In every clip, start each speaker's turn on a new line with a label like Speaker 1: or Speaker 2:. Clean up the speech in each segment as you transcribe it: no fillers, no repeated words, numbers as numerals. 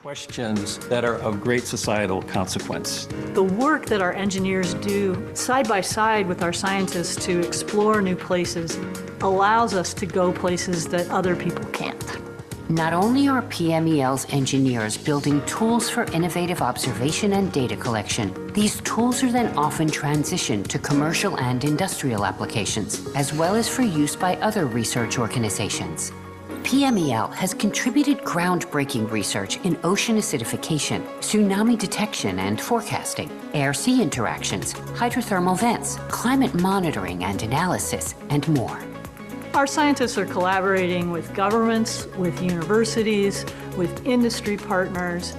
Speaker 1: Questions that are of great societal consequence.
Speaker 2: The work that our engineers do side by side with our scientists to explore new places allows us to go places that other people can't.
Speaker 3: Not only are PMEL's engineers building tools for innovative observation and data collection, these tools are then often transitioned to commercial and industrial applications, as well as for use by other research organizations. PMEL has contributed groundbreaking research in ocean acidification, tsunami detection and forecasting, air-sea interactions, hydrothermal vents, climate monitoring and analysis, and more.
Speaker 2: Our scientists are collaborating with governments, with universities, with industry partners,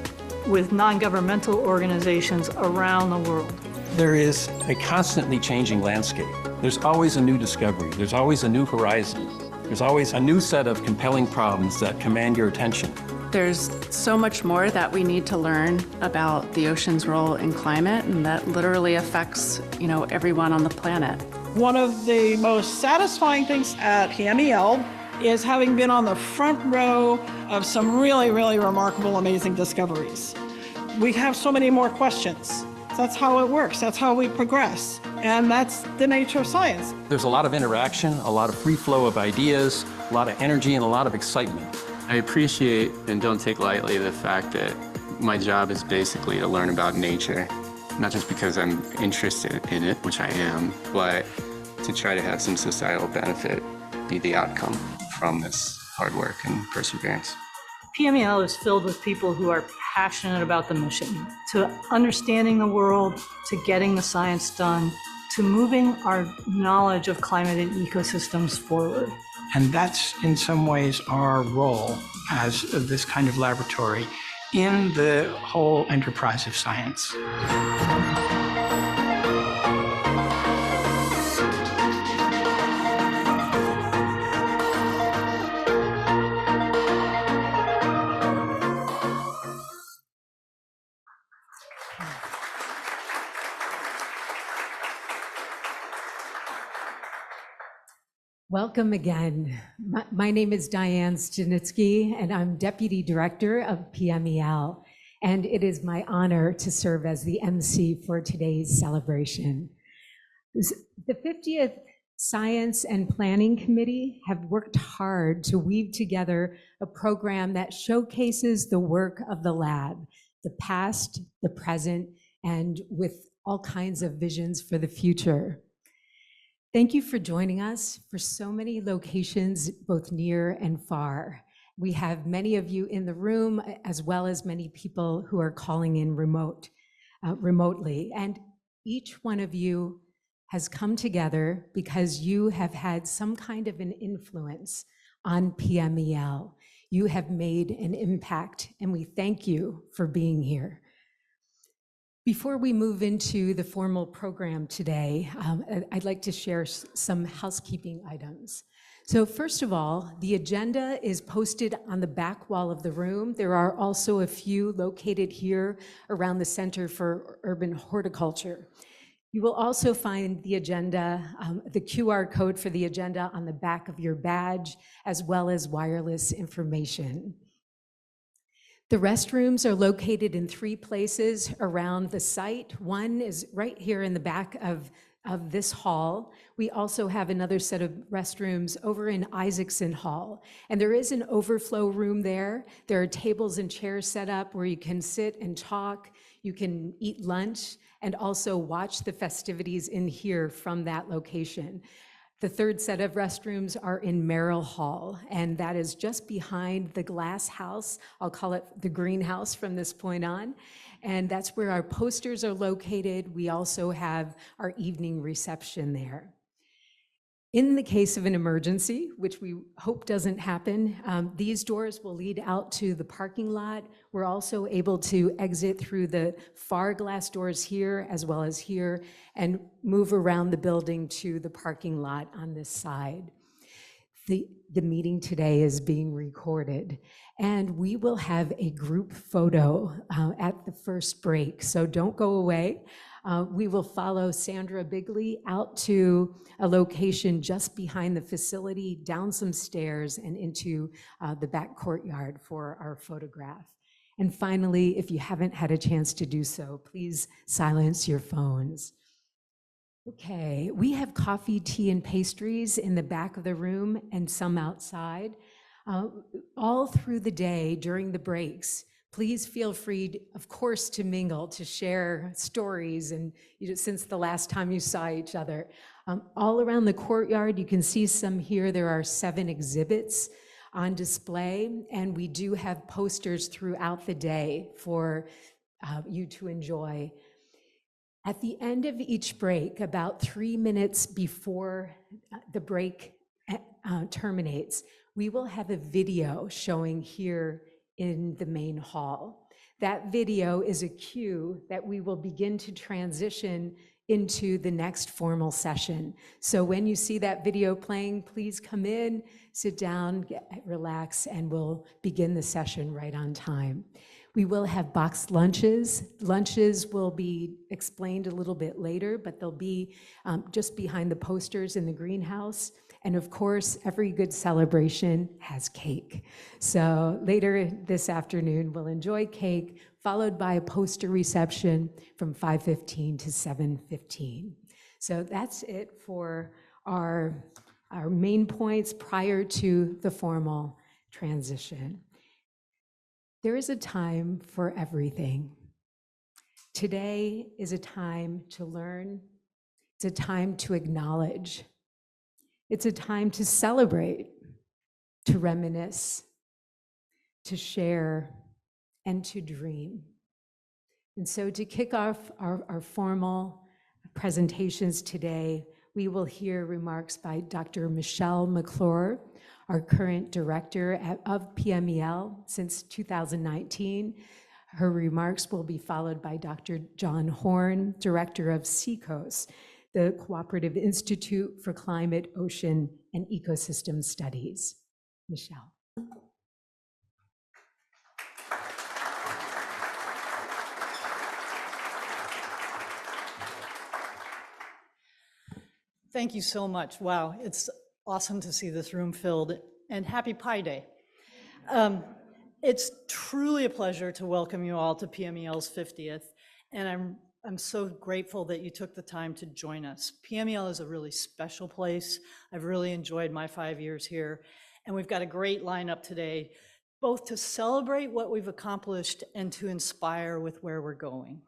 Speaker 2: with non-governmental organizations around the world.
Speaker 1: There is a constantly changing landscape. There's always a new discovery. There's always a new horizon. There's always a new set of compelling problems that command your attention.
Speaker 4: There's so much more that we need to learn about the ocean's role in climate, and that literally affects, everyone on the planet.
Speaker 5: One of the most satisfying things at PMEL is having been on the front row of some really, really remarkable, amazing discoveries. We have so many more questions. That's how it works. That's how we progress. And that's the nature of science.
Speaker 1: There's a lot of interaction, a lot of free flow of ideas, a lot of energy, and a lot of excitement.
Speaker 6: I appreciate and don't take lightly the fact that my job is basically to learn about nature, not just because I'm interested in it, which I am, but to try to have some societal benefit be the outcome from this hard work and perseverance.
Speaker 2: PMEL is filled with people who are passionate about the mission, to understanding the world, to getting the science done, to moving our knowledge of climate and ecosystems forward.
Speaker 7: And that's in some ways our role as this kind of laboratory in the whole enterprise of science.
Speaker 8: Welcome again. My name is Diane Stanitsky, and I'm Deputy Director of PMEL, and it is my honor to serve as the MC for today's celebration. The 50th Science and Planning Committee have worked hard to weave together a program that showcases the work of the lab, the past, the present, and with all kinds of visions for the future. Thank you for joining us for so many locations, both near and far. We have many of you in the room, as well as many people who are calling in remotely. And each one of you has come together because you have had some kind of an influence on PMEL. You have made an impact, and we thank you for being here. Before we move into the formal program today, I'd like to share some housekeeping items. So first of all, the agenda is posted on the back wall of the room. There are also a few located here around the Center for Urban Horticulture. You will also find the agenda, the QR code for the agenda on the back of your badge, as well as wireless information. The restrooms are located in 3 places around the site. One is right here in the back of this hall. We also have another set of restrooms over in Isaacson Hall. And there is an overflow room there. There are tables and chairs set up where you can sit and talk. You can eat lunch and also watch the festivities in here from that location. The third set of restrooms are in Merrill Hall, and that is just behind the glass house. I'll call it the greenhouse from this point on. And that's where our posters are located. We also have our evening reception there. In the case of an emergency, which we hope doesn't happen, these doors will lead out to the parking lot. We're also able to exit through the far glass doors here, as well as here, and move around the building to the parking lot on this side. The meeting today is being recorded, and we will have a group photo at the first break, so don't go away. We will follow Sandra Bigley out to a location just behind the facility, down some stairs and into the back courtyard for our photograph. And finally, if you haven't had a chance to do so, please silence your phones. Okay, we have coffee, tea, and pastries in the back of the room and some outside. All through the day during the breaks, please feel free, of course, to mingle, to share stories, and since the last time you saw each other. All around the courtyard, you can see some here. There are 7 exhibits on display, and we do have posters throughout the day for you to enjoy. At the end of each break, about 3 minutes before the break terminates, we will have a video showing here in the main hall. That video is a cue that we will begin to transition into the next formal session. So when you see that video playing, please come in, sit down, relax, and we'll begin the session right on time. We will have boxed lunches. Lunches will be explained a little bit later, but they'll be just behind the posters in the greenhouse. And of course, every good celebration has cake. So later this afternoon, we'll enjoy cake, followed by a poster reception from 5:15 to 7:15. So that's it for our main points prior to the formal transition. There is a time for everything. Today is a time to learn. It's a time to acknowledge. It's a time to celebrate, to reminisce, to share, and to dream. And so to kick off our formal presentations today, we will hear remarks by Dr. Michelle McClure, our current director of PMEL since 2019. Her remarks will be followed by Dr. John Horn, director of CECOS, the Cooperative Institute for Climate, Ocean, and Ecosystem Studies. Michelle.
Speaker 9: Thank you so much. Wow, it's awesome to see this room filled, and happy Pi Day. It's truly a pleasure to welcome you all to PMEL's 50th, and I'm so grateful that you took the time to join us. PMEL is a really special place. I've really enjoyed my 5 years here, and we've got a great lineup today, both to celebrate what we've accomplished and to inspire with where we're going.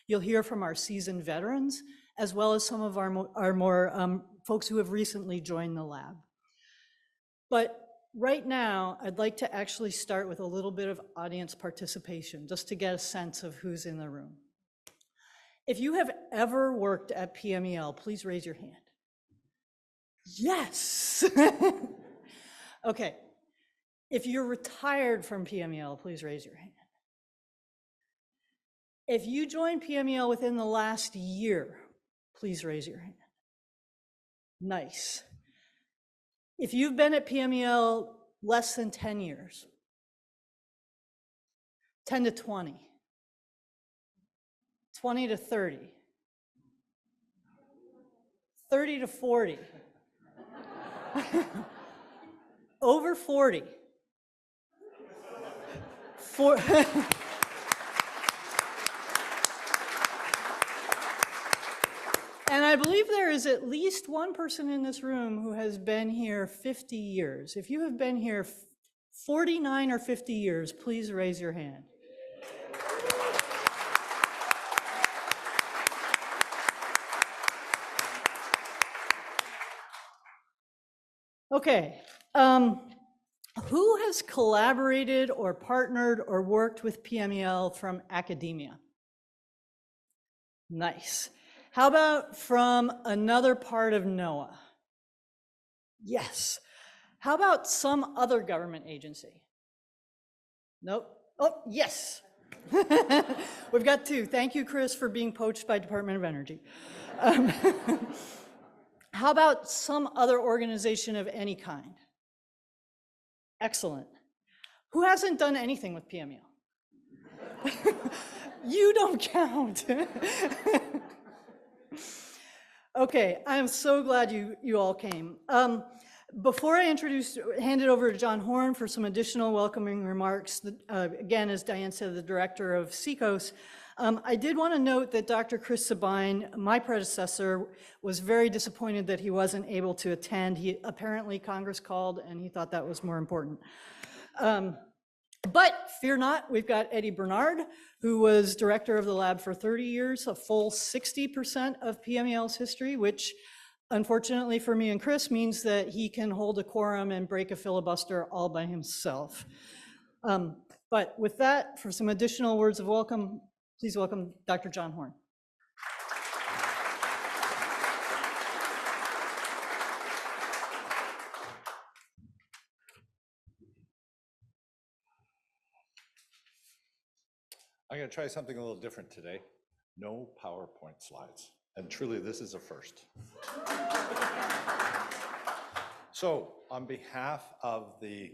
Speaker 9: You'll hear from our seasoned veterans, as well as some of our more folks who have recently joined the lab. But right now, I'd like to actually start with a little bit of audience participation, just to get a sense of who's in the room. If you have ever worked at PMEL, please raise your hand. Yes. Okay. If you're retired from PMEL, please raise your hand. If you joined PMEL within the last year, please raise your hand. Nice. If you've been at PMEL less than 10 years, 10 to 20, 20 to 30, 30 to 40, over 40, and I believe there is at least one person in this room who has been here 50 years. If you have been here 49 or 50 years, please raise your hand. Okay, who has collaborated or partnered or worked with PMEL from academia? Nice. How about from another part of NOAA? Yes. How about some other government agency? Nope. Oh, yes. We've got 2. Thank you, Chris, for being poached by Department of Energy. How about some other organization of any kind? Excellent. Who hasn't done anything with PMEL? You don't count. Okay, I'm so glad you all came. Before I hand it over to John Horn for some additional welcoming remarks, again, as Diane said, the director of CECOS, I did want to note that Dr. Chris Sabine, my predecessor, was very disappointed that he wasn't able to attend. Apparently Congress called and he thought that was more important. But fear not, we've got Eddie Bernard, who was director of the lab for 30 years, a full 60% of PMEL's history, which unfortunately for me and Chris means that he can hold a quorum and break a filibuster all by himself. But with that, for some additional words of welcome, please welcome Dr. John Horn.
Speaker 10: I'm going to try something a little different today. No PowerPoint slides. And truly, this is a first. So, on behalf of the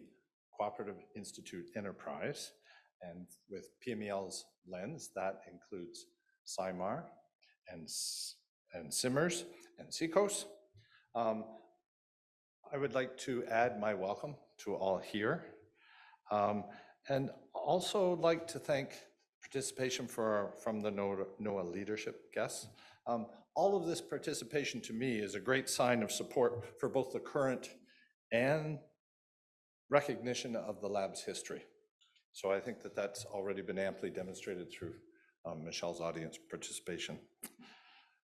Speaker 10: Cooperative Institute Enterprise, and with PMEL's lens, that includes SIMAR and SIMMERS and CECOS, I would like to add my welcome to all here, and also like to thank participation from the NOAA leadership guests. All of this participation to me is a great sign of support for both the current and recognition of the lab's history. So I think that that's already been amply demonstrated through Michelle's audience participation.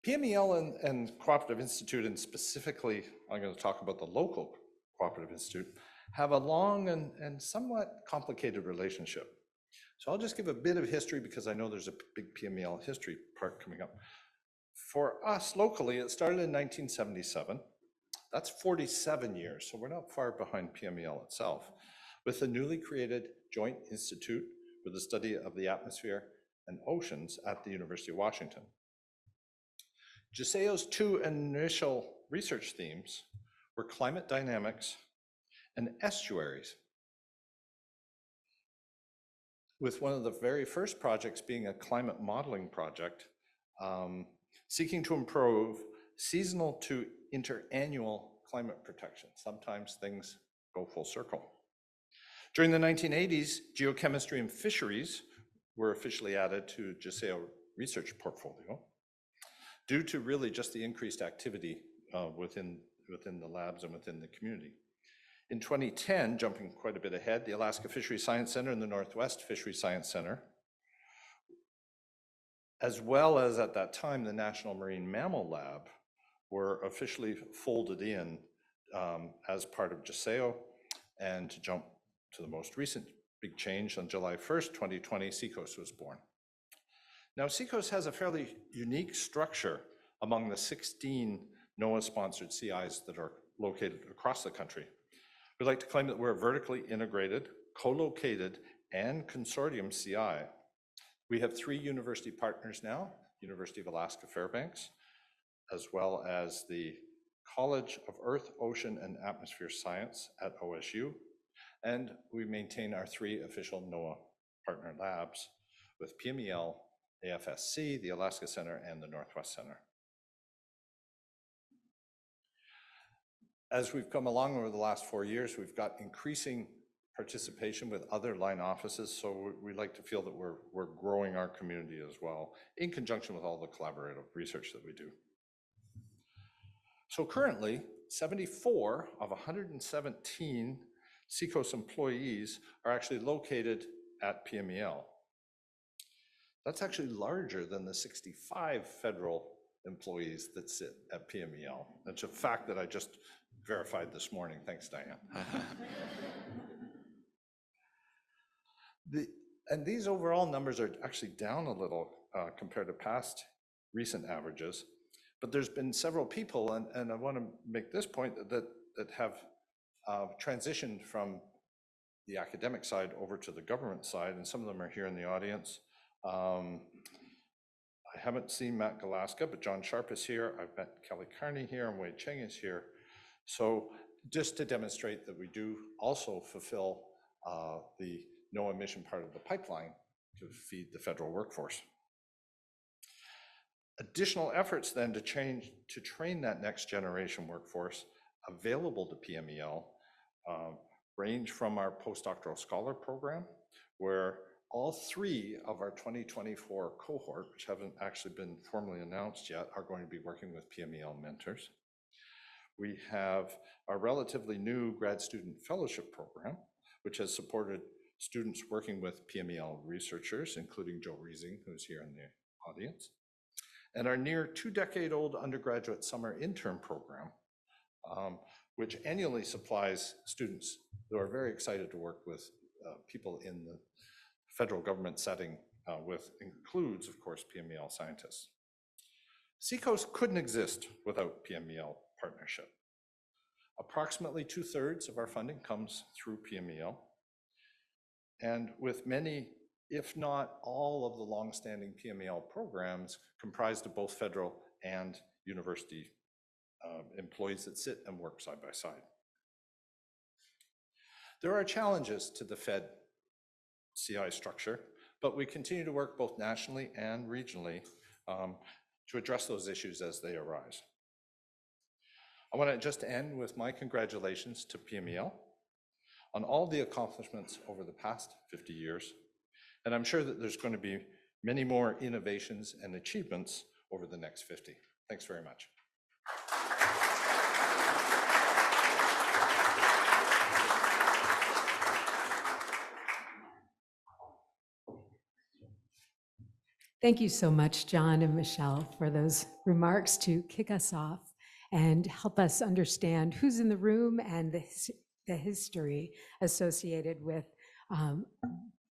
Speaker 10: PMEL and Cooperative Institute, and specifically, I'm going to talk about the local Cooperative Institute, have a long and somewhat complicated relationship. So I'll just give a bit of history because I know there's a big PMEL history part coming up. For us locally, it started in 1977. That's 47 years, so we're not far behind PMEL itself, with the newly created Joint Institute for the Study of the Atmosphere and Oceans at the University of Washington. JASEO's two initial research themes were climate dynamics and estuaries, with one of the very first projects being a climate modeling project, seeking to improve seasonal to interannual climate protection. Sometimes things go full circle. During the 1980s, geochemistry and fisheries were officially added to JASEO research portfolio due to really just the increased activity within the labs and within the community. In 2010, jumping quite a bit ahead, the Alaska Fisheries Science Center and the Northwest Fisheries Science Center, as well as at that time, the National Marine Mammal Lab, were officially folded in as part of JASEO. And to jump to the most recent big change, on July 1st, 2020, CECOS was born. Now, CECOS has a fairly unique structure among the 16 NOAA-sponsored CIs that are located across the country. We like to claim that we're a vertically integrated, co-located, and consortium CI. We have 3 university partners now, University of Alaska Fairbanks, as well as the College of Earth, Ocean, and Atmosphere Science at OSU, and we maintain our 3 official NOAA partner labs with PMEL, AFSC, the Alaska Center, and the Northwest Center. As we've come along over the last 4 years, we've got increasing participation with other line offices, so we like to feel that we're growing our community as well, in conjunction with all the collaborative research that we do. So currently, 74 of 117 CECOS employees are actually located at PMEL. That's actually larger than the 65 federal employees that sit at PMEL. That's a fact that I just verified this morning. Thanks, Diane. And these overall numbers are actually down a little compared to past recent averages, but there's been several people, and I want to make this point, that have transitioned from the academic side over to the government side, and some of them are here in the audience. I haven't seen Matt Galaska, but John Sharp is here. I've met Kelly Carney here, and Wade Cheng is here. So just to demonstrate that we do also fulfill the NOAA mission part of the pipeline to feed the federal workforce. Additional efforts then to train that next generation workforce available to PMEL range from our postdoctoral scholar program, where all 3 of our 2024 cohort, which haven't actually been formally announced yet, are going to be working with PMEL mentors. We have our relatively new grad student fellowship program, which has supported students working with PMEL researchers, including Joe Reesing, who's here in the audience, and our near 2-decade-old undergraduate summer intern program, which annually supplies students who are very excited to work with people in the federal government setting, includes, of course, PMEL scientists. Seacoast couldn't exist without PMEL partnership. Approximately 2/3 of our funding comes through PMEL, and with many, if not all, of the longstanding PMEL programs comprised of both federal and university employees that sit and work side by side. There are challenges to the Fed CI structure, but we continue to work both nationally and regionally to address those issues as they arise. I want to just end with my congratulations to PMEL on all the accomplishments over the past 50 years, and I'm sure that there's going to be many more innovations and achievements over the next 50. Thanks very much.
Speaker 8: Thank you so much, John and Michelle, for those remarks to kick us off and help us understand who's in the room and the history associated with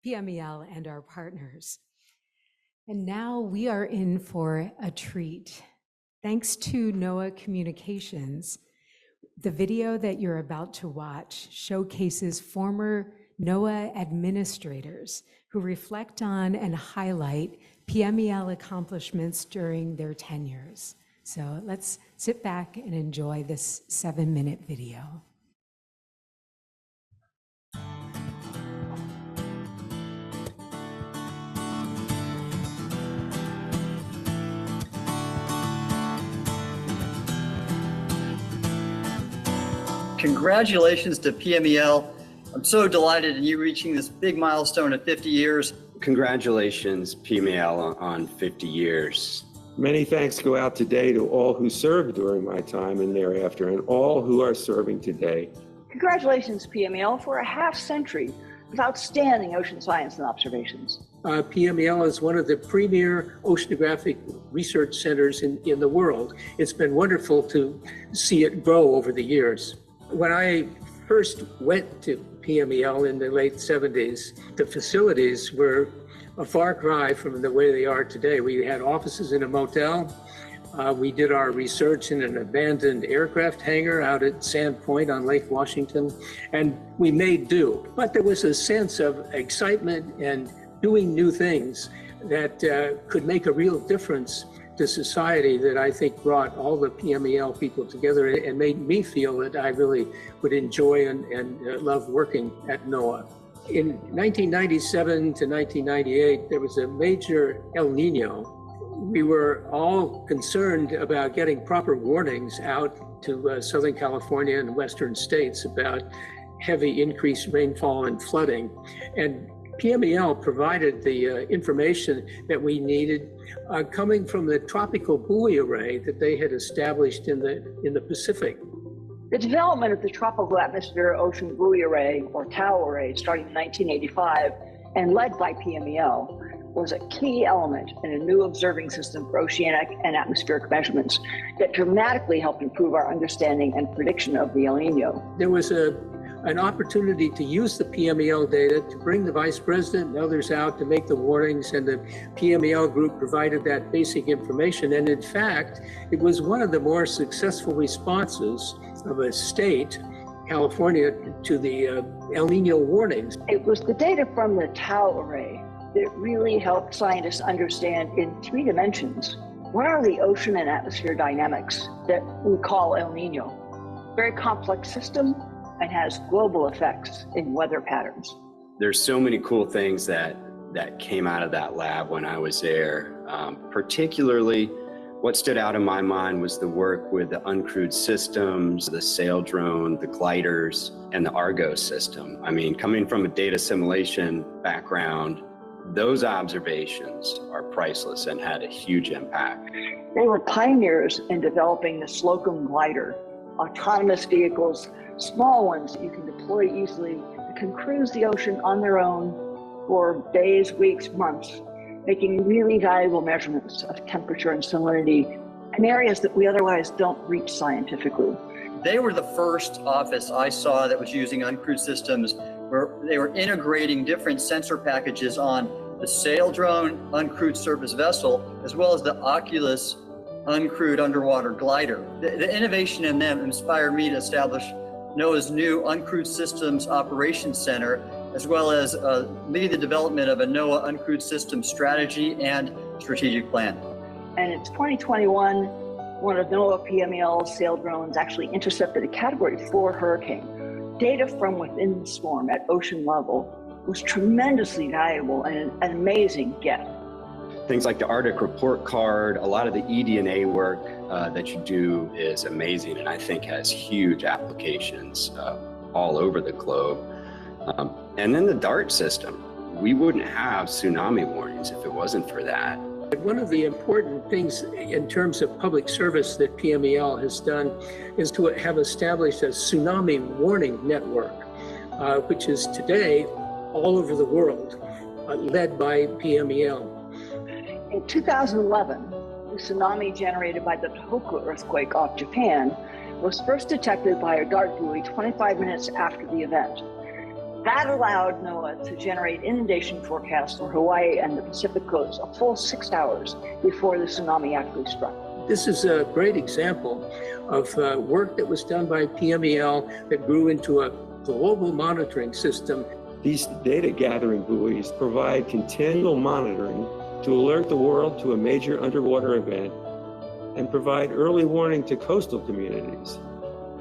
Speaker 8: PMEL and our partners. And now we are in for a treat. Thanks to NOAA Communications, the video that you're about to watch showcases former NOAA administrators who reflect on and highlight PMEL accomplishments during their tenures. So let's sit back and enjoy this 7-minute video.
Speaker 11: Congratulations to PMEL. I'm so delighted in you reaching this big milestone of 50 years.
Speaker 12: Congratulations, PMEL, on 50 years.
Speaker 13: Many thanks go out today to all who served during my time and thereafter, and all who are serving today.
Speaker 14: Congratulations, PMEL, for a half-century of outstanding ocean science and observations.
Speaker 15: PMEL is one of the premier oceanographic research centers in the world. It's been wonderful to see it grow over the years. When I first went to PMEL in the late 70s, the facilities were a far cry from the way they are today. We had offices in a motel. We did our research in an abandoned aircraft hangar out at Sand Point on Lake Washington, and we made do. But there was a sense of excitement and doing new things that could make a real difference to society that I think brought all the PMEL people together and made me feel that I really would enjoy and love working at NOAA. In 1997 to 1998, there was a major El Nino. We were all concerned about getting proper warnings out to Southern California and western states about heavy increased rainfall and flooding. And PMEL provided the information that we needed coming from the tropical buoy array that they had established in the Pacific.
Speaker 14: The development of the Tropical Atmosphere Ocean Buoy Array, or TAO array, starting in 1985 and led by PMEL, was a key element in a new observing system for oceanic and atmospheric measurements that dramatically helped improve our understanding and prediction of the El Nino.
Speaker 15: There was an opportunity to use the PMEL data to bring the vice president and others out to make the warnings, and the PMEL group provided that basic information. And in fact, it was one of the more successful responses of a state, California, to the El Nino warnings.
Speaker 14: It was the data from the TAO array that really helped scientists understand in 3 dimensions what are the ocean and atmosphere dynamics that we call El Nino. Very complex system and has global effects in weather patterns.
Speaker 12: There's so many cool things that came out of that lab when I was there, particularly What stood out in my mind was the work with the uncrewed systems, the sail drone, the gliders, and the Argos system. I mean, coming from a data assimilation background, those observations are priceless and had a huge impact.
Speaker 14: They were pioneers in developing the Slocum glider, autonomous vehicles, small ones that you can deploy easily, that can cruise the ocean on their own for days, weeks, months, making really valuable measurements of temperature and salinity in areas that we otherwise don't reach scientifically.
Speaker 11: They were the first office I saw that was using uncrewed systems where they were integrating different sensor packages on the sail drone uncrewed surface vessel, as well as the Oculus uncrewed underwater glider. The innovation in them inspired me to establish NOAA's new Uncrewed Systems Operations Center, as well as lead the development of a NOAA Uncrewed Systems strategy and strategic plan.
Speaker 14: And in 2021, one of NOAA PMEL's sail drones actually intercepted a Category 4 hurricane. Data from within the storm at ocean level was tremendously valuable and an amazing get.
Speaker 12: Things like the Arctic Report Card, a lot of the eDNA work that you do is amazing and I think has huge applications all over the globe. And then the DART system. We wouldn't have tsunami warnings if it wasn't for that.
Speaker 15: One of the important things in terms of public service that PMEL has done is to have established a tsunami warning network, which is today all over the world, led by PMEL.
Speaker 14: In 2011, the tsunami generated by the Tohoku earthquake off Japan was first detected by a DART buoy 25 minutes after the event. That allowed NOAA to generate inundation forecasts for Hawaii and the Pacific coast a full 6 hours before the tsunami actually struck.
Speaker 15: This is a great example of work that was done by PMEL that grew into a global monitoring system.
Speaker 13: These data gathering buoys provide continual monitoring to alert the world to a major underwater event and provide early warning to coastal communities.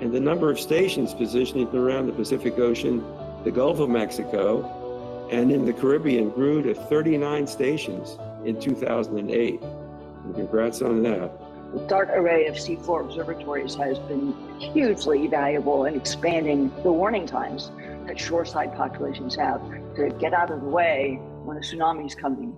Speaker 13: And the number of stations positioned around the Pacific Ocean, the Gulf of Mexico, and in the Caribbean grew to 39 stations in 2008. And congrats on that.
Speaker 14: The DART array of C4 observatories has been hugely valuable in expanding the warning times that shoreside populations have to get out of the way when a tsunami is coming.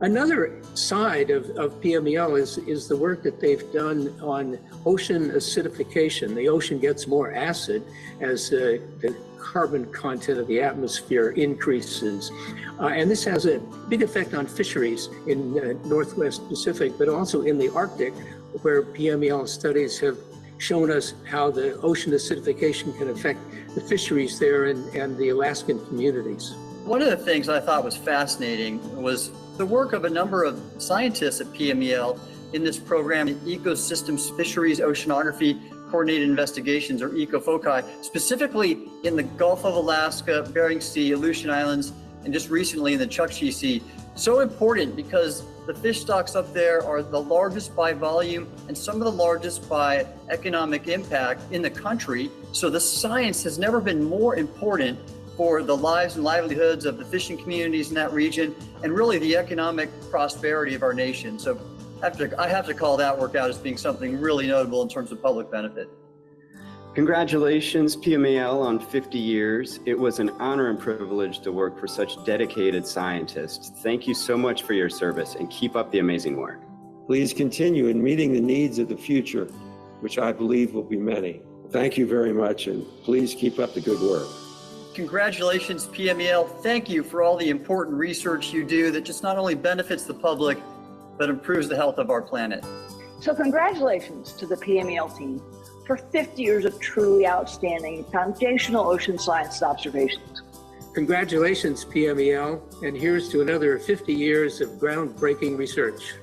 Speaker 15: Another side of PMEL is the work that they've done on ocean acidification. The ocean gets more acid as the carbon content of the atmosphere increases. And this has a big effect on fisheries in Northwest Pacific, but also in the Arctic, where PMEL studies have shown us how the ocean acidification can affect the fisheries there and the Alaskan communities.
Speaker 11: One of the things I thought was fascinating was the work of a number of scientists at PMEL in this program, Ecosystems Fisheries Oceanography Coordinated Investigations, or ECOFOCI, specifically in the Gulf of Alaska, Bering Sea, Aleutian Islands, and just recently in the Chukchi Sea. So important because the fish stocks up there are the largest by volume and some of the largest by economic impact in the country. So the science has never been more important for the lives and livelihoods of the fishing communities in that region and really the economic prosperity of our nation. So I have to call that work out as being something really notable in terms of public benefit.
Speaker 12: Congratulations, PMEL, on 50 years. It was an honor and privilege to work for such dedicated scientists. Thank you so much for your service and keep up the amazing work.
Speaker 13: Please continue in meeting the needs of the future, which I believe will be many. Thank you very much, and please keep up the good work.
Speaker 11: Congratulations, PMEL. Thank you for all the important research you do that just not only benefits the public, but improves the health of our planet.
Speaker 14: So congratulations to the PMEL team for 50 years of truly outstanding foundational ocean science observations.
Speaker 15: Congratulations, PMEL, and here's to another 50 years of groundbreaking research.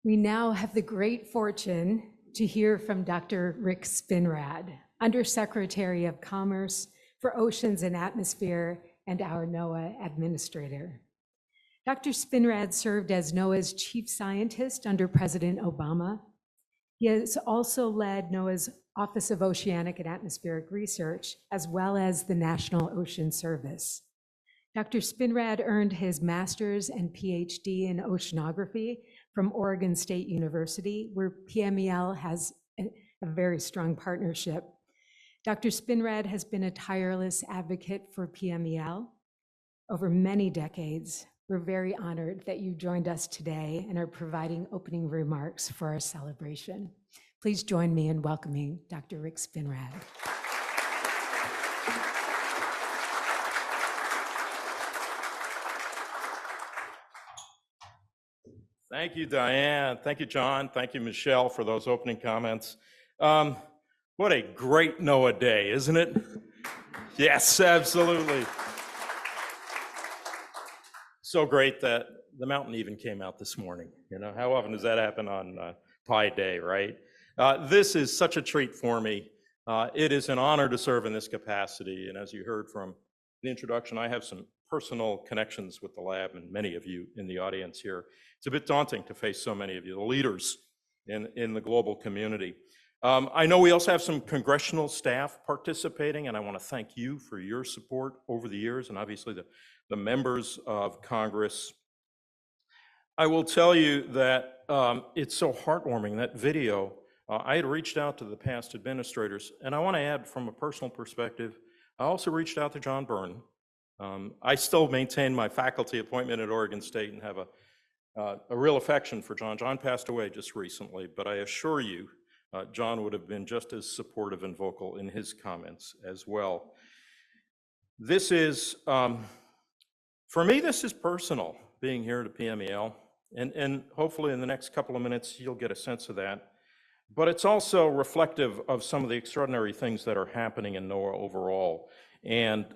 Speaker 8: We now have the great fortune to hear from Dr. Rick Spinrad, Undersecretary of Commerce for Oceans and Atmosphere and our NOAA administrator. Dr. Spinrad served as NOAA's chief scientist under President Obama. He has also led NOAA's Office of Oceanic and Atmospheric Research, as well as the National Ocean Service. Dr. Spinrad earned his master's and PhD in oceanography from Oregon State University, where PMEL has a very strong partnership. Dr. Spinrad has been a tireless advocate for PMEL over many decades. We're very honored that you joined us today and are providing opening remarks for our celebration. Please join me in welcoming Dr. Rick Spinrad.
Speaker 16: Thank you, Diane. Thank you, John. Thank you, Michelle, for those opening comments. What a great NOAA day, isn't it? Yes, absolutely. So great that the mountain even came out this morning. You know, how often does that happen on Pi Day, right? This is such a treat for me. It is an honor to serve in this capacity. And as you heard from the introduction, I have some personal connections with the lab and many of you in the audience here. It's a bit daunting to face so many of you, the leaders in the global community. I know we also have some congressional staff participating, and I want to thank you for your support over the years, and obviously the members of Congress. I will tell you that it's so heartwarming, that video. I had reached out to the past administrators, and I want to add from a personal perspective, I also reached out to John Byrne. I still maintain my faculty appointment at Oregon State and have a real affection for John. John passed away just recently, but I assure you, John would have been just as supportive and vocal in his comments as well. This is, for me, this is personal, being here at PMEL, and hopefully in the next couple of minutes, you'll get a sense of that. But it's also reflective of some of the extraordinary things that are happening in NOAA overall. And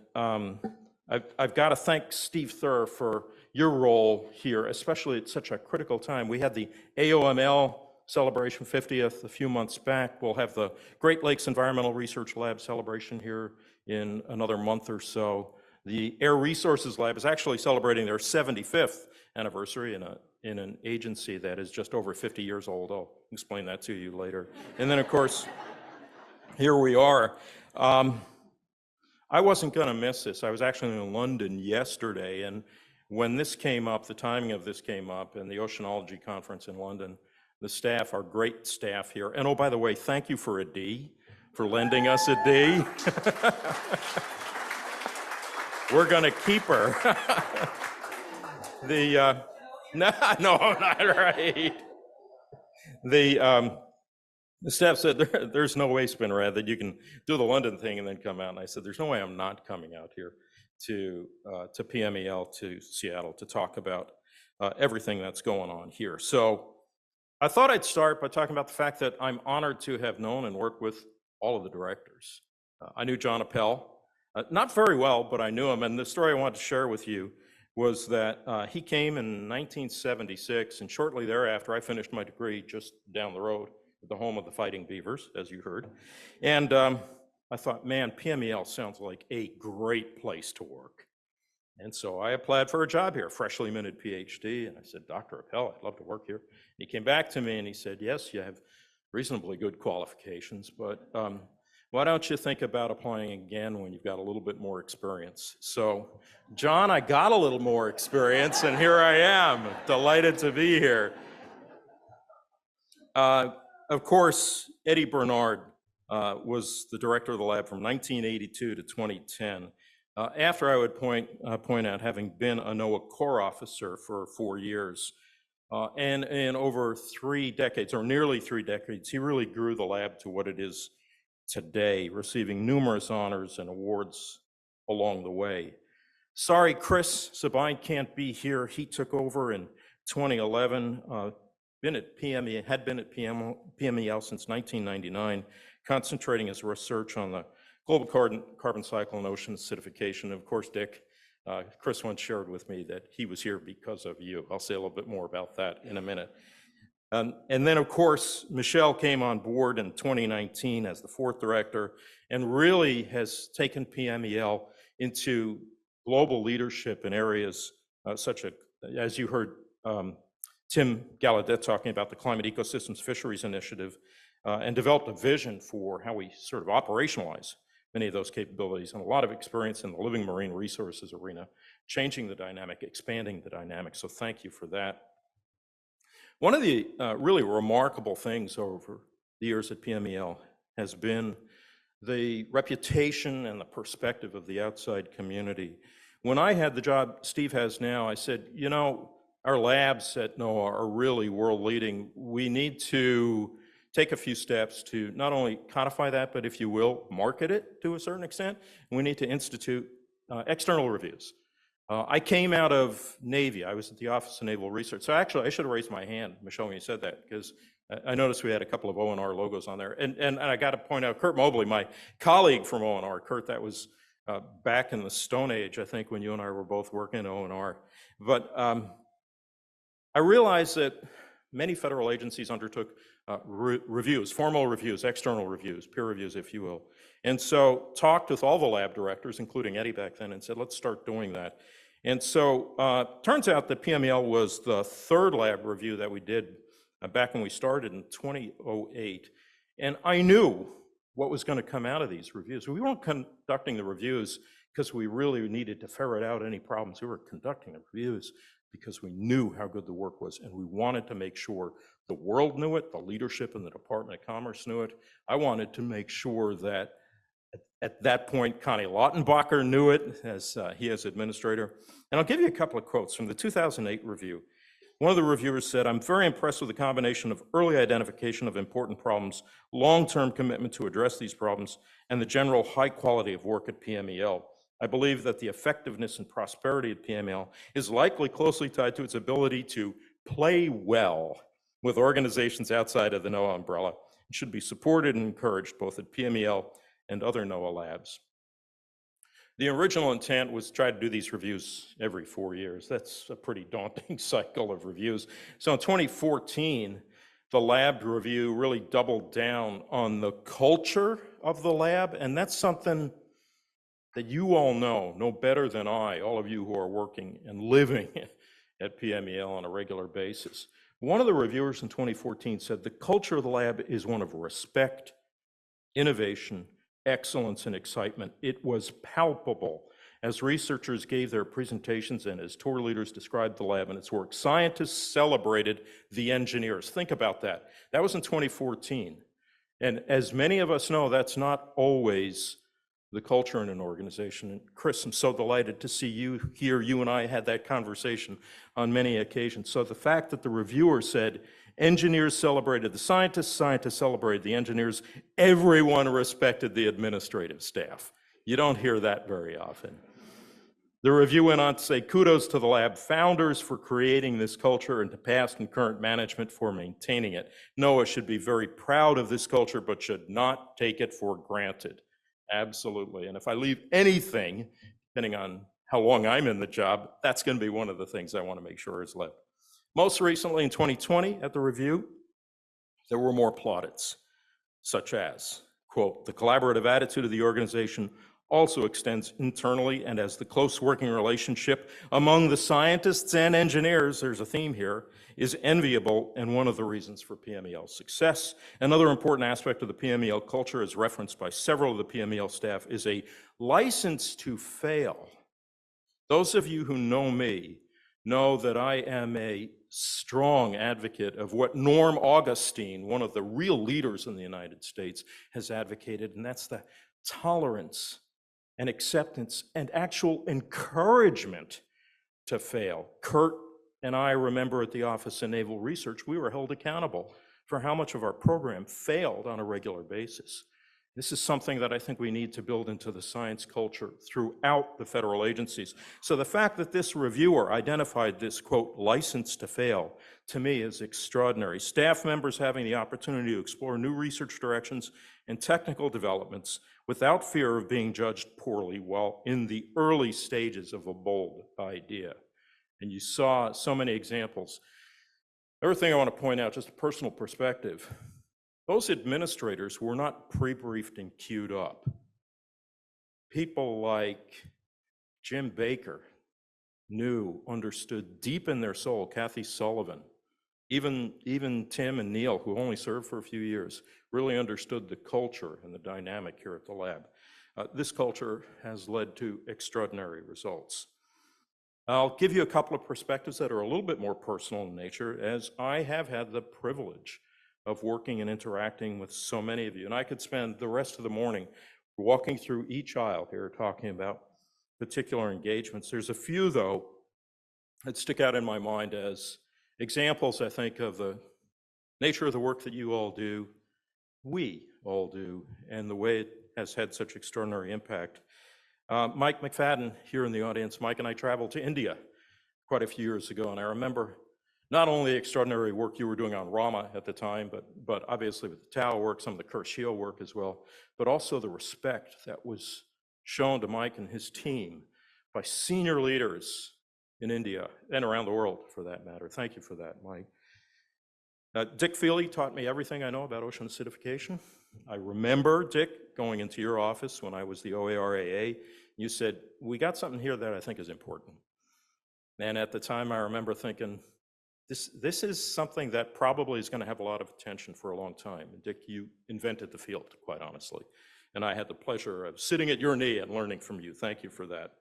Speaker 16: I've got to thank Steve Thurr for your role here, especially at such a critical time. We had the AOML celebration 50th a few months back. We'll have the Great Lakes Environmental Research Lab celebration here in another month or so. The Air Resources Lab is actually celebrating their 75th anniversary in an agency that is just over 50 years old. I'll explain that to you later. And then, of course, here we are. I wasn't going to miss this. I was actually in London yesterday, and when this came up, the timing of this came up, and the Oceanology Conference in London, the staff, our great staff here, and oh, by the way, thank you for a D, for lending us a D. We're going to keep her. No, not right. The staff said, there's no way, Spinrad, that you can do the London thing and then come out. And I said, there's no way I'm not coming out here to PMEL, to Seattle, to talk about everything that's going on here. So I thought I'd start by talking about the fact that I'm honored to have known and worked with all of the directors. I knew John Appel, not very well, but I knew him. And the story I wanted to share with you was that he came in 1976, and shortly thereafter, I finished my degree just down the road at the home of the Fighting Beavers, as you heard. And I thought, man, PMEL sounds like a great place to work. And so I applied for a job here, freshly minted PhD, and I said, Dr. Appel, I'd love to work here. And he came back to me and he said, yes, you have reasonably good qualifications, but why don't you think about applying again when you've got a little bit more experience? So, John, I got a little more experience, and here I am, delighted to be here. Of course, Eddie Bernard was the director of the lab from 1982 to 2010. After I would point out having been a NOAA Corps officer for 4 years, and in over 3 decades, or nearly 3 decades, he really grew the lab to what it is today, receiving numerous honors and awards along the way. Sorry, Chris Sabine can't be here. He took over in 2011, been at PME, had been at PMEL since 1999, concentrating his research on the global carbon cycle and ocean acidification. And of course, Dick, Chris once shared with me that he was here because of you. I'll say a little bit more about that in a minute. And then, of course, Michelle came on board in 2019 as the 4th director and really has taken PMEL into global leadership in areas such as you heard Tim Gallaudet talking about the Climate Ecosystems Fisheries Initiative, and developed a vision for how we sort of operationalize many of those capabilities, and a lot of experience in the living marine resources arena, changing the dynamic, expanding the dynamic. So thank you for that. One of the really remarkable things over the years at PMEL has been the reputation and the perspective of the outside community. When I had the job Steve has now, I said, you know, our labs at NOAA are really world leading. We need to take a few steps to not only codify that, but if you will, market it to a certain extent. We need to institute external reviews. I came out of Navy. I was at the Office of Naval Research. So actually, I should have raised my hand, Michelle, when you said that, because I noticed we had a couple of ONR logos on there. And I got to point out, Kurt Mobley, my colleague from ONR, Kurt, that was back in the Stone Age, I think, when you and I were both working at ONR. But I realized that many federal agencies undertook reviews, formal reviews, external reviews, peer reviews, if you will. And so talked with all the lab directors, including Eddie back then, and said, let's start doing that. And so turns out that PMEL was the third lab review that we did back when we started in 2008. And I knew what was going to come out of these reviews. We weren't conducting the reviews because we really needed to ferret out any problems. We were conducting the reviews because we knew how good the work was, and we wanted to make sure the world knew it, the leadership in the Department of Commerce knew it. I wanted to make sure that at that point, Connie Lautenbacher knew it as he as administrator. And I'll give you a couple of quotes from the 2008 review. One of the reviewers said, I'm very impressed with the combination of early identification of important problems, long-term commitment to address these problems, and the general high quality of work at PMEL. I believe that the effectiveness and prosperity at PMEL is likely closely tied to its ability to play well with organizations outside of the NOAA umbrella. It should be supported and encouraged both at PMEL and other NOAA labs. The original intent was to try to do these reviews every 4 years. That's a pretty daunting cycle of reviews. So in 2014, the lab review really doubled down on the culture of the lab, and that's something that you all know better than I, all of you who are working and living at PMEL on a regular basis. One of the reviewers in 2014 said the culture of the lab is one of respect, innovation, excellence, and excitement. It was palpable as researchers gave their presentations and as tour leaders described the lab and its work. Scientists celebrated the engineers. Think about that. That was in 2014. And as many of us know, that's not always the culture in an organization. And Chris, I'm so delighted to see you here. You and I had that conversation on many occasions. So the fact that the reviewer said, engineers celebrated the scientists, scientists celebrated the engineers, everyone respected the administrative staff. You don't hear that very often. The review went on to say, kudos to the lab founders for creating this culture and to past and current management for maintaining it. NOAA should be very proud of this culture, but should not take it for granted. Absolutely. And if I leave anything, depending on how long I'm in the job, that's going to be one of the things I want to make sure is left. Most recently in 2020 at the review, there were more plaudits, such as, quote, the collaborative attitude of the organization also extends internally and as the close working relationship among the scientists and engineers, there's a theme here, is enviable and one of the reasons for PMEL's success. Another important aspect of the PMEL culture, as referenced by several of the PMEL staff, is a license to fail. Those of you who know me know that I am a strong advocate of what Norm Augustine, one of the real leaders in the United States, has advocated, and that's the tolerance and acceptance and actual encouragement to fail. Kurt and I remember at the Office of Naval Research, we were held accountable for how much of our program failed on a regular basis. This is something that I think we need to build into the science culture throughout the federal agencies. So the fact that this reviewer identified this, quote, license to fail, to me is extraordinary. Staff members having the opportunity to explore new research directions and technical developments without fear of being judged poorly while in the early stages of a bold idea. And you saw so many examples. Another thing I want to point out, just a personal perspective, those administrators were not pre-briefed and queued up. People like Jim Baker knew, understood deep in their soul, Kathy Sullivan, even Tim and Neil, who only served for a few years, really understood the culture and the dynamic here at the lab. This culture has led to extraordinary results. I'll give you a couple of perspectives that are a little bit more personal in nature, as I have had the privilege of working and interacting with so many of you. And I could spend the rest of the morning walking through each aisle here talking about particular engagements. There's a few, though, that stick out in my mind as examples, I think, of the nature of the work that you all do, we all do, and the way it has had such extraordinary impact. Mike McFadden here in the audience, Mike and I traveled to India quite a few years ago, and I remember not only the extraordinary work you were doing on Rama at the time, but obviously with the Tau work, some of the Kershio work as well, but also the respect that was shown to Mike and his team by senior leaders in India and around the world, for that matter. Thank you for that, Mike. Dick Feely taught me everything I know about ocean acidification. I remember, Dick, going into your office when I was the OARAA. You said, we got something here that I think is important. And at the time, I remember thinking, this is something that probably is going to have a lot of attention for a long time. And Dick, you invented the field, quite honestly. And I had the pleasure of sitting at your knee and learning from you. Thank you for that.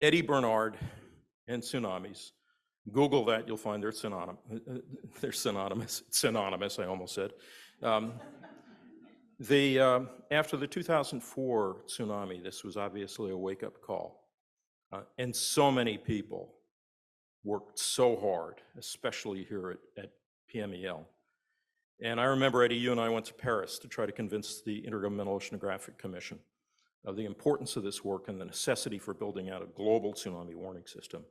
Speaker 16: Eddie Bernard and tsunamis. Google that, you'll find they're synonymous. They're synonymous, I almost said. After the 2004 tsunami, this was obviously a wake-up call. And so many people worked so hard, especially here at PMEL. And I remember, Eddie, you and I went to Paris to try to convince the Intergovernmental Oceanographic Commission of the importance of this work and the necessity for building out a global tsunami warning system.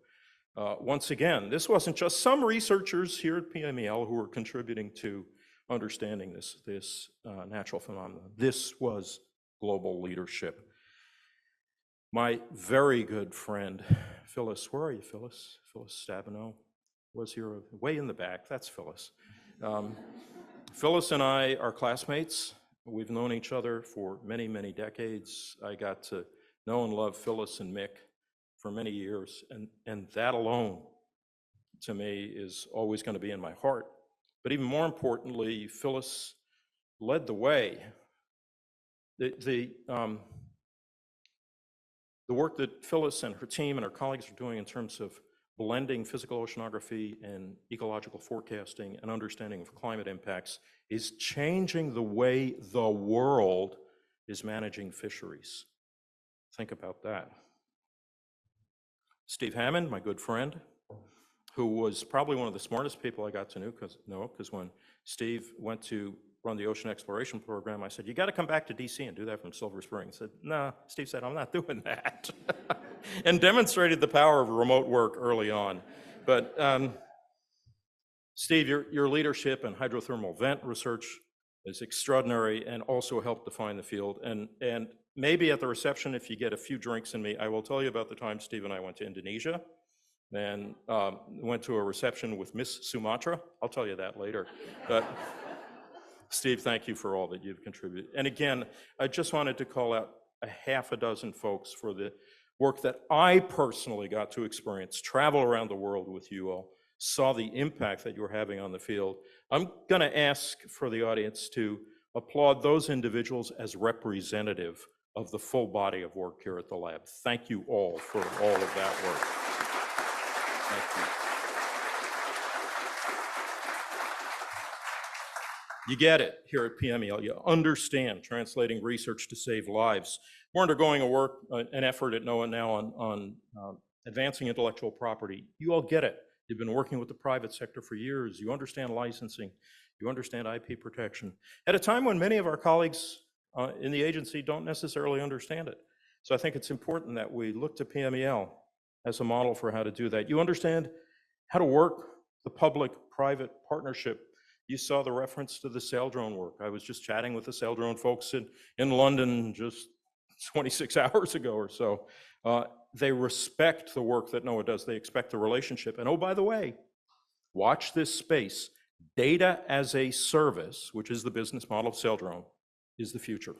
Speaker 16: Once again, this wasn't just some researchers here at PMEL who were contributing to understanding this natural phenomenon. This was global leadership. My very good friend, Phyllis, where are you, Phyllis? Phyllis Stabenow was here way in the back. That's Phyllis. Phyllis and I are classmates. We've known each other for many, many decades. I got to know and love Phyllis and Mick for many years, and that alone, to me, is always going to be in my heart. But even more importantly, Phyllis led the way. The work that Phyllis and her team and her colleagues are doing in terms of blending physical oceanography and ecological forecasting and understanding of climate impacts is changing the way the world is managing fisheries. Think about that. Steve Hammond, my good friend, who was probably one of the smartest people I got to know, because when Steve went to run the ocean exploration program, I said, you got to come back to DC and do that from Silver Spring. He said, no, Steve said, I'm not doing that. And demonstrated the power of remote work early on. But Steve, your leadership in hydrothermal vent research is extraordinary and also helped define the field. And maybe at the reception, if you get a few drinks in me, I will tell you about the time Steve and I went to Indonesia and went to a reception with Miss Sumatra. I'll tell you that later. But Steve, thank you for all that you've contributed. And again, I just wanted to call out a half a dozen folks for the work that I personally got to experience, travel around the world with you all, saw the impact that you were having on the field. I'm going to ask for the audience to applaud those individuals as representative of the full body of work here at the lab. Thank you all for all of that work. Thank you. You get it here at PMEL. You understand translating research to save lives. We're undergoing an effort at NOAA now on advancing intellectual property. You all get it. You've been working with the private sector for years. You understand licensing. You understand IP protection. At a time when many of our colleagues in the agency don't necessarily understand it. So I think it's important that we look to PMEL as a model for how to do that. You understand how to work the public-private partnership. You saw the reference to the sail drone work. I was just chatting with the sail drone folks in London just 26 hours ago or so. They respect the work that NOAA does. They expect the relationship. And oh, by the way, watch this space. Data as a service, which is the business model of sail drone, is the future.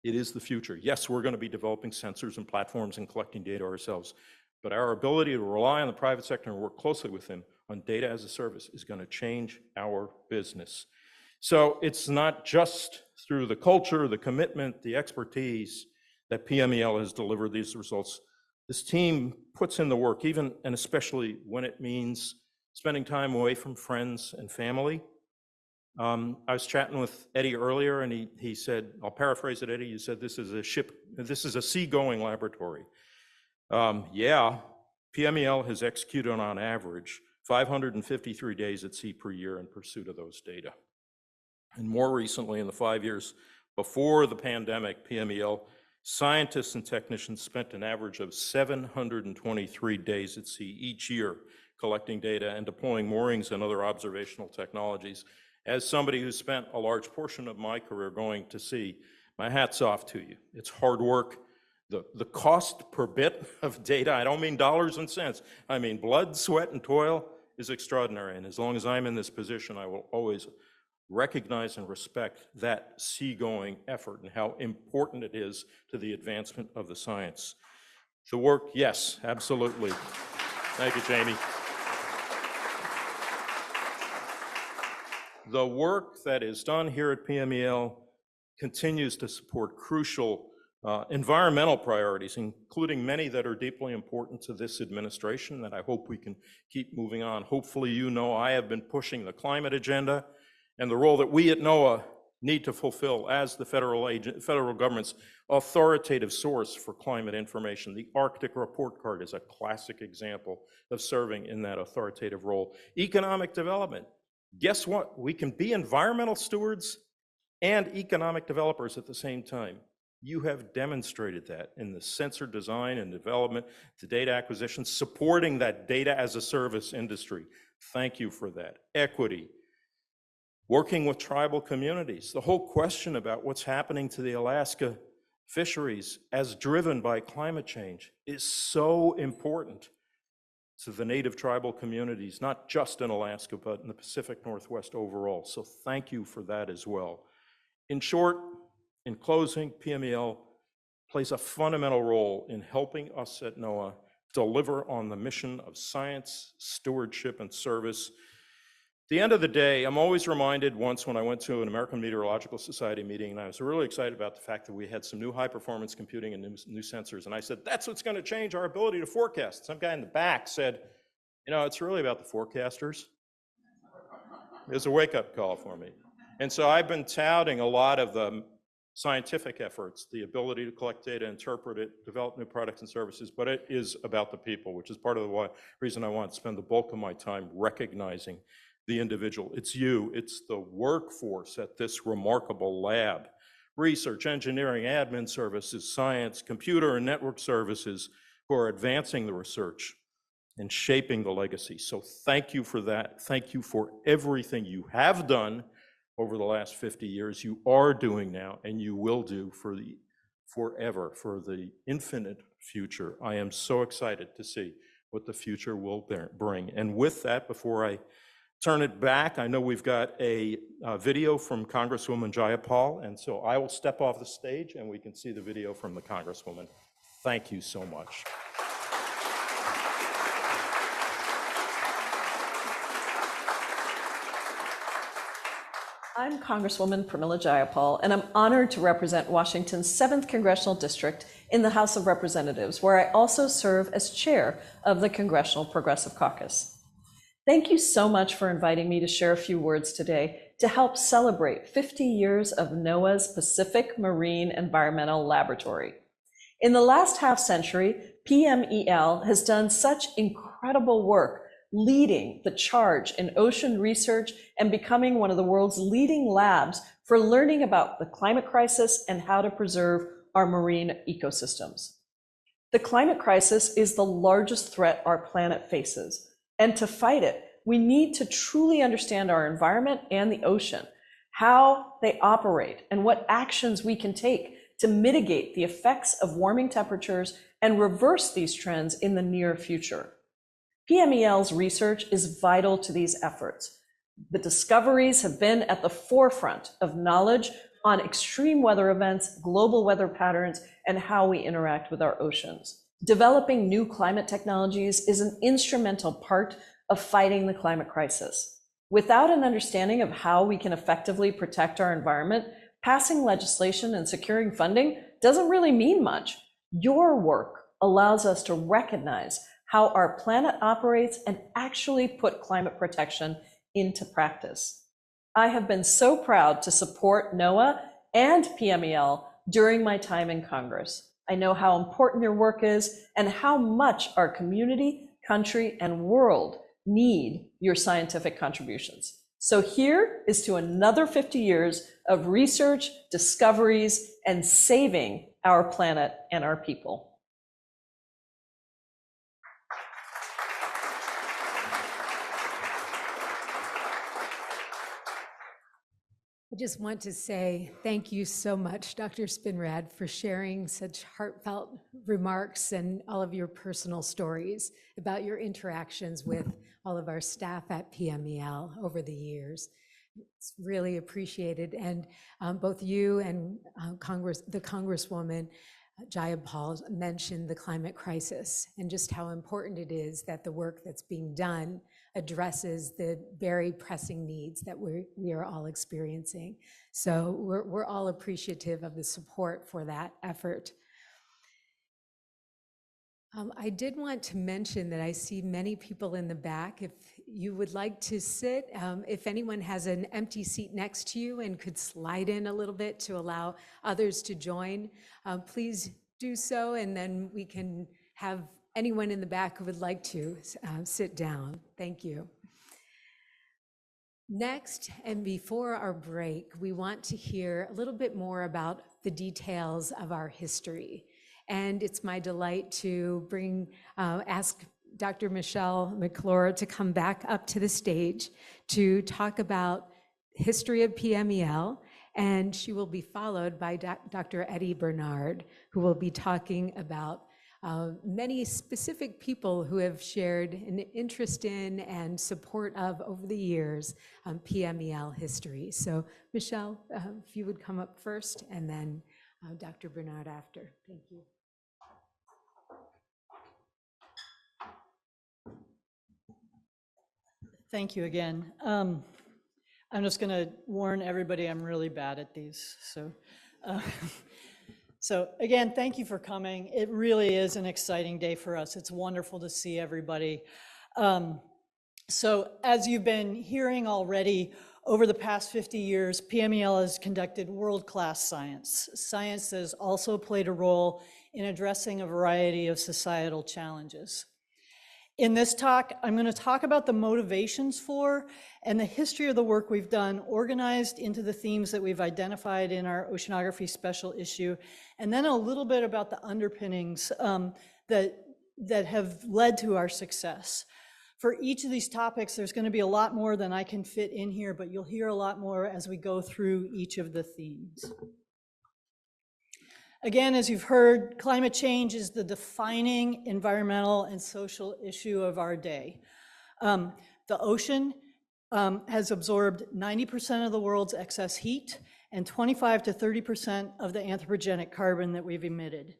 Speaker 16: It is the future. Yes, we're going to be developing sensors and platforms and collecting data ourselves, but our ability to rely on the private sector and work closely with them on data as a service is going to change our business. So it's not just through the culture, the commitment, the expertise that PMEL has delivered these results. This team puts in the work, even and especially when it means spending time away from friends and family. I was chatting with Eddie earlier, and he said, I'll paraphrase it, Eddie, you said this is a seagoing laboratory. Yeah, PMEL has executed on average 553 days at sea per year in pursuit of those data. And more recently, in the 5 years before the pandemic, PMEL scientists and technicians spent an average of 723 days at sea each year collecting data and deploying moorings and other observational technologies. As somebody who spent a large portion of my career going to sea, my hat's off to you. It's hard work. The cost per bit of data, I don't mean dollars and cents, I mean blood, sweat, and toil is extraordinary. And as long as I'm in this position, I will always recognize and respect that seagoing effort and how important it is to the advancement of the science. The work, yes, absolutely. Thank you, Jamie. The work that is done here at PMEL continues to support crucial environmental priorities, including many that are deeply important to this administration that I hope we can keep moving on. Hopefully, you know I have been pushing the climate agenda and the role that we at NOAA need to fulfill as the federal government's authoritative source for climate information. The Arctic Report Card is a classic example of serving in that authoritative role. Economic development. Guess what? We can be environmental stewards and economic developers at the same time. You have demonstrated that in the sensor design and development, the data acquisition, supporting that data as a service industry. Thank you for that. Equity. Working with tribal communities. The whole question about what's happening to the Alaska fisheries as driven by climate change is so important to the native tribal communities, not just in Alaska, but in the Pacific Northwest overall. So thank you for that as well. In short, in closing, PMEL plays a fundamental role in helping us at NOAA deliver on the mission of science, stewardship, and service. At the end of the day, I'm always reminded once when I went to an American Meteorological Society meeting, and I was really excited about the fact that we had some new high-performance computing and new sensors, and I said, that's what's going to change our ability to forecast. Some guy in the back said, you know, it's really about the forecasters. It was a wake-up call for me. And so I've been touting a lot of the scientific efforts, the ability to collect data, interpret it, develop new products and services, but it is about the people, which is part of the reason I want to spend the bulk of my time recognizing the individual. It's you, it's the workforce at this remarkable lab. Research, engineering, admin services, science, computer and network services who are advancing the research and shaping the legacy. So thank you for that. Thank you for everything you have done over the last 50 years, you are doing now, and you will do forever, for the infinite future. I am so excited to see what the future will bring. And with that, before I turn it back, I know we've got a video from Congresswoman Jayapal, and so I will step off the stage and we can see the video from the Congresswoman. Thank you so much.
Speaker 17: I'm Congresswoman Pramila Jayapal, and I'm honored to represent Washington's 7th Congressional District in the House of Representatives, where I also serve as chair of the Congressional Progressive Caucus. Thank you so much for inviting me to share a few words today to help celebrate 50 years of NOAA's Pacific Marine Environmental Laboratory. In the last half century, PMEL has done such incredible work leading the charge in ocean research and becoming one of the world's leading labs for learning about the climate crisis and how to preserve our marine ecosystems. The climate crisis is the largest threat our planet faces, and to fight it, we need to truly understand our environment and the ocean, how they operate, and what actions we can take to mitigate the effects of warming temperatures and reverse these trends in the near future. PMEL's research is vital to these efforts. The discoveries have been at the forefront of knowledge on extreme weather events, global weather patterns, and how we interact with our oceans. Developing new climate technologies is an instrumental part of fighting the climate crisis. Without an understanding of how we can effectively protect our environment, passing legislation and securing funding doesn't really mean much. Your work allows us to recognize how our planet operates and actually put climate protection into practice. I have been so proud to support NOAA and PMEL during my time in Congress. I know how important your work is and how much our community, country, and world need your scientific contributions. So here is to another 50 years of research, discoveries, and saving our planet and our people.
Speaker 8: I just want to say thank you so much, Dr. Spinrad, for sharing such heartfelt remarks and all of your personal stories about your interactions with all of our staff at PMEL over the years. It's really appreciated. And both you and the Congresswoman Jayapal mentioned the climate crisis and just how important it is that the work that's being done addresses the very pressing needs that we are all experiencing. So we're all appreciative of the support for that effort. I did want to mention that I see many people in the back. If you would like to sit, if anyone has an empty seat next to you and could slide in a little bit to allow others to join, please do so, and then we can have anyone in the back who would like to sit down. Thank you. Next, and before our break, we want to hear a little bit more about the details of our history. And it's my delight to ask Dr. Michelle McClure to come back up to the stage to talk about history of PMEL, and she will be followed by Dr. Eddie Bernard, who will be talking about many specific people who have shared an interest in and support of, over the years, PMEL history. So Michelle, if you would come up first, and then Dr. Bernard after. Thank you.
Speaker 9: Thank you again. I'm just going to warn everybody I'm really bad at these. So again, thank you for coming. It really is an exciting day for us. It's wonderful to see everybody. So as you've been hearing already, over the past 50 years, PMEL has conducted world-class science. Science has also played a role in addressing a variety of societal challenges. In this talk, I'm going to talk about the motivations for and the history of the work we've done, organized into the themes that we've identified in our oceanography special issue, and then a little bit about the underpinnings that have led to our success. For each of these topics, there's going to be a lot more than I can fit in here, but you'll hear a lot more as we go through each of the themes. Again, as you've heard, climate change is the defining environmental and social issue of our day. The ocean has absorbed 90% of the world's excess heat and 25 to 30% of the anthropogenic carbon that we've emitted.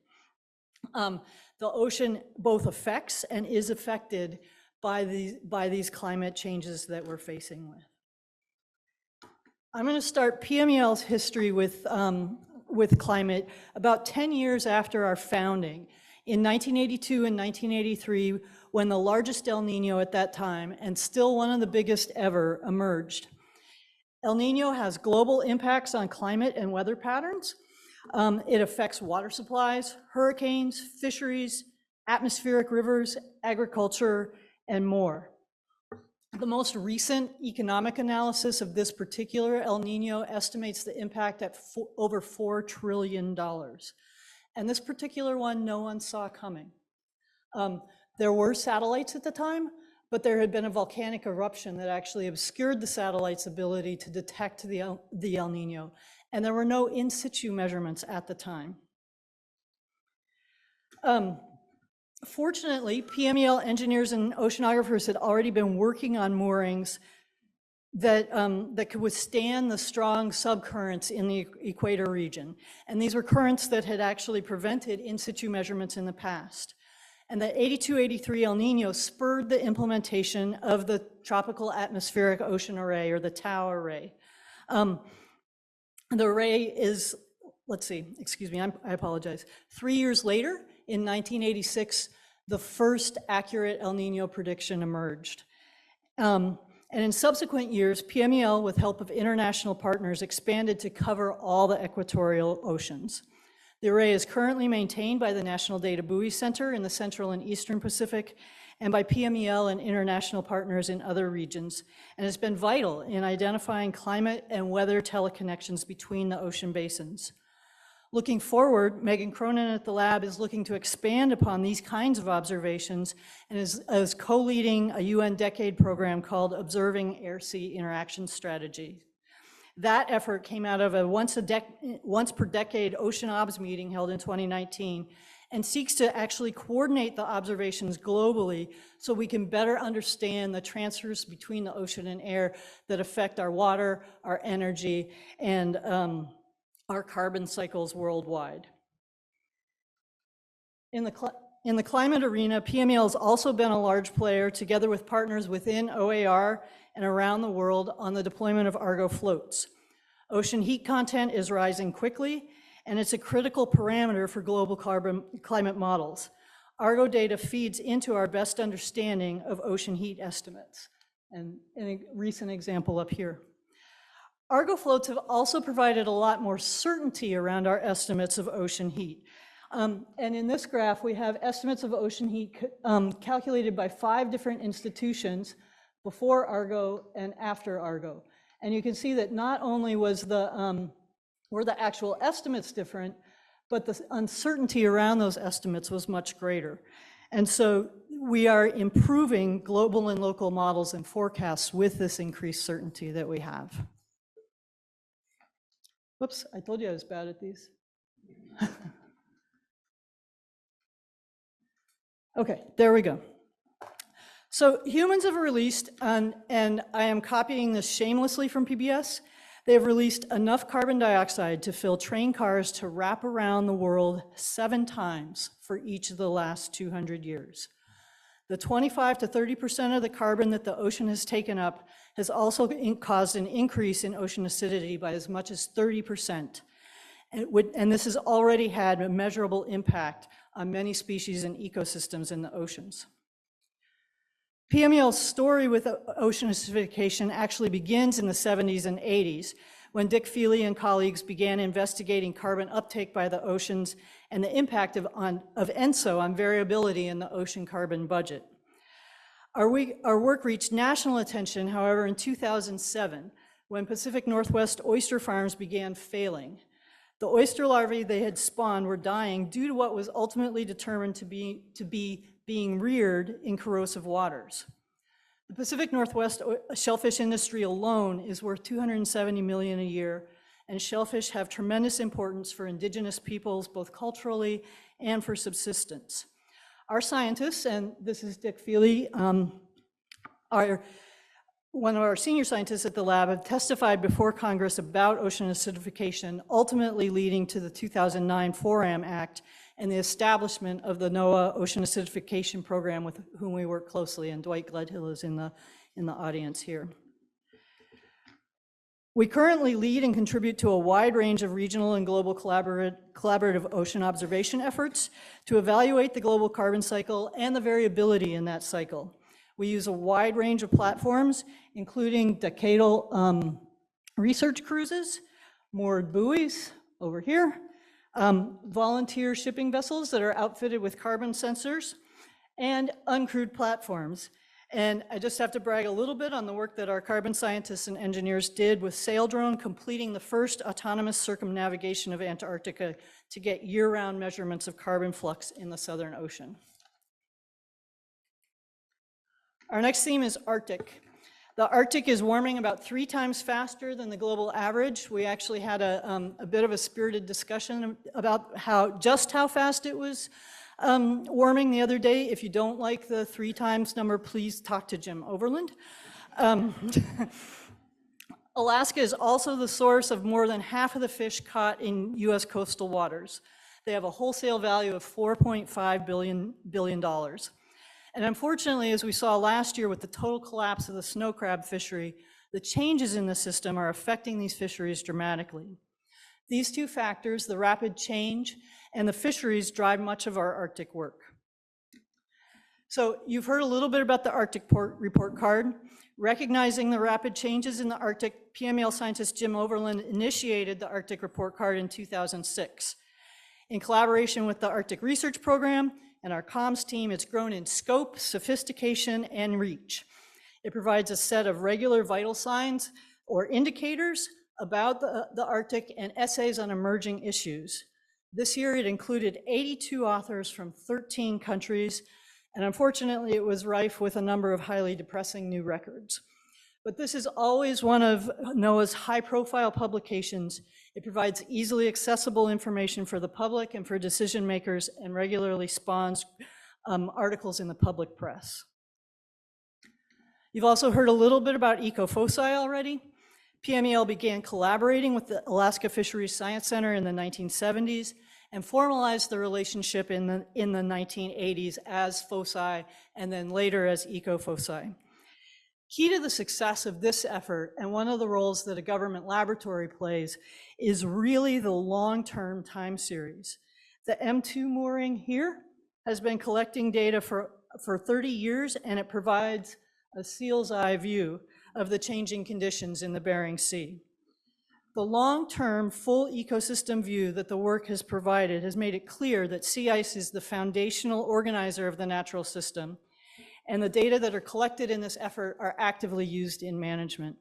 Speaker 9: The ocean both affects and is affected by these climate changes that we're facing with. I'm going to start PMEL's history with climate about 10 years after our founding, in 1982 and 1983, when the largest El Nino at that time, and still one of the biggest ever, emerged. El Nino has global impacts on climate and weather patterns. It affects water supplies, hurricanes, fisheries, atmospheric rivers, agriculture, and more. The most recent economic analysis of this particular El Nino estimates the impact at over $4 trillion. And this particular one, no one saw coming. There were satellites at the time, but there had been a volcanic eruption that actually obscured the satellite's ability to detect the El Nino. And there were no in situ measurements at the time. Fortunately, PMEL engineers and oceanographers had already been working on moorings that could withstand the strong subcurrents in the equator region. And these were currents that had actually prevented in situ measurements in the past. And the 82-83 El Nino spurred the implementation of the Tropical Atmospheric Ocean Array, or the TAO array. The array is, let's see, excuse me, I apologize. 3 years later, in 1986, the first accurate El Nino prediction emerged. And in subsequent years, PMEL, with help of international partners, expanded to cover all the equatorial oceans. The array is currently maintained by the National Data Buoy Center in the Central and Eastern Pacific, and by PMEL and international partners in other regions, and has been vital in identifying climate and weather teleconnections between the ocean basins. Looking forward, Megan Cronin at the lab is looking to expand upon these kinds of observations and is co-leading a UN decade program called Observing Air-Sea Interaction Strategy. That effort came out of a once per decade Ocean OBS meeting held in 2019 and seeks to actually coordinate the observations globally so we can better understand the transfers between the ocean and air that affect our water, our energy, and our carbon cycles worldwide. In the climate arena, PMEL has also been a large player, together with partners within OAR and around the world, on the deployment of Argo floats. Ocean heat content is rising quickly, and it's a critical parameter for global climate models. Argo data feeds into our best understanding of ocean heat estimates. And a recent example up here. Argo floats have also provided a lot more certainty around our estimates of ocean heat. And in this graph, we have estimates of ocean heat calculated by 5 different institutions before Argo and after Argo. And you can see that not only was were the actual estimates different, but the uncertainty around those estimates was much greater. And so we are improving global and local models and forecasts with this increased certainty that we have. Whoops, I told you I was bad at these. Okay, there we go. So humans have released, and I am copying this shamelessly from PBS, they have released enough carbon dioxide to fill train cars to wrap around the world 7 times for each of the last 200 years. The 25 to 30% of the carbon that the ocean has taken up has also caused an increase in ocean acidity by as much as 30%. And this has already had a measurable impact on many species and ecosystems in the oceans. PMEL's story with ocean acidification actually begins in the 70s and 80s, when Dick Feely and colleagues began investigating carbon uptake by the oceans and the impact of ENSO on variability in the ocean carbon budget. Our work reached national attention, however, in 2007, when Pacific Northwest oyster farms began failing. The oyster larvae they had spawned were dying due to what was ultimately determined to be being reared in corrosive waters. The Pacific Northwest shellfish industry alone is worth $270 million a year, and shellfish have tremendous importance for indigenous peoples, both culturally and for subsistence. Our scientists, and this is Dick Feely, one of our senior scientists at the lab, have testified before Congress about ocean acidification, ultimately leading to the 2009 4AM Act and the establishment of the NOAA Ocean Acidification Program, with whom we work closely, and Dwight Gledhill is in the audience here. We currently lead and contribute to a wide range of regional and global collaborative ocean observation efforts to evaluate the global carbon cycle and the variability in that cycle. We use a wide range of platforms, including decadal research cruises, moored buoys over here, volunteer shipping vessels that are outfitted with carbon sensors, and uncrewed platforms. And I just have to brag a little bit on the work that our carbon scientists and engineers did with Saildrone, completing the first autonomous circumnavigation of Antarctica to get year-round measurements of carbon flux in the Southern Ocean. Our next theme is Arctic. The Arctic is warming about 3 times faster than the global average. We actually had a bit of a spirited discussion about just how fast it was warming the other day. If you don't like the 3 times number, please talk to Jim Overland. Alaska is also the source of more than half of the fish caught in US coastal waters. They have a wholesale value of $4.5 billion. And unfortunately, as we saw last year with the total collapse of the snow crab fishery, the changes in the system are affecting these fisheries dramatically. These two factors, the rapid change and the fisheries, drive much of our Arctic work. So you've heard a little bit about the Arctic report card. Recognizing the rapid changes in the Arctic, PMEL scientist Jim Overland initiated the Arctic report card in 2006. In collaboration with the Arctic Research Program and our comms team, it's grown in scope, sophistication, and reach. It provides a set of regular vital signs or indicators about the Arctic and essays on emerging issues. This year it included 82 authors from 13 countries, and unfortunately it was rife with a number of highly depressing new records. But this is always one of NOAA's high-profile publications. It provides easily accessible information for the public and for decision makers, and regularly spawns articles in the public press. You've also heard a little bit about ecofoci already. PMEL began collaborating with the Alaska Fisheries Science Center in the 1970s and formalized the relationship in the 1980s as foci and then later as ecofoci. Key to the success of this effort, and one of the roles that a government laboratory plays, is really the long-term time series. The M2 mooring here has been collecting data for 30 years, and it provides a seal's eye view of the changing conditions in the Bering Sea. The long-term full ecosystem view that the work has provided has made it clear that sea ice is the foundational organizer of the natural system, and the data that are collected in this effort are actively used in management.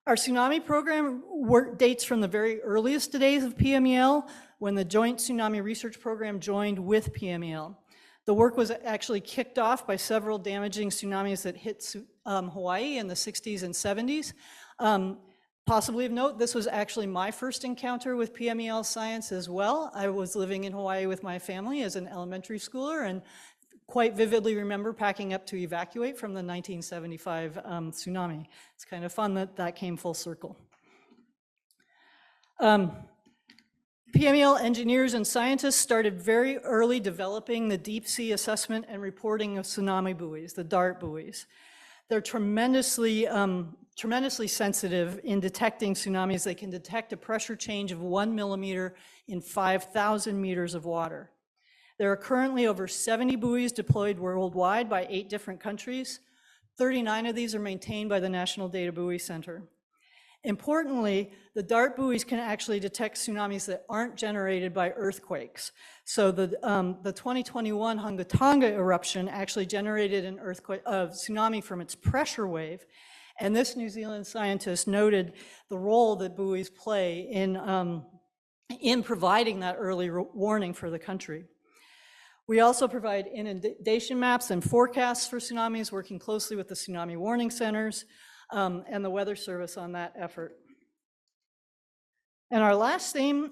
Speaker 9: Our tsunami program work dates from the very earliest days of PMEL, when the Joint Tsunami Research Program joined with PMEL. The work was actually kicked off by several damaging tsunamis that hit Hawaii in the 60s and 70s. Possibly of note, this was actually my first encounter with PMEL science as well. I was living in Hawaii with my family as an elementary schooler, and quite vividly remember packing up to evacuate from the 1975 tsunami. It's kind of fun that that came full circle. PMEL engineers and scientists started very early developing the deep sea assessment and reporting of tsunami buoys, the DART buoys. They're tremendously sensitive in detecting tsunamis. They can detect a pressure change of 1 millimeter in 5,000 meters of water. There are currently over 70 buoys deployed worldwide by 8 different countries. 39 of these are maintained by the National Data Buoy Center. Importantly, the DART buoys can actually detect tsunamis that aren't generated by earthquakes. So the 2021 Hunga-Tonga eruption actually generated an earthquake, tsunami from its pressure wave. And this New Zealand scientist noted the role that buoys play in providing that early warning for the country. We also provide inundation maps and forecasts for tsunamis, working closely with the tsunami warning centers and the Weather Service on that effort. And our last theme,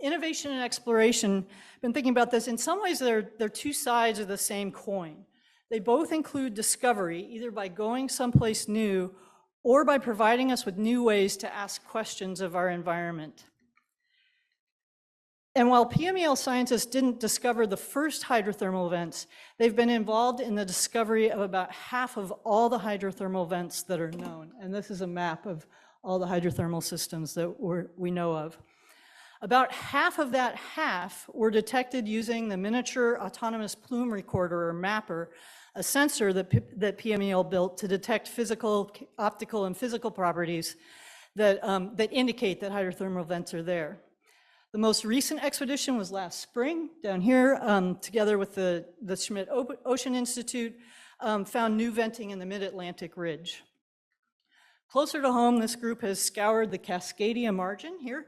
Speaker 9: innovation and exploration. I've been thinking about this. In some ways, they're two sides of the same coin. They both include discovery, either by going someplace new or by providing us with new ways to ask questions of our environment. And while PMEL scientists didn't discover the first hydrothermal vents, they've been involved in the discovery of about half of all the hydrothermal vents that are known. And this is a map of all the hydrothermal systems that we know of. About half of that half were detected using the Miniature Autonomous Plume Recorder, or MAPPER, a sensor that PMEL built to detect physical, optical, and physical properties that indicate that hydrothermal vents are there. The most recent expedition was last spring down here, together with the Schmidt Ocean Institute, found new venting in the Mid-Atlantic Ridge. Closer to home, this group has scoured the Cascadia margin here,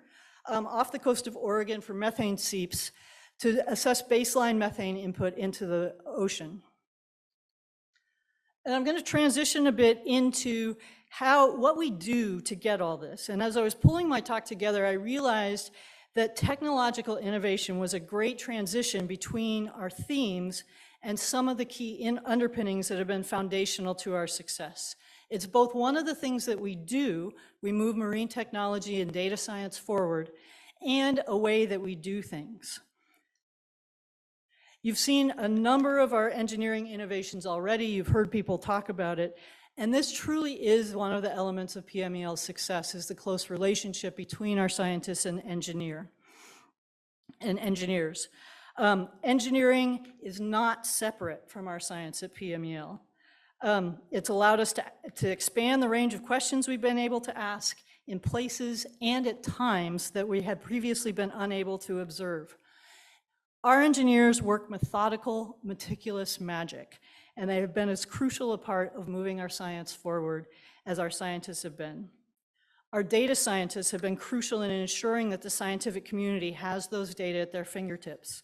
Speaker 9: off the coast of Oregon for methane seeps to assess baseline methane input into the ocean. And I'm going to transition a bit into what we do to get all this. And as I was pulling my talk together, I realized that technological innovation was a great transition between our themes and some of the key underpinnings that have been foundational to our success. It's both one of the things that we do, we move marine technology and data science forward, and a way that we do things. You've seen a number of our engineering innovations already. You've heard people talk about it. And this truly is one of the elements of PMEL's success, is the close relationship between our scientists and engineers. Engineering is not separate from our science at PMEL. It's allowed us to expand the range of questions we've been able to ask in places and at times that we had previously been unable to observe. Our engineers work methodical, meticulous magic, and they have been as crucial a part of moving our science forward as our scientists have been. Our data scientists have been crucial in ensuring that the scientific community has those data at their fingertips.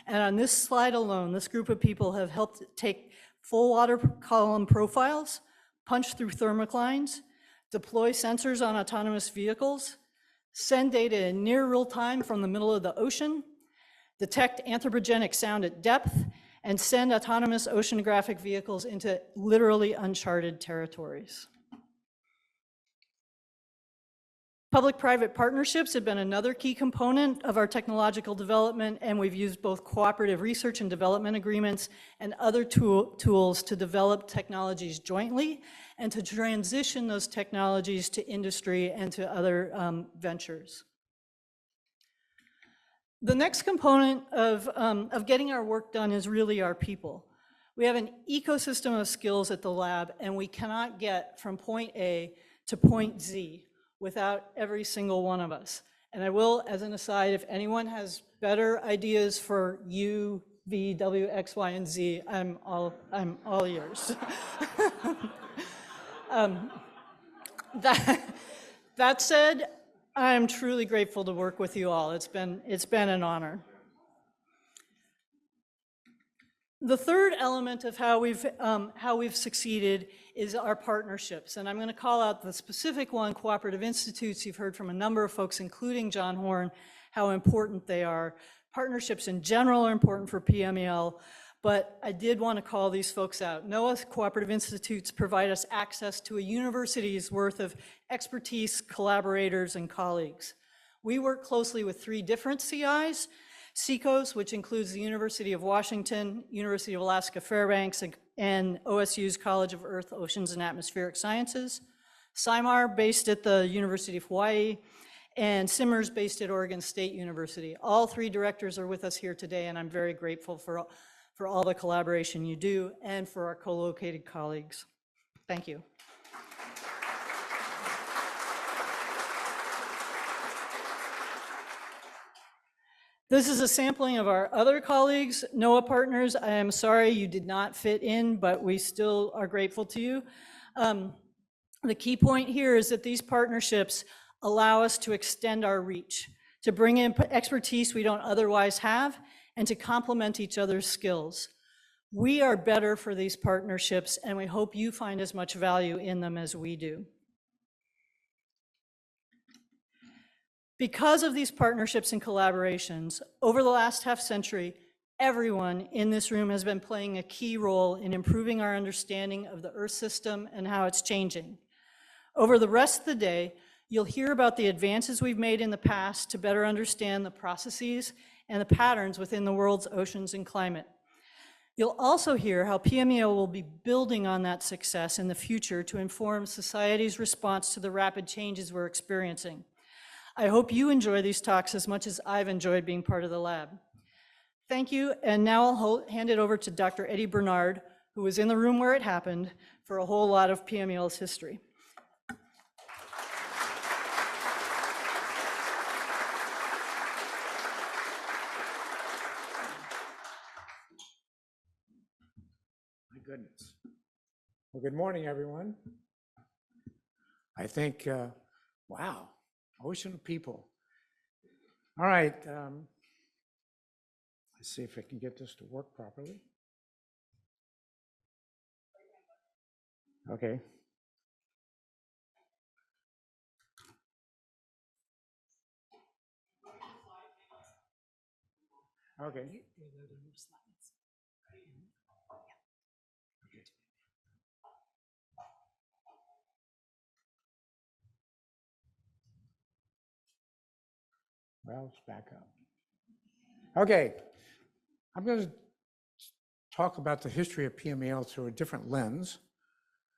Speaker 9: And on this slide alone, this group of people have helped take full water column profiles, punch through thermoclines, deploy sensors on autonomous vehicles, send data in near real time from the middle of the ocean, detect anthropogenic sound at depth, and send autonomous oceanographic vehicles into literally uncharted territories. Public-private partnerships have been another key component of our technological development, and we've used both cooperative research and development agreements and other tools to develop technologies jointly and to transition those technologies to industry and to other ventures. The next component of getting our work done is really our people. We have an ecosystem of skills at the lab, and we cannot get from point A to point Z without every single one of us. And I will, as an aside, if anyone has better ideas for U, V, W, X, Y, and Z, I'm all ears. That said, I'm truly grateful to work with you all. It's been an honor. The third element of how we've succeeded is our partnerships. And I'm going to call out the specific one, cooperative institutes. You've heard from a number of folks, including John Horn, how important they are. Partnerships in general are important for PMEL, but I did want to call these folks out. NOAA cooperative institutes provide us access to a university's worth of expertise, collaborators, and colleagues. We work closely with 3 different CIs, SECOS, which includes the University of Washington, University of Alaska Fairbanks, and OSU's College of Earth, Oceans, and Atmospheric Sciences, SIMAR, based at the University of Hawaii, and Simmers, based at Oregon State University. All 3 directors are with us here today, and I'm very grateful for all the collaboration you do and for our co-located colleagues. Thank you. This is a sampling of our other colleagues, NOAA partners. I am sorry you did not fit in, but we still are grateful to you. The key point here is that these partnerships allow us to extend our reach, to bring in expertise we don't otherwise have, and to complement each other's skills. We are better for these partnerships, and we hope you find as much value in them as we do. Because of these partnerships and collaborations, over the last half-century, everyone in this room has been playing a key role in improving our understanding of the Earth system and how it's changing. Over the rest of the day, you'll hear about the advances we've made in the past to better understand the processes and the patterns within the world's oceans and climate. You'll also hear how PMEL will be building on that success in the future to inform society's response to the rapid changes we're experiencing. I hope you enjoy these talks as much as I've enjoyed being part of the lab. Thank you, and now I'll hand it over to Dr. Eddie Bernard, who was in the room where it happened, for a whole lot of PMEL's history.
Speaker 18: My goodness. Well, good morning, everyone. I think, wow, ocean people. All right, let's see if I can get this to work properly. Okay. Okay. Well, let's back up. Okay, I'm going to talk about the history of PMEL through a different lens.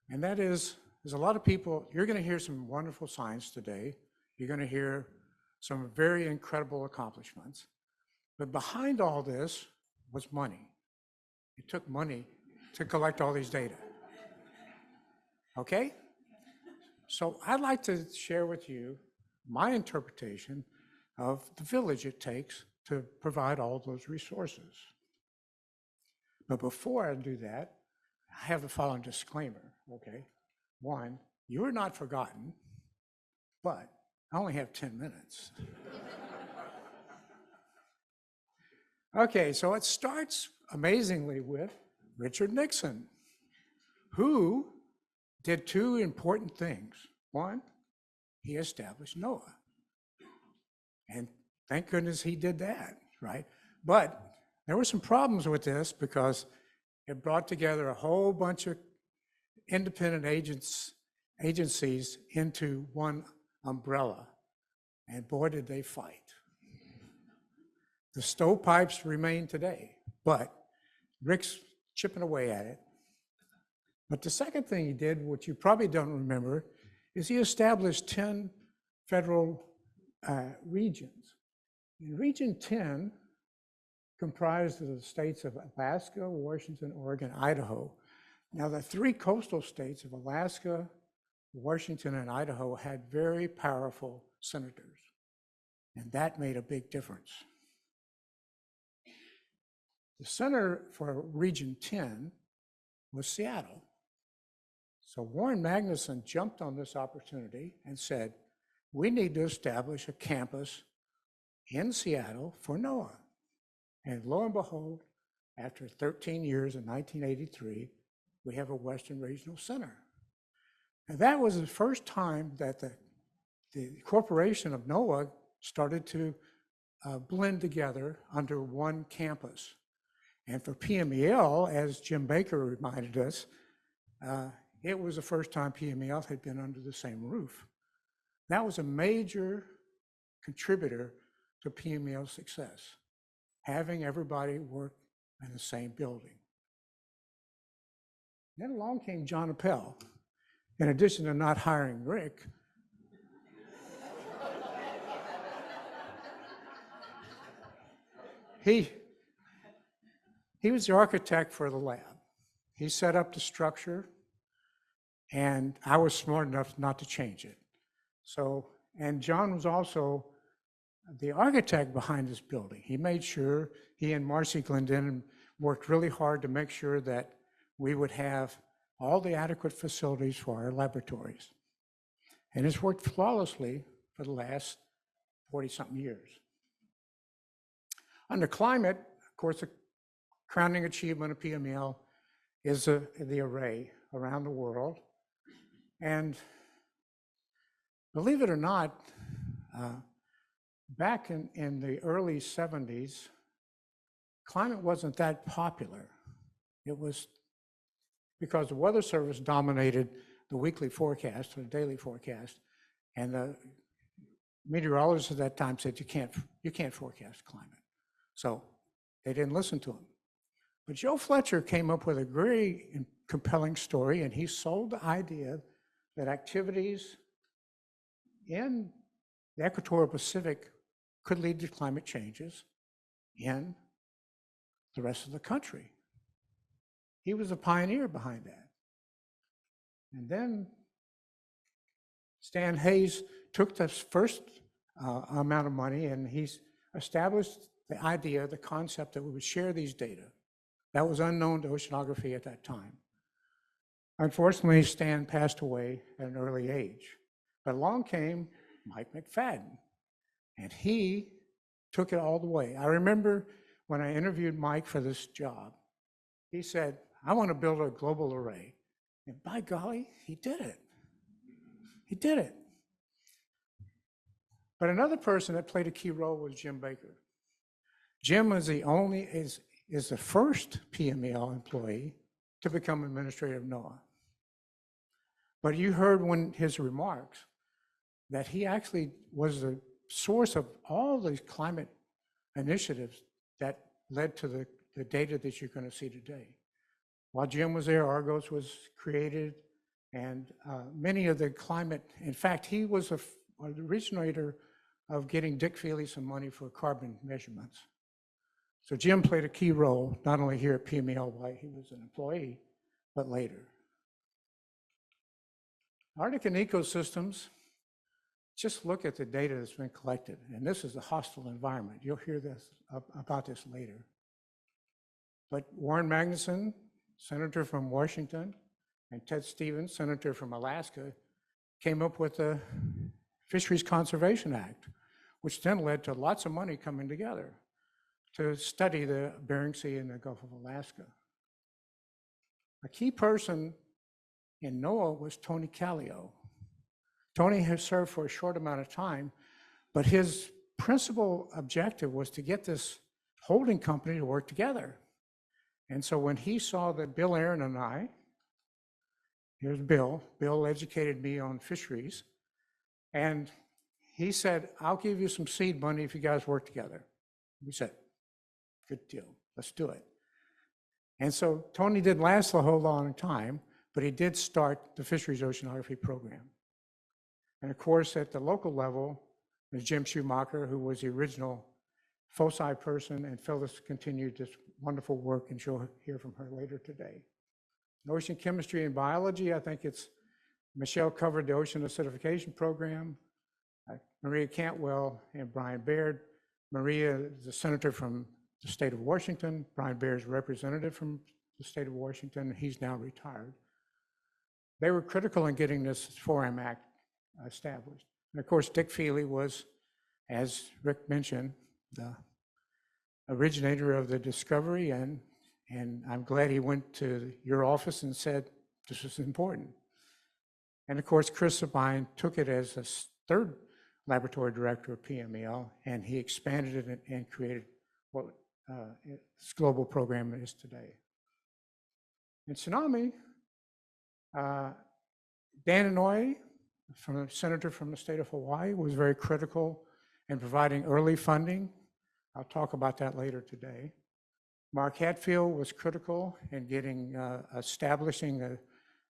Speaker 18: And that is, there's a lot of people, you're going to hear some wonderful science today. You're going to hear some very incredible accomplishments. But behind all this was money. It took money to collect all these data. Okay? So I'd like to share with you my interpretation of the village it takes to provide all those resources. But before I do that, I have the following disclaimer, okay? One, you are not forgotten, but I only have 10 minutes. Okay, so it starts amazingly with Richard Nixon, who did two important things. One, he established NOAA. And thank goodness he did that, right? But there were some problems with this because it brought together a whole bunch of independent agencies into one umbrella. And boy, did they fight. The stovepipes remain today, but Rick's chipping away at it. But the second thing he did, which you probably don't remember, is he established 10 federal regions. And Region 10 comprised of the states of Alaska, Washington, Oregon, Idaho. Now, the three coastal states of Alaska, Washington, and Idaho had very powerful senators, and that made a big difference. The center for Region 10 was Seattle. So Warren Magnuson jumped on this opportunity and said, we need to establish a campus in Seattle for NOAA. And lo and behold, after 13 years in 1983, we have a Western Regional Center. And that was the first time that the corporation of NOAA started to blend together under one campus. And for PMEL, as Jim Baker reminded us, it was the first time PMEL had been under the same roof. That was a major contributor to PMEL's success, having everybody work in the same building. Then along came John Appel. In addition to not hiring Rick, he was the architect for the lab. He set up the structure, and I was smart enough not to change it. So, and John was also the architect behind this building. He made sure, he and Marcy Glendinning worked really hard to make sure that we would have all the adequate facilities for our laboratories. And it's worked flawlessly for the last 40-something years. Under climate, of course, the crowning achievement of PMEL is the array around the world. And believe it or not, back in the early 70s, climate wasn't that popular. It was because the Weather Service dominated the weekly forecast or the daily forecast, and the meteorologists at that time said, you can't forecast climate. So they didn't listen to him. But Joe Fletcher came up with a very compelling story, and he sold the idea that activities in the equatorial Pacific could lead to climate changes in the rest of the country. He was a pioneer behind that. And then Stan Hayes took this first amount of money, and he's established the idea, the concept that we would share these data. That was unknown to oceanography at that time. Unfortunately, Stan passed away at an early age. But along came Mike McFadden, and he took it all the way. I remember when I interviewed Mike for this job, he said, I want to build a global array. And by golly, he did it. He did it. But another person that played a key role was Jim Baker. Jim is the first PMEL employee to become administrator of NOAA. But you heard his remarks that he actually was the source of all these climate initiatives that led to the data that you're going to see today. While Jim was there, Argos was created, and many of the climate, in fact, he was the originator of getting Dick Feely some money for carbon measurements. So Jim played a key role, not only here at PMEL while he was an employee, but later. Arctic and ecosystems, just look at the data that's been collected, and this is a hostile environment. You'll hear this about this later. But Warren Magnuson, senator from Washington, and Ted Stevens, senator from Alaska, came up with the Fisheries Conservation Act, which then led to lots of money coming together to study the Bering Sea and the Gulf of Alaska. A key person in NOAA was Tony Callio. Tony has served for a short amount of time, but his principal objective was to get this holding company to work together. And so when he saw that Bill Aaron and I, here's Bill educated me on fisheries, and he said, I'll give you some seed money if you guys work together. We said, good deal, let's do it. And so Tony didn't last a whole long time, but he did start the Fisheries Oceanography Program. And of course, at the local level, there's Jim Schumacher, who was the original foci person, and Phyllis continued this wonderful work, and you'll hear from her later today. In ocean chemistry and biology, I think it's Michelle covered the Ocean Acidification Program, Maria Cantwell and Brian Baird. Maria is a senator from the state of Washington. Brian Baird is a representative from the state of Washington. He's now retired. They were critical in getting this 4M Act established. And of course, Dick Feely was, as Rick mentioned, the originator of the discovery, and I'm glad he went to your office and said, this is important. And of course, Chris Sabine took it as a third laboratory director of PMEL, and he expanded it and created what this global program is today. In tsunami, Dan Inouye, from a senator from the state of Hawaii, was very critical in providing early funding. I'll talk about that later today. Mark Hatfield was critical in getting establishing a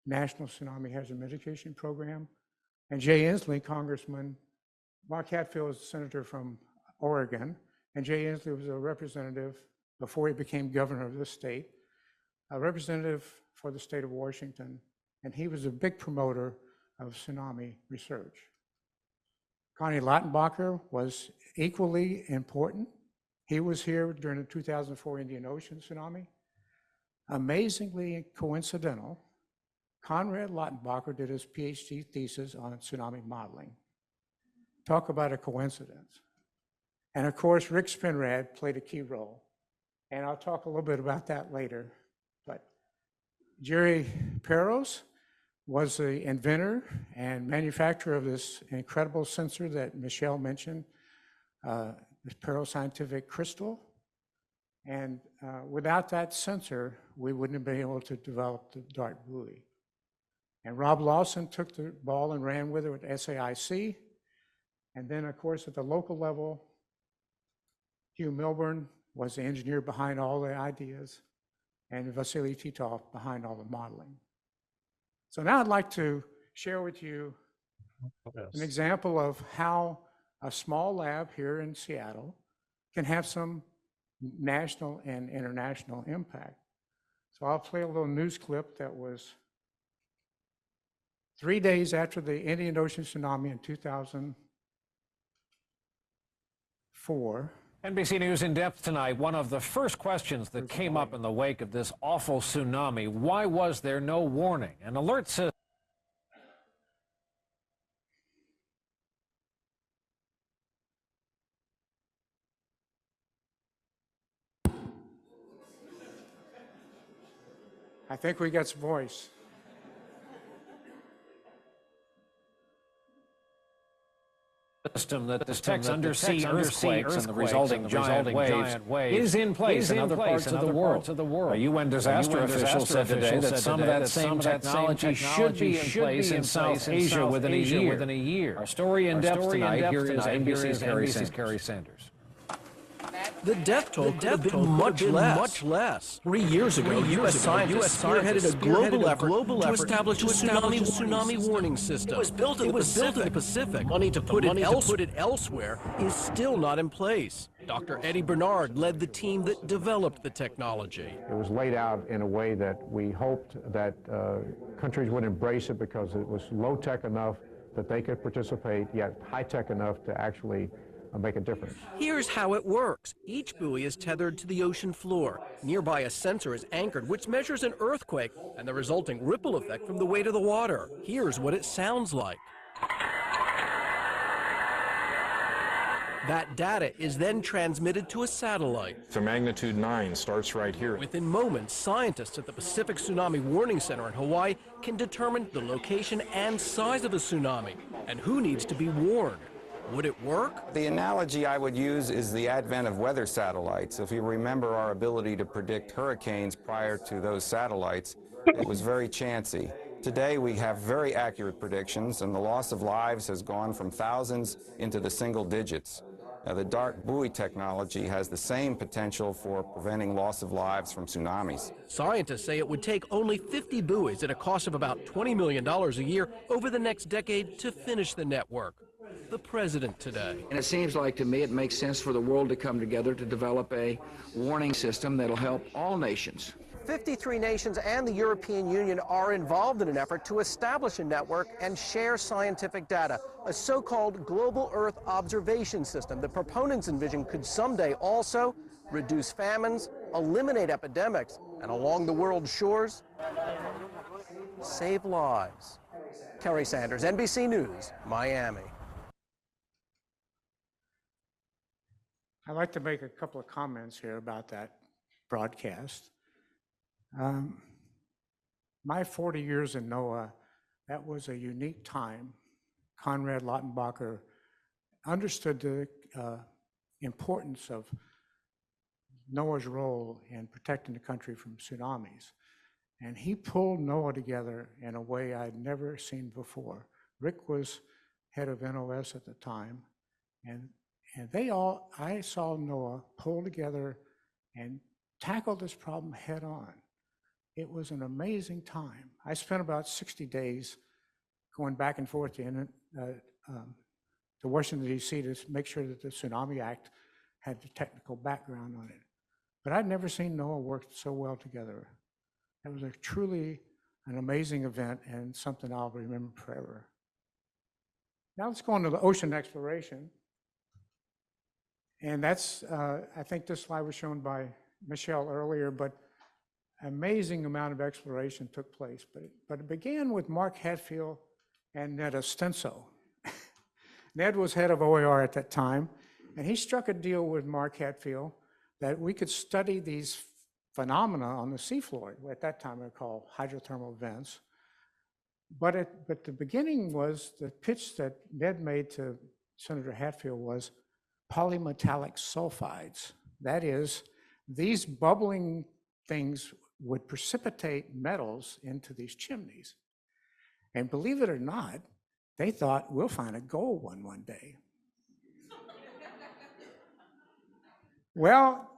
Speaker 18: National Tsunami Hazard Mitigation Program. And Jay Inslee, Congressman, Mark Hatfield was a senator from Oregon, and Jay Inslee was a representative before he became governor of this state, a representative for the state of Washington, and he was a big promoter of tsunami research. Connie Lautenbacher was equally important. He was here during the 2004 Indian Ocean tsunami. Amazingly coincidental, Conrad Lautenbacher did his PhD thesis on tsunami modeling. Talk about a coincidence. And of course, Rick Spinrad played a key role. And I'll talk a little bit about that later. But Jerry Peros was the inventor and manufacturer of this incredible sensor that Michelle mentioned, this Peros-scientific crystal. And without that sensor, we wouldn't have been able to develop the DART buoy. And Rob Lawson took the ball and ran with it with SAIC. And then, of course, at the local level, Hugh Milburn was the engineer behind all the ideas, and Vasily Titov behind all the modeling. So now I'd like to share with you an example of how a small lab here in Seattle can have some national and international impact. So I'll play a little news clip that was 3 days after the Indian Ocean tsunami in 2004.
Speaker 19: NBC News in depth tonight. One of the first questions that came up in the wake of this awful tsunami: why was there no warning? An alert system.
Speaker 18: I think we got some voice.
Speaker 19: system that detects undersea earthquakes and the resulting giant waves is in place in other parts of the world. A UN disaster official said today that some of that same technology should be in place in South Asia within a year. Our story in depth tonight, here is NBC's Carrie Sanders.
Speaker 20: The death toll could have been much less. 3 years ago, U.S. scientists spearheaded a global effort to establish a tsunami warning system. It was built in the Pacific. Money to put it elsewhere is still not in place. Dr. Eddie Bernard led the team that developed the technology.
Speaker 21: It was laid out in a way that we hoped that countries would embrace it because it was low-tech enough that they could participate, yet high-tech enough to actually make a difference.
Speaker 20: Here's how it works. Each buoy is tethered to the ocean floor. Nearby, a sensor is anchored, which measures an earthquake and the resulting ripple effect from the weight of the water. Here's what it sounds like. That data is then transmitted to a satellite.
Speaker 22: The magnitude 9 starts right here.
Speaker 20: Within moments, scientists at the Pacific Tsunami Warning Center in Hawaii can determine the location and size of a tsunami and who needs to be warned. Would it work?
Speaker 23: The analogy I would use is the advent of weather satellites. If you remember our ability to predict hurricanes prior to those satellites, it was very chancy. Today we have very accurate predictions, and the loss of lives has gone from thousands into the single digits. Now, the dark buoy technology has the same potential for preventing loss of lives from tsunamis.
Speaker 20: Scientists say it would take only 50 buoys at a cost of about $20 million a year over the next decade to finish the network. The president today.
Speaker 24: And it seems like to me it makes sense for the world to come together to develop a warning system that'll help all nations.
Speaker 20: 53 nations and the European Union are involved in an effort to establish a network and share scientific data, a so-called global Earth observation system that proponents envision could someday also reduce famines, eliminate epidemics, and along the world's shores, save lives. Carrie Sanders, NBC News, Miami.
Speaker 18: I'd like to make a couple of comments here about that broadcast. My 40 years in NOAA, that was a unique time. Conrad Lautenbacher understood the importance of NOAA's role in protecting the country from tsunamis. And he pulled NOAA together in a way I'd never seen before. Rick was head of NOS at the time, and I saw NOAA pull together and tackle this problem head on. It was an amazing time. I spent about 60 days going back and forth to Washington, D.C. to make sure that the Tsunami Act had the technical background on it. But I'd never seen NOAA work so well together. It was truly an amazing event and something I'll remember forever. Now let's go on to the ocean exploration. And that's, I think this slide was shown by Michelle earlier, but amazing amount of exploration took place. But it began with Mark Hatfield and Ned Ostenso. Ned was head of OAR at that time, and he struck a deal with Mark Hatfield that we could study these phenomena on the seafloor. At that time, they were called hydrothermal vents. But the beginning was the pitch that Ned made to Senator Hatfield was polymetallic sulfides. That is, these bubbling things would precipitate metals into these chimneys. And believe it or not, they thought, we'll find a gold one day. Well,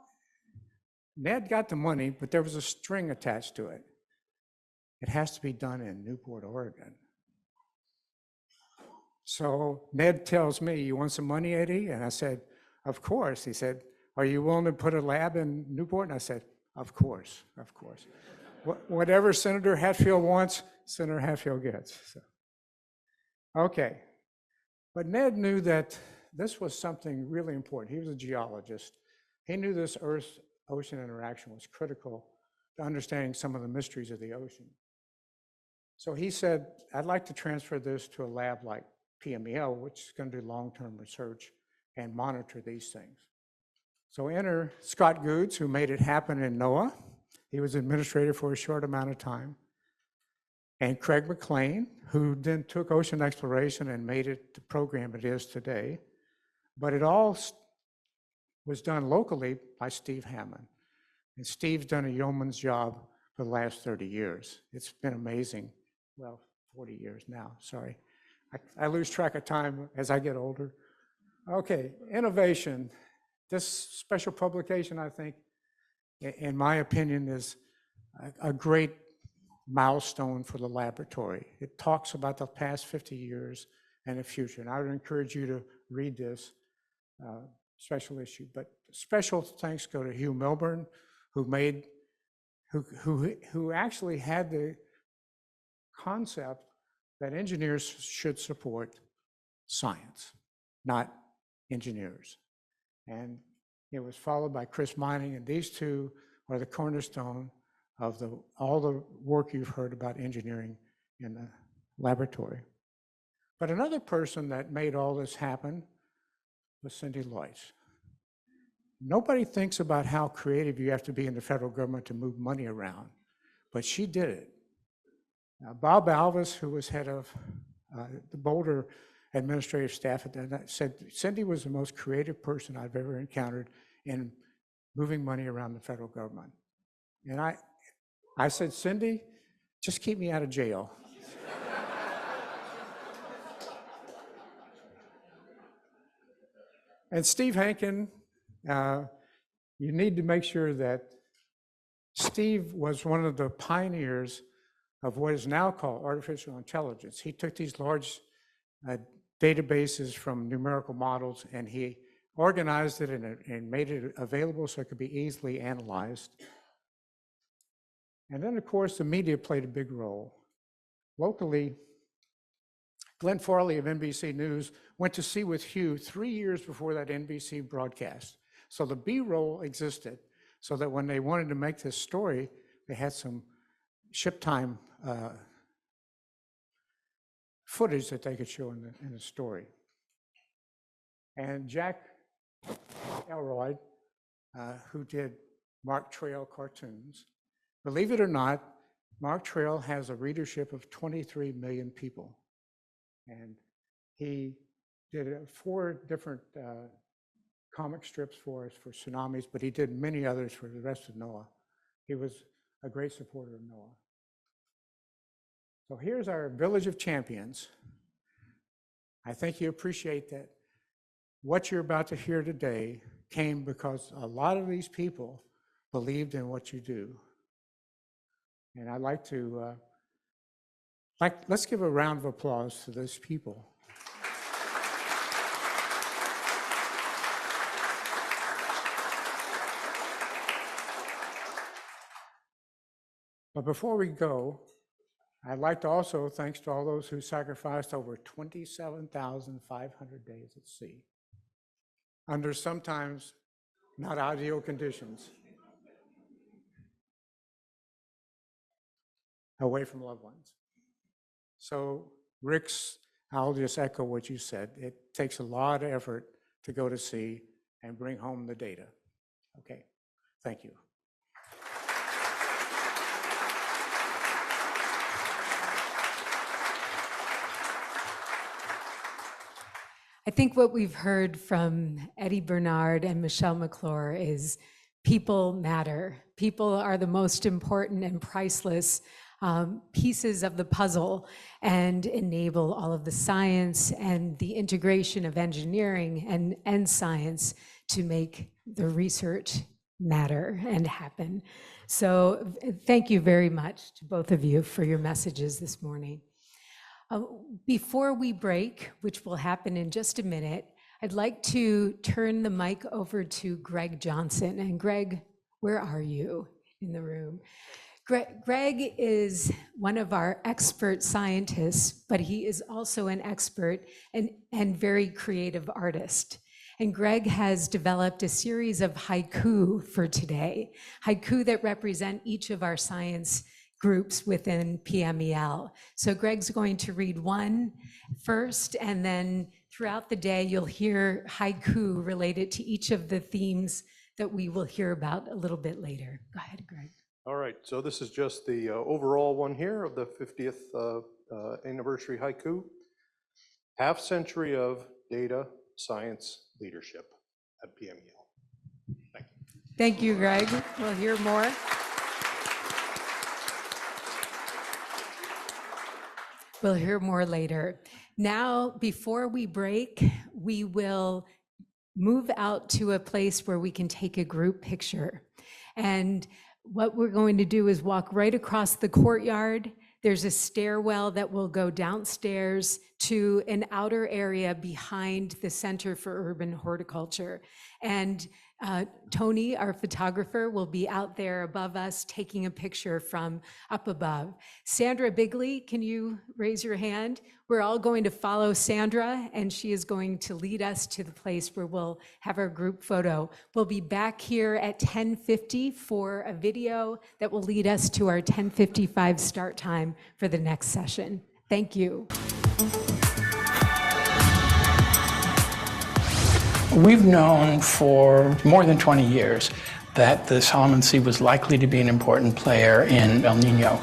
Speaker 18: Ned got the money, but there was a string attached to it. It has to be done in Newport, Oregon. So Ned tells me, you want some money, Eddie? And I said, of course. He said, are you willing to put a lab in Newport? And I said, of course, of course. Whatever Senator Hatfield wants, Senator Hatfield gets. So. Okay, but Ned knew that this was something really important. He was a geologist. He knew this Earth-ocean interaction was critical to understanding some of the mysteries of the ocean. So he said, I'd like to transfer this to a lab like PMEL, which is going to do long-term research and monitor these things. So enter Scott Goods, who made it happen in NOAA. He was administrator for a short amount of time. and Craig McLean, who then took ocean exploration and made it the program it is today. But it all was done locally by Steve Hammond. And Steve's done a yeoman's job for the last 30 years. It's been amazing. Well, 40 years now, sorry. I lose track of time as I get older. Okay, innovation. This special publication, I think, in my opinion, is a great milestone for the laboratory. It talks about the past 50 years and the future. And I would encourage you to read this special issue. But special thanks go to Hugh Milburn, who actually had the concept that engineers should support science, not engineers. And it was followed by Chris Mining, and these two are the cornerstone of all the work you've heard about engineering in the laboratory. But another person that made all this happen was Cindy Loyce. Nobody thinks about how creative you have to be in the federal government to move money around, but she did it. Bob Alvis, who was head of the Boulder administrative staff at that, said Cindy was the most creative person I've ever encountered in moving money around the federal government. And I said, Cindy, just keep me out of jail. And Steve Hankin, you need to make sure that Steve was one of the pioneers of what is now called artificial intelligence. He took these large databases from numerical models and he organized it and made it available so it could be easily analyzed. And then, of course, the media played a big role. Locally, Glenn Farley of NBC News went to sea with Hugh 3 years before that NBC broadcast. So the B-roll existed so that when they wanted to make this story, they had some ship time footage that they could show in the story. And Jack Elroy, who did Mark Trail cartoons, believe it or not, Mark Trail has a readership of 23 million people. And he did 4 different comic strips for us for tsunamis, but he did many others for the rest of NOAA. He was a great supporter of NOAA. So here's our Village of Champions. I think you appreciate that what you're about to hear today came because a lot of these people believed in what you do. And I'd like to, let's give a round of applause to those people. But before we go, I'd like to also thanks to all those who sacrificed over 27,500 days at sea under sometimes not ideal conditions, away from loved ones. So Rick's, I'll just echo what you said. It takes a lot of effort to go to sea and bring home the data. Okay, thank you.
Speaker 8: I think what we've heard from Eddie Bernard and Michelle McClure is people matter. People are the most important and priceless pieces of the puzzle and enable all of the science and the integration of engineering and science to make the research matter and happen. So thank you very much to both of you for your messages this morning. Before we break, which will happen in just a minute, I'd like to turn the mic over to Greg Johnson. And Greg, where are you in the room? Greg is one of our expert scientists, but he is also an expert and very creative artist. And Greg has developed a series of haiku for today, haiku that represent each of our science groups within PMEL. So Greg's going to read one first, and then throughout the day, you'll hear haiku related to each of the themes that we will hear about a little bit later. Go ahead, Greg.
Speaker 1: All right, so this is just the overall one here of the 50th anniversary haiku. Half century of data science leadership at PMEL. Thank you.
Speaker 8: Thank you, Greg. We'll hear more. We'll hear more later. Now, before we break, we will move out to a place where we can take a group picture. And what we're going to do is walk right across the courtyard. There's a stairwell that will go downstairs to an outer area behind the Center for Urban Horticulture. And Tony, our photographer, will be out there above us taking a picture from up above. Sandra Bigley, can you raise your hand? We're all going to follow Sandra, and she is going to lead us to the place where we'll have our group photo. We'll be back here at 10:50 for a video that will lead us to our 10:55 start time for the next session. Thank you.
Speaker 7: We've known for more than 20 years that the Solomon Sea was likely to be an important player in El Nino,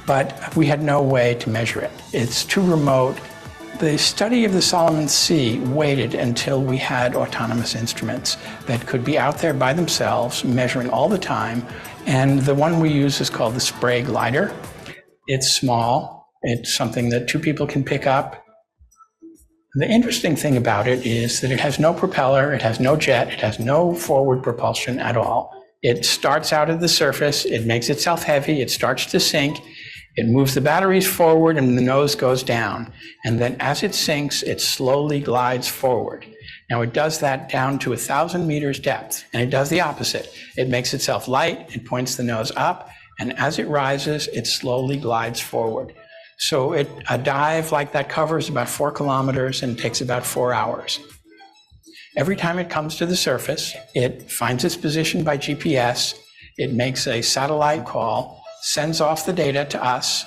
Speaker 7: but we had no way to measure it. It's too remote. The study of the Solomon Sea waited until we had autonomous instruments that could be out there by themselves, measuring all the time. And the one we use is called the spray glider. It's small. It's something that two people can pick up. The interesting thing about it is that it has no propeller, it has no jet, it has no forward propulsion at all. It starts out at the surface, it makes itself heavy, it starts to sink, it moves the batteries forward and the nose goes down. And then as it sinks, it slowly glides forward. Now it does that down to 1,000 meters depth, and it does the opposite. It makes itself light, it points the nose up, and as it rises, it slowly glides forward. So a dive like that covers about 4 kilometers and takes about 4 hours. Every time it comes to the surface, it finds its position by GPS, it makes a satellite call, sends off the data to us,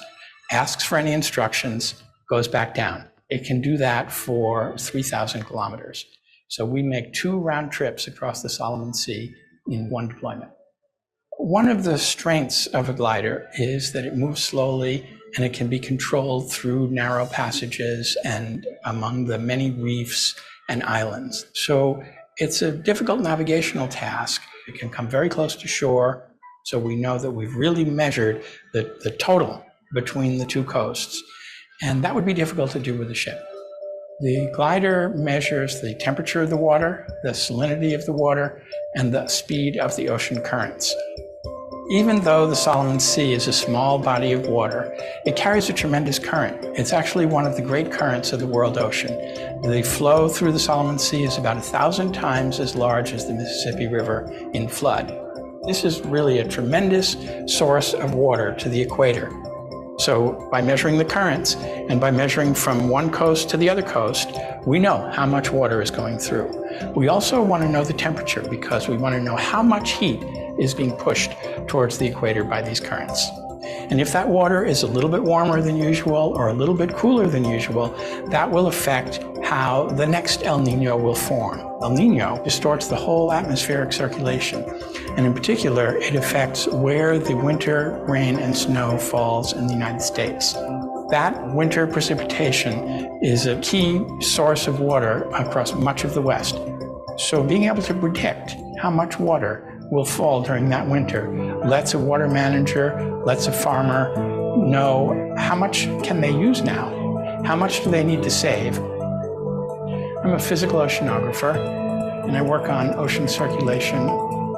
Speaker 7: asks for any instructions, goes back down. It can do that for 3,000 kilometers. So we make 2 round trips across the Solomon Sea in one deployment. One of the strengths of a glider is that it moves slowly and it can be controlled through narrow passages and among the many reefs and islands. So it's a difficult navigational task. It can come very close to shore, so we know that we've really measured the total between the 2 coasts. And that would be difficult to do with a ship. The glider measures the temperature of the water, the salinity of the water, and the speed of the ocean currents. Even though the Solomon Sea is a small body of water, it carries a tremendous current. It's actually one of the great currents of the world ocean. The flow through the Solomon Sea is about 1,000 times as large as the Mississippi River in flood. This is really a tremendous source of water to the equator. So by measuring the currents and by measuring from one coast to the other coast, we know how much water is going through. We also want to know the temperature because we want to know how much heat is being pushed towards the equator by these currents. And if that water is a little bit warmer than usual or a little bit cooler than usual, that will affect how the next El Nino will form. El Nino distorts the whole atmospheric circulation. And in particular, it affects where the winter rain and snow falls in the United States. That winter precipitation is a key source of water across much of the West. So being able to predict how much water will fall during that winter lets a water manager, lets a farmer know how much can they use now? How much do they need to save? I'm a physical oceanographer and I work on ocean circulation.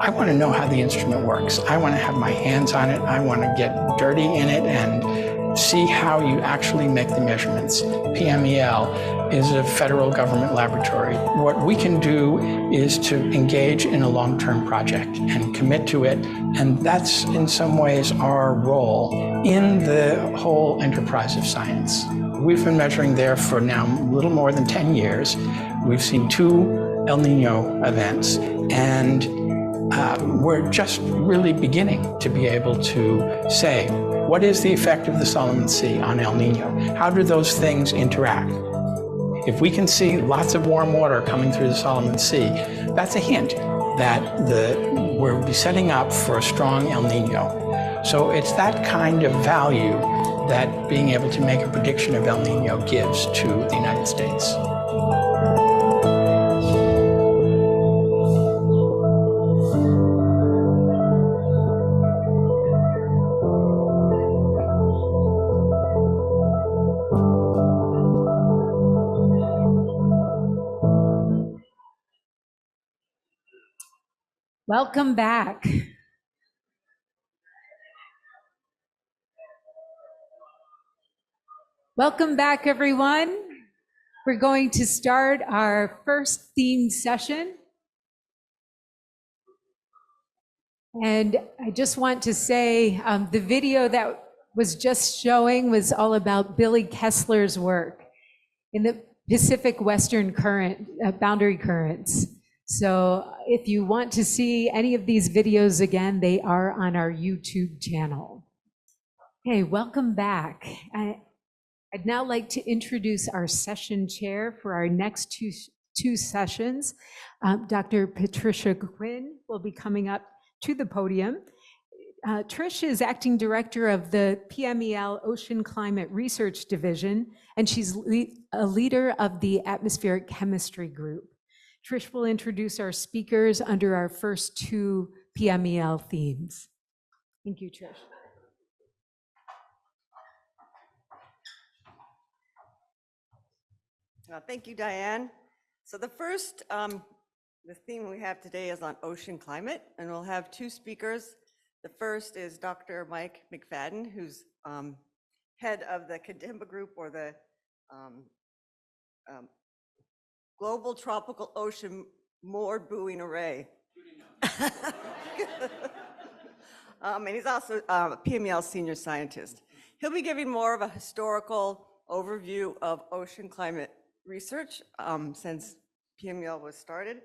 Speaker 7: I want to know how the instrument works. I want to have my hands on it. I want to get dirty in it and see how you actually make the measurements. PMEL is a federal government laboratory. What we can do is to engage in a long-term project and commit to it, and that's in some ways our role in the whole enterprise of science. We've been measuring there for now a little more than 10 years. We've seen 2 El Nino events, and we're just really beginning to be able to say, what is the effect of the Solomon Sea on El Nino? How do those things interact? If we can see lots of warm water coming through the Solomon Sea, that's a hint that we're setting up for a strong El Nino. So it's that kind of value that being able to make a prediction of El Nino gives to the United States.
Speaker 8: Welcome back. Welcome back, everyone. We're going to start our first theme session. And I just want to say the video that was just showing was all about Billy Kessler's work in the Pacific Western Current, boundary currents. So if you want to see any of these videos again, they are on our YouTube channel. Okay, welcome back. I'd now like to introduce our session chair for our next two sessions. Dr. Patricia Quinn will be coming up to the podium. Trish is acting director of the PMEL Ocean Climate Research Division, and she's a leader of the Atmospheric Chemistry Group. Trish will introduce our speakers under our first two PMEL themes. Thank you, Trish.
Speaker 3: Thank you, Diane. So the first, the theme we have today is on ocean climate, and we'll have two speakers. The first is Dr. Mike McFadden, who's head of the Kadimba Group, or the Global Tropical Ocean Moored Buoying Array. And he's also a PMEL senior scientist. He'll be giving more of a historical overview of ocean climate research since PMEL was started.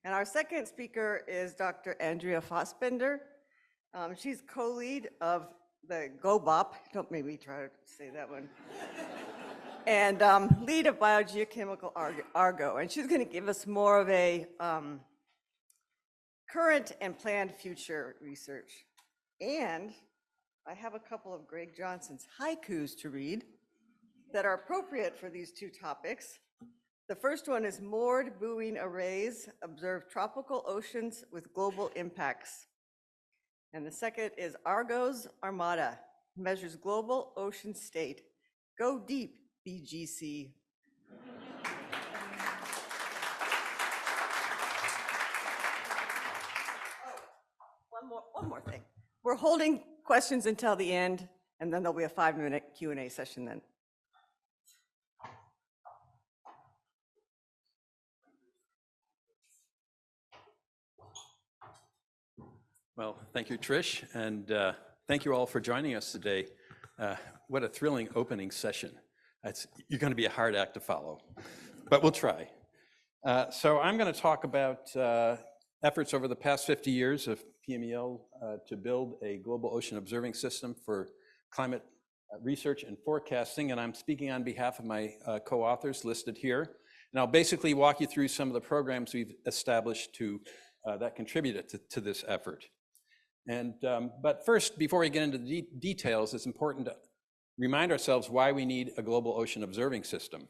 Speaker 3: And our second speaker is Dr. Andrea Fassbender. She's co-lead of the GOBOP, don't make me try to say that one, and lead of biogeochemical Argo. And she's going to give us more of a current and planned future research. And I have a couple of Greg Johnson's haikus to read that are appropriate for these two topics. The first one is moored buoying arrays observe tropical oceans with global impacts. And the second is Argo's Armada measures global ocean state. Go deep, BGC. One more thing. We're holding questions until the end, and then there'll be a 5-minute Q&A session then.
Speaker 4: Well, thank you, Trish, and thank you all for joining us today. What a thrilling opening session. You're going to be a hard act to follow, but we'll try. So I'm going to talk about efforts over the past 50 years of PMEL to build a global ocean observing system for climate research and forecasting, and I'm speaking on behalf of my co-authors listed here. And I'll basically walk you through some of the programs we've established that contributed to this effort. And but first, before we get into the details, it's important to remind ourselves why we need a global ocean observing system.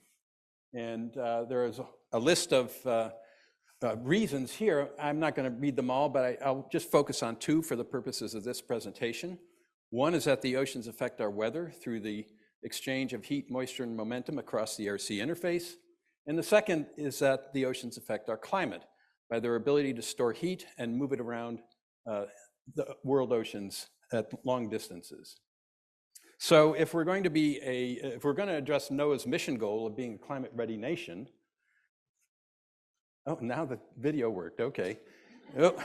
Speaker 4: And there is a list of reasons here. I'm not going to read them all, but I'll just focus on two for the purposes of this presentation. One is that the oceans affect our weather through the exchange of heat, moisture, and momentum across the air-sea interface. And the second is that the oceans affect our climate by their ability to store heat and move it around the world oceans at long distances. So if we're going to address NOAA's mission goal of being a climate-ready nation, oh, now the video worked, okay. Oh.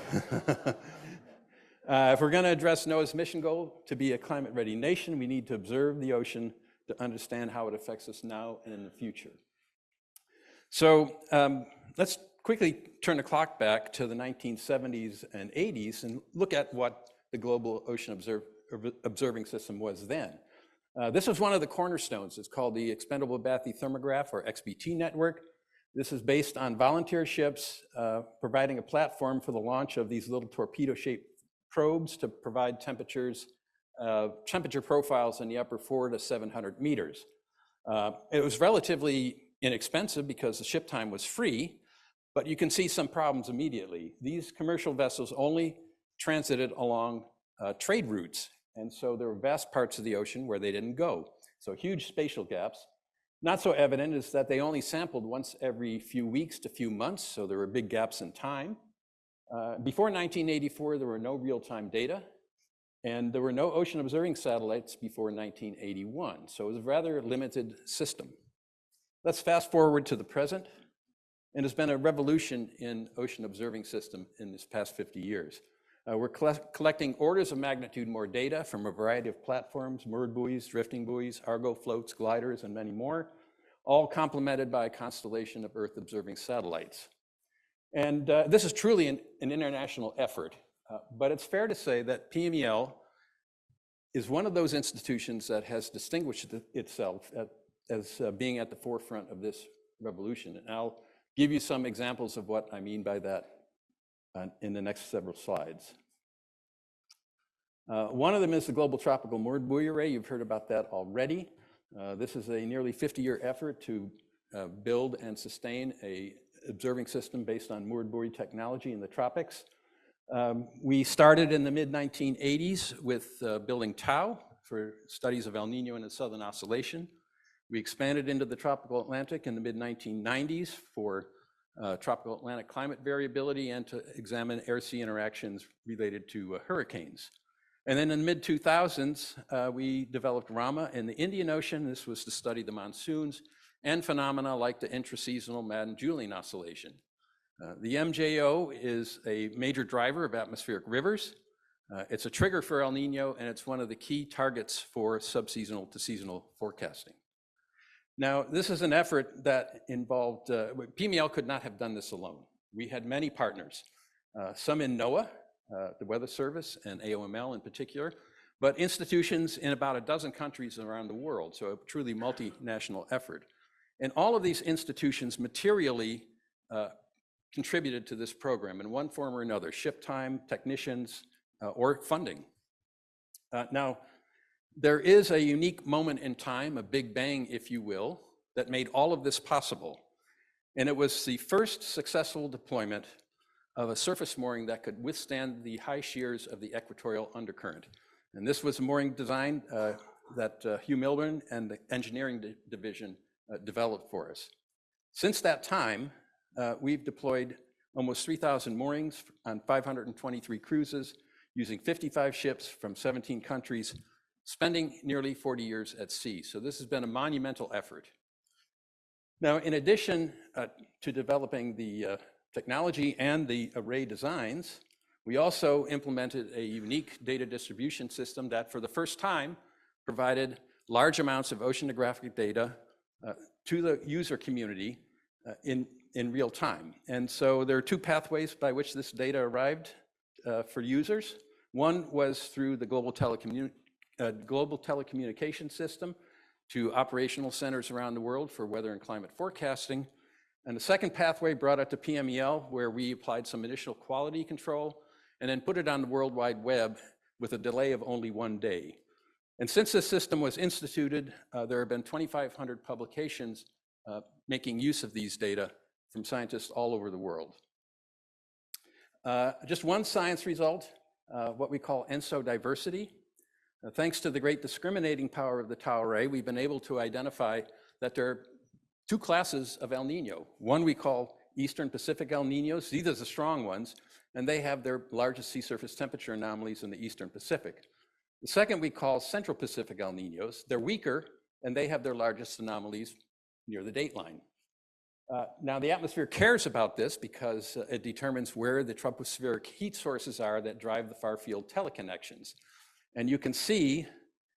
Speaker 4: If we're going to address NOAA's mission goal to be a climate-ready nation, we need to observe the ocean to understand how it affects us now and in the future. So let's quickly turn the clock back to the 1970s and 80s and look at what the global ocean observing system was then. This was one of the cornerstones. It's called the Expendable Bathythermograph, or XBT network. This is based on volunteer ships providing a platform for the launch of these little torpedo-shaped probes to provide temperatures temperature profiles in the upper 400 to 700 meters. It was relatively inexpensive because the ship time was free, but you can see some problems immediately. These commercial vessels only transited along trade routes, and so there were vast parts of the ocean where they didn't go. So huge spatial gaps. Not so evident is that they only sampled once every few weeks to few months, so there were big gaps in time. Before 1984, there were no real-time data, and there were no ocean observing satellites before 1981, so it was a rather limited system. Let's fast forward to the present, and there's been a revolution in ocean observing system in this past 50 years. We're collecting orders of magnitude more data from a variety of platforms, moored buoys, drifting buoys, Argo floats, gliders, and many more, all complemented by a constellation of Earth observing satellites. And this is truly an international effort, but it's fair to say that PMEL is one of those institutions that has distinguished itself as being at the forefront of this revolution. And I'll give you some examples of what I mean by that in the next several slides. One of them is the Global Tropical Moored Buoy Array. You've heard about that already. This is a nearly 50-year effort to build and sustain an observing system based on moored buoy technology in the tropics. We started in the mid-1980s with building TAO for studies of El Nino and the Southern Oscillation. We expanded into the tropical Atlantic in the mid-1990s for tropical Atlantic climate variability and to examine air-sea interactions related to hurricanes. And then in the mid-2000s, we developed RAMA in the Indian Ocean. This was to study the monsoons and phenomena like the intraseasonal Madden-Julian Oscillation. The MJO is a major driver of atmospheric rivers. It's a trigger for El Nino, and it's one of the key targets for subseasonal to seasonal forecasting. Now, this is an effort that involved, PMEL could not have done this alone. We had many partners, some in NOAA, the Weather Service, and AOML in particular, but institutions in about a dozen countries around the world, so a truly multinational effort. And all of these institutions materially contributed to this program in one form or another, ship time, technicians, or funding. Now, there is a unique moment in time, a big bang, if you will, that made all of this possible. And it was the first successful deployment of a surface mooring that could withstand the high shears of the equatorial undercurrent. And this was a mooring design that Hugh Milburn and the engineering division developed for us. Since that time, we've deployed almost 3,000 moorings on 523 cruises, using 55 ships from 17 countries, spending nearly 40 years at sea. So this has been a monumental effort. Now, in addition to developing the technology and the array designs, we also implemented a unique data distribution system that for the first time provided large amounts of oceanographic data to the user community in real time. And so there are two pathways by which this data arrived for users. One was through the global telecommunication system to operational centers around the world for weather and climate forecasting. And the second pathway brought it to PMEL, where we applied some initial quality control and then put it on the World Wide Web with a delay of only 1 day. And since this system was instituted, there have been 2,500 publications making use of these data from scientists all over the world. Just one science result, what we call ENSO diversity. Thanks to the great discriminating power of the TAO array, we've been able to identify that there are two classes of El Nino. One we call Eastern Pacific El Ninos. These are the strong ones, and they have their largest sea surface temperature anomalies in the Eastern Pacific. The second we call Central Pacific El Ninos. They're weaker, and they have their largest anomalies near the dateline. Now, the atmosphere cares about this because it determines where the tropospheric heat sources are that drive the far-field teleconnections. And you can see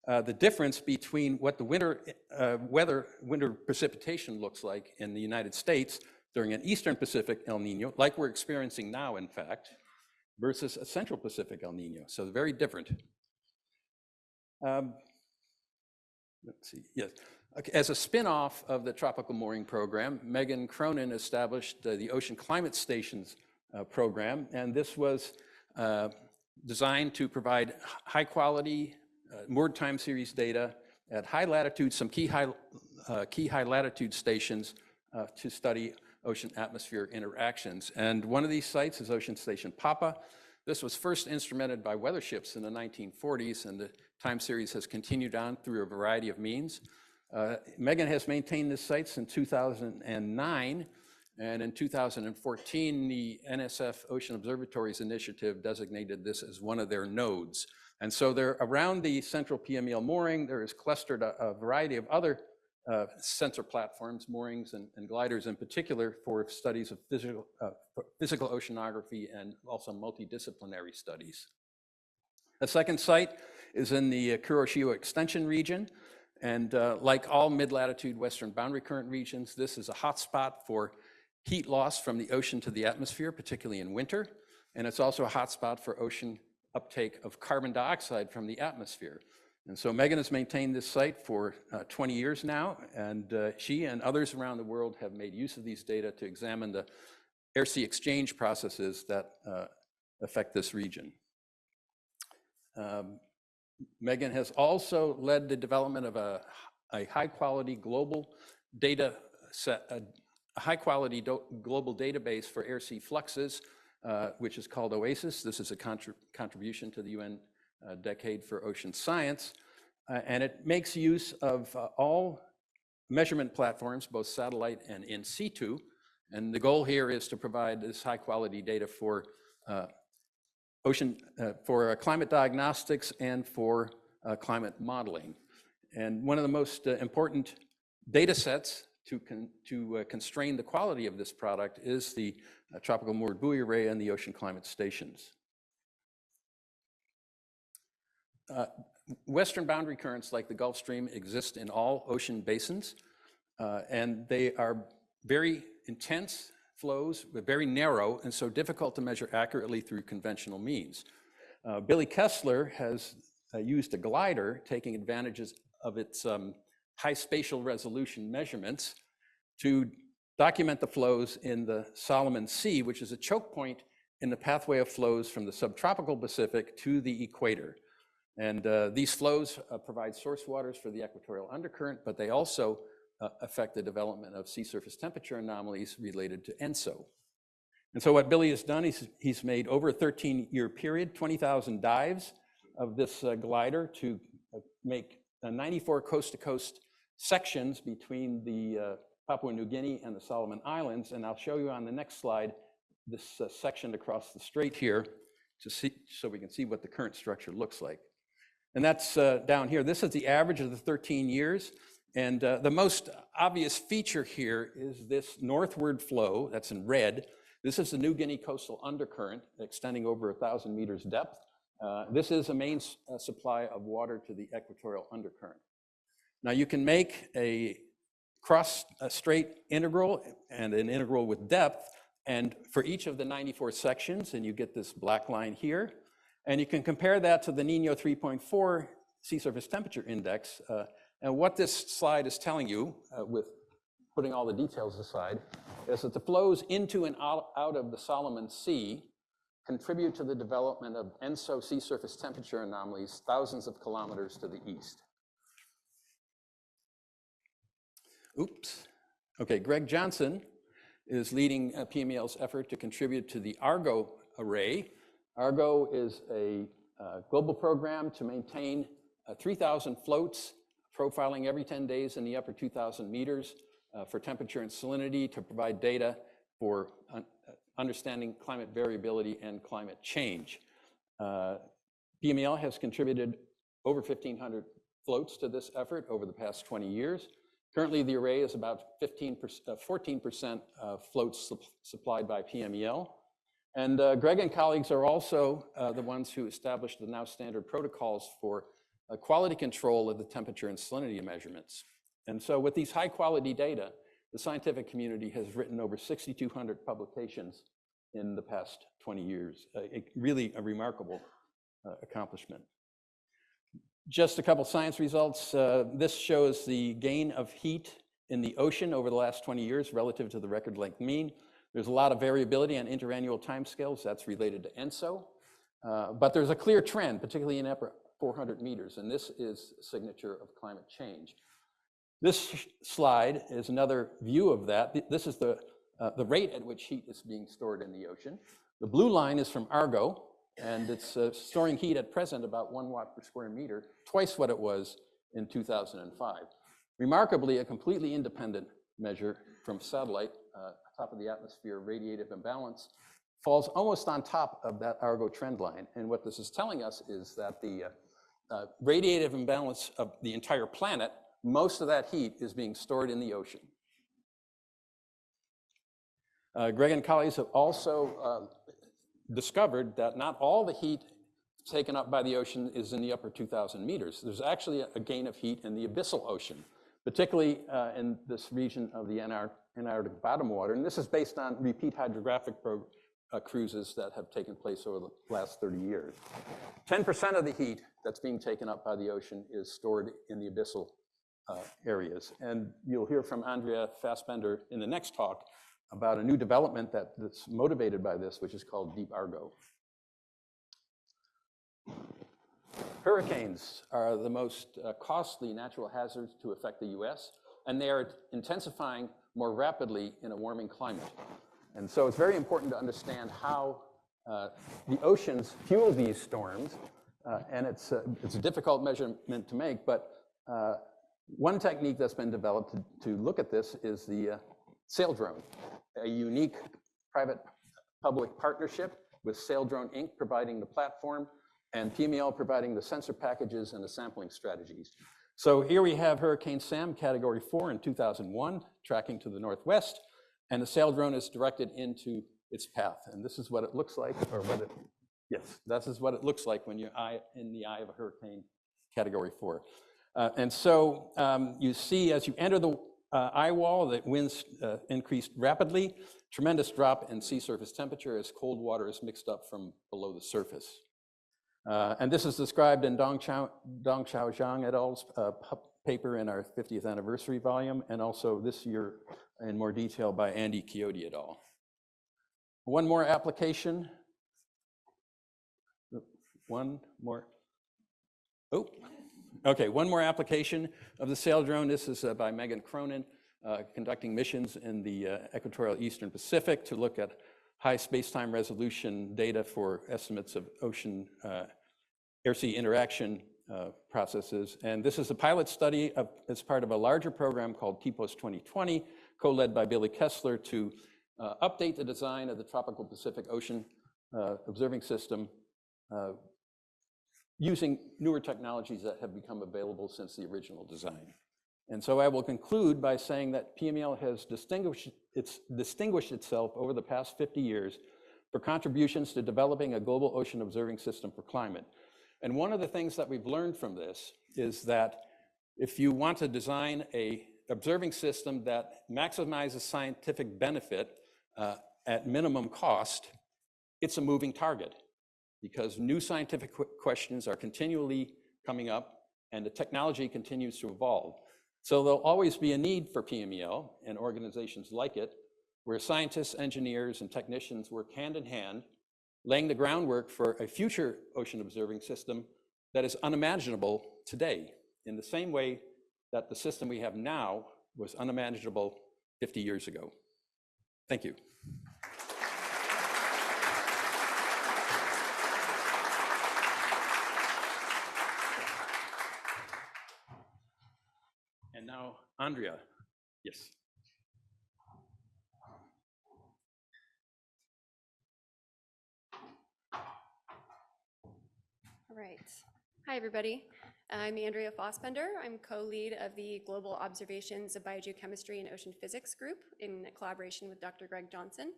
Speaker 4: the difference between what the winter precipitation looks like in the United States during an Eastern Pacific El Nino, like we're experiencing now, in fact, versus a Central Pacific El Nino. So very different. Let's see, yes. Okay, as a spin-off of the Tropical Mooring Program, Megan Cronin established the Ocean Climate Stations program, and this was designed to provide high-quality moored time series data at high latitude, some key high latitude stations to study ocean-atmosphere interactions. And one of these sites is Ocean Station Papa. This was first instrumented by weather ships in the 1940s, and the time series has continued on through a variety of means. Megan has maintained this site since 2009, and in 2014, the NSF Ocean Observatories Initiative designated this as one of their nodes. And so they're around the central PMEL mooring. There is clustered a variety of other sensor platforms, moorings and gliders in particular, for studies of physical oceanography and also multidisciplinary studies. The second site is in the Kuroshio Extension region. And like all mid-latitude western boundary current regions, this is a hotspot for heat loss from the ocean to the atmosphere, particularly in winter. And it's also a hotspot for ocean uptake of carbon dioxide from the atmosphere. And so Megan has maintained this site for 20 years now, and she and others around the world have made use of these data to examine the air-sea exchange processes that affect this region. Megan has also led the development of a high-quality global data set, a high-quality global database for air-sea fluxes, which is called OASIS. This is a contribution to the UN Decade for Ocean Science, and it makes use of all measurement platforms, both satellite and in situ. And the goal here is to provide this high-quality data for climate diagnostics and for climate modeling. And one of the most important data sets to constrain the quality of this product is the Tropical Moored Buoy Array and the ocean climate stations. Western boundary currents like the Gulf Stream exist in all ocean basins, and they are very intense flows, but very narrow, and so difficult to measure accurately through conventional means. Billy Kessler has used a glider, taking advantages of its high spatial resolution measurements, to document the flows in the Solomon Sea, which is a choke point in the pathway of flows from the subtropical Pacific to the equator. And these flows provide source waters for the equatorial undercurrent, but they also affect the development of sea surface temperature anomalies related to ENSO. And so what Billy has done, he's made over a 13-year period, 20,000 dives of this glider to make 94 coast-to-coast sections between the Papua New Guinea and the Solomon Islands. And I'll show you on the next slide this section across the strait here to see, so we can see what the current structure looks like. And that's down here. This is the average of the 13 years. And the most obvious feature here is this northward flow, that's in red. This is the New Guinea coastal undercurrent extending over 1,000 meters depth. This is a main supply of water to the equatorial undercurrent. Now you can make a cross-strait integral and an integral with depth, and for each of the 94 sections, and you get this black line here, and you can compare that to the Nino 3.4 sea surface temperature index. And what this slide is telling you, with putting all the details aside, is that the flows into and out of the Solomon Sea contribute to the development of ENSO sea surface temperature anomalies thousands of kilometers to the east. Oops. Okay, Greg Johnson is leading PMEL's effort to contribute to the Argo array. Argo is a global program to maintain 3,000 floats, profiling every 10 days in the upper 2,000 meters for temperature and salinity to provide data for understanding climate variability and climate change. PMEL has contributed over 1,500 floats to this effort over the past 20 years. Currently, the array is about 14% floats supplied by PMEL. And Greg and colleagues are also the ones who established the now standard protocols for quality control of the temperature and salinity measurements. And so with these high quality data, the scientific community has written over 6,200 publications in the past 20 years. Really a remarkable accomplishment. Just a couple science results. This shows the gain of heat in the ocean over the last 20 years relative to the record length mean. There's a lot of variability on interannual timescales. That's related to ENSO. But there's a clear trend, particularly in 400 meters, and this is a signature of climate change. This slide is another view of that. This is the rate at which heat is being stored in the ocean. The blue line is from Argo, and it's storing heat at present about 1 watt per square meter, twice what it was in 2005. Remarkably, a completely independent measure from satellite, top of the atmosphere radiative imbalance, falls almost on top of that Argo trend line. And what this is telling us is that the radiative imbalance of the entire planet, most of that heat is being stored in the ocean. Greg and colleagues have also discovered that not all the heat taken up by the ocean is in the upper 2,000 meters. There's actually a gain of heat in the abyssal ocean, particularly in this region of the Antarctic bottom water. And this is based on repeat hydrographic cruises that have taken place over the last 30 years. 10% of the heat that's being taken up by the ocean is stored in the abyssal areas. And you'll hear from Andrea Fassbender in the next talk about a new development that's motivated by this, which is called Deep Argo. Hurricanes are the most costly natural hazards to affect the US, and they are intensifying more rapidly in a warming climate. And so it's very important to understand how the oceans fuel these storms, and it's a difficult measurement to make, but one technique that's been developed to look at this is the sail drone, a unique private-public partnership with Sail Drone Inc. providing the platform and PMEL providing the sensor packages and the sampling strategies. So here we have Hurricane Sam, Category 4 in 2001, tracking to the northwest, and the sail drone is directed into its path. And this is what it looks like, or what it, yes, this is what it looks like when you're in the eye of a hurricane Category 4. And so you see as you enter the eye wall that winds increased rapidly, tremendous drop in sea surface temperature as cold water is mixed up from below the surface. And this is described in Dong Chao Zhang et al.'s paper in our 50th anniversary volume, and also this year in more detail by Andy Chiodo et al. One more application. One more. Oh, okay, one more application of the sail drone. This is by Megan Cronin, conducting missions in the equatorial Eastern Pacific to look at high space-time resolution data for estimates of ocean air-sea interaction processes. And this is a pilot study as part of a larger program called TPOS 2020, co-led by Billy Kessler, to update the design of the Tropical Pacific Ocean Observing System using newer technologies that have become available since the original design. And so I will conclude by saying that PMEL has distinguished itself over the past 50 years for contributions to developing a global ocean observing system for climate. And one of the things that we've learned from this is that if you want to design an observing system that maximizes scientific benefit at minimum cost, it's a moving target because new scientific questions are continually coming up and the technology continues to evolve. So there'll always be a need for PMEL and organizations like it, where scientists, engineers, and technicians work hand in hand, laying the groundwork for a future ocean observing system that is unimaginable today, in the same way that the system we have now was unimaginable 50 years ago. Thank you. And now, Andrea, yes.
Speaker 2: All right. Hi, everybody. I'm Andrea Fassbender. I'm co-lead of the Global Observations of Biogeochemistry and Ocean Physics group in collaboration with Dr. Greg Johnson.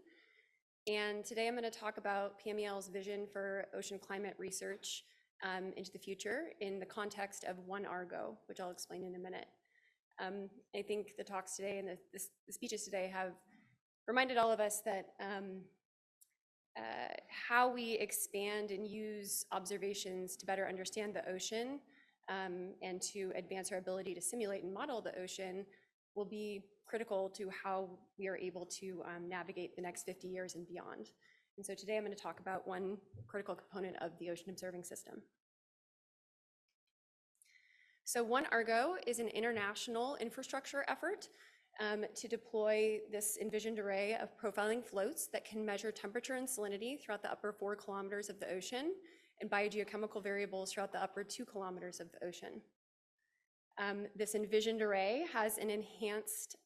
Speaker 2: And today I'm going to talk about PMEL's vision for ocean climate research into the future in the context of One Argo, which I'll explain in a minute. I think the talks today and the speeches today have reminded all of us that how we expand and use observations to better understand the ocean and to advance our ability to simulate and model the ocean will be critical to how we are able to navigate the next 50 years and beyond. And so today I'm going to talk about one critical component of the ocean observing system. So One Argo is an international infrastructure effort to deploy this envisioned array of profiling floats that can measure temperature and salinity throughout the upper 4 kilometers of the ocean and biogeochemical variables throughout the upper 2 kilometers of the ocean. This envisioned array has an enhanced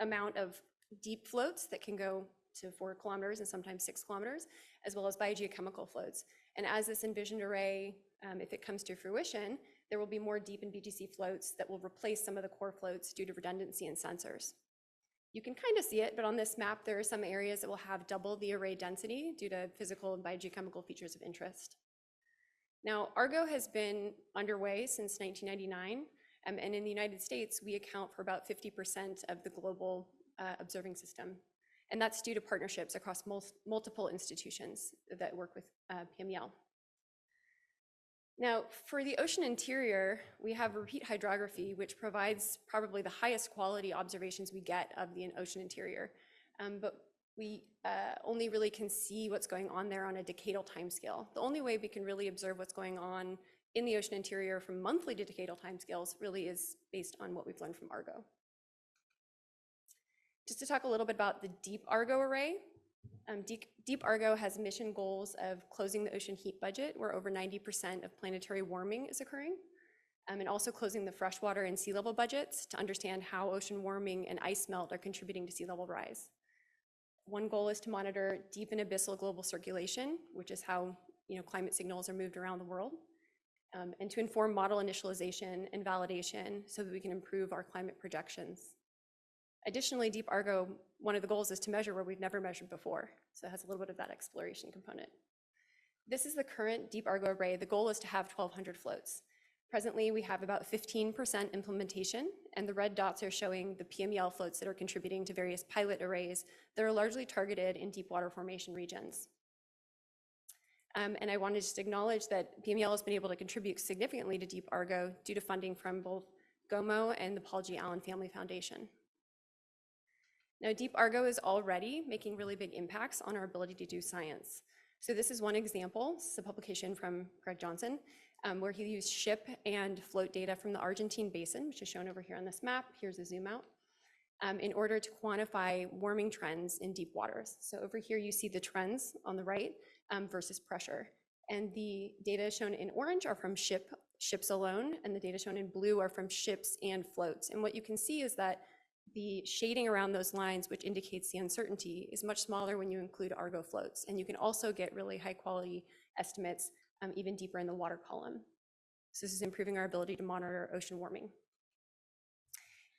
Speaker 2: amount of deep floats that can go to 4 kilometers and sometimes 6 kilometers, as well as biogeochemical floats. And as this envisioned array, if it comes to fruition, there will be more deep and BGC floats that will replace some of the core floats due to redundancy in sensors. You can kind of see it, but on this map, there are some areas that will have double the array density due to physical and biogeochemical features of interest. Now, Argo has been underway since 1999, and in the United States, we account for about 50% of the global observing system. And that's due to partnerships across multiple institutions that work with PMEL. Now, for the ocean interior, we have repeat hydrography, which provides probably the highest quality observations we get of the ocean interior. But we only really can see what's going on there on a decadal timescale. The only way we can really observe what's going on in the ocean interior from monthly to decadal timescales really is based on what we've learned from Argo. Just to talk a little bit about the Deep Argo array. Deep Argo has mission goals of closing the ocean heat budget, where over 90% of planetary warming is occurring, and also closing the freshwater and sea level budgets to understand how ocean warming and ice melt are contributing to sea level rise. One goal is to monitor deep and abyssal global circulation, which is how climate signals are moved around the world, and to inform model initialization and validation so that we can improve our climate projections. Additionally, Deep Argo, one of the goals is to measure where we've never measured before. So it has a little bit of that exploration component. This is the current Deep Argo array. The goal is to have 1,200 floats. Presently, we have about 15% implementation, and the red dots are showing the PMEL floats that are contributing to various pilot arrays that are largely targeted in deep water formation regions. And I wanted to just acknowledge that PMEL has been able to contribute significantly to Deep Argo due to funding from both GOMO and the Paul G. Allen Family Foundation. Now, Deep Argo is already making really big impacts on our ability to do science. So this is one example. This is a publication from Greg Johnson, where he used ship and float data from the Argentine basin, which is shown over here on this map. Here's a zoom out, in order to quantify warming trends in deep waters. So over here, you see the trends on the right versus pressure. And the data shown in orange are from ships alone, and the data shown in blue are from ships and floats. And what you can see is that the shading around those lines, which indicates the uncertainty, is much smaller when you include Argo floats. And you can also get really high quality estimates even deeper in the water column. So this is improving our ability to monitor ocean warming.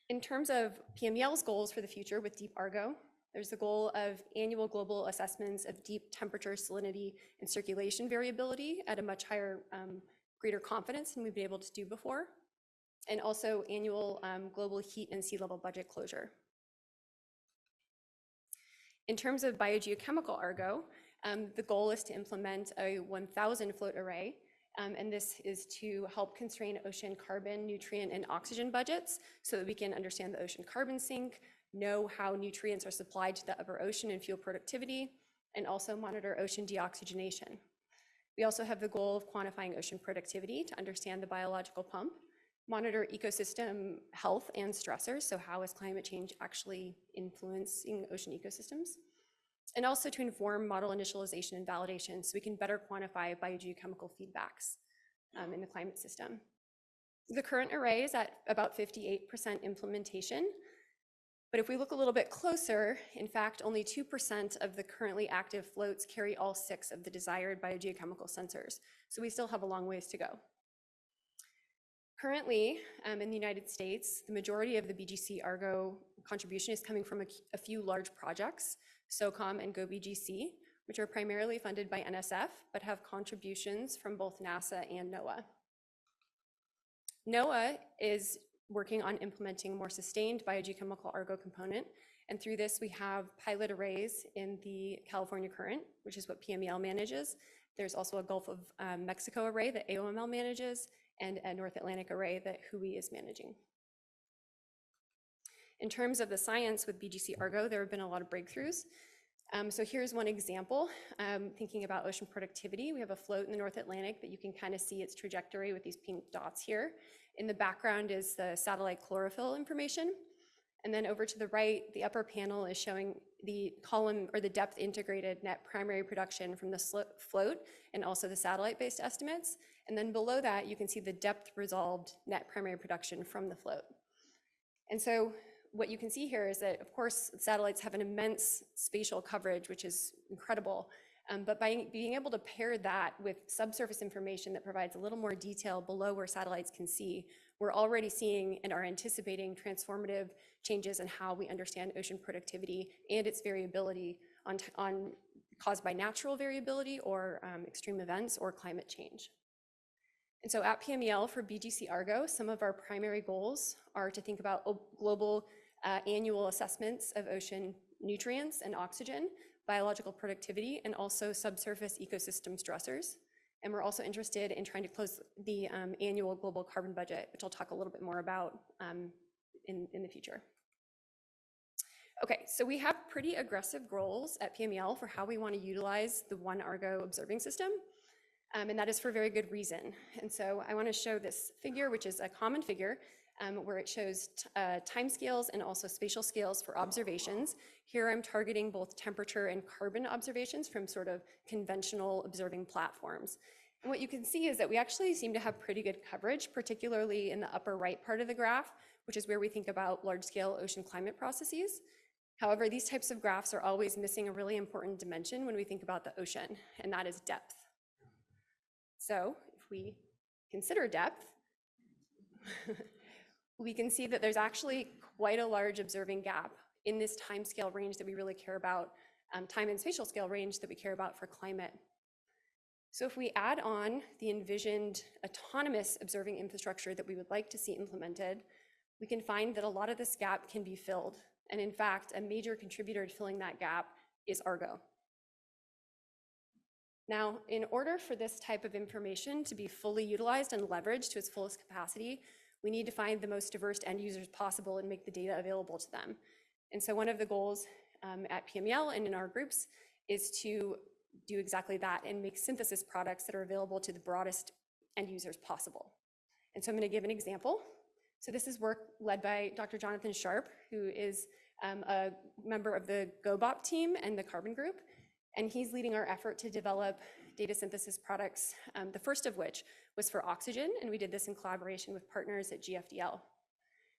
Speaker 2: In terms of PMEL's goals for the future with Deep Argo, there's the goal of annual global assessments of deep temperature, salinity, and circulation variability at a much higher, greater confidence than we've been able to do before. And also annual global heat and sea level budget closure. In terms of biogeochemical Argo, the goal is to implement a 1,000 float array, and this is to help constrain ocean carbon, nutrient, and oxygen budgets so that we can understand the ocean carbon sink, know how nutrients are supplied to the upper ocean and fuel productivity, and also monitor ocean deoxygenation. We also have the goal of quantifying ocean productivity to understand the biological pump, monitor ecosystem health and stressors, so how is climate change actually influencing ocean ecosystems, and also to inform model initialization and validation so we can better quantify biogeochemical feedbacks in the climate system. The current array is at about 58% implementation, but if we look a little bit closer, in fact, only 2% of the currently active floats carry all 6 of the desired biogeochemical sensors, so we still have a long ways to go. Currently, in the United States, the majority of the BGC Argo contribution is coming from a few large projects, SOCOM and GoBGC, which are primarily funded by NSF, but have contributions from both NASA and NOAA. NOAA is working on implementing more sustained biogeochemical Argo component, and through this we have pilot arrays in the California Current, which is what PMEL manages. There's also a Gulf of Mexico array that AOML manages, and a North Atlantic array that WHOI is managing. In terms of the science with BGC Argo, there have been a lot of breakthroughs. So here's one example, thinking about ocean productivity. We have a float in the North Atlantic that you can kind of see its trajectory with these pink dots here. In the background is the satellite chlorophyll information. And then over to the right, the upper panel is showing the column or the depth integrated net primary production from the float and also the satellite-based estimates. And then below that, you can see the depth resolved net primary production from the float. And so what you can see here is that, of course, satellites have an immense spatial coverage, which is incredible. But by being able to pair that with subsurface information that provides a little more detail below where satellites can see, we're already seeing and are anticipating transformative changes in how we understand ocean productivity and its variability caused by natural variability or extreme events or climate change. And so at PMEL for BGC Argo, some of our primary goals are to think about global annual assessments of ocean nutrients and oxygen, biological productivity, and also subsurface ecosystem stressors. And we're also interested in trying to close the annual global carbon budget, which I'll talk a little bit more about in the future. Okay, so we have pretty aggressive goals at PMEL for how we want to utilize the One Argo observing system. And that is for very good reason. And so I want to show this figure, which is a common figure, where it shows time scales and also spatial scales for observations. Here I'm targeting both temperature and carbon observations from sort of conventional observing platforms. And what you can see is that we actually seem to have pretty good coverage, particularly in the upper right part of the graph, which is where we think about large-scale ocean climate processes. However, these types of graphs are always missing a really important dimension when we think about the ocean, and that is depth. So if we consider depth, we can see that there's actually quite a large observing gap in this time scale range that we really care about, time and spatial scale range that we care about for climate. So if we add on the envisioned autonomous observing infrastructure that we would like to see implemented, we can find that a lot of this gap can be filled. And in fact, a major contributor to filling that gap is Argo. Now, in order for this type of information to be fully utilized and leveraged to its fullest capacity, we need to find the most diverse end users possible and make the data available to them. And so one of the goals at PMEL and in our groups is to do exactly that and make synthesis products that are available to the broadest end users possible. And so I'm going to give an example. So this is work led by Dr. Jonathan Sharp, who is a member of the GOBOP team and the Carbon Group. And he's leading our effort to develop data synthesis products, the first of which was for oxygen, and we did this in collaboration with partners at GFDL.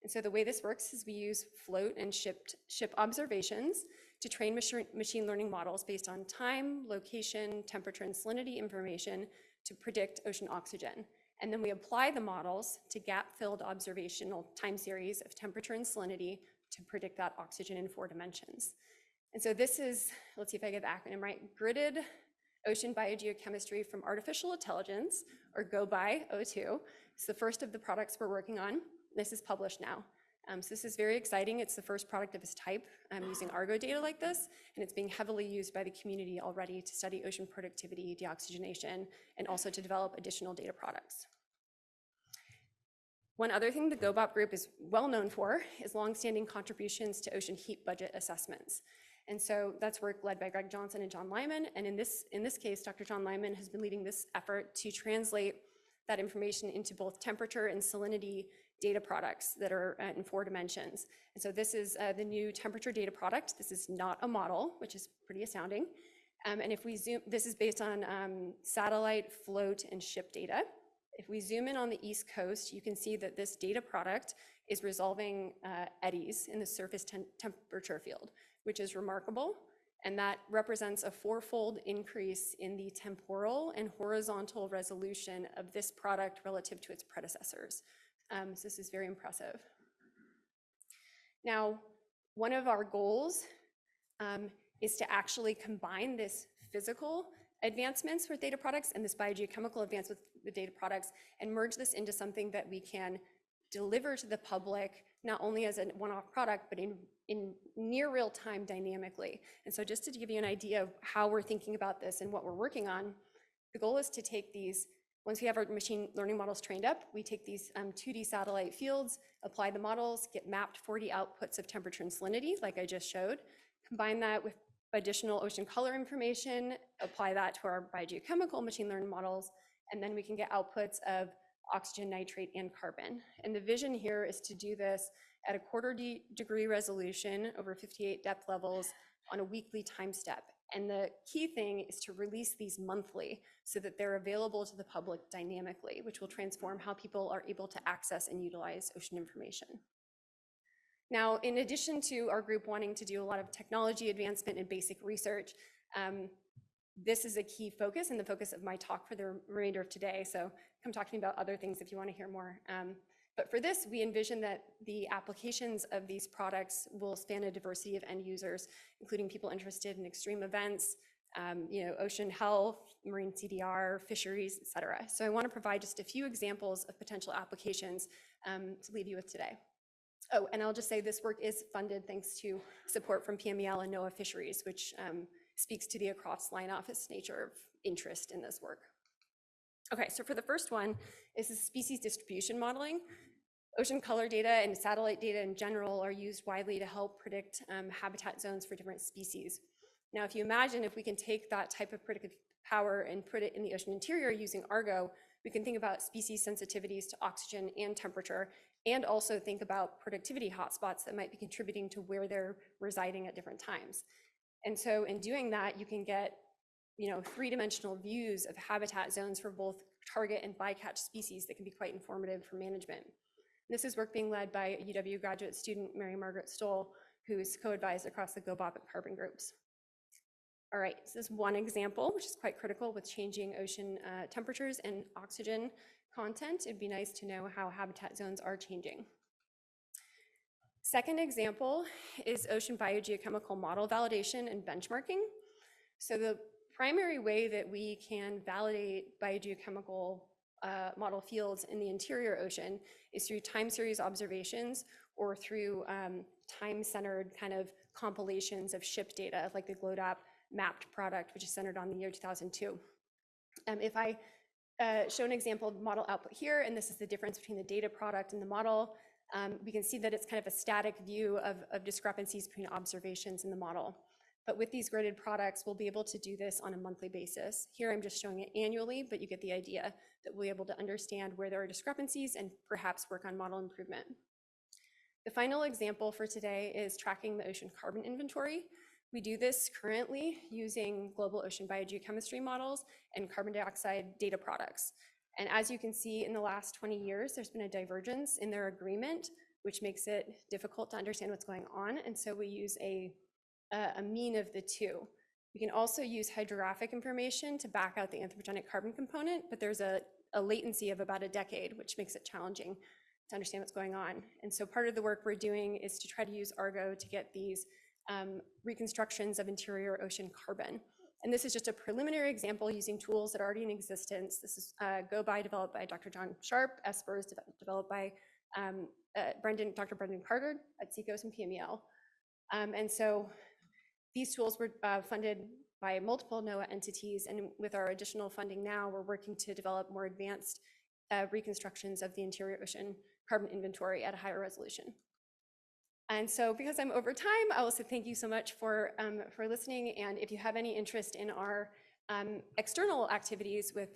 Speaker 2: And so the way this works is we use float and ship observations to train machine learning models based on time, location, temperature, and salinity information to predict ocean oxygen. And then we apply the models to gap-filled observational time series of temperature and salinity to predict that oxygen in 4 dimensions. And so this is, let's see if I get the acronym right, Gridded Ocean Biogeochemistry from Artificial Intelligence, or GOBI-O2. It's the first of the products we're working on. This is published now. So this is very exciting. It's the first product of its type using Argo data like this, and it's being heavily used by the community already to study ocean productivity, deoxygenation, and also to develop additional data products. One other thing the GOBOP group is well known for is longstanding contributions to ocean heat budget assessments. And so that's work led by Greg Johnson and John Lyman. And in this case, Dr. John Lyman has been leading this effort to translate that information into both temperature and salinity data products that are in 4 dimensions. And so this is the new temperature data product. This is not a model, which is pretty astounding. And if we zoom, this is based on satellite, float, and ship data. If we zoom in on the East Coast, you can see that this data product is resolving eddies in the surface temperature field, which is remarkable. And that represents a 4-fold increase in the temporal and horizontal resolution of this product relative to its predecessors. So this is very impressive. Now, one of our goals is to actually combine this physical advancements with data products and this biogeochemical advance with data products and merge this into something that we can deliver to the public, not only as a one-off product, but in near real time dynamically. And so just to give you an idea of how we're thinking about this and what we're working on, the goal is to take these, once we have our machine learning models trained up, we take these 2D satellite fields, apply the models, get mapped 4D outputs of temperature and salinity, like I just showed, combine that with additional ocean color information, apply that to our biogeochemical machine learning models, and then we can get outputs of oxygen, nitrate, and carbon. And the vision here is to do this at a 1/4 degree resolution over 58 depth levels on a weekly time step. And the key thing is to release these monthly so that they're available to the public dynamically, which will transform how people are able to access and utilize ocean information. Now, in addition to our group wanting to do a lot of technology advancement and basic research, this is a key focus and the focus of my talk for the remainder of today. So come talk to me about other things if you want to hear more. But for this, we envision that the applications of these products will span a diversity of end users, including people interested in extreme events, ocean health, marine CDR, fisheries, et cetera. So I want to provide just a few examples of potential applications to leave you with today. Oh, and I'll just say this work is funded thanks to support from PMEL and NOAA Fisheries, which speaks to the across-line office nature of interest in this work. Okay, so for the first one, this is species distribution modeling. Ocean color data and satellite data in general are used widely to help predict habitat zones for different species. Now, if you imagine if we can take that type of predictive power and put it in the ocean interior using Argo, we can think about species sensitivities to oxygen and temperature, and also think about productivity hotspots that might be contributing to where they're residing at different times. And so in doing that, you can get three-dimensional views of habitat zones for both target and bycatch species that can be quite informative for management. This is work being led by UW graduate student Mary Margaret Stoll, who's co-advised across the GOBOP and carbon groups. All right, so this is one example, which is quite critical with changing ocean temperatures and oxygen content. It'd be nice to know how habitat zones are changing. Second example is ocean biogeochemical model validation and benchmarking. So the primary way that we can validate biogeochemical model fields in the interior ocean is through time series observations or through time-centered kind of compilations of ship data, like the GLODAP mapped product, which is centered on the year 2002. If I show an example of model output here, and this is the difference between the data product and the model, we can see that it's kind of a static view of discrepancies between observations in the model. But with these gridded products, we'll be able to do this on a monthly basis. Here I'm just showing it annually, but you get the idea that we'll be able to understand where there are discrepancies and perhaps work on model improvement. The final example for today is tracking the ocean carbon inventory. We do this currently using global ocean biogeochemistry models and carbon dioxide data products. And as you can see, in the last 20 years, there's been a divergence in their agreement, which makes it difficult to understand what's going on. And so we use a mean of the two. We can also use hydrographic information to back out the anthropogenic carbon component, but there's a latency of about a decade, which makes it challenging to understand what's going on. And so part of the work we're doing is to try to use Argo to get these reconstructions of interior ocean carbon. And this is just a preliminary example using tools that are already in existence. This is GoBy developed by Dr. John Sharp, SPERS developed by Dr. Brendan Carter at CECOS and PMEL. And so these tools were funded by multiple NOAA entities, and with our additional funding now, we're working to develop more advanced reconstructions of the interior ocean carbon inventory at a higher resolution. And so because I'm over time, I will say thank you so much for listening. And if you have any interest in our external activities with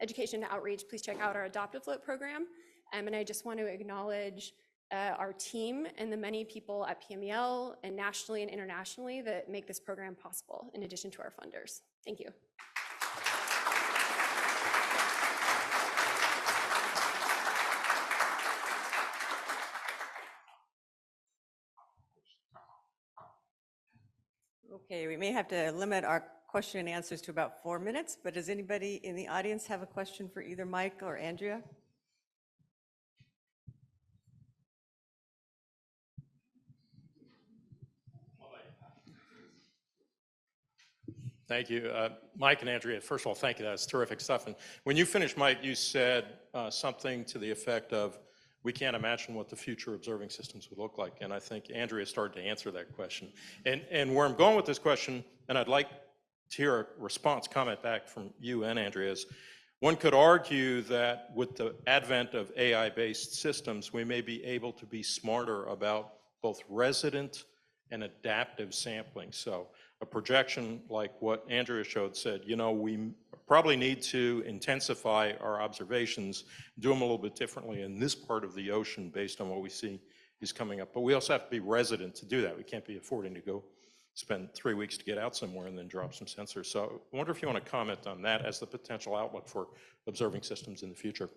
Speaker 2: education and outreach, please check out our Adopt a Float program. And I just want to acknowledge our team and the many people at PMEL and nationally and internationally that make this program possible, in addition to our funders. Thank you.
Speaker 3: Okay, we may have to limit our question and answers to about 4 minutes, but does anybody in the audience have a question for either Mike or Andrea?
Speaker 16: Thank you. Mike and Andrea, first of all, thank you. That's terrific stuff. And when you finished, Mike, you said something to the effect of, we can't imagine what the future observing systems would look like. And I think Andrea started to answer that question. And where I'm going with this question, and I'd like to hear a response, comment back from you and Andrea, is one could argue that with the advent of AI-based systems, we may be able to be smarter about both resident and adaptive sampling. So a projection like what Andrea showed said, you know, we probably need to intensify our observations, do them a little bit differently in this part of the ocean based on what we see is coming up. But we also have to be resident to do that. We can't be affording to go spend 3 weeks to get out somewhere and then drop some sensors. So I wonder if you want to comment on that as the potential outlook for observing systems in the future.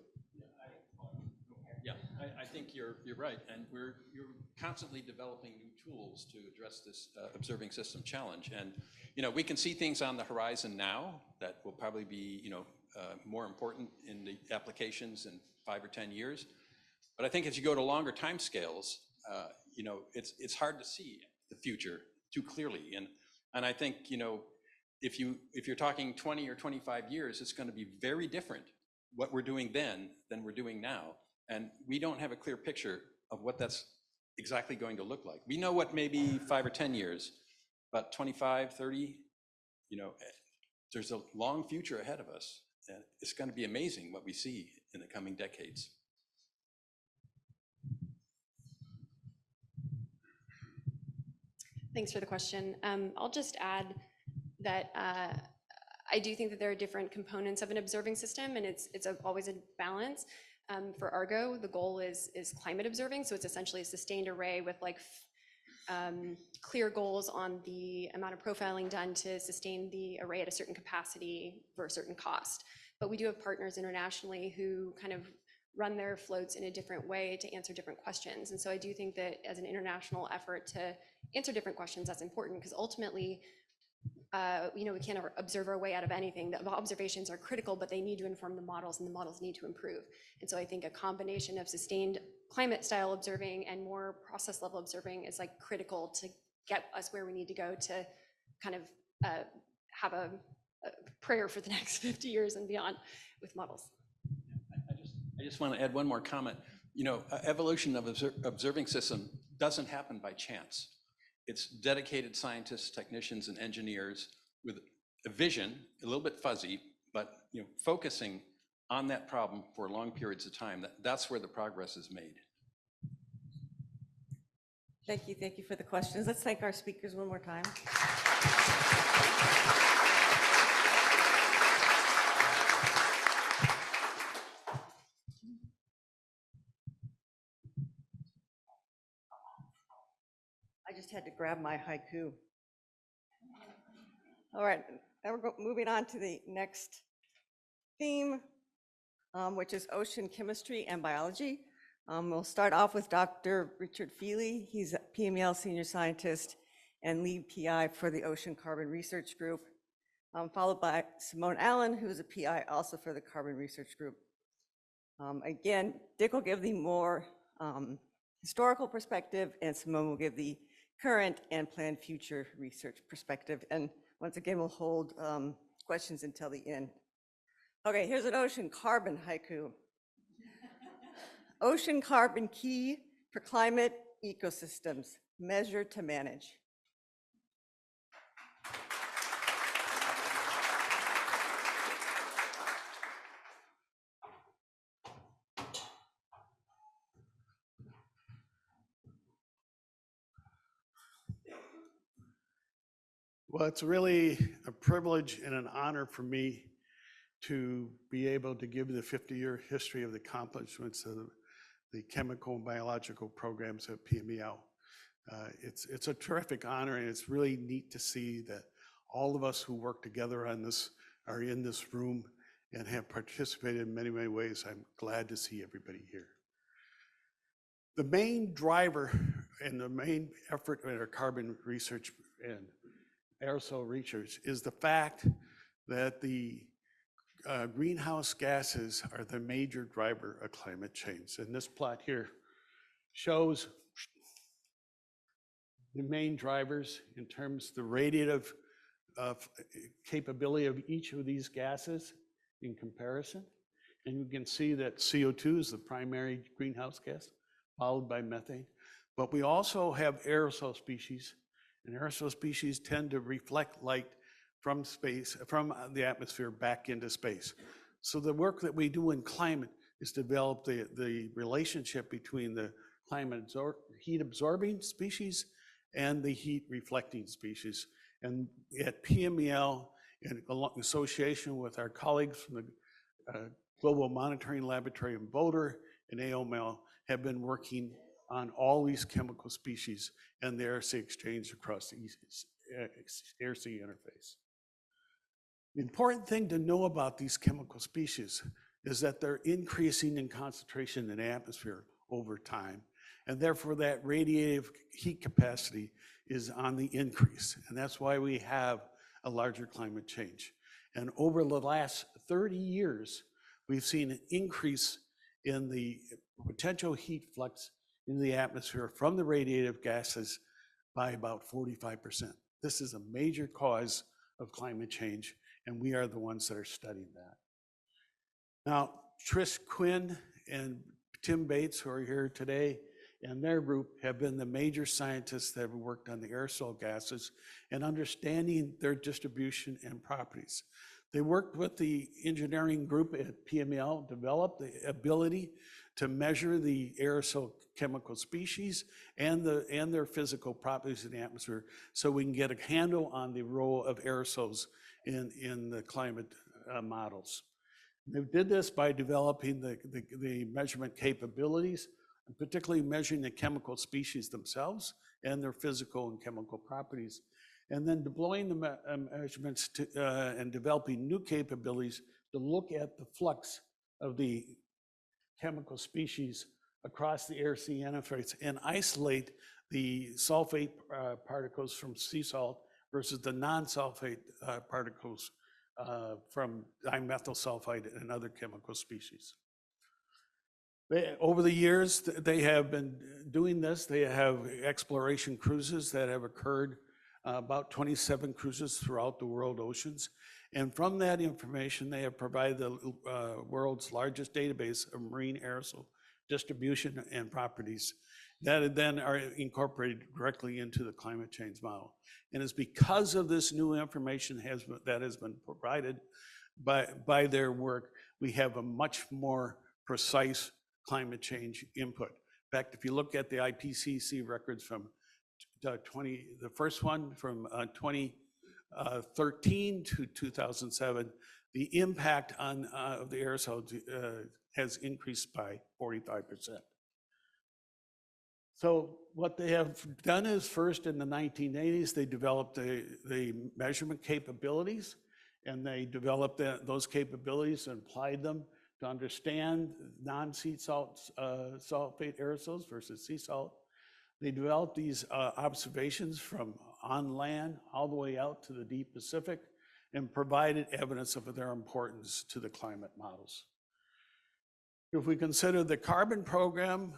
Speaker 4: Yeah, I think you're right, and you're constantly developing new tools to address this observing system challenge. And you know, we can see things on the horizon now that will probably be more important in the applications in 5 or 10 years. But I think as you go to longer time scales, you know, it's hard to see the future too clearly. And I think, you know, if you're talking 20 or 25 years, it's going to be very different what we're doing then than we're doing now. And we don't have a clear picture of what that's exactly going to look like. We know what maybe 5 or 10 years, but 25, 30, you know, there's a long future ahead of us. And it's going to be amazing what we see in the coming decades.
Speaker 2: Thanks for the question. I'll just add that I do think that there are different components of an observing system, and it's always a balance. For Argo, the goal is climate observing, so it's essentially a sustained array with like clear goals on the amount of profiling done to sustain the array at a certain capacity for a certain cost. But we do have partners internationally who kind of run their floats in a different way to answer different questions. And so I do think that as an international effort to answer different questions, that's important, because ultimately, you know, we can't observe our way out of anything. The observations are critical, but they need to inform the models, and the models need to improve. And so I think a combination of sustained climate style observing and more process level observing is like critical to get us where we need to go to kind of have a prayer for the next 50 years and beyond with models.
Speaker 4: I just want to add one more comment. You know, evolution of observing system doesn't happen by chance. It's dedicated scientists, technicians, and engineers with a vision, a little bit fuzzy, but you know, focusing on that problem for long periods of time. That's where the progress is made.
Speaker 3: Thank you for the questions. Let's thank our speakers one more time. I just had to grab my haiku. All right, now we're moving on to the next theme, which is ocean chemistry and biology. We'll start off with Dr. Richard Feely. He's a PMEL senior scientist and lead PI for the Ocean Carbon Research Group, followed by Simone Allen, who's a PI also for the Carbon Research Group. Again, Dick will give the more historical perspective, and Simone will give the current and planned future research perspective. And once again, we'll hold questions until the end. Okay, here's an ocean carbon haiku. Ocean carbon key for climate ecosystems, measure to manage.
Speaker 5: Well, it's really a privilege and an honor for me to be able to give the 50-year history of the accomplishments of the chemical and biological programs at PMEL. It's a terrific honor, and it's really neat to see that all of us who work together on this are in this room and have participated in many, many ways. I'm glad to see everybody here. The main driver and the main effort in our carbon research and aerosol research is the fact that the greenhouse gases are the major driver of climate change. And this plot here shows the main drivers in terms of the radiative capability of each of these gases in comparison. And you can see that CO2 is the primary greenhouse gas, followed by methane. But we also have aerosol species, and aerosol species tend to reflect light from space, from the atmosphere back into space. So the work that we do in climate is develop the relationship between the climate heat absorbing species and the heat reflecting species. And at PMEL, in association with our colleagues from the Global Monitoring Laboratory in Boulder and AOML, have been working on all these chemical species and the air-sea exchange across the air-sea interface. The important thing to know about these chemical species is that they're increasing in concentration in the atmosphere over time, and therefore that radiative heat capacity is on the increase, and that's why we have a larger climate change. And over the last 30 years, we've seen an increase in the potential heat flux in the atmosphere from the radiative gases by about 45%. This is a major cause of climate change, and we are the ones that are studying that. Now, Trish Quinn and Tim Bates, who are here today, and their group have been the major scientists that have worked on the aerosol gases and understanding their distribution and properties. They worked with the engineering group at PMEL, developed the ability to measure the aerosol chemical species and their physical properties in the atmosphere, so we can get a handle on the role of aerosols in the climate models. They did this by developing the measurement capabilities, and particularly measuring the chemical species themselves and their physical and chemical properties, and then deploying the measurements and developing new capabilities to look at the flux of the chemical species across the air-sea interface and isolate the sulfate particles from sea salt versus the non-sulfate particles from dimethyl sulfide and other chemical species. Over the years, they have been doing this. They have exploration cruises that have occurred, about 27 cruises throughout the world oceans. And from that information, they have provided the world's largest database of marine aerosol distribution and properties that then are incorporated directly into the climate change model. And it's because of this new information that has been provided by their work, we have a much more precise climate change input. In fact, if you look at the IPCC records from the first one from 2013 to 2007, the impact on of the aerosol has increased by 45%. So what they have done is, first in the 1980s, they developed the measurement capabilities, and they developed those capabilities and applied them to understand non-sea salt sulfate aerosols versus sea salt. They developed these observations from on land all the way out to the deep Pacific and provided evidence of their importance to the climate models. If we consider the carbon program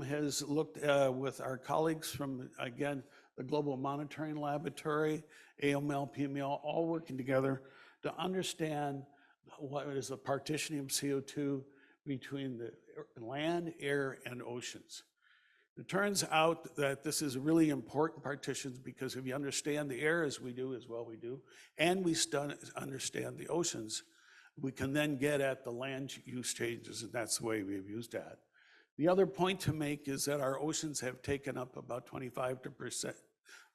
Speaker 5: has looked with our colleagues from, again, the Global Monitoring Laboratory, AOML, PMEL, all working together to understand what is the partitioning of CO2 between the land, air, and oceans. It turns out that this is really important partitions, because if you understand the air as we do, and we understand the oceans, we can then get at the land use changes, and that's the way we've used that. The other point to make is that our oceans have taken up about 25% to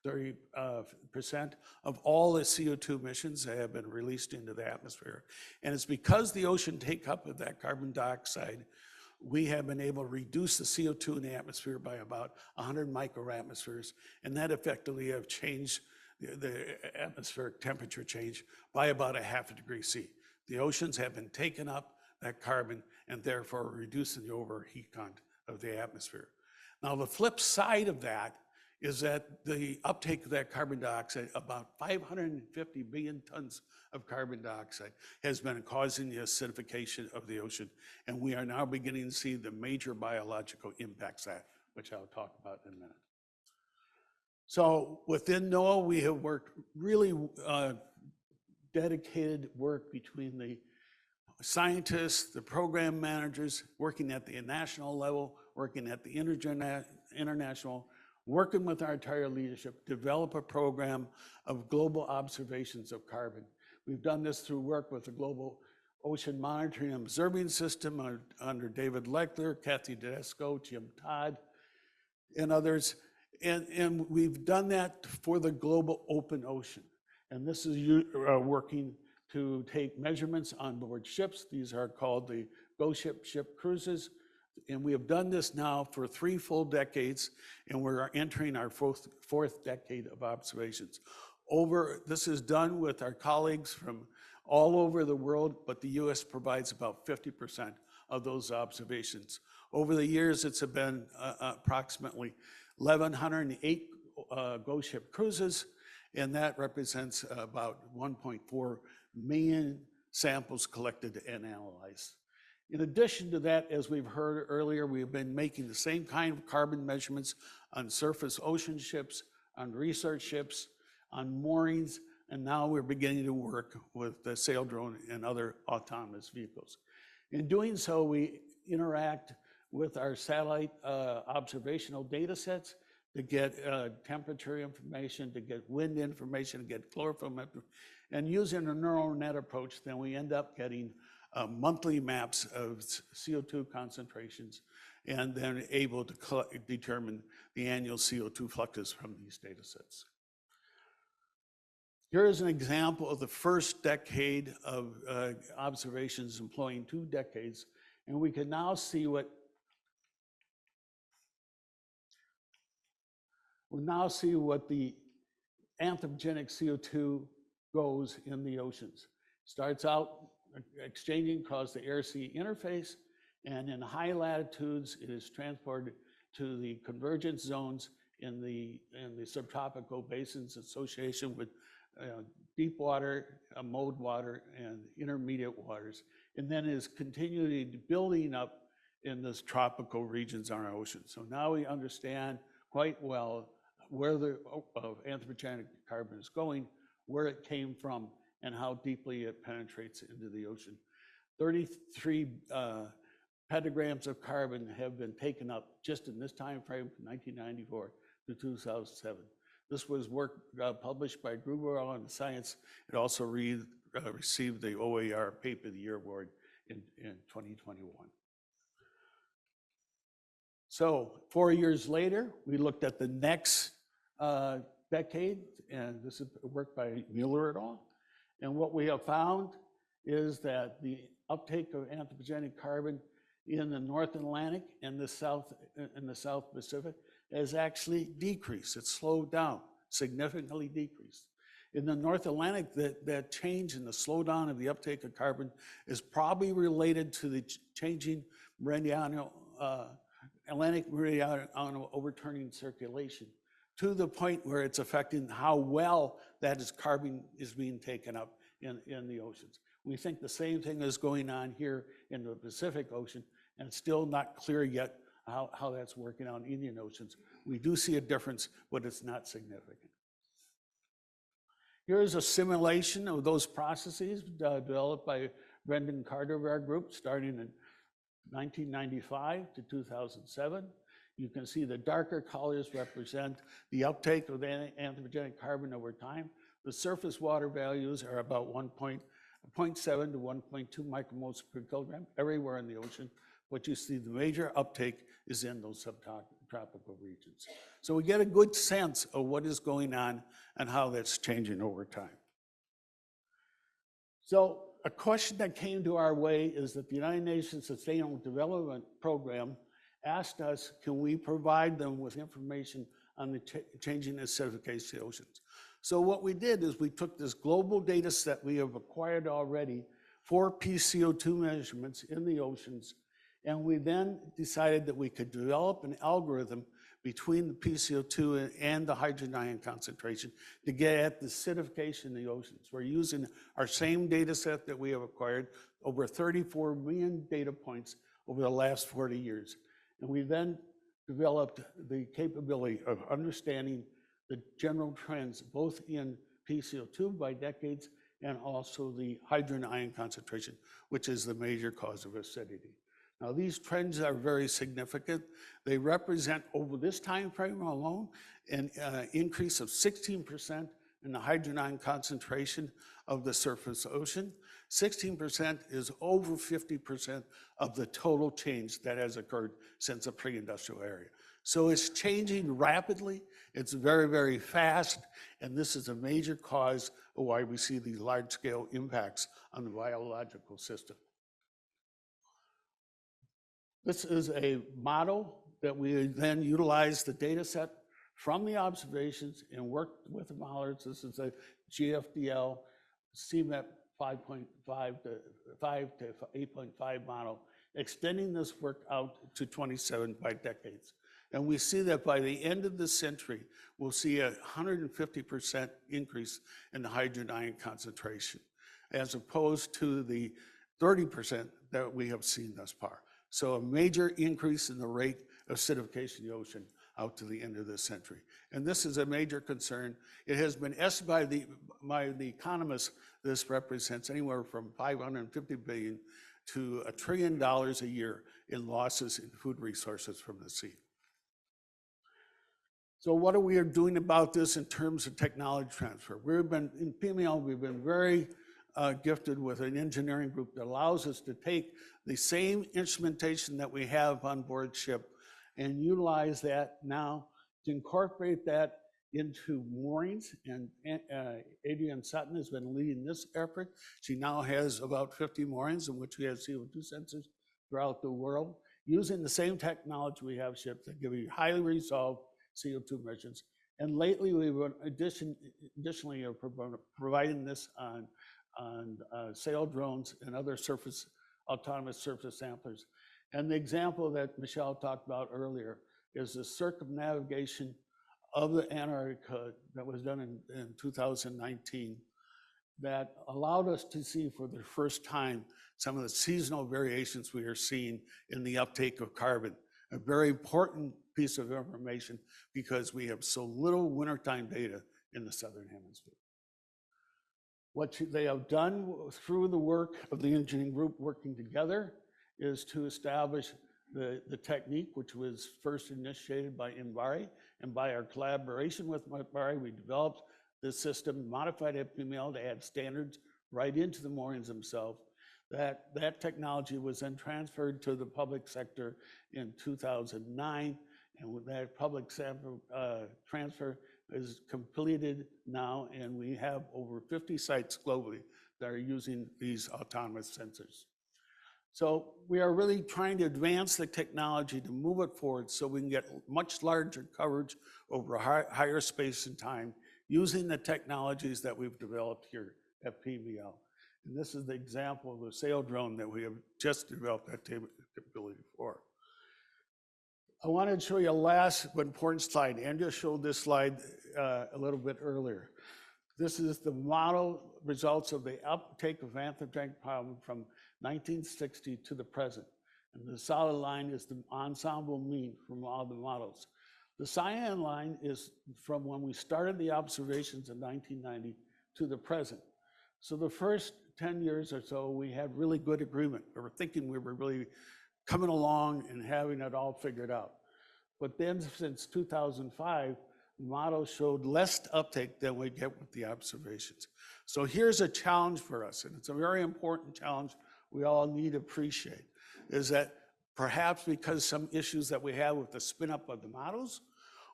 Speaker 5: 30% of all the CO2 emissions that have been released into the atmosphere. And it's because the ocean take up of that carbon dioxide, we have been able to reduce the CO2 in the atmosphere by about 100 microatmospheres, and that effectively have changed the atmospheric temperature change by about 0.5 degrees C. The oceans have been taking up that carbon and therefore reducing the overheat content of the atmosphere. Now, the flip side of that is that the uptake of that carbon dioxide, about 550 billion tons of carbon dioxide, has been causing the acidification of the ocean. And we are now beginning to see the major biological impacts of that, which I'll talk about in a minute. So within NOAA, we have worked really dedicated work between the scientists, the program managers, working at the national level, working at the international, working with our entire leadership, develop a program of global observations of carbon. We've done this through work with the Global Ocean Monitoring and Observing System under David Leckler, Kathy Tedesco, Jim Todd, and others. And we've done that for the global open ocean. And this is working to take measurements on board ships. These are called the Go Ship cruises. And we have done this now for 3 full decades, and we're entering our fourth decade of observations. This is done with our colleagues from all over the world, but the US provides about 50% of those observations. Over the years, it's been approximately 1,108 Go Ship cruises, and that represents about 1.4 million samples collected and analyzed. In addition to that, as we've heard earlier, we've been making the same kind of carbon measurements on surface ocean ships, on research ships, on moorings, and now we're beginning to work with the sail drone and other autonomous vehicles. In doing so, we interact with our satellite observational data sets to get temperature information, to get wind information, to get chlorophyll information. And using a neural net approach, then we end up getting monthly maps of CO2 concentrations, and then able to determine the annual CO2 fluxes from these data sets. Here is an example of the first decade of observations employing 2 decades, and we can now see what the anthropogenic CO2 goes in the oceans. Starts out exchanging across the air-sea interface, and in high latitudes, it is transported to the convergence zones in the subtropical basins association with deep water, mode water, and intermediate waters, and then is continually building up in those tropical regions on our ocean. So now we understand quite well where the anthropogenic carbon is going, where it came from, and how deeply it penetrates into the ocean. 33 petagrams of carbon have been taken up just in this time frame from 1994 to 2007. This was work published by Gruber on Science. It also received the OAR Paper of the Year Award in 2021. So 4 years later, we looked at the next decade, and this is work by Mueller et al. And what we have found is that the uptake of anthropogenic carbon in the North Atlantic and the South Pacific has actually decreased. It's slowed down, significantly decreased. In the North Atlantic, that change in the slowdown of the uptake of carbon is probably related to the changing Atlantic meridional overturning circulation, to the point where it's affecting how well carbon is being taken up in the oceans. We think the same thing is going on here in the Pacific Ocean, and it's still not clear yet how that's working out in Indian Oceans. We do see a difference, but it's not significant. Here's a simulation of those processes developed by Brendan Carter of our group, starting in 1995 to 2007. You can see the darker colors represent the uptake of the anthropogenic carbon over time. The surface water values are about 1.7 to 1.2 micromoles per kilogram everywhere in the ocean. What you see, the major uptake is in those subtropical regions. So we get a good sense of what is going on and how that's changing over time. So a question that came to our way is that the United Nations Sustainable Development Program asked us, can we provide them with information on the changing acidification of the oceans? So what we did is we took this global data set we have acquired already for PCO2 measurements in the oceans, and we then decided that we could develop an algorithm between the PCO2 and the hydrogen ion concentration to get at the acidification in the oceans. We're using our same data set that we have acquired, over 34 million data points over the last 40 years. And we then developed the capability of understanding the general trends, both in PCO2 by decades and also the hydrogen ion concentration, which is the major cause of acidity. Now, these trends are very significant. They represent, over this time frame alone, an increase of 16% in the hydrogen ion concentration of the surface ocean. 16% is over 50% of the total change that has occurred since the pre-industrial era. So it's changing rapidly. It's very, very fast. And this is a major cause of why we see these large-scale impacts on the biological system. This is a model that we then utilize the data set from the observations and worked with the bollards. This is a GFDL CMEP 5.5 to 8.5 model, extending this work out to 27 by decades. And we see that by the end of the century, we'll see a 150% increase in the hydrogen ion concentration, as opposed to the 30% that we have seen thus far. So a major increase in the rate of acidification of the ocean out to the end of this century. And this is a major concern. It has been estimated by the economists, this represents anywhere from 550 billion to $1 trillion a year in losses in food resources from the sea. So what are we doing about this in terms of technology transfer? In PMEL, we've been very gifted with an engineering group that allows us to take the same instrumentation that we have on board ship and utilize that now to incorporate that into moorings. And Adrienne Sutton has been leading this effort. She now has about 50 moorings in which we have CO2 sensors throughout the world, using the same technology we have ships that give you highly resolved CO2 emissions. And lately, we've been additionally providing this on sail drones and other autonomous surface samplers. And the example that Michelle talked about earlier is the circumnavigation of the Antarctica that was done in 2019 that allowed us to see for the first time some of the seasonal variations we are seeing in the uptake of carbon. A very important piece of information because we have so little wintertime data in the Southern Hemisphere. What they have done through the work of the engineering group working together is to establish the technique, which was first initiated by MBARI, and by our collaboration with MBARI, we developed this system, modified PMEL to add standards right into the moorings themselves. That technology was then transferred to the public sector in 2009, and with that public sample transfer is completed now, and we have over 50 sites globally that are using these autonomous sensors. So we are really trying to advance the technology to move it forward so we can get much larger coverage over a higher space and time using the technologies that we've developed here at PMEL. And this is the example of the sail drone that we have just developed that capability for. I wanted to show you a last but important slide. Andrea showed this slide a little bit earlier. This is the model results of the uptake of anthropogenic carbon from 1960 to the present. And the solid line is the ensemble mean from all the models. The cyan line is from when we started the observations in 1990 to the present. So the first 10 years or so, we had really good agreement. We were thinking we were really coming along and having it all figured out. But then since 2005, the model showed less uptake than we get with the observations. So here's a challenge for us, and it's a very important challenge we all need to appreciate, is that perhaps because some issues that we have with the spin up of the models,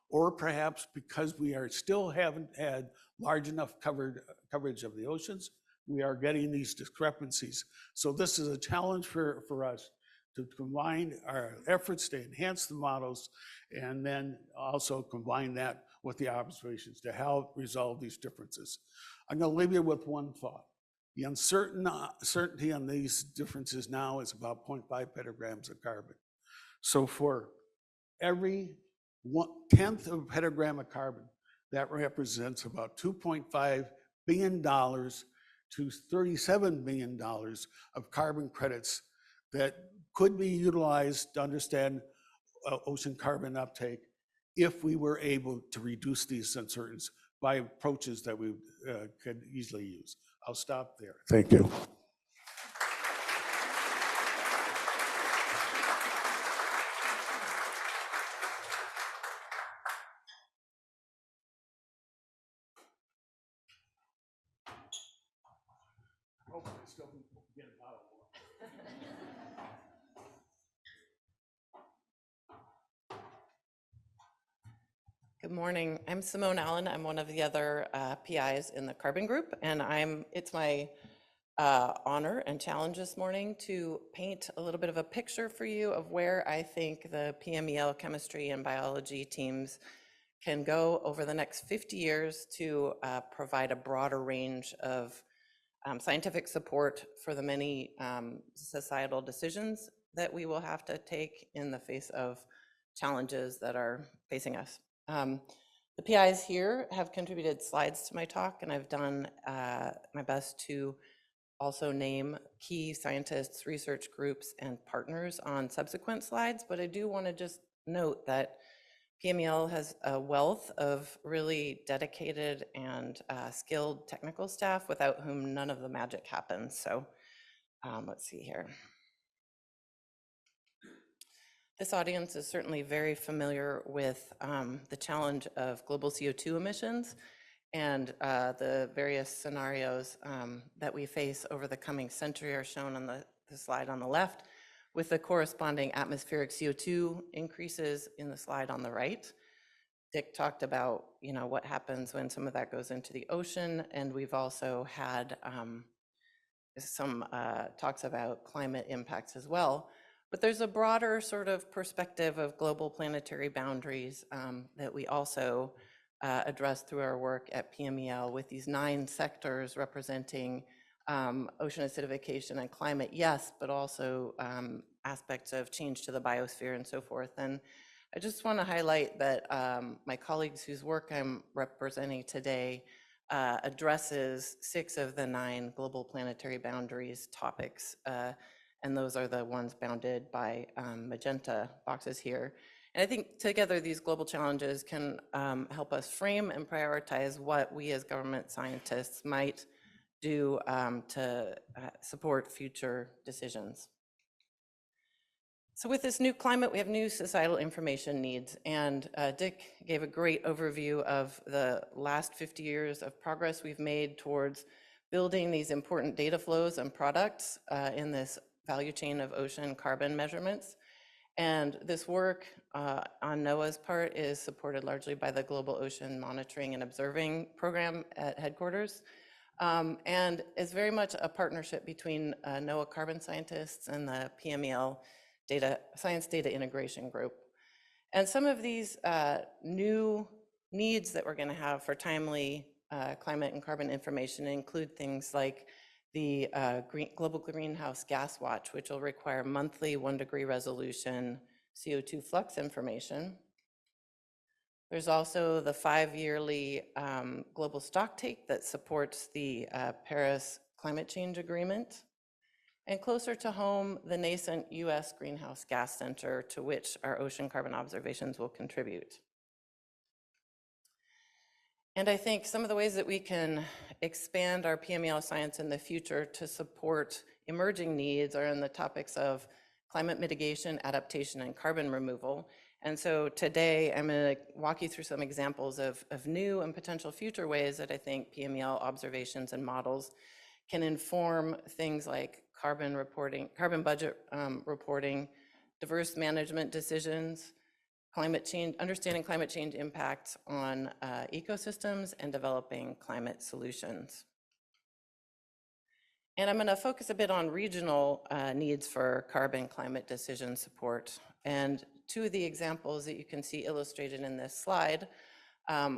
Speaker 5: or perhaps because we are still haven't had large enough coverage of the oceans, we are getting these discrepancies. So this is a challenge for us to combine our efforts to enhance the models and then also combine that with the observations to help resolve these differences. I'm going to leave you with one thought. The uncertainty on these differences now is about 0.5 petagrams of carbon. So for every 1/10 of a petagram of carbon, that represents about $2.5 billion to $37 billion of carbon credits that could be utilized to understand ocean carbon uptake if we were able to reduce these uncertainties by approaches that we could easily use. I'll stop there. Thank you.
Speaker 6: Good morning. I'm Simone Allen. I'm one of the other PIs in the carbon group, and it's my honor and challenge this morning to paint a little bit of a picture for you of where I think the PMEL chemistry and biology teams can go over the next 50 years to provide a broader range of scientific support for the many societal decisions that we will have to take in the face of challenges that are facing us. The PIs here have contributed slides to my talk, and I've done my best to also name key scientists, research groups, and partners on subsequent slides, but I do want to just note that PMEL has a wealth of really dedicated and skilled technical staff without whom none of the magic happens. So let's see here. This audience is certainly very familiar with the challenge of global CO2 emissions and the various scenarios that we face over the coming century are shown on the slide on the left, with the corresponding atmospheric CO2 increases in the slide on the right. Dick talked about, what happens when some of that goes into the ocean, and we've also had some talks about climate impacts as well. But there's a broader sort of perspective of global planetary boundaries that we also address through our work at PMEL with these 9 sectors representing ocean acidification and climate, yes, but also aspects of change to the biosphere and so forth. And I just want to highlight that my colleagues whose work I'm representing today addresses 6 of the 9 global planetary boundaries topics. And those are the ones bounded by magenta boxes here. And I think together these global challenges can help us frame and prioritize what we as government scientists might do to support future decisions. So with this new climate, we have new societal information needs, and Dick gave a great overview of the last 50 years of progress we've made towards building these important data flows and products in this value chain of ocean carbon measurements. And this work on NOAA's part is supported largely by the Global Ocean Monitoring and Observing Program at headquarters, and is very much a partnership between NOAA carbon scientists and the PMEL Science Data Integration Group. And some of these new needs that we're going to have for timely climate and carbon information include things like the Global Greenhouse Gas Watch, which will require monthly 1-degree resolution CO2 flux information. There's also the 5-yearly global stocktake that supports the Paris Climate Change Agreement. And closer to home, the nascent US Greenhouse Gas Center, to which our ocean carbon observations will contribute. And I think some of the ways that we can expand our PMEL science in the future to support emerging needs are in the topics of climate mitigation, adaptation, and carbon removal. And so today I'm going to walk you through some examples of new and potential future ways that I think PMEL observations and models can inform things like carbon reporting, carbon budget reporting, diverse management decisions, climate change, understanding climate change impacts on ecosystems, and developing climate solutions. And I'm going to focus a bit on regional needs for carbon climate decision support. And 2 of the examples that you can see illustrated in this slide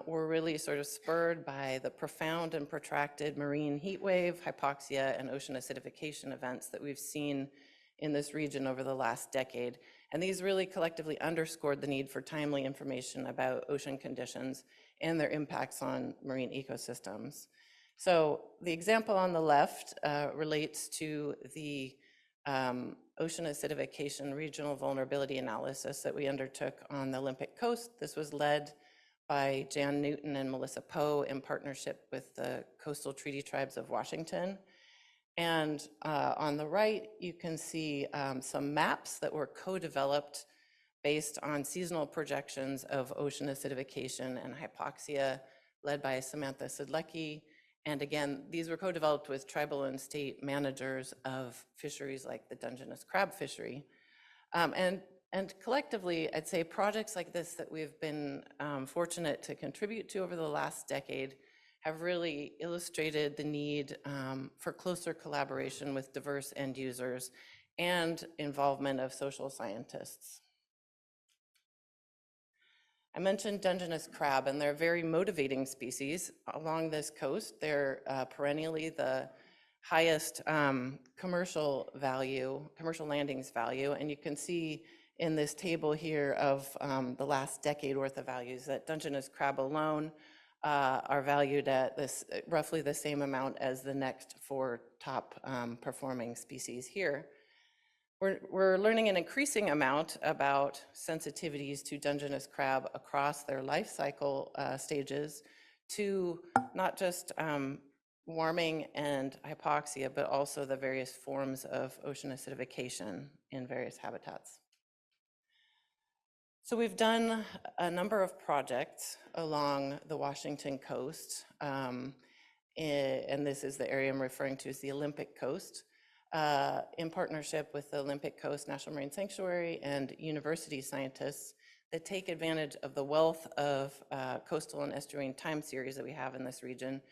Speaker 6: were really sort of spurred by the profound and protracted marine heat wave, hypoxia, and ocean acidification events that we've seen in this region over the last decade. And these really collectively underscored the need for timely information about ocean conditions and their impacts on marine ecosystems. So the example on the left relates to the ocean acidification regional vulnerability analysis that we undertook on the Olympic coast. This was led by Jan Newton and Melissa Poe in partnership with the Coastal Treaty Tribes of Washington. And on the right, you can see some maps that were co-developed based on seasonal projections of ocean acidification and hypoxia, led by Samantha Sidlecki. And again, these were co-developed with tribal and state managers of fisheries like the Dungeness crab fishery. And And collectively, I'd say projects like this that we've been fortunate to contribute to over the last decade have really illustrated the need for closer collaboration with diverse end users and involvement of social scientists. I mentioned Dungeness crab, and they're a very motivating species along this coast. They're perennially the highest commercial landings value, and you can see in this table here of the last decade worth of values that Dungeness crab alone are valued at this roughly the same amount as the next 4 top performing species here. We're learning an increasing amount about sensitivities to Dungeness crab across their life cycle stages to not just warming and hypoxia, but also the various forms of ocean acidification in various habitats. So we've done a number of projects along the Washington coast, and this is the area I'm referring to as the Olympic Coast, in partnership with the Olympic Coast National Marine Sanctuary and university scientists that take advantage of the wealth of coastal and estuarine time series that we have in this region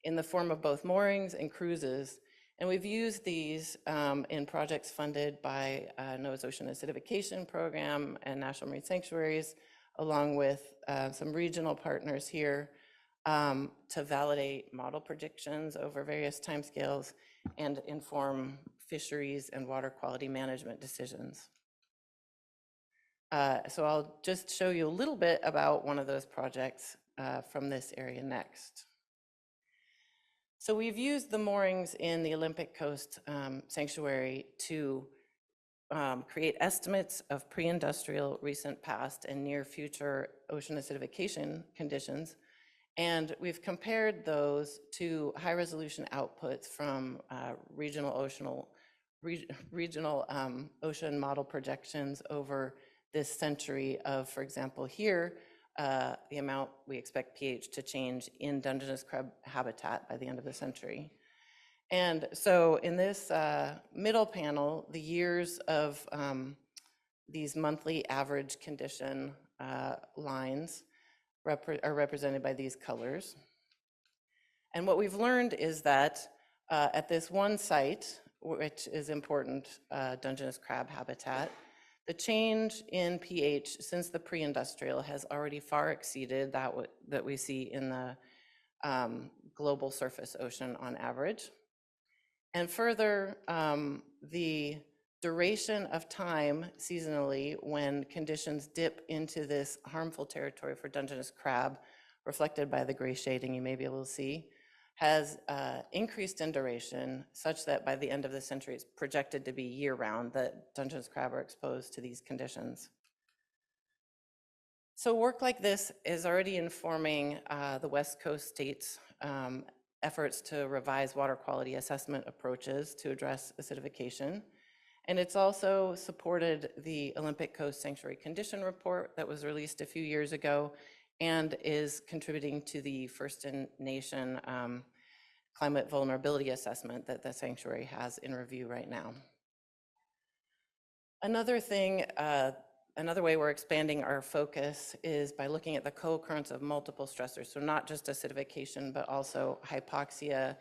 Speaker 6: in the form of both moorings and cruises. And we've used these in projects funded by NOAA's Ocean Acidification Program and National Marine Sanctuaries, along with some regional partners here to validate model predictions over various timescales and inform fisheries and water quality management decisions. So I'll just show you a little bit about one of those projects from this area next. So we've used the moorings in the Olympic Coast Sanctuary to create estimates of pre-industrial, recent past, and near future ocean acidification conditions. And we've compared those to high-resolution outputs from regional ocean model projections over this century of, for example, here, the amount we expect pH to change in Dungeness crab habitat by the end of the century. And so in this middle panel, the years of these monthly average condition lines are represented by these colors. And what we've learned is that at this one site, which is important, Dungeness crab habitat, the change in pH since the pre-industrial has already far exceeded that we see in the global surface ocean on average. And further, the duration of time seasonally when conditions dip into this harmful territory for Dungeness crab, reflected by the gray shading you may be able to see, has increased in duration such that by the end of the century it's projected to be year-round that Dungeness crab are exposed to these conditions. So work like this is already informing the West Coast states' efforts to revise water quality assessment approaches to address acidification. And it's also supported the Olympic Coast Sanctuary Condition Report that was released a few years ago and is contributing to the First Nation climate vulnerability assessment that the sanctuary has in review right now. Another thing, another way we're expanding our focus is by looking at the co-occurrence of multiple stressors. So not just acidification, but also hypoxia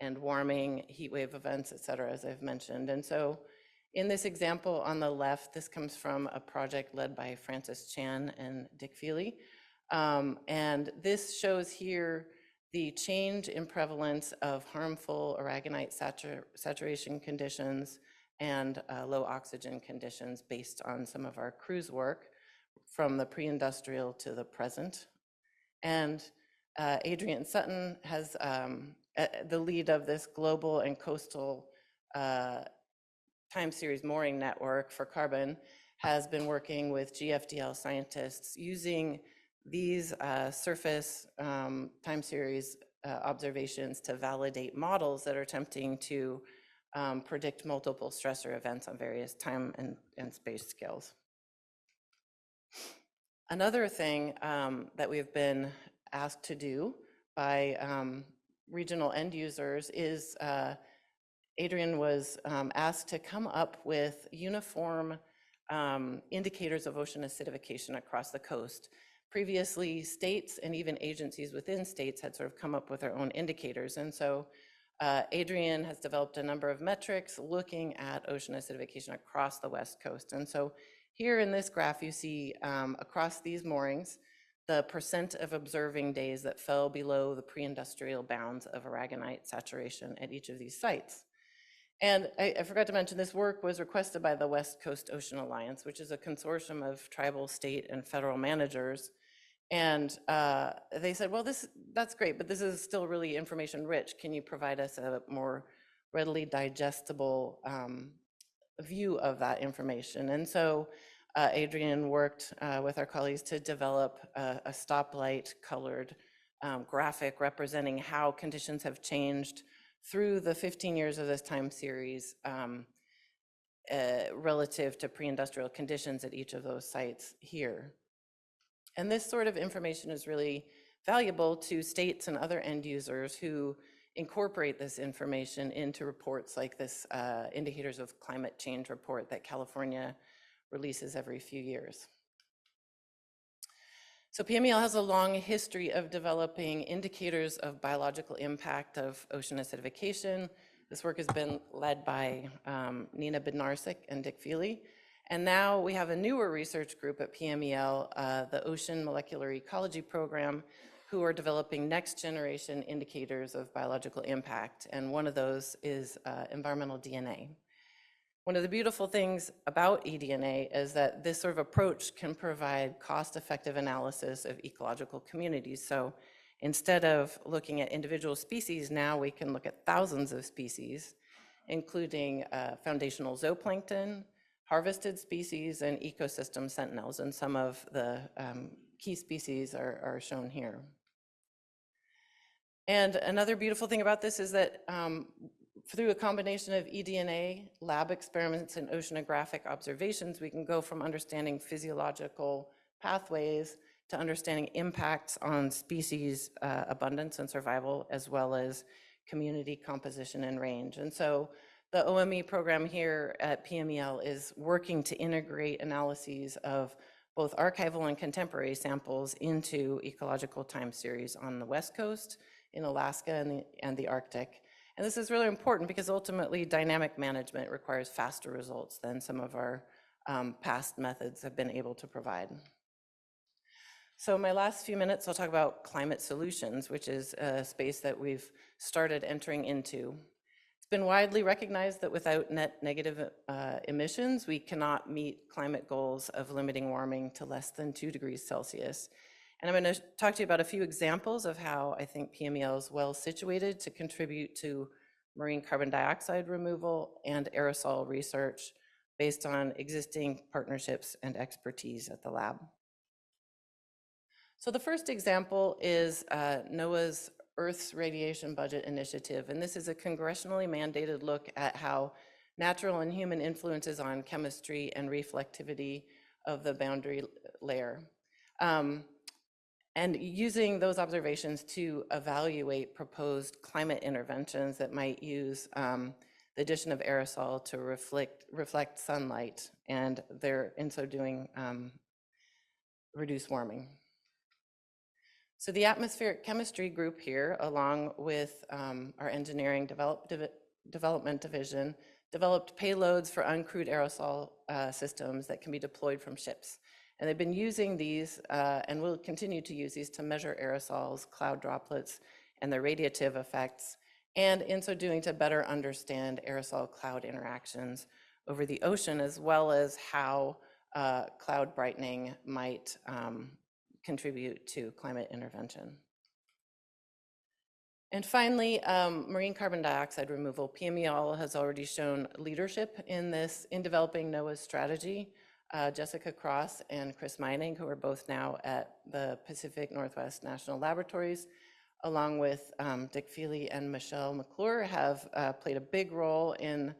Speaker 6: and warming, heat wave events, et cetera, as I've mentioned. And so in this example on the left, this comes from a project led by Francis Chan and Dick Feely. And this shows here the change in prevalence of harmful aragonite saturation conditions and low oxygen conditions based on some of our cruise work from the pre-industrial to the present. And Adrian Sutton has the lead of this global and coastal time series mooring network for carbon, has been working with GFDL scientists using these surface time series observations to validate models that are attempting to predict multiple stressor events on various time and space scales. Another thing that we've been asked to do by regional end users is Adrian was asked to come up with uniform indicators of ocean acidification across the coast. Previously, states and even agencies within states had sort of come up with their own indicators. And so Adrian has developed a number of metrics looking at ocean acidification across the West Coast. And so here in this graph, you see across these moorings, the percent of observing days that fell below the pre-industrial bounds of aragonite saturation at each of these sites. And I forgot to mention, this work was requested by the West Coast Ocean Alliance, which is a consortium of tribal, state, and federal managers. And they said, well, that's great, but this is still really information rich. Can you provide us a more readily digestible view of that information? And so Adrian worked with our colleagues to develop a stoplight colored graphic representing how conditions have changed through the 15 years of this time series relative to pre-industrial conditions at each of those sites here. And this sort of information is really valuable to states and other end users who incorporate this information into reports like this Indicators of Climate Change report that California releases every few years. So PMEL has a long history of developing indicators of biological impact of ocean acidification. This work has been led by Nina Bednarsik and Dick Feely. And now we have a newer research group at PMEL, the Ocean Molecular Ecology Program, who are developing next generation indicators of biological impact. And one of those is environmental DNA. One of the beautiful things about eDNA is that this sort of approach can provide cost-effective analysis of ecological communities. So instead of looking at individual species, now we can look at thousands of species, including foundational zooplankton, harvested species, and ecosystem sentinels. And some of the key species are shown here. And another beautiful thing about this is that through a combination of eDNA, lab experiments, and oceanographic observations, we can go from understanding physiological pathways to understanding impacts on species abundance and survival, as well as community composition and range. And so the OME program here at PMEL is working to integrate analyses of both archival and contemporary samples into ecological time series on the West Coast, in Alaska, and the Arctic. And this is really important because ultimately dynamic management requires faster results than some of our past methods have been able to provide. So my last few minutes, I'll talk about climate solutions, which is a space that we've started entering into. It's been widely recognized that without net negative emissions, we cannot meet climate goals of limiting warming to less than 2 degrees Celsius. And I'm going to talk to you about a few examples of how I think PMEL is well situated to contribute to marine carbon dioxide removal and aerosol research based on existing partnerships and expertise at the lab. So the first example is NOAA's Earth's Radiation Budget Initiative, and this is a congressionally mandated look at how natural and human influences on chemistry and reflectivity of the boundary layer. And using those observations to evaluate proposed climate interventions that might use the addition of aerosol to reflect sunlight, and in so doing reduce warming. So the atmospheric chemistry group here, along with our engineering development division, developed payloads for uncrewed aerosol systems that can be deployed from ships. And they've been using these and will continue to use these to measure aerosols, cloud droplets, and their radiative effects, and in so doing to better understand aerosol cloud interactions over the ocean, as well as how cloud brightening might contribute to climate intervention. And finally, marine carbon dioxide removal. PMEL has already shown leadership in developing NOAA's strategy. Jessica Cross and Chris Meining, who are both now at the Pacific Northwest National Laboratories, along with Dick Feely and Michelle McClure, have played a big role in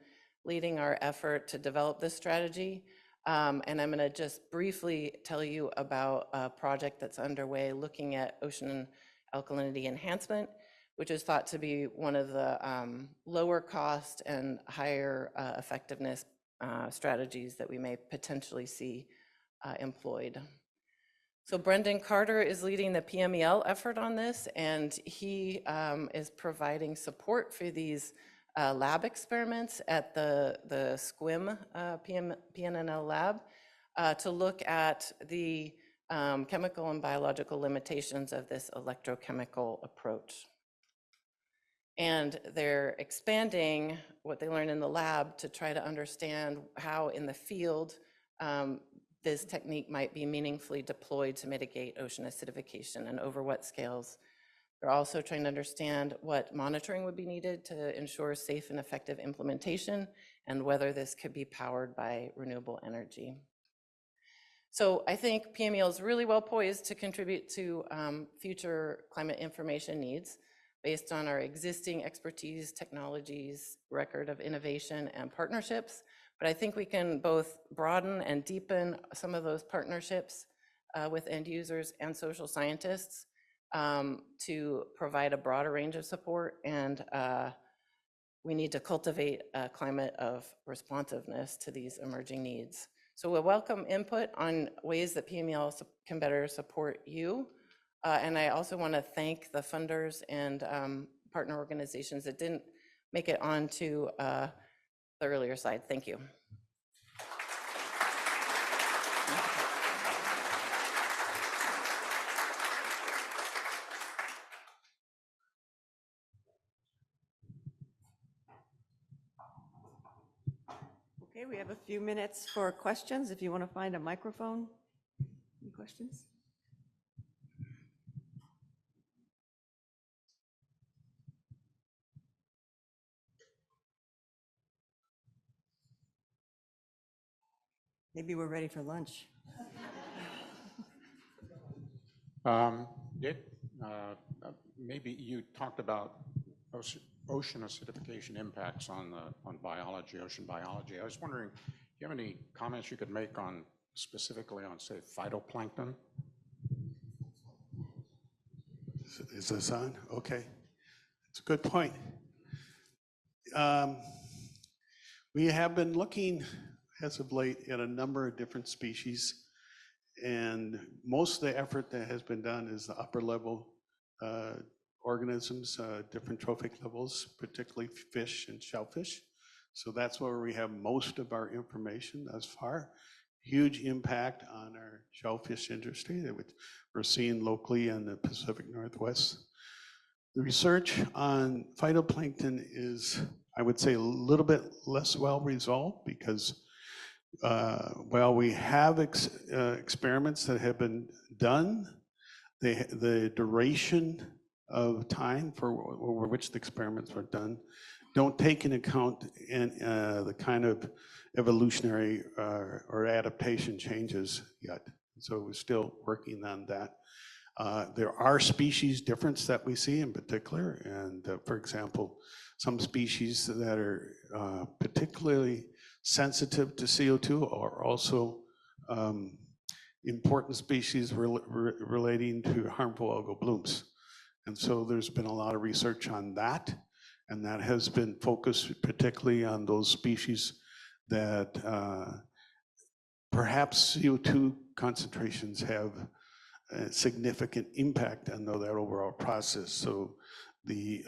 Speaker 6: leading our effort to develop this strategy. And I'm going to just briefly tell you about a project that's underway looking at ocean alkalinity enhancement, which is thought to be one of the lower cost and higher effectiveness strategies that we may potentially see employed. So Brendan Carter is leading the PMEL effort on this, and he is providing support for these lab experiments at the SQUIM PNNL lab to look at the chemical and biological limitations of this electrochemical approach. And they're expanding what they learn in the lab to try to understand how in the field this technique might be meaningfully deployed to mitigate ocean acidification and over what scales. They're also trying to understand what monitoring would be needed to ensure safe and effective implementation and whether this could be powered by renewable energy. So I think PMEL is really well poised to contribute to future climate information needs based on our existing expertise, technologies, record of innovation and partnerships. But I think we can both broaden and deepen some of those partnerships with end users and social scientists to provide a broader range of support. And we need to cultivate a climate of responsiveness to these emerging needs. So we'll welcome input on ways that PMEL can better support you. And I also want to thank the funders and partner organizations that didn't make it onto the earlier slide. Thank you.
Speaker 3: Okay, we have a few minutes for questions. If you want to find a microphone. Any questions? Maybe we're ready for lunch.
Speaker 10: Maybe you talked about ocean acidification impacts on biology, ocean biology. I was wondering, do you have any comments you could make on specifically on, say, phytoplankton?
Speaker 5: Is this on? Okay, it's a good point. We have been looking as of late at a number of different species, and most of the effort that has been done is the upper level organisms, different trophic levels, particularly fish and shellfish. So that's where we have most of our information thus far. Huge impact on our shellfish industry that we're seeing locally in the Pacific Northwest. The research on phytoplankton is, I would say, a little bit less well resolved because while we have experiments that have been done, the duration of time over which the experiments were done don't take into account the kind of evolutionary or adaptation changes yet. So we're still working on that. There are species difference that we see in particular, and for example, some species that are particularly sensitive to CO2 are also important species relating to harmful algal blooms. And so there's been a lot of research on that, and that has been focused particularly on those species that perhaps CO2 concentrations have a significant impact on that overall process. So the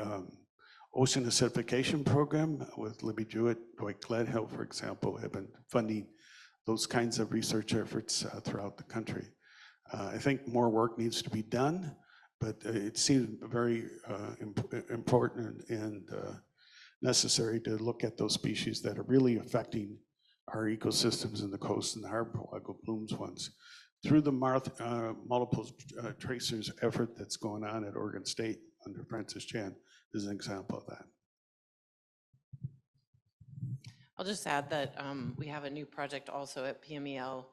Speaker 5: Ocean Acidification Program with Libby Jewett, Dwight Gledhill, for example, have been funding those kinds of research efforts throughout the country. I think more work needs to be done, but it seems very important and necessary to look at those species that are really affecting our ecosystems in the coast and the harmful algal blooms ones. Through the multiple tracers effort that's going on at Oregon State under Francis Chan is an example of that.
Speaker 6: I'll just add that we have a new project also at PMEL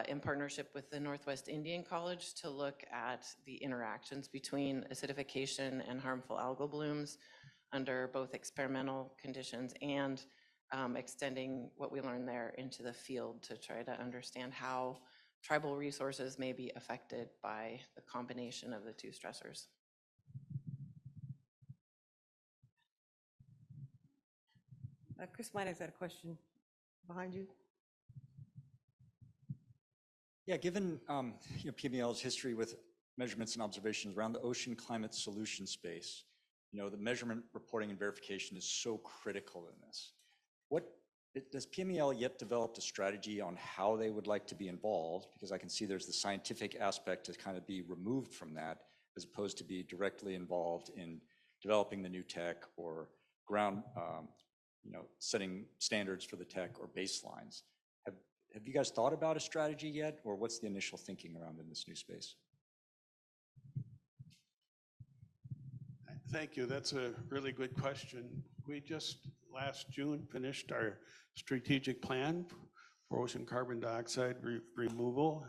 Speaker 6: in partnership with the Northwest Indian College to look at the interactions between acidification and harmful algal blooms under both experimental conditions and extending what we learned there into the field to try to understand how tribal resources may be affected by the combination of the two stressors.
Speaker 3: Chris Mining's got a question. Behind you.
Speaker 11: Yeah, given PMEL's history with measurements and observations around the ocean climate solution space, the measurement, reporting, and verification is so critical in this. Does PMEL yet developed a strategy on how they would like to be involved? Because I can see there's the scientific aspect to kind of be removed from that, as opposed to be directly involved in developing the new tech or ground, setting standards for the tech or baselines. Have you guys thought about a strategy yet, or what's the initial thinking around in this new space?
Speaker 5: Thank you. That's a really good question. We just last June finished our strategic plan for ocean carbon dioxide removal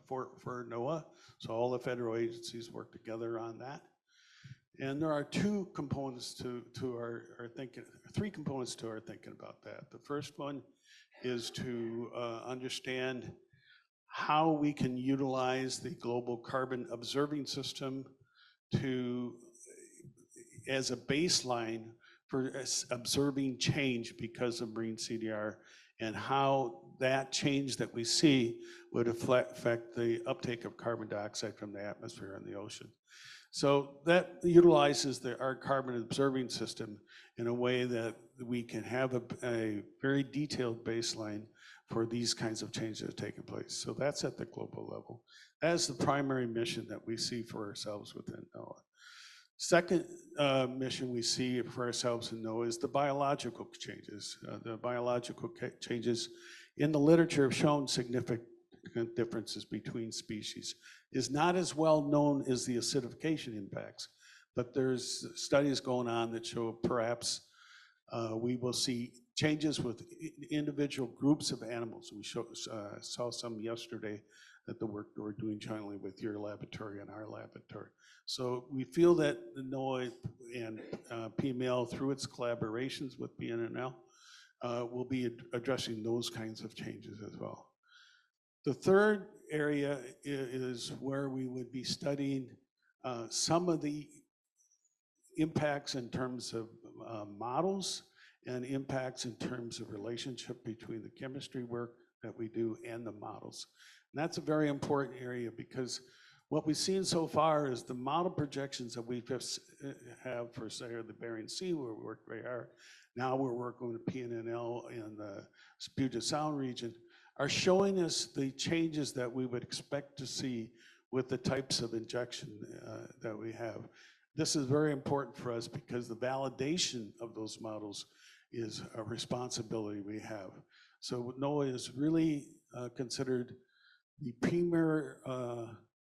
Speaker 5: for NOAA. So all the federal agencies work together on that. And there are two components to our thinking, three components to our thinking about that. The first one is to understand how we can utilize the global carbon observing system as a baseline for observing change because of marine CDR, and how that change that we see would affect the uptake of carbon dioxide from the atmosphere and the ocean. So that utilizes our carbon observing system in a way that we can have a very detailed baseline for these kinds of changes that are taking place. So that's at the global level. That's the primary mission that we see for ourselves within NOAA. Second mission we see for ourselves in NOAA is the biological changes. The biological changes in the literature have shown significant differences between species. Is not as well known as the acidification impacts, but there's studies going on that show perhaps we will see changes with individual groups of animals. We saw some yesterday at the work that we're doing jointly with your laboratory and our laboratory. So we feel that the NOAA and PMEL, through its collaborations with PNNL, will be addressing those kinds of changes as well. The third area is where we would be studying some of the impacts in terms of models and impacts in terms of relationship between the chemistry work that we do and the models. And that's a very important area, because what we've seen so far is the model projections that we just have for, say, the Bering Sea, where we work very hard. Now we're working with PNNL in the Puget Sound region, are showing us the changes that we would expect to see with the types of injection that we have. This is very important for us because the validation of those models is a responsibility we have. So NOAA is really considered the premier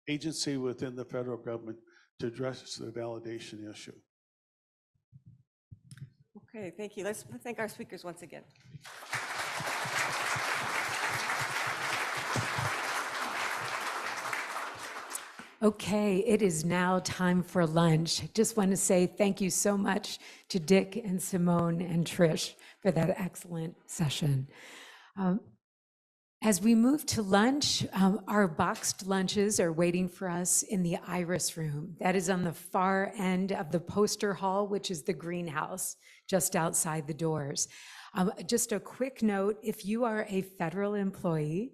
Speaker 5: agency within the federal government to address the validation issue.
Speaker 3: Okay, thank you. Let's thank our speakers once again.
Speaker 8: Okay, it is now time for lunch. I just want to say thank you so much to Dick and Simone and Trish for that excellent session. As we move to lunch, our boxed lunches are waiting for us in the Iris room. That is on the far end of the poster hall, which is the greenhouse just outside the doors. Just a quick note, if you are a federal employee,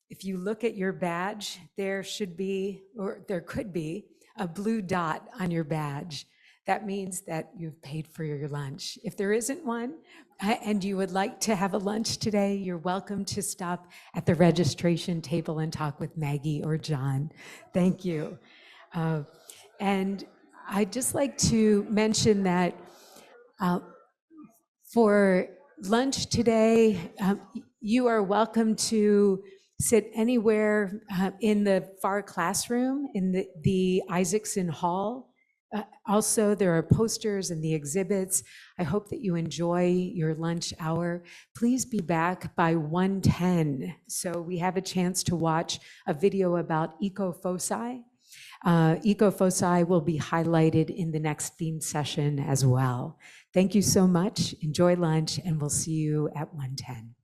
Speaker 8: if you look at your badge, there should be, or there could be, a blue dot on your badge. That means that you've paid for your lunch. If there isn't one, and you would like to have a lunch today, you're welcome to stop at the registration table and talk with Maggie or John. Thank you. And I'd just like to mention that for lunch today, you are welcome to sit anywhere in the far classroom in the Isaacson Hall. Also, there are posters and the exhibits. I hope that you enjoy your lunch hour. Please be back by 1:10. So we have a chance to watch a video about ecofoci. Ecofoci will be highlighted in the next theme session as well. Thank you so much. Enjoy lunch, and we'll see you at 1:10.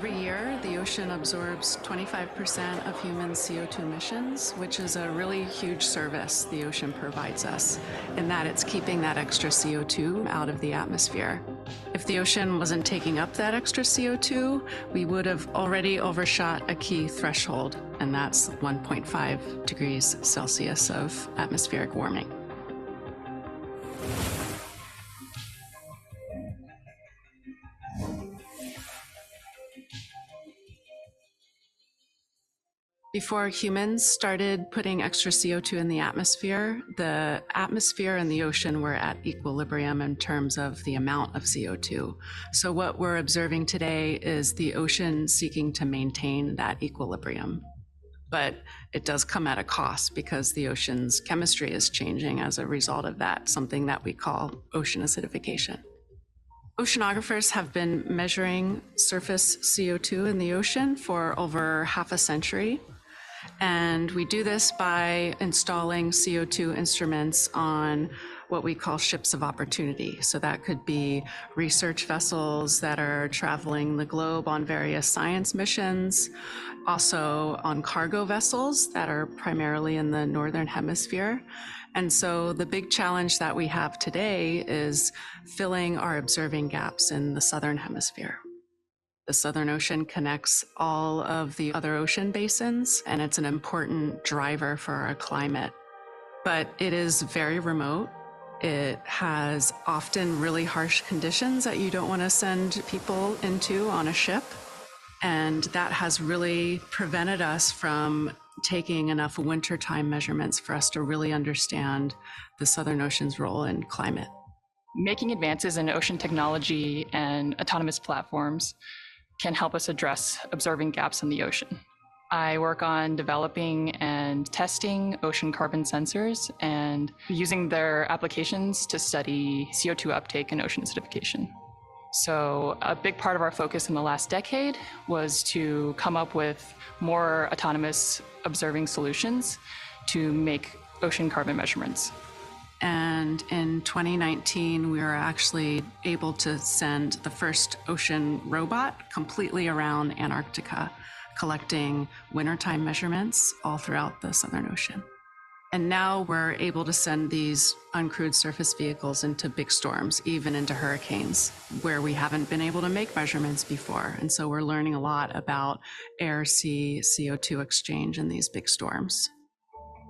Speaker 12: Every year, the ocean absorbs 25% of human CO2 emissions, which is a really huge service the ocean provides us, in that it's keeping that extra CO2 out of the atmosphere. If the ocean wasn't taking up that extra CO2, we would have already overshot a key threshold, and that's 1.5 degrees Celsius of atmospheric warming. Before humans started putting extra CO2 in the atmosphere and the ocean were at equilibrium in terms of the amount of CO2. So what we're observing today is the ocean seeking to maintain that equilibrium. But it does come at a cost because the ocean's chemistry is changing as a result of that, something that we call ocean acidification. Oceanographers have been measuring surface CO2 in the ocean for over half a century. And we do this by installing CO2 instruments on what we call ships of opportunity. So that could be research vessels that are traveling the globe on various science missions, also on cargo vessels that are primarily in the Northern Hemisphere. And so the big challenge that we have today is filling our observing gaps in the Southern Hemisphere. The Southern Ocean connects all of the other ocean basins, and it's an important driver for our climate. But it is very remote. It has often really harsh conditions that you don't want to send people into on a ship. And that has really prevented us from taking enough wintertime measurements for us to really understand the Southern Ocean's role in climate.
Speaker 13: Making advances in ocean technology and autonomous platforms can help us address observing gaps in the ocean. I work on developing and testing ocean carbon sensors and using their applications to study CO2 uptake and ocean acidification. So a big part of our focus in the last decade was to come up with more autonomous observing solutions to make ocean carbon measurements.
Speaker 12: And in 2019, we were actually able to send the first ocean robot completely around Antarctica, collecting wintertime measurements all throughout the Southern Ocean. And now we're able to send these uncrewed surface vehicles into big storms, even into hurricanes, where we haven't been able to make measurements before. And so we're learning a lot about air-sea CO2 exchange in these big storms.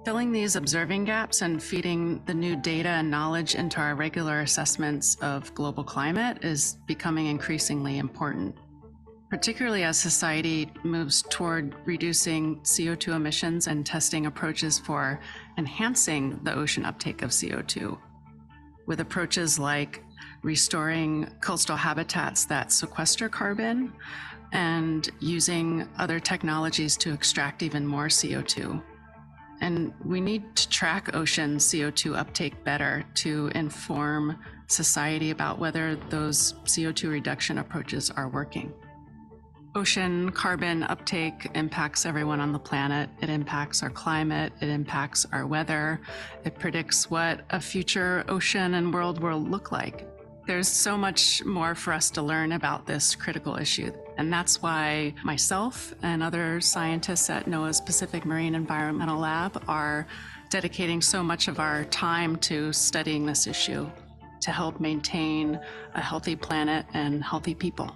Speaker 12: Filling these observing gaps and feeding the new data and knowledge into our regular assessments of global climate is becoming increasingly important, particularly as society moves toward reducing CO2 emissions and testing approaches for enhancing the ocean uptake of CO2, with approaches like restoring coastal habitats that sequester carbon and using other technologies to extract even more CO2. And we need to track ocean CO2 uptake better to inform society about whether those CO2 reduction approaches are working. Ocean carbon uptake impacts everyone on the planet. It impacts our climate. It impacts our weather. It predicts what a future ocean and world will look like. There's so much more for us to learn about this critical issue. And that's why myself and other scientists at NOAA's Pacific Marine Environmental Lab are dedicating so much of our time to studying this issue to help maintain a healthy planet and healthy people.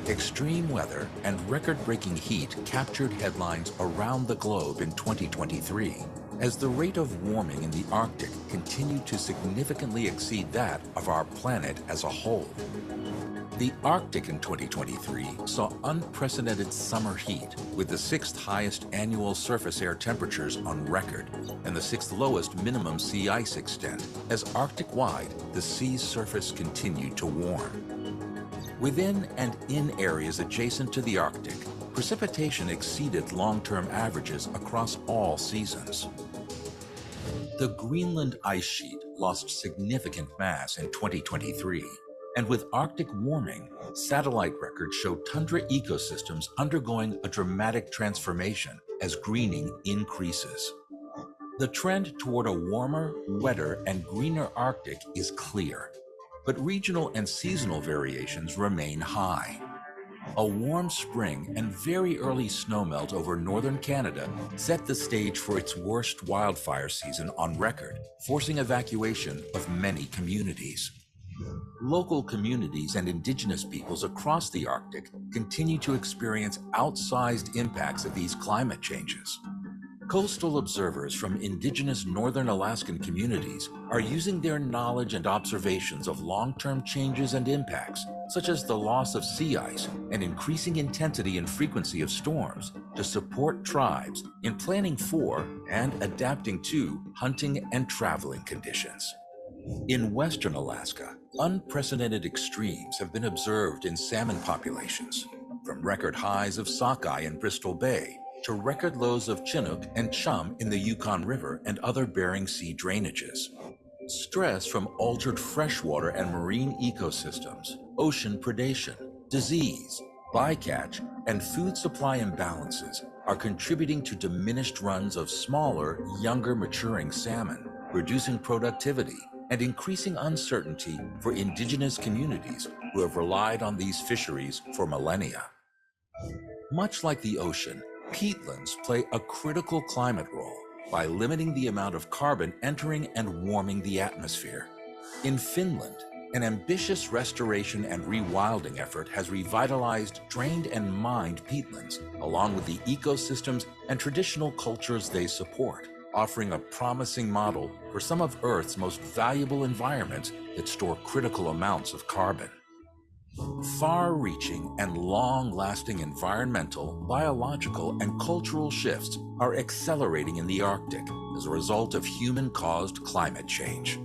Speaker 14: Extreme weather and record-breaking heat captured headlines around the globe in 2023, as the rate of warming in the Arctic continued to significantly exceed that of our planet as a whole. The Arctic in 2023 saw unprecedented summer heat, with the 6th highest annual surface air temperatures on record and the 6th lowest minimum sea ice extent, as Arctic-wide, the sea's surface continued to warm. Within and in areas adjacent to the Arctic, precipitation exceeded long-term averages across all seasons. The Greenland ice sheet lost significant mass in 2023, and with Arctic warming, satellite records show tundra ecosystems undergoing a dramatic transformation as greening increases. The trend toward a warmer, wetter, and greener Arctic is clear, but regional and seasonal variations remain high. A warm spring and very early snowmelt over northern Canada set the stage for its worst wildfire season on record, forcing evacuation of many communities. Local communities and Indigenous peoples across the Arctic continue to experience outsized impacts of these climate changes. Coastal observers from Indigenous Northern Alaskan communities are using their knowledge and observations of long-term changes and impacts, such as the loss of sea ice and increasing intensity and frequency of storms, to support tribes in planning for and adapting to hunting and traveling conditions. In Western Alaska, unprecedented extremes have been observed in salmon populations, from record highs of sockeye in Bristol Bay to record lows of Chinook and chum in the Yukon River and other Bering Sea drainages. Stress from altered freshwater and marine ecosystems, ocean predation, disease, bycatch, and food supply imbalances are contributing to diminished runs of smaller, younger maturing salmon, reducing productivity and increasing uncertainty for Indigenous communities who have relied on these fisheries for millennia. Much like the ocean, peatlands play a critical climate role by limiting the amount of carbon entering and warming the atmosphere. In Finland, an ambitious restoration and rewilding effort has revitalized drained and mined peatlands, along with the ecosystems and traditional cultures they support, offering a promising model for some of Earth's most valuable environments that store critical amounts of carbon. Far-reaching and long-lasting environmental, biological, and cultural shifts are accelerating in the Arctic as a result of human-caused climate change.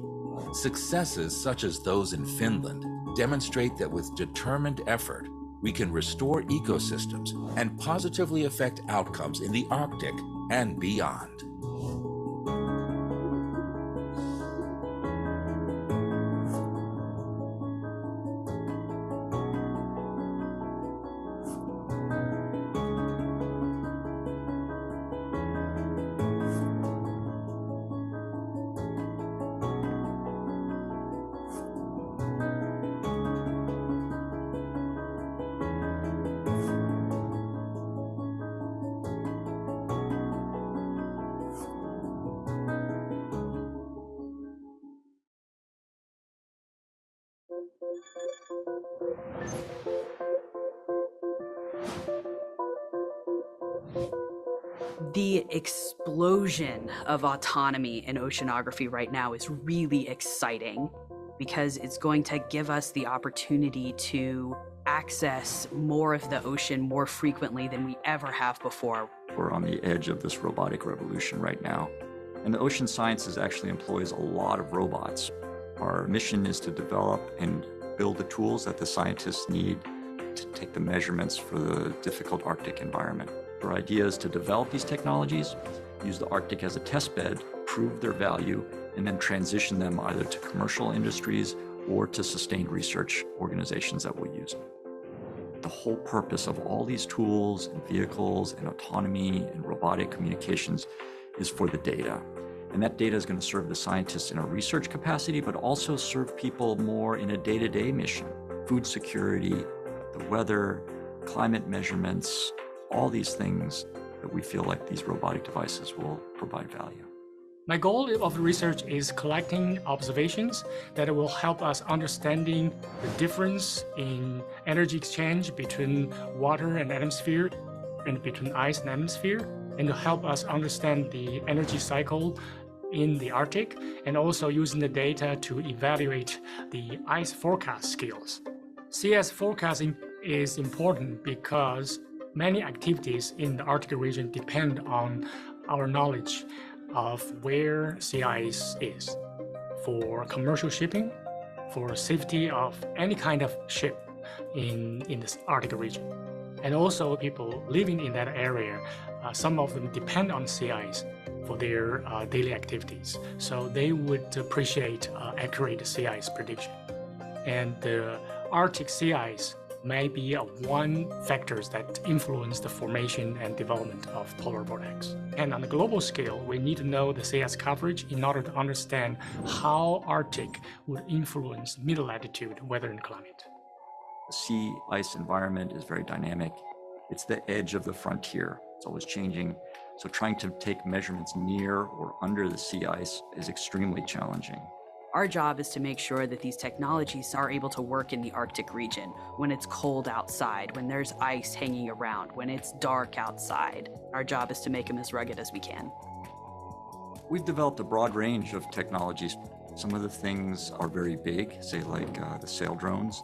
Speaker 14: Successes such as those in Finland demonstrate that with determined effort, we can restore ecosystems and positively affect outcomes in the Arctic and beyond.
Speaker 9: The explosion of autonomy in oceanography right now is really exciting because it's going to give us the opportunity to access more of the ocean more frequently than we ever have before.
Speaker 11: We're on the edge of this robotic revolution right now. And the ocean sciences actually employs a lot of robots. Our mission is to develop and build the tools that the scientists need to take the measurements for the difficult Arctic environment. Our idea is to develop these technologies, use the Arctic as a test bed, prove their value, and then transition them either to commercial industries or to sustained research organizations that will use them. The whole purpose of all these tools and vehicles and autonomy and robotic communications is for the data. And that data is going to serve the scientists in a research capacity, but also serve people more in a day-to-day mission. Food security, the weather, climate measurements, all these things that we feel like these robotic devices will provide value.
Speaker 15: My goal of research is collecting observations that will help us understanding the difference in energy exchange between water and atmosphere and between ice and atmosphere, and to help us understand the energy cycle in the Arctic, and also using the data to evaluate the ice forecast skills. CS forecasting is important because many activities in the Arctic region depend on our knowledge of where sea ice is for commercial shipping, for safety of any kind of ship in this Arctic region. And also people living in that area, some of them depend on sea ice for their daily activities. So they would appreciate accurate sea ice prediction. And the Arctic sea ice may be one factors that influence the formation and development of polar vortex. And on a global scale, we need to know the sea ice coverage in order to understand how Arctic would influence mid-latitude weather and climate.
Speaker 11: The sea ice environment is very dynamic. It's the edge of the frontier. It's always changing. So trying to take measurements near or under the sea ice is extremely challenging.
Speaker 9: Our job is to make sure that these technologies are able to work in the Arctic region when it's cold outside, when there's ice hanging around, when it's dark outside. Our job is to make them as rugged as we can.
Speaker 11: We've developed a broad range of technologies. Some of the things are very big, say like the sail drones.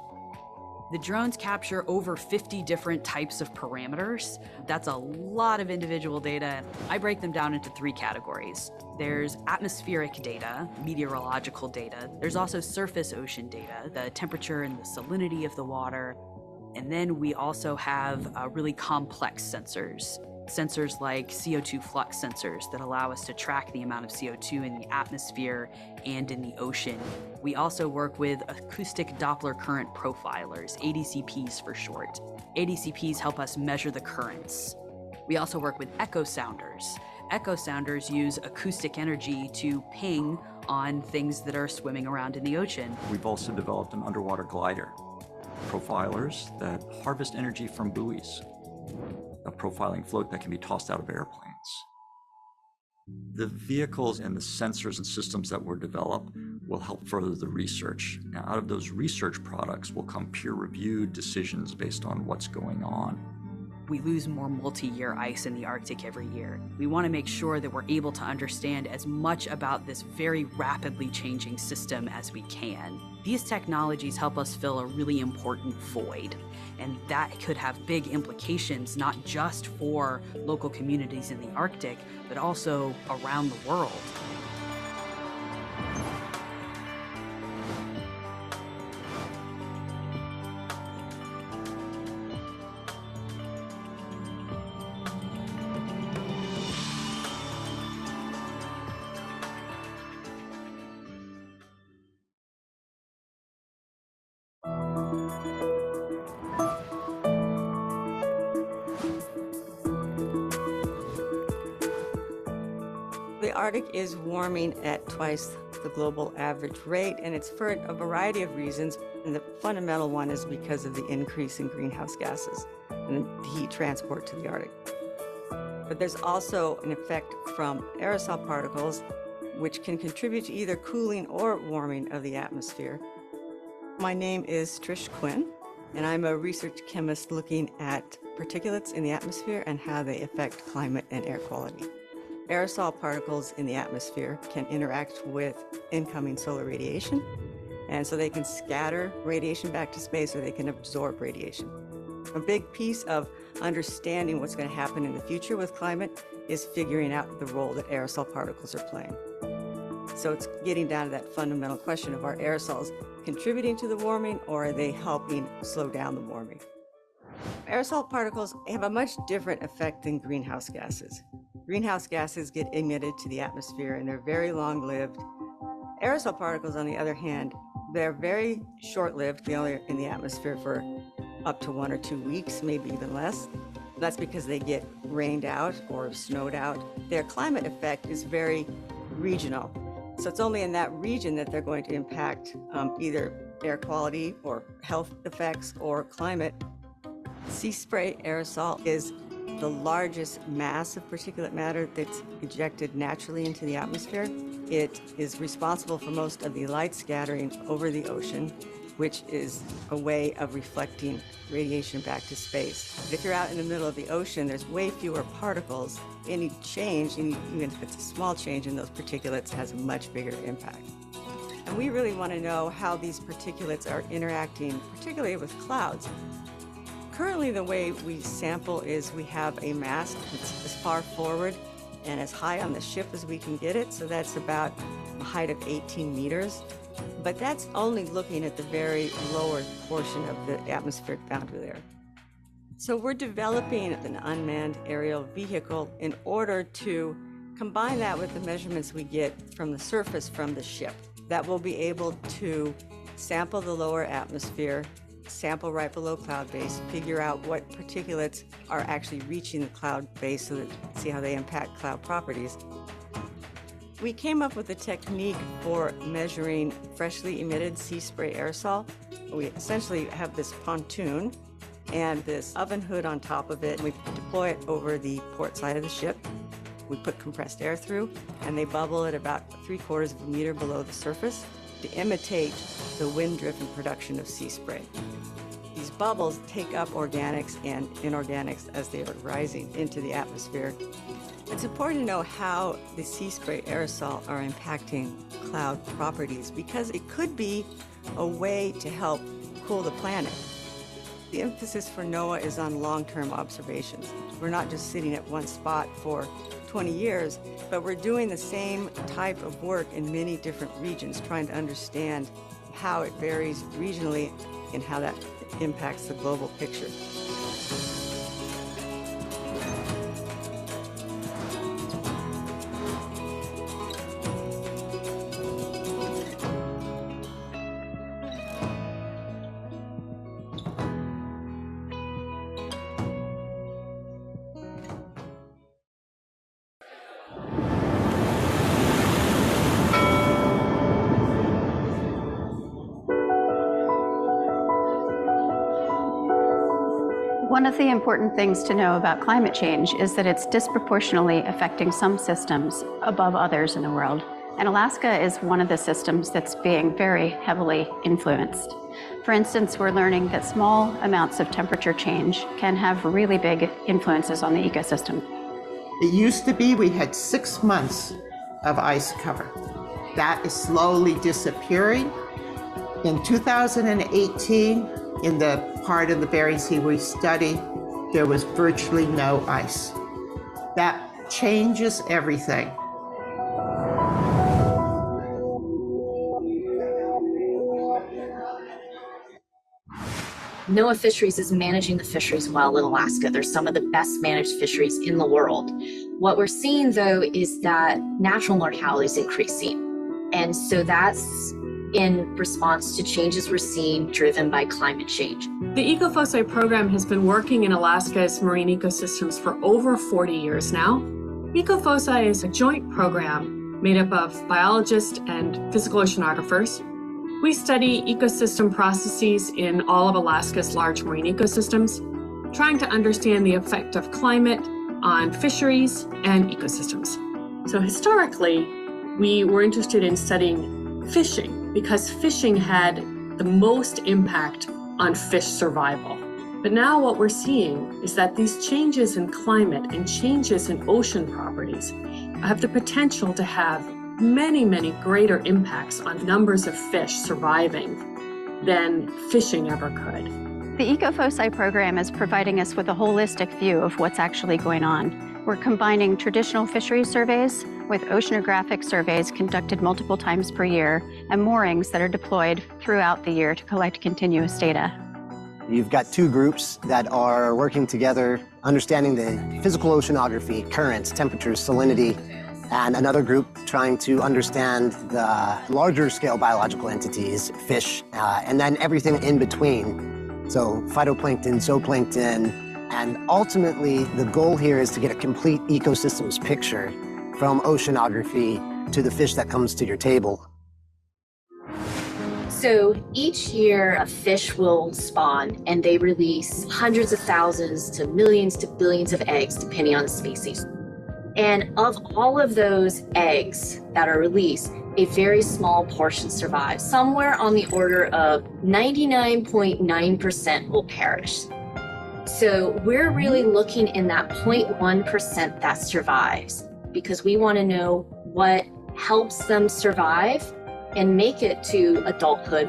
Speaker 9: The drones capture over 50 different types of parameters. That's a lot of individual data. I break them down into 3 categories. There's atmospheric data, meteorological data. There's also surface ocean data, the temperature and the salinity of the water. And then we also have really complex sensors. Sensors like CO2 flux sensors that allow us to track the amount of CO2 in the atmosphere and in the ocean. We also work with acoustic Doppler current profilers, ADCPs for short. ADCPs help us measure the currents. We also work with echo sounders. Echo sounders use acoustic energy to ping on things that are swimming around in the ocean.
Speaker 11: We've also developed an underwater glider, profilers that harvest energy from buoys, a profiling float that can be tossed out of airplanes. The vehicles and the sensors and systems that were developed will help further the research. Now, out of those research products will come peer-reviewed decisions based on what's going on.
Speaker 9: We lose more multi-year ice in the Arctic every year. We want to make sure that we're able to understand as much about this very rapidly changing system as we can. These technologies help us fill a really important void, and that could have big implications not just for local communities in the Arctic, but also around the world.
Speaker 3: The Arctic is warming at twice the global average rate, and it's for a variety of reasons. And the fundamental one is because of the increase in greenhouse gases and the heat transport to the Arctic. But there's also an effect from aerosol particles, which can contribute to either cooling or warming of the atmosphere. My name is Trish Quinn, and I'm a research chemist looking at particulates in the atmosphere and how they affect climate and air quality. Aerosol particles in the atmosphere can interact with incoming solar radiation, and so they can scatter radiation back to space or they can absorb radiation. A big piece of understanding what's going to happen in the future with climate is figuring out the role that aerosol particles are playing. So it's getting down to that fundamental question of, are aerosols contributing to the warming or are they helping slow down the warming? Aerosol particles have a much different effect than greenhouse gases. Greenhouse gases get emitted to the atmosphere and they're very long-lived. Aerosol particles, on the other hand, they're very short-lived. They're only in the atmosphere for up to 1 or 2 weeks, maybe even less. That's because they get rained out or snowed out. Their climate effect is very regional. So it's only in that region that they're going to impact either air quality or health effects or climate. Sea spray aerosol is the largest mass of particulate matter that's ejected naturally into the atmosphere. It is responsible for most of the light scattering over the ocean, which is a way of reflecting radiation back to space. But if you're out in the middle of the ocean, there's way fewer particles. Any change, even if it's a small change in those particulates, has a much bigger impact. And we really want to know how these particulates are interacting, particularly with clouds. Currently, the way we sample is we have a mast that's as far forward and as high on the ship as we can get it. So that's about a height of 18 meters. But that's only looking at the very lower portion of the atmospheric boundary there. So we're developing an unmanned aerial vehicle in order to Combine that with the measurements we get from the surface from the ship, that we'll be able to sample the lower atmosphere, sample right below cloud base, figure out what particulates are actually reaching the cloud base so that see how they impact cloud properties. We came up with a technique for measuring freshly emitted sea spray aerosol. We essentially have this pontoon and this oven hood on top of it. We deploy it over the port side of the ship. We put compressed air through, and they bubble at about 3/4 of a meter below the surface to imitate the wind-driven production of sea spray. These bubbles take up organics and inorganics as they are rising into the atmosphere. It's important to know how the sea spray aerosol are impacting cloud properties because it could be a way to help cool the planet. The emphasis for NOAA is on long-term observations. We're not just sitting at one spot for 20 years, but we're doing the same type of work in many different regions, trying to understand how it varies regionally and how that impacts the global picture.
Speaker 17: One of the important things to know about climate change is that it's disproportionately affecting some systems above others in the world. And Alaska is one of the systems that's being very heavily influenced. For instance, we're learning that small amounts of temperature change can have really big influences on the ecosystem.
Speaker 19: It used to be we had 6 months of ice cover. That is slowly disappearing. In 2018, in the part of the Bering Sea we study, there was virtually no ice. That changes everything.
Speaker 21: NOAA Fisheries is managing the fisheries well in Alaska. They're some of the best managed fisheries in the world. What we're seeing, though, is that natural mortality is increasing. And so that's in response to changes we're seeing driven by climate change.
Speaker 12: The EcoFoci program has been working in Alaska's marine ecosystems for over 40 years now. EcoFoci is a joint program made up of biologists and physical oceanographers. We study ecosystem processes in all of Alaska's large marine ecosystems, trying to understand the effect of climate on fisheries and ecosystems. So historically, we were interested in studying fishing because fishing had the most impact on fish survival. But now what we're seeing is that these changes in climate and changes in ocean properties have the potential to have many, many greater impacts on numbers of fish surviving than fishing ever could.
Speaker 17: The EcoFoci program is providing us with a holistic view of what's actually going on. We're combining traditional fisheries surveys with oceanographic surveys conducted multiple times per year and moorings that are deployed throughout the year to collect continuous data.
Speaker 22: You've got two groups that are working together, understanding the physical oceanography, currents, temperatures, salinity, and another group trying to understand the larger scale biological entities, fish, and then everything in between. So phytoplankton, zooplankton, and ultimately the goal here is to get a complete ecosystems picture from oceanography to the fish that comes to your table.
Speaker 21: So each year a fish will spawn and they release hundreds of thousands to millions to billions of eggs depending on the species. And of all of those eggs that are released, a very small portion survives. Somewhere on the order of 99.9% will perish. So we're really looking in that 0.1% that survives because we want to know what helps them survive and make it to adulthood.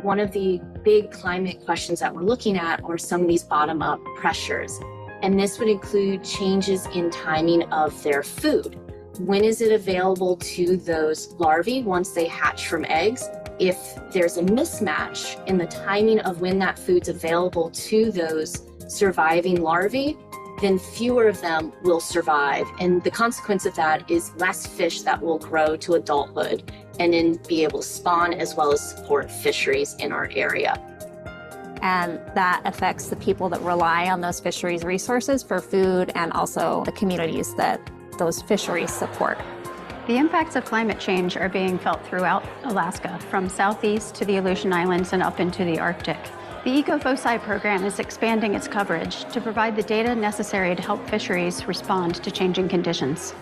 Speaker 21: One of the big climate questions that we're looking at are some of these bottom-up pressures. And this would include changes in timing of their food. When is it available to those larvae once they hatch from eggs? If there's a mismatch in the timing of when that food's available to those surviving larvae, then fewer of them will survive. And the consequence of that is less fish that will grow to adulthood and then be able to spawn as well as support fisheries in our area.
Speaker 18: And that affects the people that rely on those fisheries resources for food and also the communities that those fisheries support.
Speaker 17: The impacts of climate change are being felt throughout Alaska, from southeast to the Aleutian Islands and up into the Arctic. The EcoFoci program is expanding its coverage to provide the data necessary to help fisheries respond to changing conditions.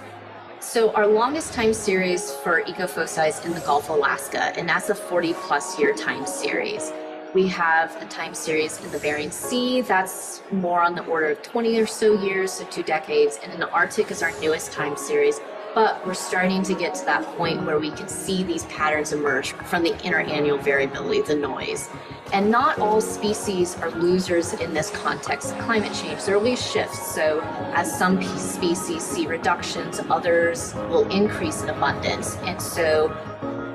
Speaker 21: So our longest time series for EcoFoci is in the Gulf of Alaska, and that's a 40+ year time series. We have a time series in the Bering Sea that's more on the order of 20 or so years, so 2 decades, and in the Arctic is our newest time series. But we're starting to get to that point where we can see these patterns emerge from the interannual variability, the noise. And not all species are losers in this context of climate change. There will be shifts. So as some species see reductions, others will increase in abundance. And so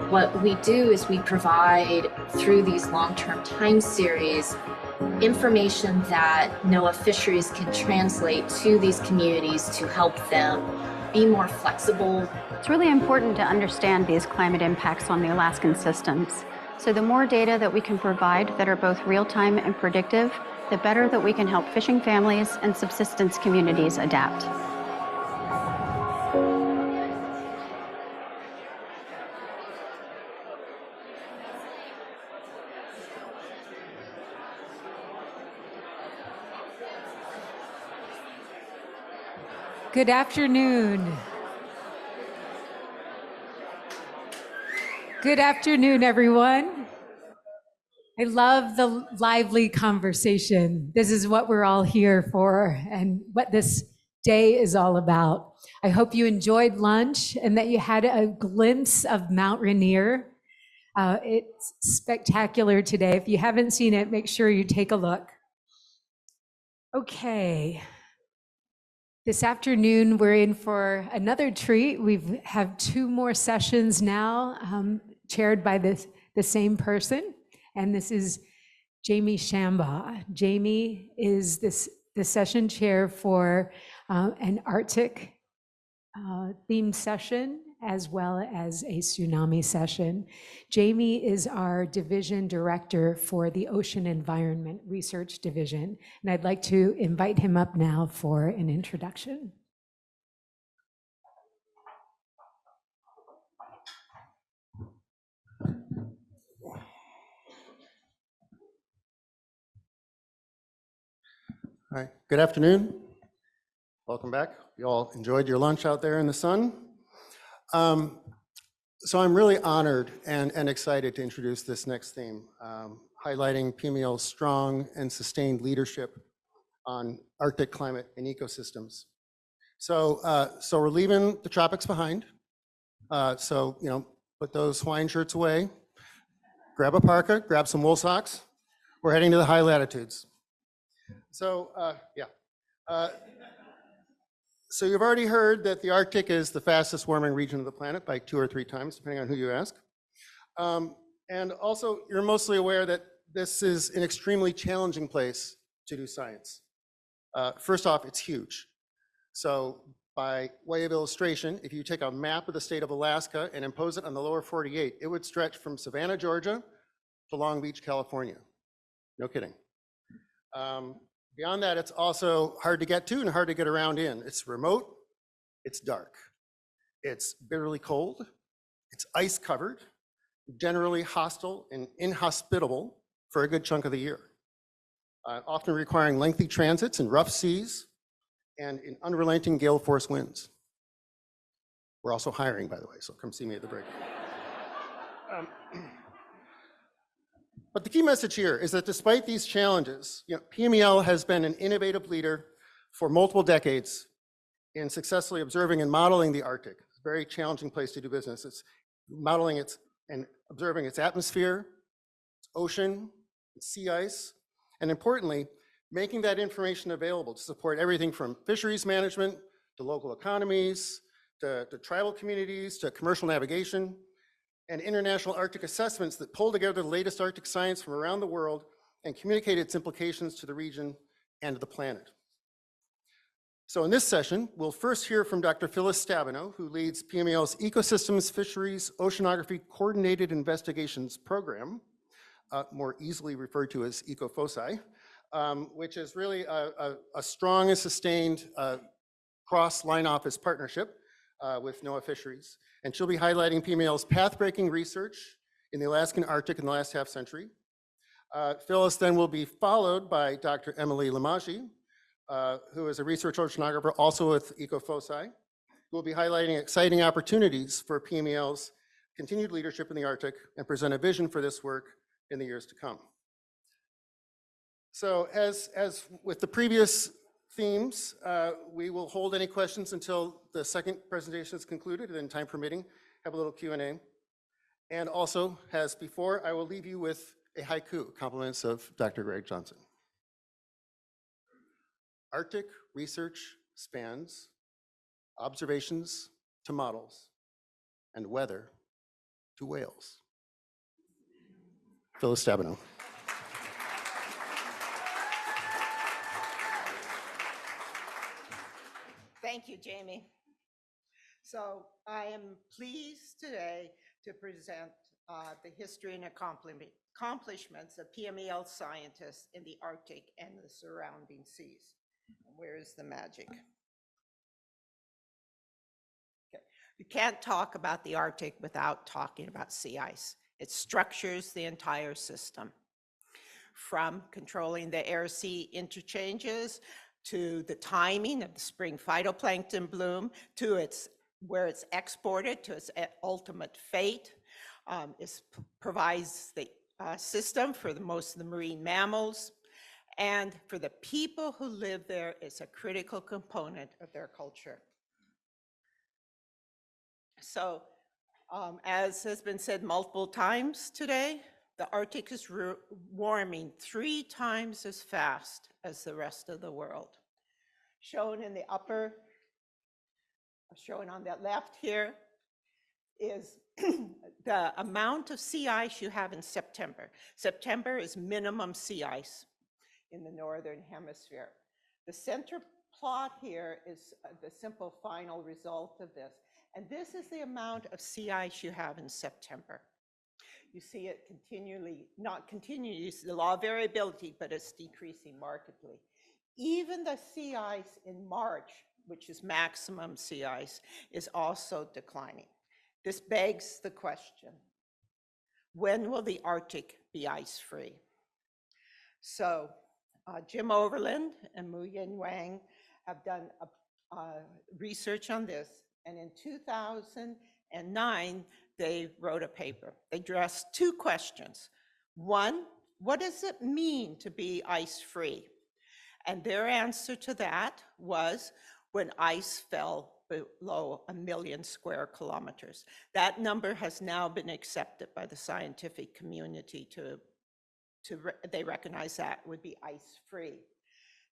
Speaker 21: what we do is we provide, through these long-term time series, information that NOAA fisheries can translate to these communities to help them be more flexible.
Speaker 17: It's really important to understand these climate impacts on the Alaskan systems. So the more data that we can provide that are both real-time and predictive, the better that we can help fishing families and subsistence communities adapt.
Speaker 8: Good afternoon. Good afternoon, everyone. I love the lively conversation. This is what we're all here for and what this day is all about. I hope you enjoyed lunch and that you had a glimpse of Mount Rainier. It's spectacular today. If you haven't seen it, make sure you take a look. Okay. This afternoon, we're in for another treat. We have 2 more sessions now, chaired by the same person, and this is Jamie Shambaugh. Jamie is the session chair for an Arctic themed session, as well as a tsunami session. Jamie is our division director for the Ocean Environment Research Division, and I'd like to invite him up now for an introduction.
Speaker 20: Hi, good afternoon. Welcome back. You all enjoyed your lunch out there in the sun. So I'm really honored and excited to introduce this next theme, highlighting PMEL's strong and sustained leadership on Arctic climate and ecosystems. So we're leaving the tropics behind. So, put those Hawaiian shirts away, grab a parka, grab some wool socks. We're heading to the high latitudes. So, So you've already heard that the Arctic is the fastest warming region of the planet by 2 or 3 times, depending on who you ask. And also, you're mostly aware that this is an extremely challenging place to do science. First off, it's huge. So by way of illustration, if you take a map of the state of Alaska and impose it on the lower 48, it would stretch from Savannah, Georgia to Long Beach, California. No kidding. Beyond that, it's also hard to get to and hard to get around in. It's remote, it's dark, it's bitterly cold, it's ice covered, generally hostile and inhospitable for a good chunk of the year, often requiring lengthy transits in rough seas and in unrelenting gale force winds. We're also hiring, by the way, so come see me at the break. But the key message here is that despite these challenges, PMEL has been an innovative leader for multiple decades in successfully observing and modeling the Arctic. It's a very challenging place to do business. It's modeling and observing its atmosphere, its ocean, its sea ice, and importantly, making that information available to support everything from fisheries management to local economies, to tribal communities, to commercial navigation, and international Arctic assessments that pull together the latest Arctic science from around the world and communicate its implications to the region and to the planet. So in this session, we'll first hear from Dr. Phyllis Stabenow, who leads PMEL's Ecosystems, Fisheries, Oceanography Coordinated Investigations Program, more easily referred to as ECOFOSI, which is really a strong and sustained cross-line office partnership with NOAA Fisheries. And she'll be highlighting PMEL's path-breaking research in the Alaskan Arctic in the last half century. Phyllis then will be followed by Dr. Emily Lamaggi, who is a research oceanographer also with ECOFOSI, who will be highlighting exciting opportunities for PMEL's continued leadership in the Arctic and present a vision for this work in the years to come. So as with the previous themes, we will hold any questions until the second presentation is concluded, and then time permitting, have a little Q&A. And also, as before, I will leave you with a haiku, compliments of Dr. Greg Johnson. Arctic research spans observations to models and weather to whales. Phyllis Stabenow.
Speaker 19: Thank you, Jamie. So I am pleased today to present the history and accomplishments of PMEL scientists in the Arctic and the surrounding seas. Where is the magic? Okay. You can't talk about the Arctic without talking about sea ice. It structures the entire system, from controlling the air-sea interchanges to the timing of the spring phytoplankton bloom, to where it's exported, to its ultimate fate. It provides the system for most of the marine mammals, and for the people who live there, it's a critical component of their culture. So, as has been said multiple times today, the Arctic is warming 3 times as fast as the rest of the world. Shown in the upper, shown on the left here, is the amount of sea ice you have in September. September is minimum sea ice in the northern hemisphere. The center plot here is the simple final result of this. And this is the amount of sea ice you have in September. You see it continually, not continually, the law of variability, but it's decreasing markedly. Even the sea ice in March, which is maximum sea ice, is also declining. This begs the question, when will the Arctic be ice-free? So Jim Overland and Mu-Yin Wang have done research on this, and in 2009, they wrote a paper. They addressed 2 questions. One, what does it mean to be ice-free? And their answer to that was when ice fell below 1 million square kilometers. That number has now been accepted by the scientific community they recognize that would be ice-free.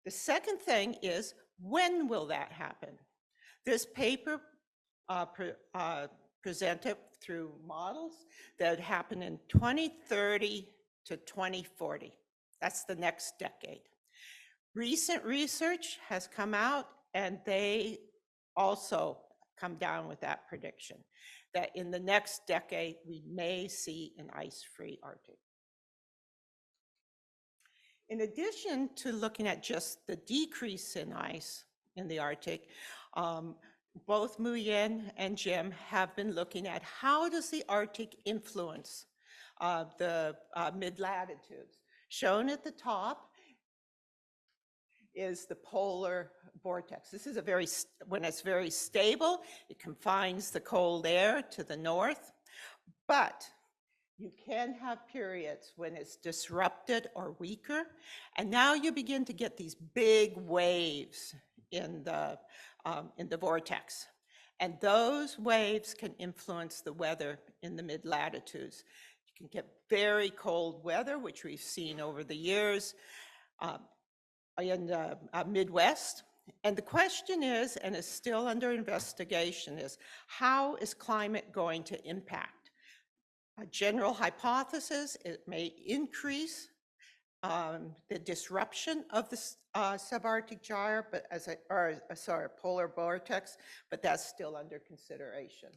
Speaker 19: The second thing is, when will that happen? This paper presented through models that would happen in 2030 to 2040. That's the next decade. Recent research has come out, and they also come down with that prediction, that in the next decade, we may see an ice-free Arctic. In addition to looking at just the decrease in ice in the Arctic, both Mu-Yin and Jim have been looking at how does the Arctic influence the mid-latitudes. Shown at the top is the polar vortex. This is when it's very stable, it confines the cold air to the north, but you can have periods when it's disrupted or weaker, and now you begin to get these big waves in the vortex. And those waves can influence the weather in the mid-latitudes. You can get very cold weather, which we've seen over the years in the Midwest. And the question is, and is still under investigation, is how is climate going to impact? A general hypothesis, it may increase the disruption of the subarctic gyre, but polar vortex, but that's still under consideration.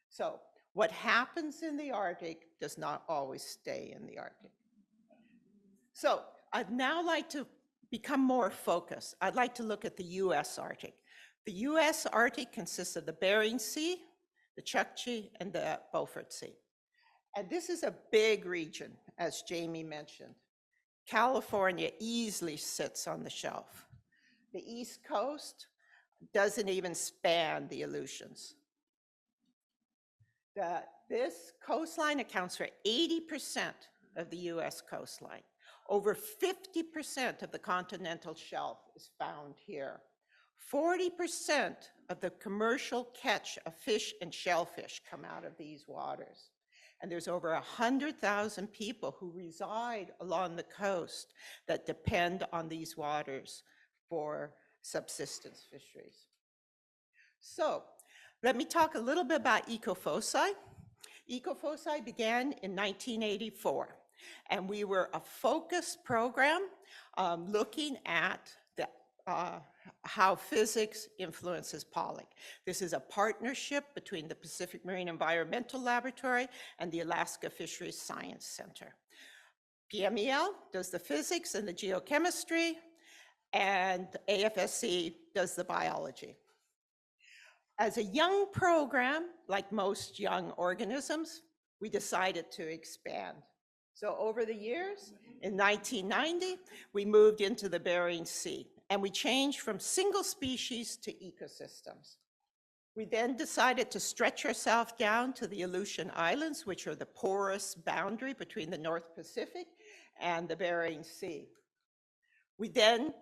Speaker 19: So what happens in the Arctic does not always stay in the Arctic. So I'd now like to become more focused. I'd like to look at the US Arctic. The US Arctic consists of the Bering Sea, the Chukchi, and the Beaufort Sea. And this is a big region, as Jamie mentioned. California easily sits on the shelf. The East Coast doesn't even span the Aleutians. This coastline accounts for 80% of the US coastline. Over 50% of the continental shelf is found here. 40% of the commercial catch of fish and shellfish come out of these waters. And there's over 100,000 people who reside along the coast that depend on these waters for subsistence fisheries. So let me talk a little bit about ecofoci. Ecofoci began in 1984, and we were a focused program looking at how physics influences pollock. This is a partnership between the Pacific Marine Environmental Laboratory and the Alaska Fisheries Science Center. PMEL does the physics and the geochemistry, and AFSC does the biology. As a young program, like most young organisms, we decided to expand. So over the years, in 1990, we moved into the Bering Sea, and we changed from single species to ecosystems. We then decided to stretch ourselves down to the Aleutian Islands, which are the porous boundary between the North Pacific and the Bering Sea. We then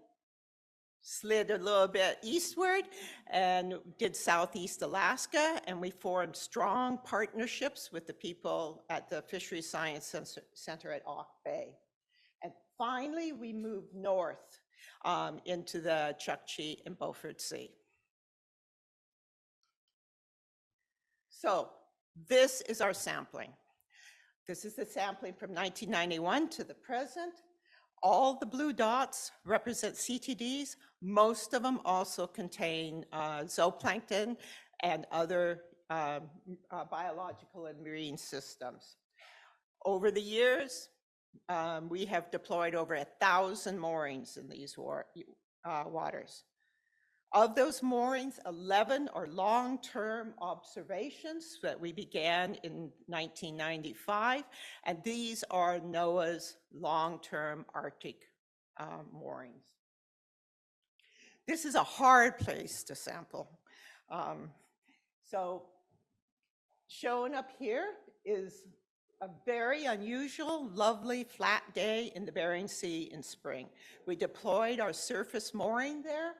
Speaker 19: slid a little bit eastward and did Southeast Alaska, and we formed strong partnerships with the people at the Fisheries Science Center at Auk Bay. And finally, we moved north into the Chukchi and Beaufort Sea. So this is our sampling. This is the sampling from 1991 to the present. All the blue dots represent CTDs. Most of them also contain zooplankton and other biological and marine systems. Over the years, we have deployed over 1,000 moorings in these waters. Of those moorings, 11 are long-term observations that we began in 1995, and these are NOAA's long-term Arctic moorings. This is a hard place to sample. So shown up here is a very unusual, lovely, flat day in the Bering Sea in spring. We deployed our surface mooring there.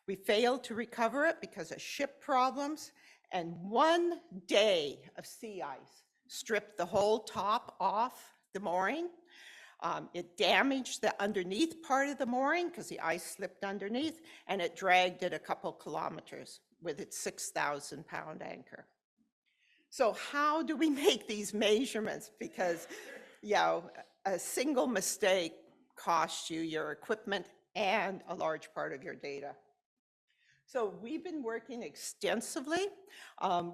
Speaker 19: We failed to recover it because of ship problems, and one day of sea ice stripped the whole top off the mooring. It damaged the underneath part of the mooring because the ice slipped underneath, and it dragged it a couple kilometers with its 6,000-pound anchor. So how do we make these measurements? Because, you know, a single mistake costs you your equipment and a large part of your data. So we've been working extensively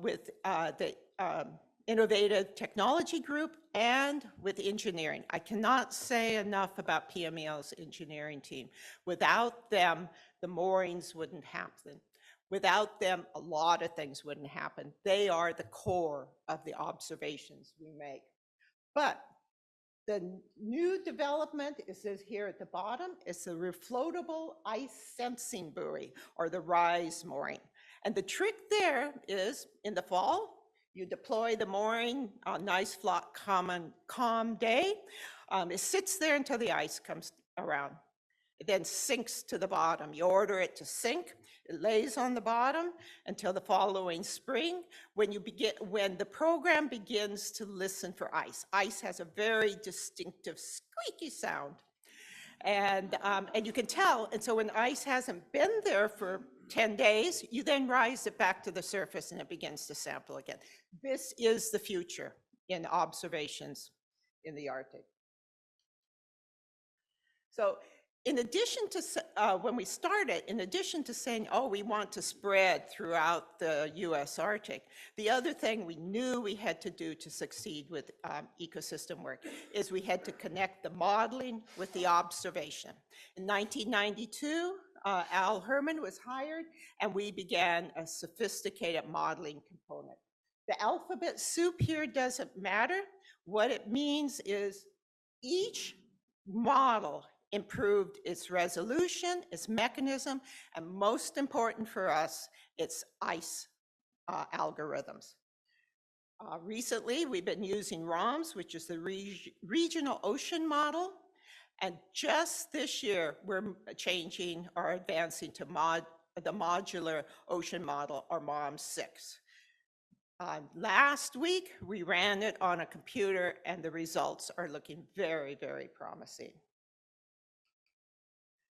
Speaker 19: with the Innovative Technology Group and with engineering. I cannot say enough about PMEL's engineering team. Without them, the moorings wouldn't happen. Without them, a lot of things wouldn't happen. They are the core of the observations we make. But the new development is here at the bottom. It's the refloatable ice sensing buoy, or the RISE mooring. And the trick there is, in the fall, you deploy the mooring on a nice, flat, calm day. It sits there until the ice comes around. It then sinks to the bottom. You order it to sink. It lays on the bottom until the following spring, when the program begins to listen for ice. Ice has a very distinctive squeaky sound, and you can tell. And so when ice hasn't been there for 10 days, you then rise it back to the surface and it begins to sample again. This is the future in observations in the Arctic. So in addition to, when we started, in addition to saying, oh, we want to spread throughout the US Arctic, the other thing we knew we had to do to succeed with ecosystem work is we had to connect the modeling with the observation. In 1992, Al Herman was hired, and we began a sophisticated modeling component. The alphabet soup here doesn't matter. What it means is each model improved its resolution, its mechanism, and most important for us, its ice algorithms. Recently, we've been using ROMS, which is the Regional Ocean Model, and just this year, we're changing or advancing to the Modular Ocean Model, or MOM6. Last week, we ran it on a computer, and the results are looking very, very promising.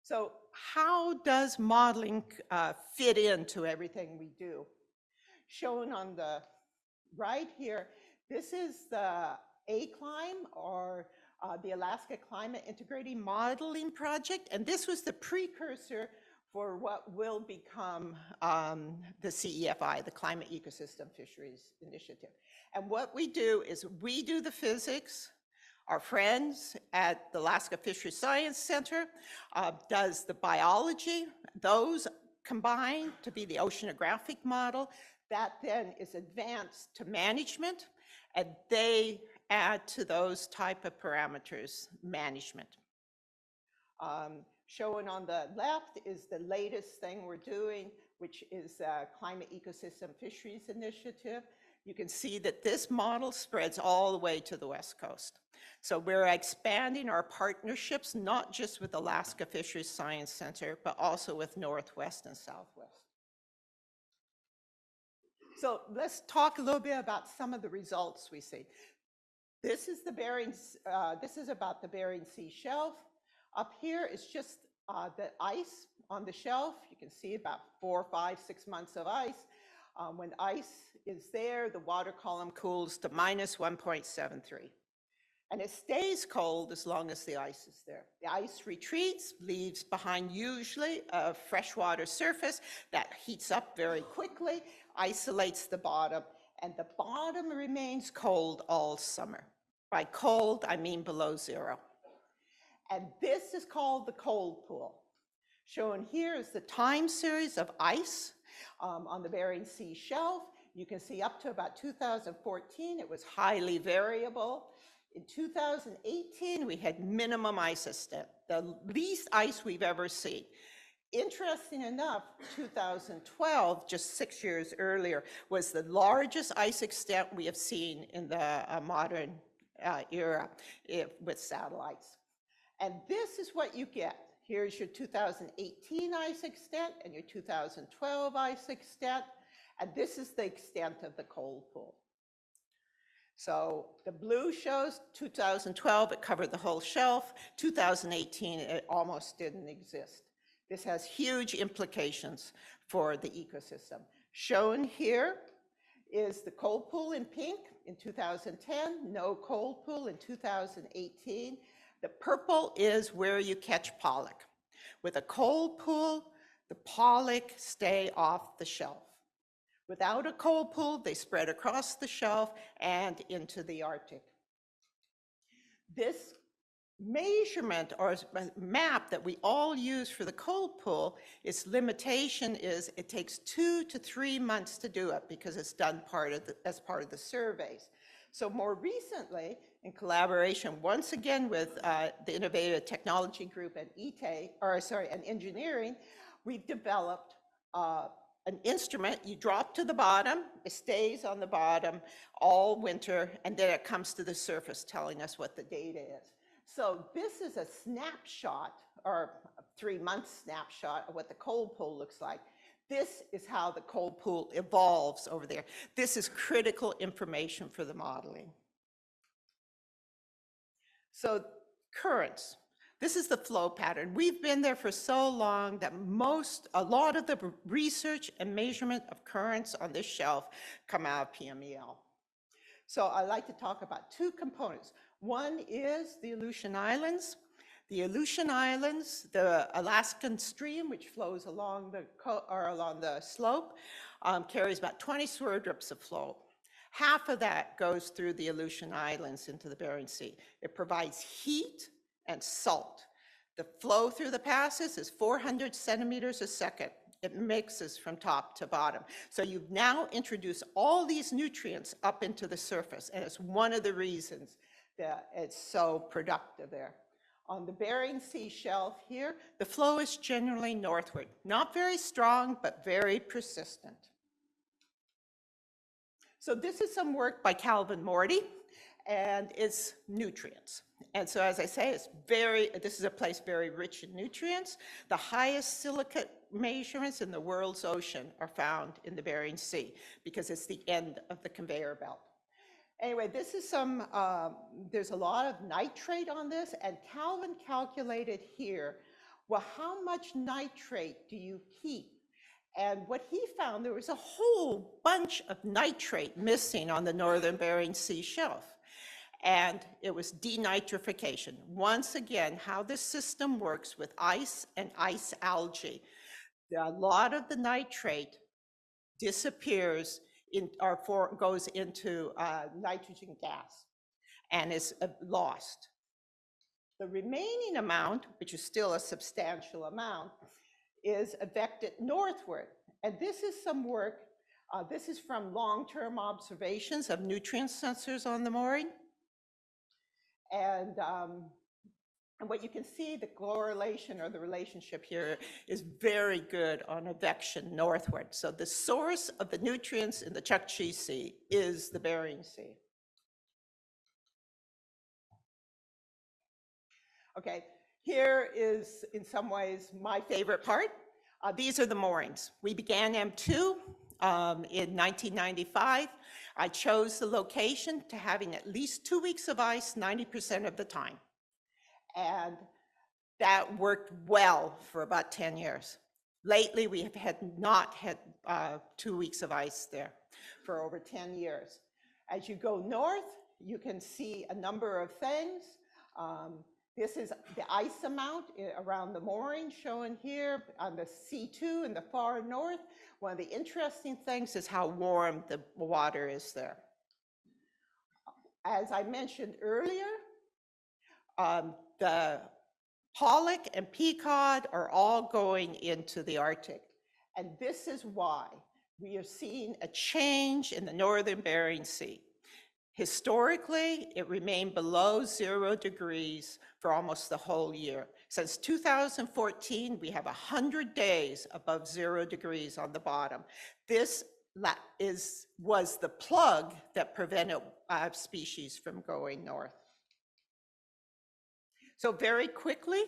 Speaker 19: So how does modeling fit into everything we do? Shown on the right here, this is the ACLIME, or the Alaska Climate Integrating Modeling Project, and this was the precursor for what will become the CEFI, the Climate Ecosystem Fisheries Initiative. And what we do is we do the physics. Our friends at the Alaska Fisheries Science Center does the biology. Those combine to be the oceanographic model. That then is advanced to management, and they add to those type of parameters management. Shown on the left is the latest thing we're doing, which is Climate Ecosystem Fisheries Initiative. You can see that this model spreads all the way to the West Coast. So we're expanding our partnerships, not just with Alaska Fisheries Science Center, but also with Northwest and Southwest. So let's talk a little bit about some of the results we see. This is the Bering, this is about the Bering Sea shelf. Up here is just the ice on the shelf. You can see about 4, 5, 6 months of ice. When ice is there, the water column cools to minus 1.73. And it stays cold as long as the ice is there. The ice retreats, leaves behind usually a freshwater surface that heats up very quickly, isolates the bottom, and the bottom remains cold all summer. By cold, I mean below zero. And this is called the cold pool. Shown here is the time series of ice on the Bering Sea shelf. You can see up to about 2014, it was highly variable. In 2018, we had minimum ice extent, the least ice we've ever seen. Interesting enough, 2012, just 6 years earlier, was the largest ice extent we have seen in the modern era with satellites. And this is what you get. Here's your 2018 ice extent and your 2012 ice extent, and this is the extent of the cold pool. So the blue shows 2012, it covered the whole shelf. 2018, it almost didn't exist. This has huge implications for the ecosystem. Shown here is the cold pool in pink in 2010, no cold pool in 2018. The purple is where you catch pollock. With a cold pool, the pollock stay off the shelf. Without a cold pool, they spread across the shelf and into the Arctic. This measurement or map that we all use for the cold pool, its limitation is it takes 2 to 3 months to do it because it's done as part of the surveys. So more recently, in collaboration once again with the Innovative Technology Group and and engineering, we've developed an instrument. You drop to the bottom, it stays on the bottom all winter, and then it comes to the surface telling us what the data is. So this is a snapshot, or a 3-month snapshot of what the cold pool looks like. This is how the cold pool evolves over there. This is critical information for the modeling. So currents. This is the flow pattern. We've been there for so long that a lot of the research and measurement of currents on this shelf come out of PMEL. So I'd like to talk about 2 components. One is the Aleutian Islands. The Aleutian Islands, the Alaskan stream, which flows along the slope, carries about 20 swerdrips of flow. Half of that goes through the Aleutian Islands into the Bering Sea. It provides heat and salt. The flow through the passes is 400 centimeters a second. It mixes from top to bottom. So you've now introduced all these nutrients up into the surface, and it's one of the reasons that it's so productive there. On the Bering Sea shelf here, the flow is generally northward. Not very strong, but very persistent. So this is some work by Calvin Morty, and it's nutrients. And so as I say, this is a place very rich in nutrients. The highest silicate measurements in the world's ocean are found in the Bering Sea because it's the end of the conveyor belt. Anyway, this is there's a lot of nitrate on this, and Calvin calculated here, well, how much nitrate do you keep? And what he found, there was a whole bunch of nitrate missing on the northern Bering Sea shelf. And it was denitrification. Once again, how this system works with ice and ice algae. A lot of the nitrate disappears goes into nitrogen gas and is lost. The remaining amount, which is still a substantial amount, is evected northward. And this is some work, this is from long-term observations of nutrient sensors on the mooring. And what you can see, the correlation or the relationship here is very good on evection northward. So the source of the nutrients in the Chukchi Sea is the Bering Sea. Okay, here is in some ways my favorite part. These are the moorings. We began M2 in 1995. I chose the location to having at least 2 weeks of ice 90% of the time. And that worked well for about 10 years. Lately, we have not had 2 weeks of ice there for over 10 years. As you go north, you can see a number of things. This is the ice amount around the mooring shown here on the C2 in the far north. One of the interesting things is how warm the water is there. As I mentioned earlier, the pollock and peacock are all going into the Arctic. And this is why we are seeing a change in the northern Bering Sea. Historically, it remained below 0 degrees for almost the whole year. Since 2014, we have 100 days above 0 degrees on the bottom. This was the plug that prevented species from going north. So very quickly,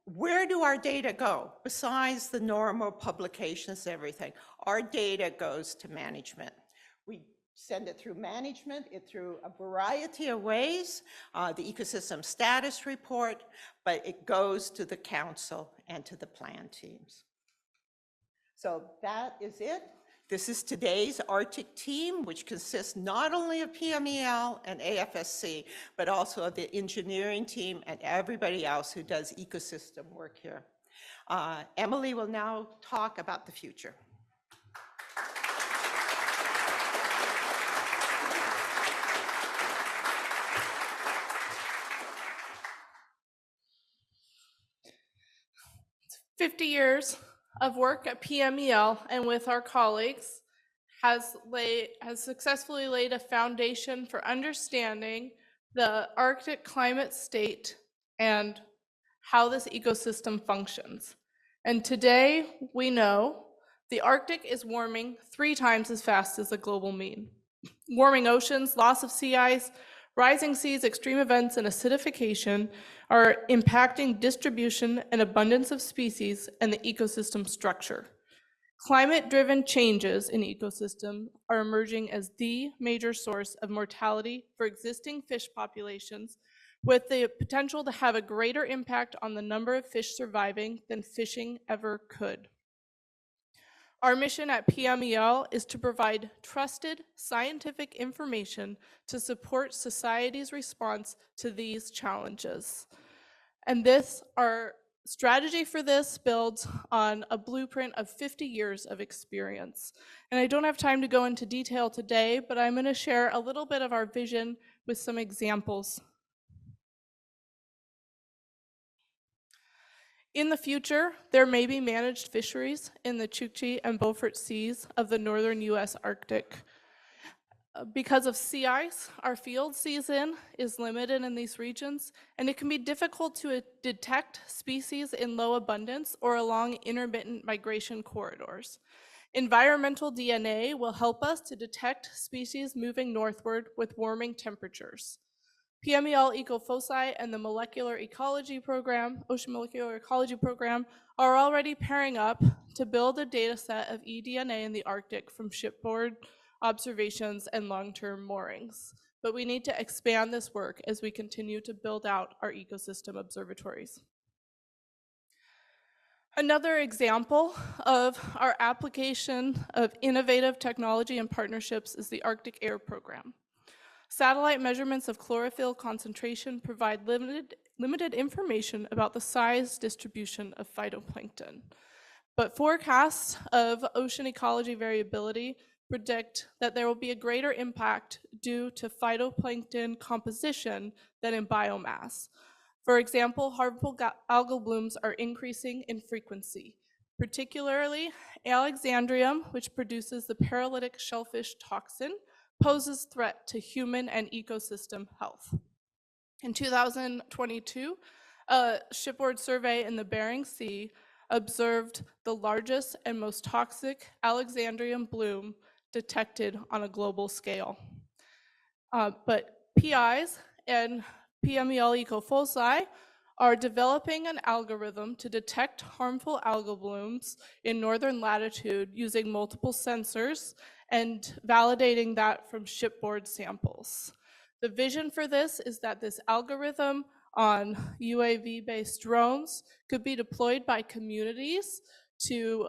Speaker 19: where do our data go? Besides the normal publications, everything, our data goes to management. We send it through management, through a variety of ways, the ecosystem status report, but it goes to the council and to the plan teams. So that is it. This is today's Arctic team, which consists not only of PMEL and AFSC, but also of the engineering team and everybody else who does ecosystem work here. Emily will now talk about the future.
Speaker 1: It's 50 years of work at PMEL and with our colleagues has successfully laid a foundation for understanding the Arctic climate state and how this ecosystem functions. And today we know the Arctic is warming 3 times as fast as the global mean. Warming oceans, loss of sea ice, rising seas, extreme events, and acidification are impacting distribution and abundance of species and the ecosystem structure. Climate-driven changes in ecosystem are emerging as the major source of mortality for existing fish populations, with the potential to have a greater impact on the number of fish surviving than fishing ever could. Our mission at PMEL is to provide trusted scientific information to support society's response to these challenges. And our strategy for this builds on a blueprint of 50 years of experience. And I don't have time to go into detail today, but I'm going to share a little bit of our vision with some examples. In the future, there may be managed fisheries in the Chukchi and Beaufort Seas of the northern U.S. Arctic. Because of sea ice, our field season is limited in these regions, and it can be difficult to detect species in low abundance or along intermittent migration corridors. Environmental DNA will help us to detect species moving northward with warming temperatures. PMEL ecofoci and the Molecular Ecology Program, Ocean Molecular Ecology Program, are already pairing up to build a data set of eDNA in the Arctic from shipboard observations and long-term moorings. But we need to expand this work as we continue to build out our ecosystem observatories. Another example of our application of innovative technology and partnerships is the Arctic Air Program. Satellite measurements of chlorophyll concentration provide limited information about the size distribution of phytoplankton. But forecasts of ocean ecology variability predict that there will be a greater impact due to phytoplankton composition than in biomass. For example, harmful algal blooms are increasing in frequency, particularly Alexandrium, which produces the paralytic shellfish toxin, poses threat to human and ecosystem health. In 2022, a shipboard survey in the Bering Sea observed the largest and most toxic Alexandrium bloom detected on a global scale. But PIs and PMEL ecofoci are developing an algorithm to detect harmful algal blooms in northern latitude using multiple sensors and validating that from shipboard samples. The vision for this is that this algorithm on UAV-based drones could be deployed by communities to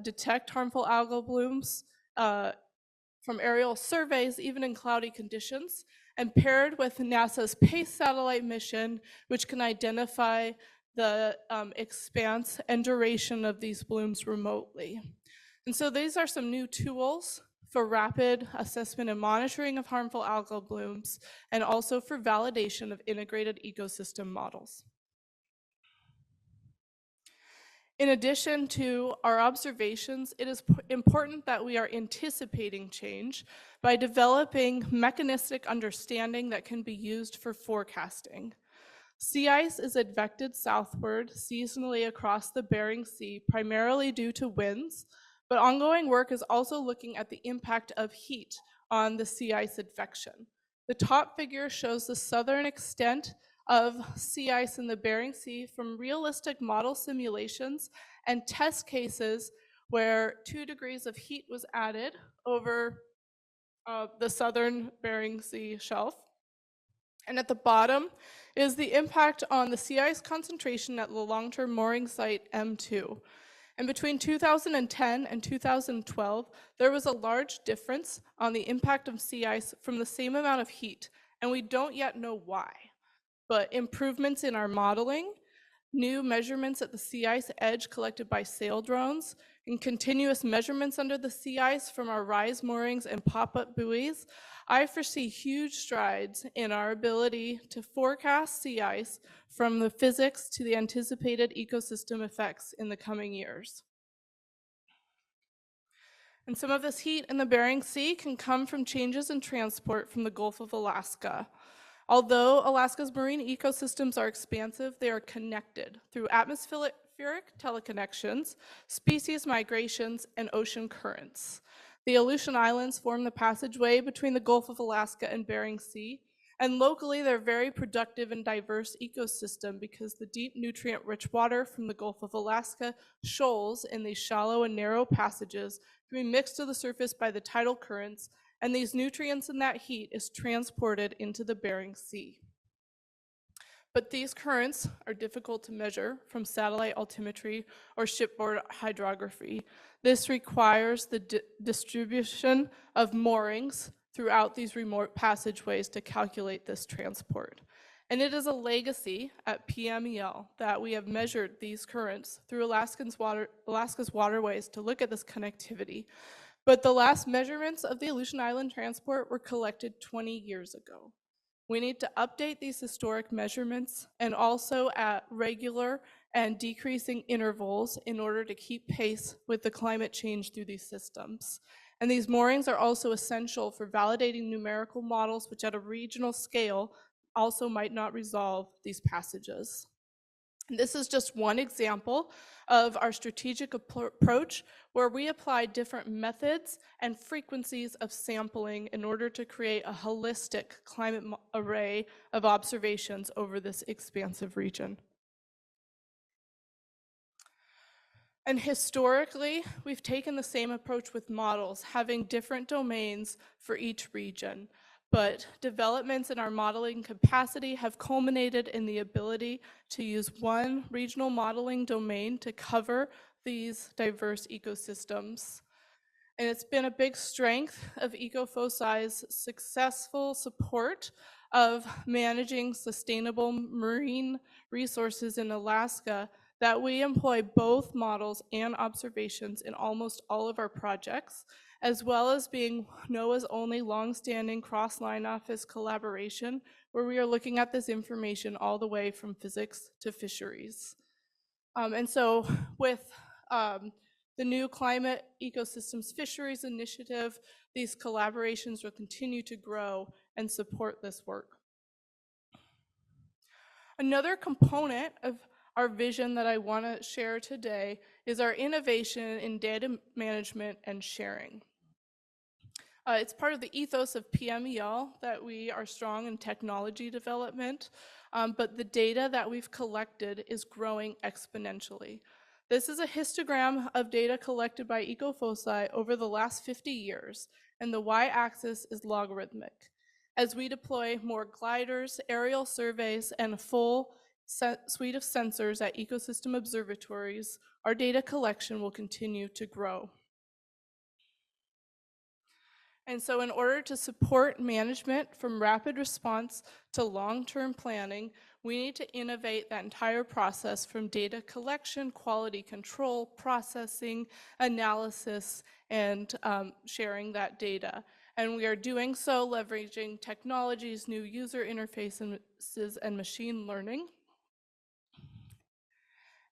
Speaker 1: detect harmful algal blooms from aerial surveys, even in cloudy conditions, and paired with NASA's PACE satellite mission, which can identify the expanse and duration of these blooms remotely. And so these are some new tools for rapid assessment and monitoring of harmful algal blooms, and also for validation of integrated ecosystem models. In addition to our observations, it is important that we are anticipating change by developing mechanistic understanding that can be used for forecasting. Sea ice is advected southward seasonally across the Bering Sea, primarily due to winds, but ongoing work is also looking at the impact of heat on the sea ice advection. The top figure shows the southern extent of sea ice in the Bering Sea from realistic model simulations and test cases where 2 degrees of heat was added over the southern Bering Sea shelf. And at the bottom is the impact on the sea ice concentration at the long-term mooring site M2. And between 2010 and 2012, there was a large difference on the impact of sea ice from the same amount of heat, and we don't yet know why. But improvements in our modeling, new measurements at the sea ice edge collected by sail drones, and continuous measurements under the sea ice from our rise moorings and pop-up buoys, I foresee huge strides in our ability to forecast sea ice from the physics to the anticipated ecosystem effects in the coming years. And some of this heat in the Bering Sea can come from changes in transport from the Gulf of Alaska. Although Alaska's marine ecosystems are expansive, they are connected through atmospheric teleconnections, species migrations, and ocean currents. The Aleutian Islands form the passageway between the Gulf of Alaska and Bering Sea, and locally they're very productive and diverse ecosystem because the deep nutrient-rich water from the Gulf of Alaska shoals in these shallow and narrow passages can be mixed to the surface by the tidal currents, and these nutrients and that heat is transported into the Bering Sea. But these currents are difficult to measure from satellite altimetry or shipboard hydrography. This requires the distribution of moorings throughout these remote passageways to calculate this transport. And it is a legacy at PMEL that we have measured these currents through Alaska's waterways to look at this connectivity. But the last measurements of the Aleutian Island transport were collected 20 years ago. We need to update these historic measurements and also at regular and decreasing intervals in order to keep pace with the climate change through these systems. And these moorings are also essential for validating numerical models, which at a regional scale also might not resolve these passages. And this is just one example of our strategic approach where we apply different methods and frequencies of sampling in order to create a holistic climate array of observations over this expansive region. And historically, we've taken the same approach with models, having different domains for each region. But developments in our modeling capacity have culminated in the ability to use one regional modeling domain to cover these diverse ecosystems. And it's been a big strength of EcoFOSI's successful support of managing sustainable marine resources in Alaska that we employ both models and observations in almost all of our projects, as well as being NOAA's only longstanding cross-line office collaboration, where we are looking at this information all the way from physics to fisheries. And so with the new Climate Ecosystems Fisheries Initiative, these collaborations will continue to grow and support this work. Another component of our vision that I want to share today is our innovation in data management and sharing. It's part of the ethos of PMEL that we are strong in technology development, but the data that we've collected is growing exponentially. This is a histogram of data collected by EcoFOSI over the last 50 years, and the y-axis is logarithmic. As we deploy more gliders, aerial surveys, and a full suite of sensors at ecosystem observatories, our data collection will continue to grow. And so in order to support management from rapid response to long-term planning, we need to innovate that entire process from data collection, quality control, processing, analysis, and sharing that data. And we are doing so leveraging technologies, new user interfaces, and machine learning.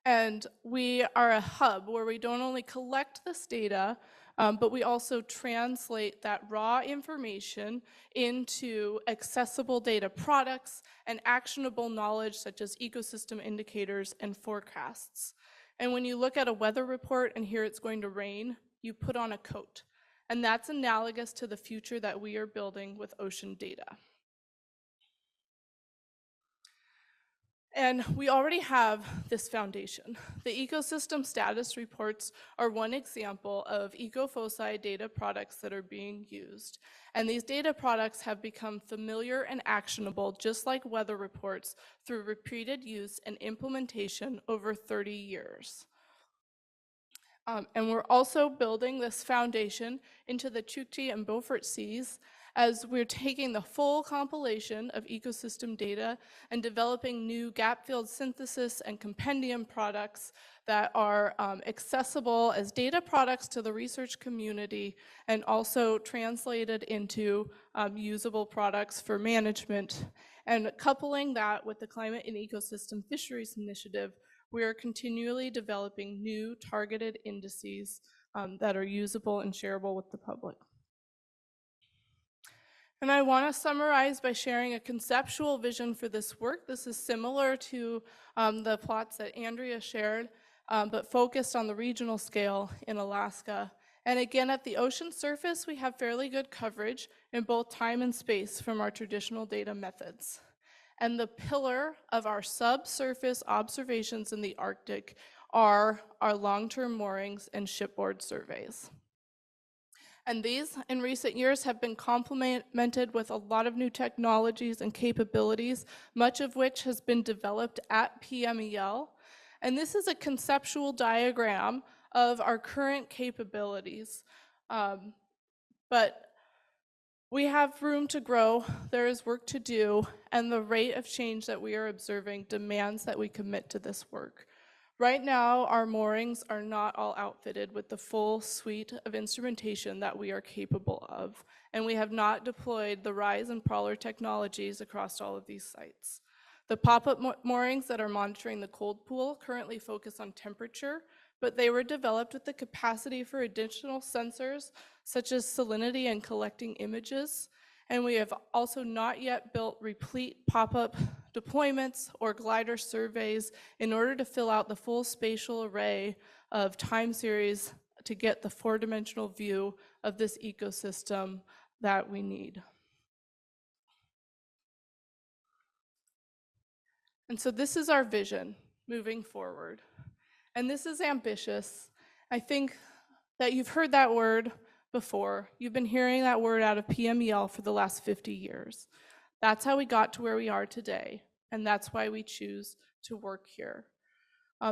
Speaker 1: And we are a hub where we don't only collect this data, but we also translate that raw information into accessible data products and actionable knowledge such as ecosystem indicators and forecasts. And when you look at a weather report and hear it's going to rain, you put on a coat. And that's analogous to the future that we are building with ocean data. And we already have this foundation. The ecosystem status reports are one example of EcoFOSI data products that are being used. And these data products have become familiar and actionable, just like weather reports, through repeated use and implementation over 30 years. And we're also building this foundation into the Chukchi and Beaufort Seas as we're taking the full compilation of ecosystem data and developing new gap field synthesis and compendium products that are accessible as data products to the research community and also translated into usable products for management. And coupling that with the Climate and Ecosystem Fisheries Initiative, we are continually developing new targeted indices that are usable and shareable with the public. And I want to summarize by sharing a conceptual vision for this work. This is similar to the plots that Andrea shared, but focused on the regional scale in Alaska. And again, at the ocean surface, we have fairly good coverage in both time and space from our traditional data methods. And the pillar of our subsurface observations in the Arctic are our long-term moorings and shipboard surveys. And these, in recent years, have been complemented with a lot of new technologies and capabilities, much of which has been developed at PMEL. And this is a conceptual diagram of our current capabilities. But We have room to grow, there is work to do, and the rate of change that we are observing demands that we commit to this work. Right now, our moorings are not all outfitted with the full suite of instrumentation that we are capable of, and we have not deployed the rise and crawler technologies across all of these sites. The pop-up moorings that are monitoring the cold pool currently focus on temperature, but they were developed with the capacity for additional sensors such as salinity and collecting images. And we have also not yet built replete pop-up deployments or glider surveys in order to fill out the full spatial array of time series to get the four-dimensional view of this ecosystem that we need. And so this is our vision moving forward. And this is ambitious. I think that you've heard that word before. You've been hearing that word out of PMEL for the last 50 years. That's how we got to where we are today, and that's why we choose to work here.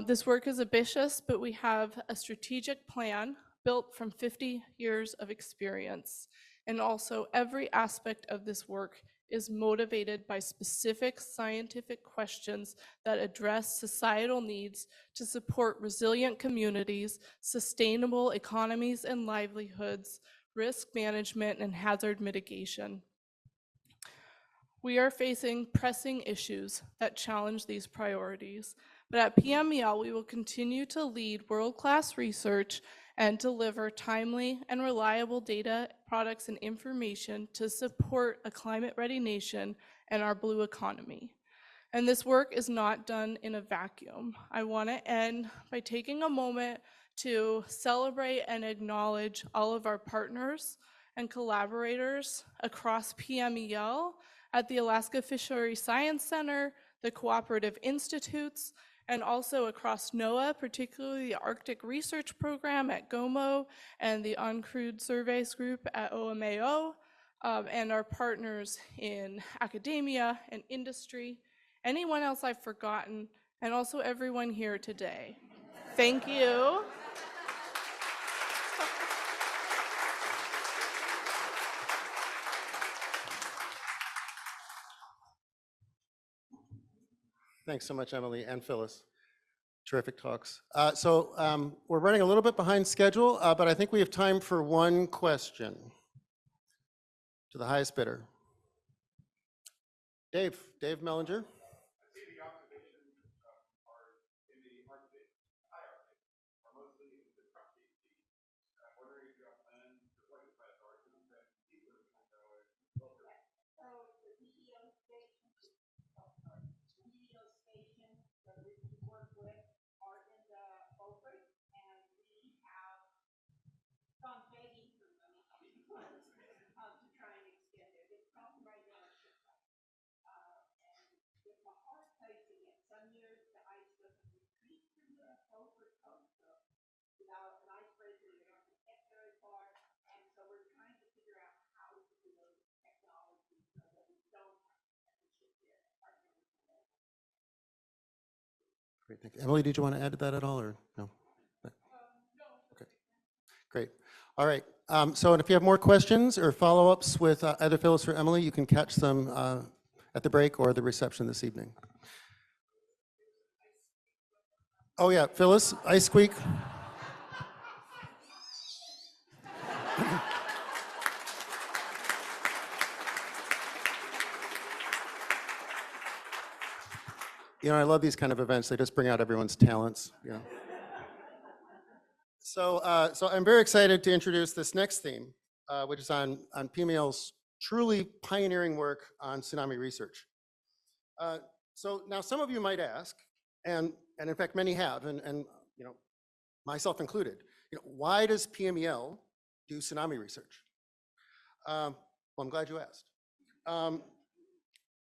Speaker 1: This work is ambitious, but we have a strategic plan built from 50 years of experience. And also every aspect of this work is motivated by specific scientific questions that address societal needs to support resilient communities, sustainable economies and livelihoods, risk management, and hazard mitigation. We are facing pressing issues that challenge these priorities, but at PMEL, we will continue to lead world-class research and deliver timely and reliable data, products, and information to support a climate-ready nation and our blue economy. And this work is not done in a vacuum. I want to end by taking a moment to celebrate and acknowledge all of our partners and collaborators across PMEL at the Alaska Fishery Science Center, the Cooperative Institutes, and also across NOAA, particularly the Arctic Research Program at GOMO and the Uncrewed Surveys Group at OMAO, and our partners in academia and industry, anyone else I've forgotten, and also everyone here today. Thank you.
Speaker 20: Thanks so much, Emily and Phyllis. Terrific talks. We're running a little bit behind schedule, but I think we have time for one question to the highest bidder. Dave Mellinger. Great, thank you. Emily, did you want to add to that at all, or no? Okay, great. All right, and if you have more questions or follow-ups with either Phyllis or Emily, you can catch them at the break or the reception this evening. Oh yeah, Phyllis, Ice Squeak. You know, I love these kind of events. They just bring out everyone's talents. You know. So I'm very excited to introduce this next theme, which is on PMEL's truly pioneering work on tsunami research. So now some of you might ask, and in fact many have, and you know, myself included, you know, why does PMEL do tsunami research? Well, I'm glad you asked.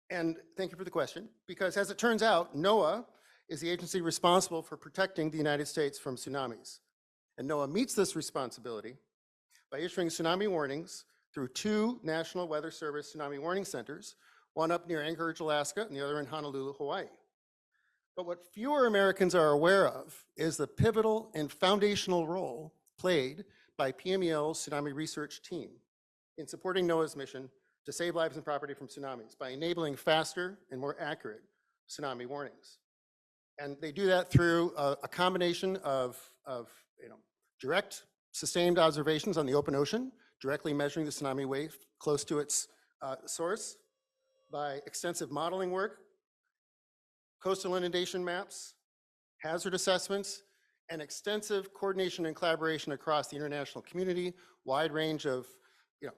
Speaker 20: And thank you for the question, because as it turns out, NOAA is the agency responsible for protecting the United States from tsunamis. And NOAA meets this responsibility by issuing tsunami warnings through 2 National Weather Service tsunami warning centers, one up near Anchorage, Alaska, and the other in Honolulu, Hawaii. But what fewer Americans are aware of is the pivotal and foundational role played by PMEL's tsunami research team. in supporting NOAA's mission to save lives and property from tsunamis by enabling faster and more accurate tsunami warnings. And they do that through a combination of direct sustained observations on the open ocean, directly measuring the tsunami wave close to its source, by extensive modeling work, coastal inundation maps, hazard assessments, and extensive coordination and collaboration across the international community, wide range of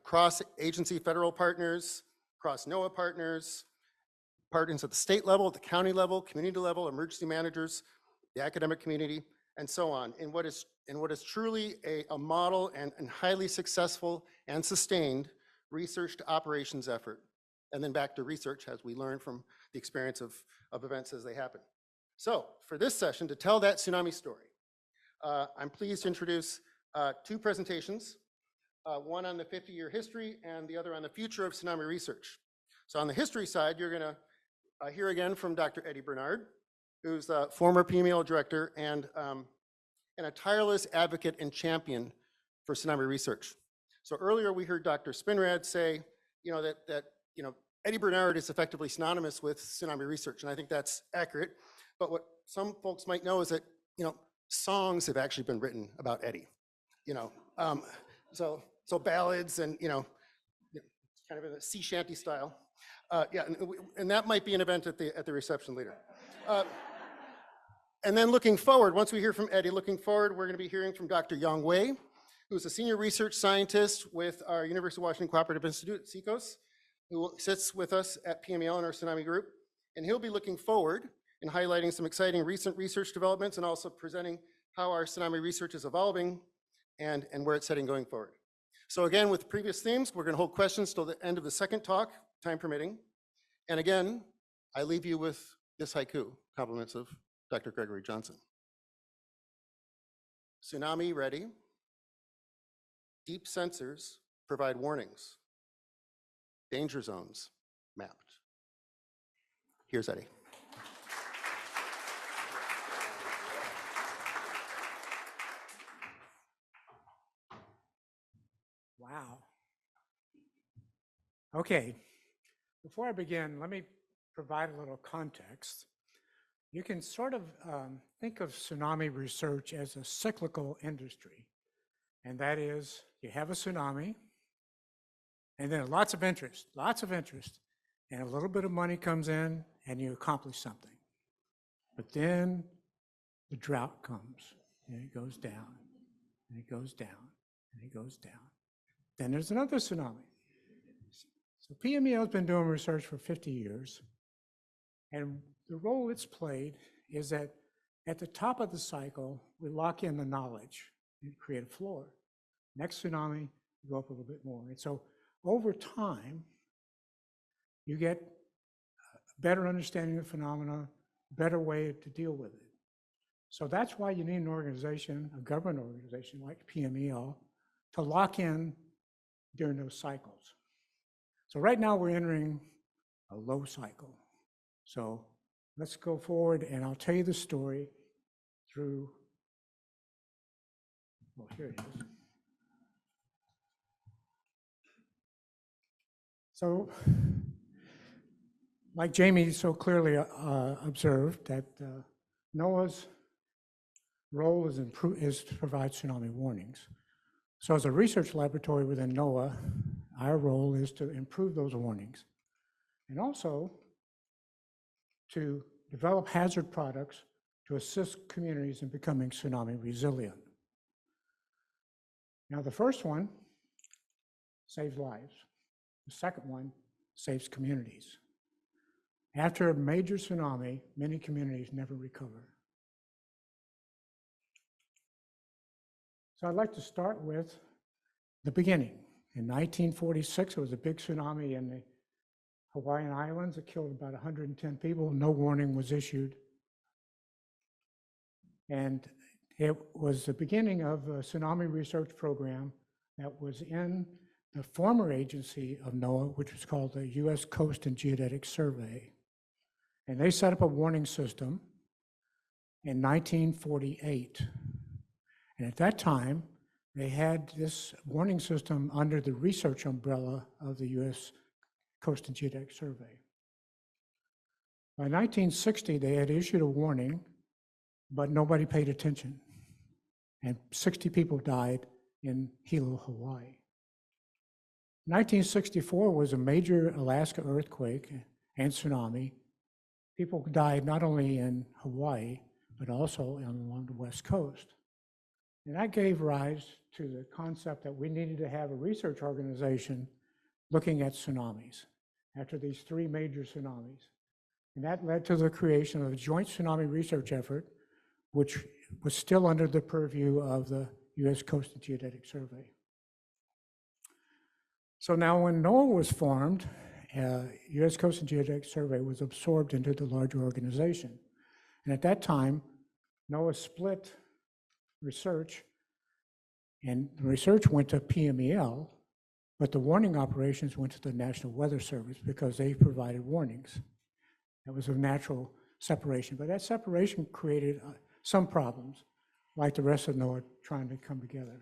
Speaker 20: cross-agency federal partners, cross-NOAA partners, partners at the state level, at the county level, community level, emergency managers, the academic community, and so on, in what is truly a model and highly successful and sustained research to operations effort. And then back to research as we learn from the experience of events as they happen. So for this session, to tell that tsunami story, I'm pleased to introduce two presentations, one on the 50-year history and the other on the future of tsunami research. So on the history side, you're gonna hear again from Dr. Eddie Bernard, who's the former PMEL director and a tireless advocate and champion for tsunami research. So earlier we heard Dr. Spinrad say, that Eddie Bernard is effectively synonymous with tsunami research, and I think that's accurate. But what some folks might know is that, songs have actually been written about Eddie. So ballads and kind of in a sea shanty style. And that might be an event at the reception later. And then looking forward, once we hear from Eddie, looking forward, we're going to be hearing from Dr. Yang Wei, who's a senior research scientist with our University of Washington Cooperative Institute, CECOS, who sits with us at PMEL in our tsunami group. And he'll be looking forward and highlighting some exciting recent research developments and also presenting how our tsunami research is evolving and where it's heading going forward. So again, with previous themes, we're going to hold questions till the end of the second talk, time permitting. And again, I leave you with this haiku, compliments of Dr. Gregory Johnson. Tsunami ready. Deep sensors provide warnings. Danger zones mapped. Here's Eddie.
Speaker 7: Wow. Okay, before I begin, let me provide a little context. You can sort of think of tsunami research as a cyclical industry. And that is, you have a tsunami, and then lots of interest, and a little bit of money comes in, and you accomplish something. But then the drought comes, and it goes down, and it goes down, and it goes down. Then there's another tsunami. So PMEL has been doing research for 50 years, and the role it's played is that at the top of the cycle, we lock in the knowledge and create a floor. Next tsunami, you go up a little bit more. And so over time, you get a better understanding of the phenomena, better way to deal with it. So that's why you need an organization, a government organization like PMEL, to lock in during those cycles. So right now we're entering a low cycle. So let's go forward and I'll tell you the story through, well, here it is. So, like Jamie so clearly observed, that NOAA's role is to provide tsunami warnings. So as a research laboratory within NOAA, our role is to improve those warnings and also to develop hazard products to assist communities in becoming tsunami resilient. Now, the first one saves lives. The second one saves communities. After a major tsunami, many communities never recover. So I'd like to start with the beginning. In 1946, there was a big tsunami in the Hawaiian Islands. It killed about 110 people. No warning was issued. And it was the beginning of a tsunami research program that was in the former agency of NOAA, which was called the U.S. Coast and Geodetic Survey. And they set up a warning system in 1948. And at that time, they had this warning system under the research umbrella of the U.S. Coast and Geodetic Survey. By 1960, they had issued a warning, but nobody paid attention. And 60 people died in Hilo, Hawaii. 1964 was a major Alaska earthquake and tsunami. People died not only in Hawaii, but also along the West Coast. And that gave rise to the concept that we needed to have a research organization looking at tsunamis after these three major tsunamis. And that led to the creation of a joint tsunami research effort, which was still under the purview of the U.S. Coast and Geodetic Survey. So now when NOAA was formed, U.S. Coast and Geodetic Survey was absorbed into the larger organization. And at that time, NOAA split research, and the research went to PMEL, but the warning operations went to the National Weather Service because they provided warnings. That was a natural separation, but that separation created some problems, like the rest of NOAA trying to come together.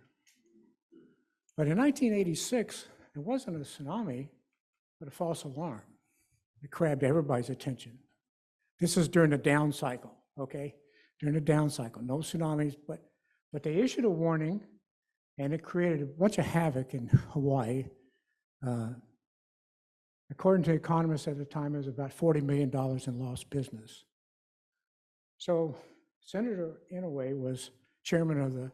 Speaker 7: But in 1986, it wasn't a tsunami, but a false alarm. It grabbed everybody's attention. This is during the down cycle, okay? During the down cycle, no tsunamis, but they issued a warning, and it created a bunch of havoc in Hawaii. According to economists at the time, it was about $40 million in lost business. So Senator Inouye was chairman of the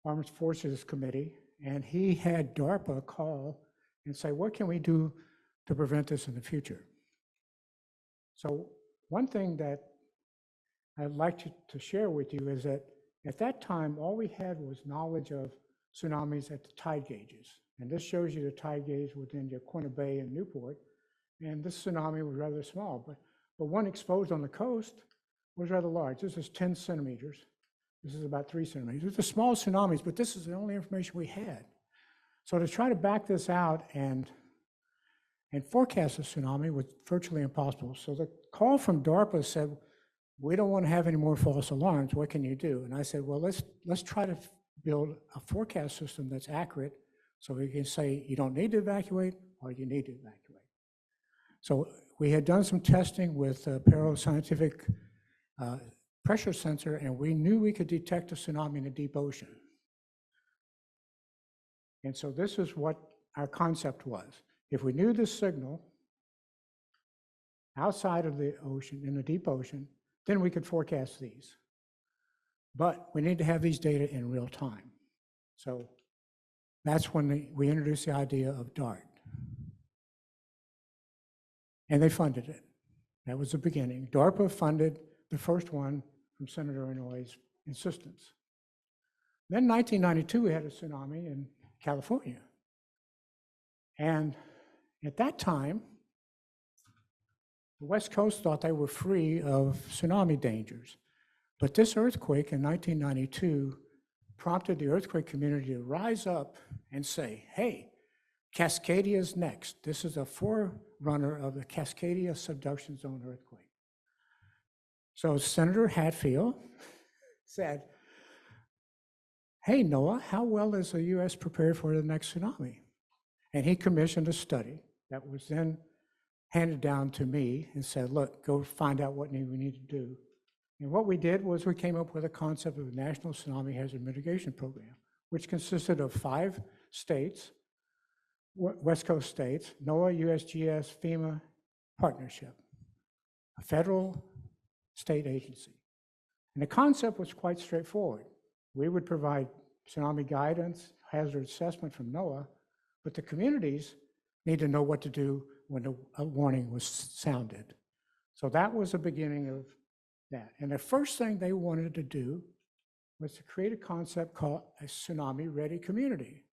Speaker 7: Armed Forces Committee, and he had DARPA call and say, what can we do to prevent this in the future? So one thing that I'd like to share with you is that at that time, all we had was knowledge of tsunamis at the tide gauges. And this shows you the tide gauge within Yaquina Bay and Newport. And this tsunami was rather small, but one exposed on the coast was rather large. This is 10 centimeters. This is about 3 centimeters. These are small tsunamis, but this is the only information we had. So to try to back this out and forecast a tsunami was virtually impossible. So the call from DARPA said, we don't want to have any more false alarms. What can you do? And I said, well, let's try to build a forecast system that's accurate so we can say you don't need to evacuate or you need to evacuate. So we had done some testing with a parascientific pressure sensor, and we knew we could detect a tsunami in the deep ocean. And so this is what our concept was. If we knew this signal outside of the ocean, in the deep ocean, then we could forecast these. But we need to have these data in real time. So that's when we introduced the idea of DART. And they funded it. That was the beginning. DARPA funded the first one from Senator Inouye's insistence. Then in 1992, we had a tsunami in California. And at that time, the West Coast thought they were free of tsunami dangers. But this earthquake in 1992 prompted the earthquake community to rise up and say, hey, Cascadia's next. This is a forerunner of the Cascadia subduction zone earthquake. So Senator Hatfield said, hey, NOAA, how well is the U.S. prepared for the next tsunami? And he commissioned a study that was then handed down to me and said, look, go find out what we need to do. And what we did was we came up with a concept of a National Tsunami Hazard Mitigation Program, which consisted of 5 states, West Coast states, NOAA, USGS, FEMA partnership, a federal state agency. And the concept was quite straightforward. We would provide tsunami guidance, hazard assessment from NOAA, but the communities need to know what to do when a warning was sounded. So that was the beginning of that. And the first thing they wanted to do was to create a concept called a tsunami-ready community.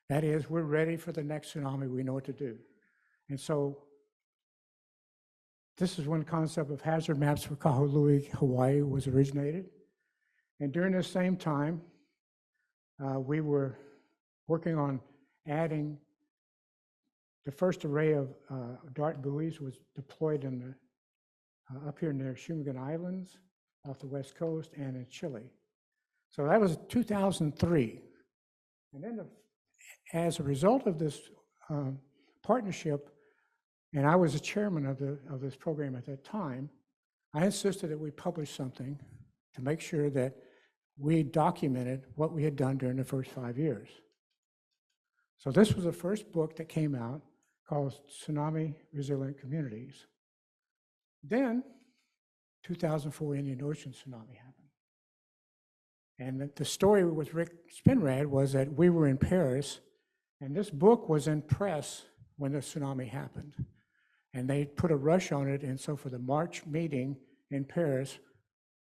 Speaker 7: That is, we're ready for the next tsunami, we know what to do. And so this is when the concept of hazard maps for Kahului, Hawaii was originated. And during this same time, we were working on adding the first array of DART buoys was deployed in the, up here near Shumagan Islands off the west coast and in Chile. So that was 2003. And then as a result of this partnership, and I was the chairman of this program at that time, I insisted that we publish something to make sure that we documented what we had done during the first 5 years. So this was the first book that came out called Tsunami Resilient Communities. Then 2004 Indian Ocean tsunami happened. And the story with Rick Spinrad was that we were in Paris, and this book was in press when the tsunami happened. And they put a rush on it, and so for the March meeting in Paris,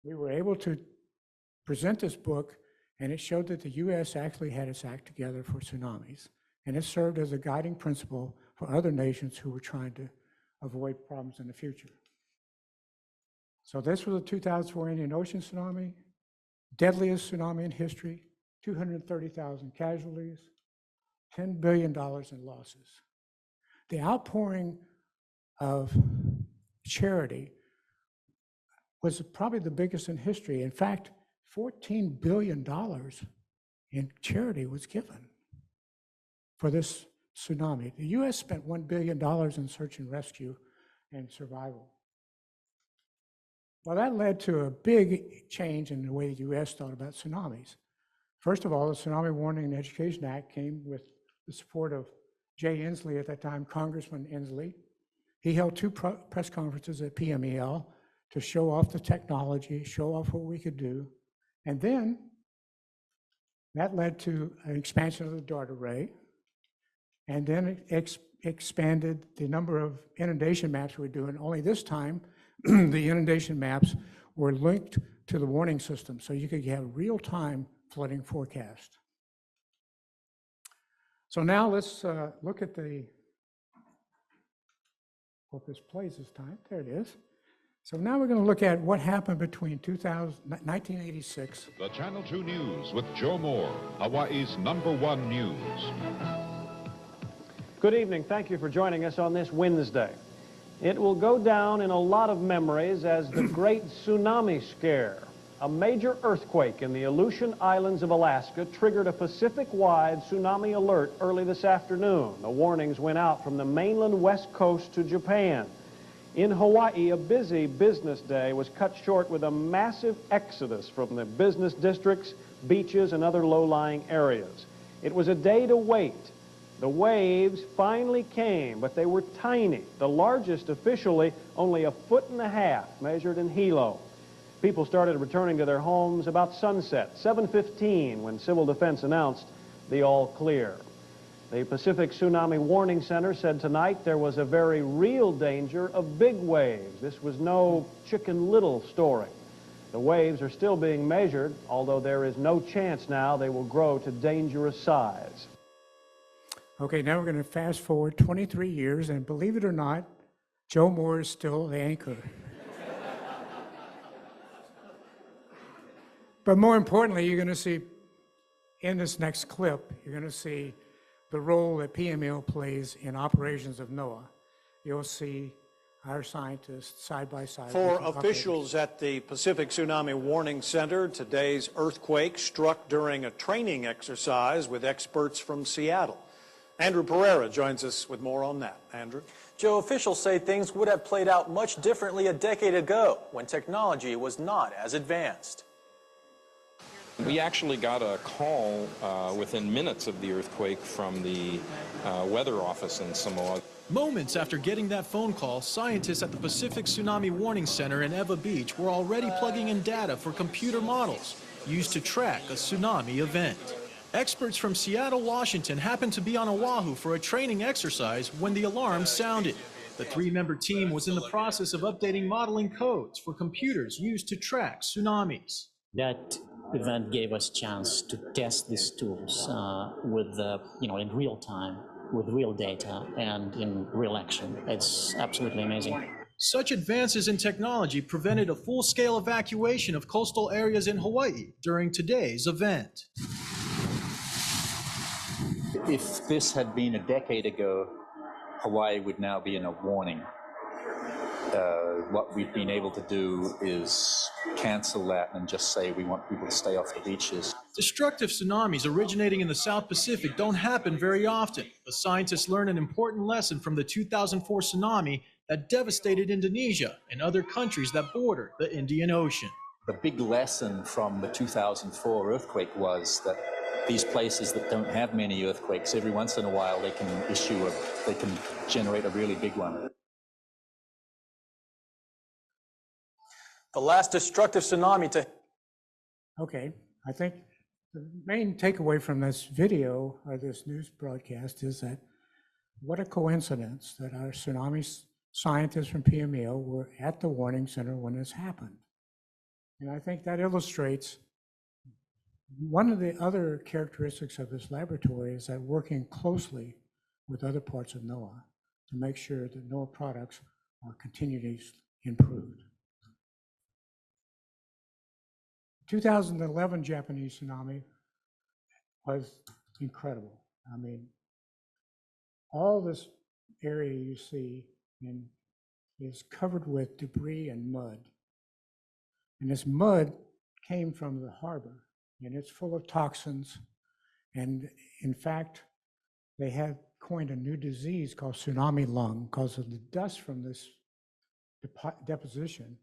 Speaker 7: we were able to present this book, and it showed that the US actually had its act together for tsunamis. And it served as a guiding principle for other nations who were trying to avoid problems in the future. So this was the 2004 Indian Ocean tsunami, deadliest tsunami in history, 230,000 casualties, $10 billion in losses. The outpouring of charity was probably the biggest in history. In fact, $14 billion in charity was given for this tsunami. The US spent $1 billion in search and rescue and survival. Well, that led to a big change in the way the US thought about tsunamis. First of all, the Tsunami Warning and Education Act came with the support of Jay Inslee at that time, Congressman Inslee. He held two press conferences at PMEL to show off the technology, show off what we could do. And then that led to an expansion of the DART array. And then it expanded the number of inundation maps we're doing. Only this time, the inundation maps were linked to the warning system, so you could have real-time flooding forecast. So now let's look at the, hope this plays this time, there it is. So now we're going to look at what happened between 1986.
Speaker 2: The Channel 2 News with Joe Moore, Hawaii's #1 news.
Speaker 16: Good evening. Thank you for joining us on this Wednesday. It will go down in a lot of memories as the Great Tsunami Scare. A major earthquake in the Aleutian Islands of Alaska triggered a Pacific-wide tsunami alert early this afternoon. The warnings went out from the mainland west coast to Japan. In Hawaii, a busy business day was cut short with a massive exodus from the business districts, beaches, and other low-lying areas. It was a day to wait. The waves finally came, but they were tiny. The largest officially only 1.5 feet measured in Hilo. People started returning to their homes about sunset, 7:15, when Civil Defense announced the all clear. The Pacific Tsunami Warning Center said tonight there was a very real danger of big waves. This was no Chicken Little story. The waves are still being measured, although there is no chance now they will grow to dangerous size.
Speaker 7: Okay, now we're going to fast forward 23 years, and believe it or not, Joe Moore is still the anchor. But more importantly, you're going to see in this next clip, you're going to see the role that PMEL plays in operations of NOAA. You'll see our scientists side by side.
Speaker 23: For officials at the Pacific Tsunami Warning Center, today's earthquake struck during a training exercise with experts from Seattle. Andrew Pereira joins us with more on that. Andrew?
Speaker 24: Joe, officials say things would have played out much differently a decade ago when technology was not as advanced.
Speaker 25: We actually got a call within minutes of the earthquake from the weather office in Samoa.
Speaker 26: Moments after getting that phone call, scientists at the Pacific Tsunami Warning Center in Eva Beach were already plugging in data for computer models used to track a tsunami event. Experts from Seattle, Washington happened to be on Oahu for a training exercise when the alarm sounded. The three-member team was in the process of updating modeling codes for computers used to track tsunamis.
Speaker 27: That event gave us a chance to test these tools with, in real time, with real data and in real action. It's absolutely amazing.
Speaker 26: Such advances in technology prevented a full-scale evacuation of coastal areas in Hawaii during today's event.
Speaker 28: If this had been a decade ago, Hawaii would now be in a warning
Speaker 4: what we've been able to do is cancel that and just say we want people to stay off the beaches.
Speaker 26: Destructive tsunamis originating in the South Pacific don't happen very often, but scientists learned an important lesson from the 2004 tsunami that devastated Indonesia and other countries that border the Indian Ocean.
Speaker 4: The big lesson from the 2004 earthquake was that these places that don't have many earthquakes, every once in a while they can generate a really big one.
Speaker 24: The last destructive tsunami to...
Speaker 7: Okay, I think the main takeaway from this video or this news broadcast is that what a coincidence that our tsunami scientists from PMEL were at the warning center when this happened. And I think that illustrates one of the other characteristics of this laboratory is that working closely with other parts of NOAA to make sure that NOAA products are continually improved. 2011 Japanese tsunami was incredible. I mean, all this area you see is covered with debris and mud. And this mud came from the harbor, and it's full of toxins. And in fact, they had coined a new disease called tsunami lung because of the dust from this deposition.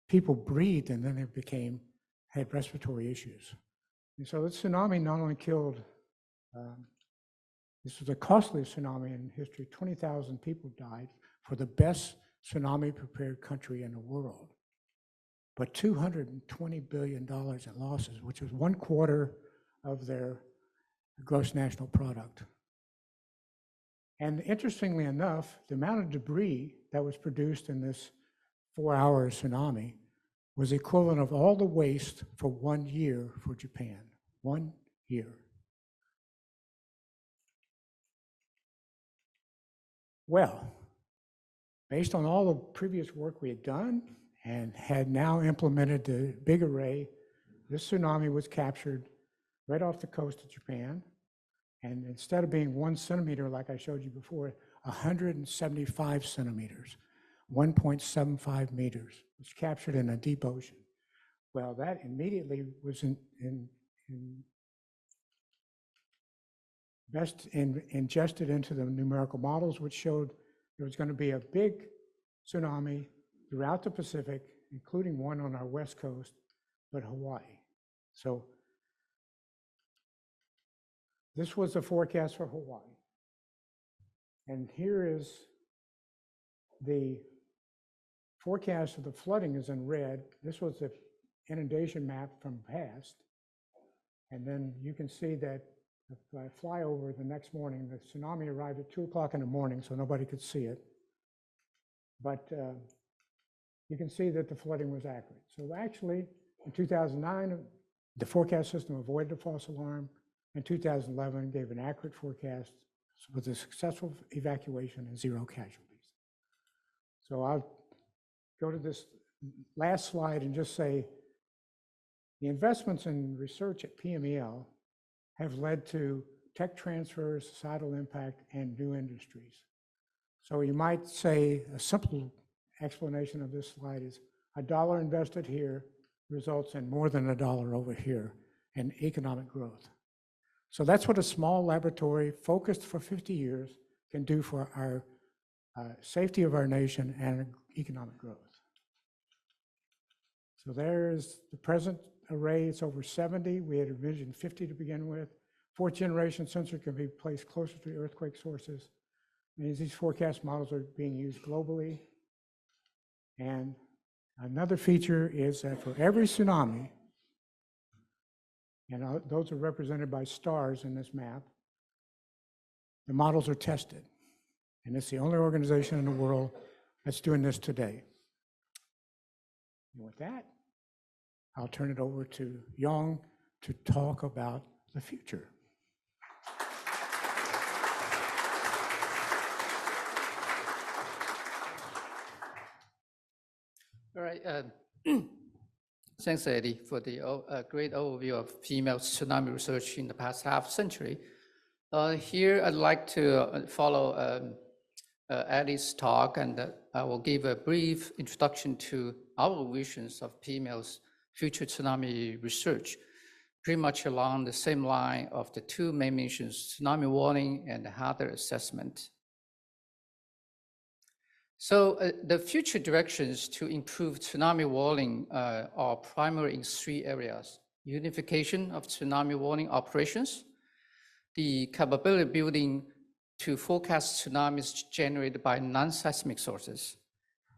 Speaker 7: People breathed, and then they had respiratory issues. And so the tsunami not only killed, this was the costliest tsunami in history, 20,000 people died for the best tsunami prepared country in the world. But $220 billion in losses, which was 1/4 of their gross national product. And interestingly enough, the amount of debris that was produced in this 4-hour tsunami was equivalent of all the waste for 1 year for Japan. 1 year. Well, based on all the previous work we had done and had now implemented the big array, this tsunami was captured right off the coast of Japan. And instead of being 1 centimeter, like I showed you before, 175 centimeters, 1.75 meters, was captured in a deep ocean. Well, that immediately was ingested into the numerical models, which showed there was going to be a big tsunami throughout the Pacific, including one on our west coast, but Hawaii. So this was the forecast for Hawaii. And here is the forecast of the flooding is in red. This was the inundation map from past. And then you can see that if I fly over the next morning, the tsunami arrived at 2 o'clock in the morning, so nobody could see it. But you can see that the flooding was accurate. So actually, in 2009, the forecast system avoided a false alarm. In 2011, gave an accurate forecast with a successful evacuation and 0 casualties. So I'll go to this last slide and just say the investments in research at PMEL have led to tech transfer, societal impact, and new industries. So you might say a simple explanation of this slide is $1 invested here results in more than $1 over here in economic growth. So that's what a small laboratory focused for 50 years can do for our safety of our nation and economic growth. So there's the present array. It's over 70. We had envisioned 50 to begin with. 4th generation sensor can be placed closer to earthquake sources. And these forecast models are being used globally. And another feature is that for every tsunami, and those are represented by stars in this map, the models are tested. And it's the only organization in the world that's doing this today. And with that, I'll turn it over to Yong to talk about the future.
Speaker 5: All right. Thanks, Eddie, for the great overview of PMEL tsunami research in the past half century. Here, I'd like to follow Eddie's talk and I will give a brief introduction to our visions of PMEL's future tsunami research, pretty much along the same line of the two main missions, tsunami warning and hazard assessment. So the future directions to improve tsunami warning are primary in three areas: unification of tsunami warning operations, the capability building to forecast tsunamis generated by non-seismic sources,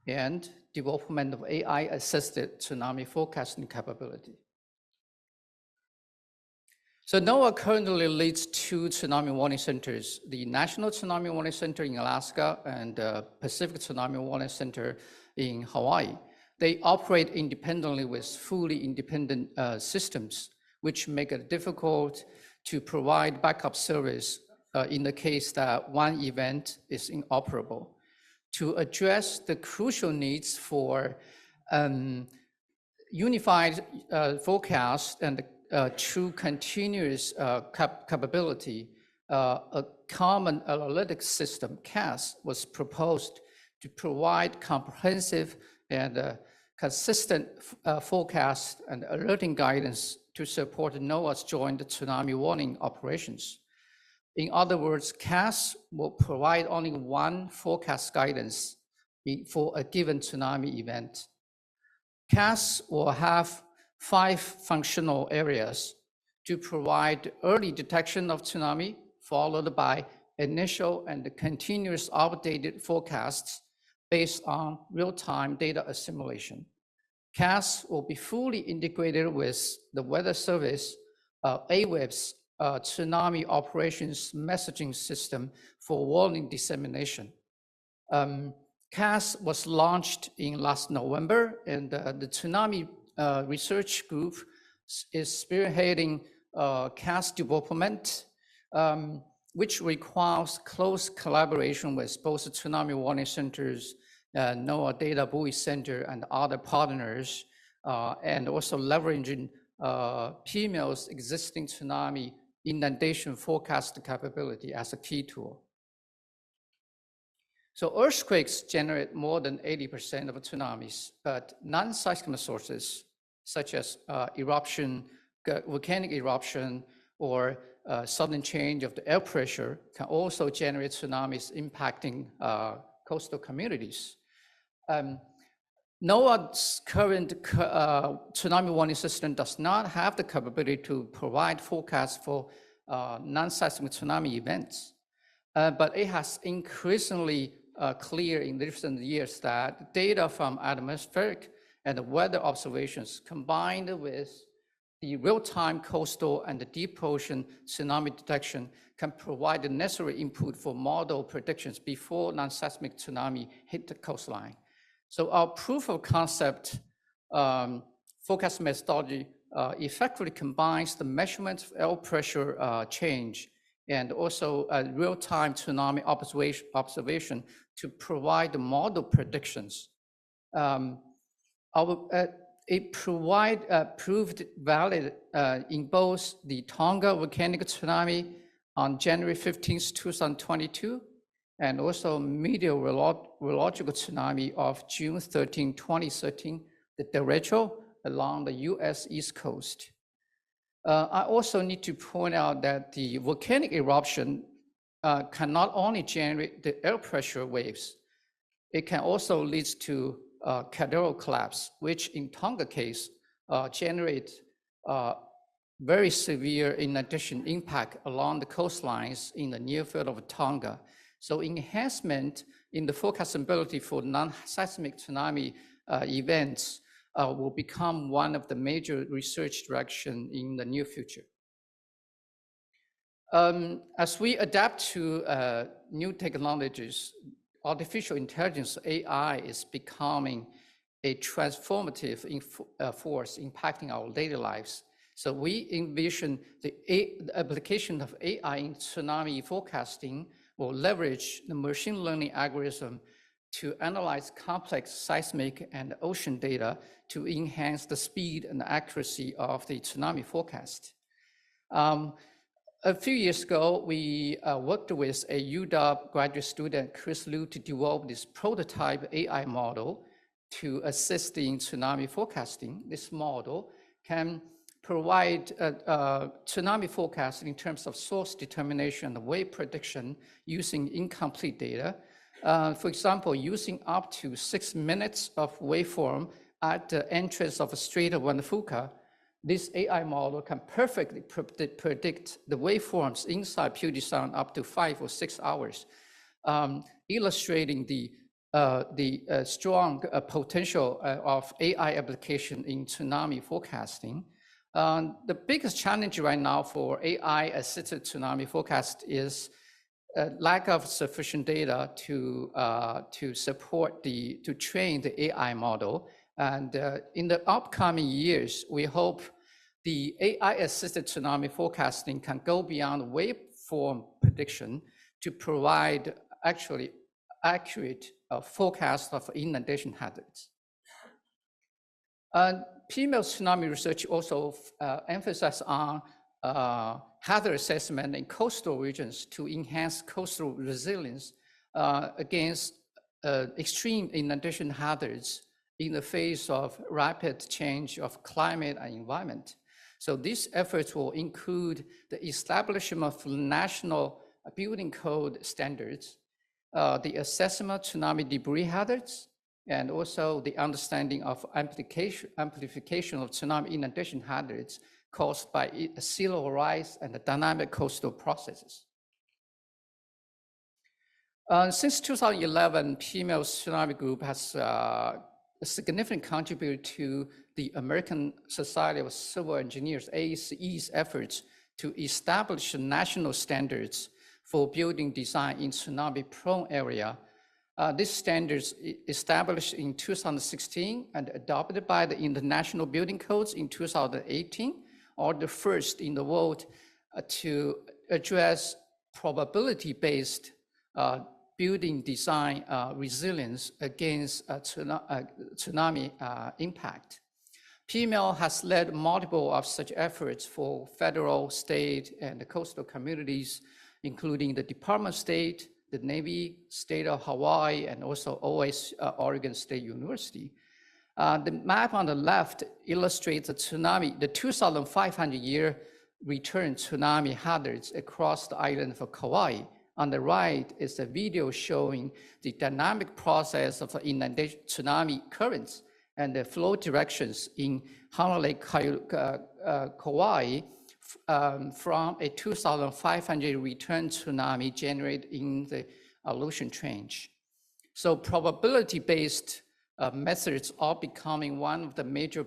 Speaker 5: and development of AI-assisted tsunami forecasting capability. So NOAA currently leads two tsunami warning centers, the National Tsunami Warning Center in Alaska and Pacific Tsunami Warning Center in Hawaii. They operate independently with fully independent systems, which make it difficult to provide backup service in the case that one event is inoperable. To address the crucial needs for unified forecast and true continuous capability, a common analytics system, CAS, was proposed to provide comprehensive and consistent forecast and alerting guidance to support NOAA's joint tsunami warning operations. In other words, CAS will provide only one forecast guidance for a given tsunami event. CAS will have 5 functional areas to provide early detection of tsunami, followed by initial and continuous updated forecasts based on real-time data assimilation. CAS will be fully integrated with the Weather Service, AWIP's Tsunami Operations Messaging System for warning dissemination. CAS was launched in last November, and the Tsunami Research Group is spearheading CAS development, which requires close collaboration with both the Tsunami Warning Centers, NOAA Data Buoy Center, and other partners, and also leveraging PMEL's existing tsunami inundation forecast capability as a key tool. So earthquakes generate more than 80% of tsunamis, but non-seismic sources such as eruption, volcanic eruption, or sudden change of the air pressure can also generate tsunamis impacting coastal communities. NOAA's current tsunami warning system does not have the capability to provide forecasts for non-seismic tsunami events, but it has increasingly clear in recent years that data from atmospheric and weather observations combined with the real-time coastal and the deep ocean tsunami detection can provide the necessary input for model predictions before non-seismic tsunami hit the coastline. So our proof of concept forecast methodology effectively combines the measurement of air pressure change and also real-time tsunami observation to provide the model predictions. It proved valid in both the Tonga volcanic tsunami on January 15th, 2022, and also meteorological tsunami of June 13, 2013, the derecho along the US East Coast. I also need to point out that the volcanic eruption can not only generate the air pressure waves, it can also lead to caldera collapse, which in Tonga case generate very severe inundation impact along the coastlines in the near field of Tonga. So enhancement in the forecastability for non-seismic tsunami events will become one of the major research direction in the near future. As we adapt to new technologies, artificial intelligence, AI, is becoming a transformative force impacting our daily lives. So we envision the application of AI in tsunami forecasting will leverage the machine learning algorithm to analyze complex seismic and ocean data to enhance the speed and accuracy of the tsunami forecast. A few years ago, we worked with a UW graduate student, Chris Liu, to develop this prototype AI model to assist in tsunami forecasting. This model can provide tsunami forecasting in terms of source determination and wave prediction using incomplete data. For example, using up to 6 minutes of waveform at the entrance of a Strait of Juan Fuca, this AI model can perfectly predict the waveforms inside Puget Sound up to 5 or 6 hours, illustrating the strong potential of AI application in tsunami forecasting. The biggest challenge right now for AI-assisted tsunami forecast is lack of sufficient data to support to train the AI model. And in the upcoming years, we hope the AI-assisted tsunami forecasting can go beyond waveform prediction to provide actually accurate forecast of inundation hazards. PMEL tsunami research also emphasizes on hazard assessment in coastal regions to enhance coastal resilience against extreme inundation hazards in the face of rapid change of climate and environment. So these efforts will include the establishment of national building code standards, the assessment of tsunami debris hazards, and also the understanding of amplification of tsunami inundation hazards caused by sea level rise and the dynamic coastal processes. Since 2011, PMEL Tsunami Group has significantly contributed to the American Society of Civil Engineers, ASCE's efforts to establish national standards for building design in tsunami-prone area. These standards established in 2016 and adopted by the International Building Codes in 2018 are the first in the world to address probability-based building design resilience against tsunami impact. PMEL has led multiple of such efforts for federal, state, and coastal communities, including the Department of State, the Navy, State of Hawaii, and also Oregon State University. The map on the left illustrates the tsunami, the 2,500-year return tsunami hazards across the island of Kauai. On the right is a video showing the dynamic process of inundation tsunami currents and the flow directions in Honolulu, Kauai, from a 2,500 return tsunami generated in the Aleutian Trench. So probability-based methods are becoming one of the major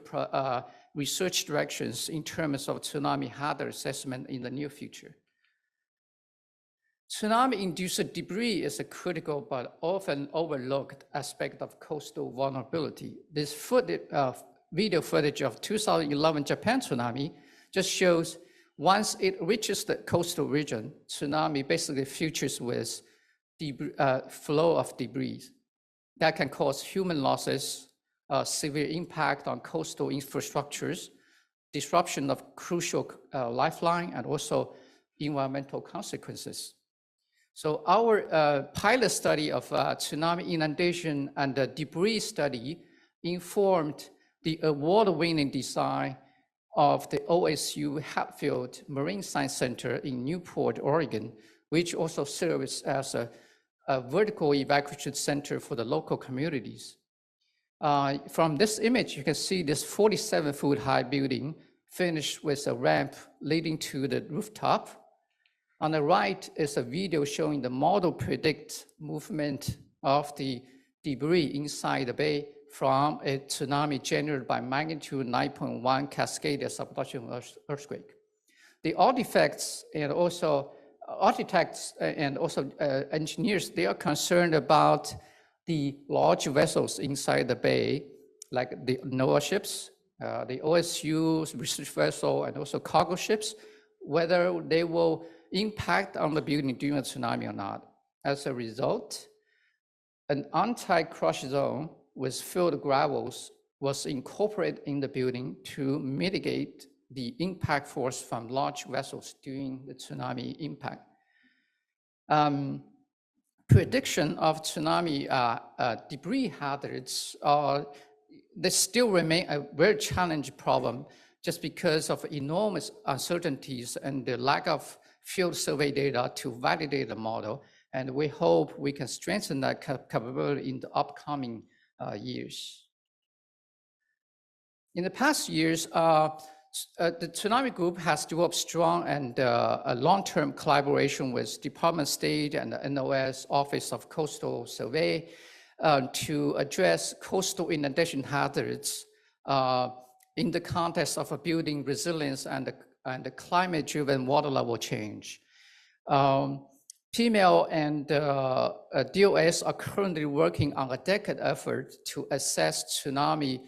Speaker 5: research directions in terms of tsunami hazard assessment in the near future. Tsunami-induced debris is a critical but often overlooked aspect of coastal vulnerability. This video footage of 2011 Japan tsunami just shows once it reaches the coastal region, tsunami basically futures with flow of debris that can cause human losses, severe impact on coastal infrastructures, disruption of crucial lifeline, and also environmental consequences. So our pilot study of tsunami inundation and the debris study informed the award-winning design of the OSU Hatfield Marine Science Center in Newport, Oregon, which also serves as a vertical evacuation center for the local communities. From this image, you can see this 47-foot high building finished with a ramp leading to the rooftop. On the right is a video showing the model predict movement of the debris inside the bay from a tsunami generated by magnitude 9.1 cascade subduction earthquake. The artifacts and also architects and also engineers, they are concerned about the large vessels inside the bay, like the NOAA ships, the OSU research vessel, and also cargo ships, whether they will impact on the building during a tsunami or not. As a result, an anti-crush zone with filled gravels was incorporated in the building to mitigate the impact force from large vessels during the tsunami impact. Prediction of tsunami debris hazards, they still remain a very challenging problem just because of enormous uncertainties and the lack of field survey data to validate the model. And we hope we can strengthen that capability in the upcoming years. In the past years, the Tsunami Group has developed strong and a long-term collaboration with Department of State and the NOAA's Office of Coastal Survey to address coastal inundation hazards in the context of building resilience and the climate-driven water level change. PMEL and DOS are currently working on a decade effort to assess tsunami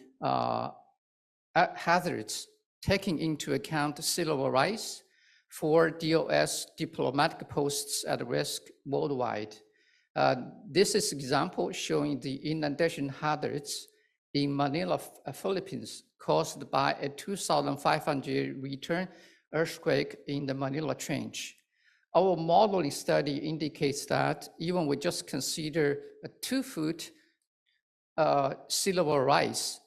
Speaker 5: hazards, taking into account sea level rise for DOS diplomatic posts at risk worldwide. This is an example showing the inundation hazards in Manila, Philippines, caused by a 2,500 return earthquake in the Manila Trench. Our modeling study indicates that even we just consider a 2-foot sea level rise,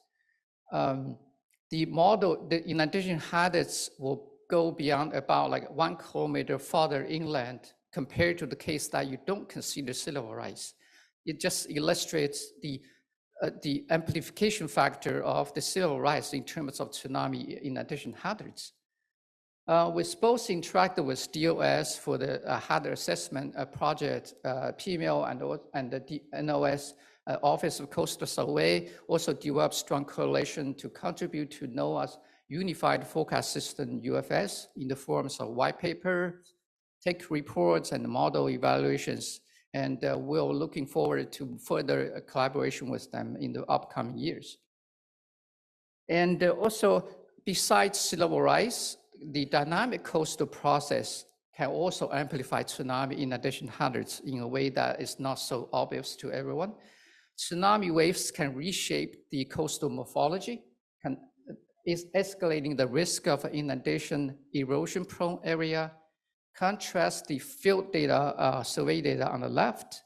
Speaker 5: the inundation hazards will go beyond about like 1 kilometer farther inland compared to the case that you don't consider sea level rise. It just illustrates the amplification factor of the sea level rise in terms of tsunami inundation hazards. We both interacted with DOS for the hazard assessment project, PMEL and the NOAA's Office of Coastal Survey also developed strong correlation to contribute to NOAA's Unified Forecast System, UFS, in the forms of white paper, tech reports, and model evaluations. And we're looking forward to further collaboration with them in the upcoming years. And also, besides sea level rise, the dynamic coastal process can also amplify tsunami inundation hazards in a way that is not so obvious to everyone. Tsunami waves can reshape the coastal morphology, is escalating the risk of inundation erosion-prone area. Contrast the field data, survey data on the left.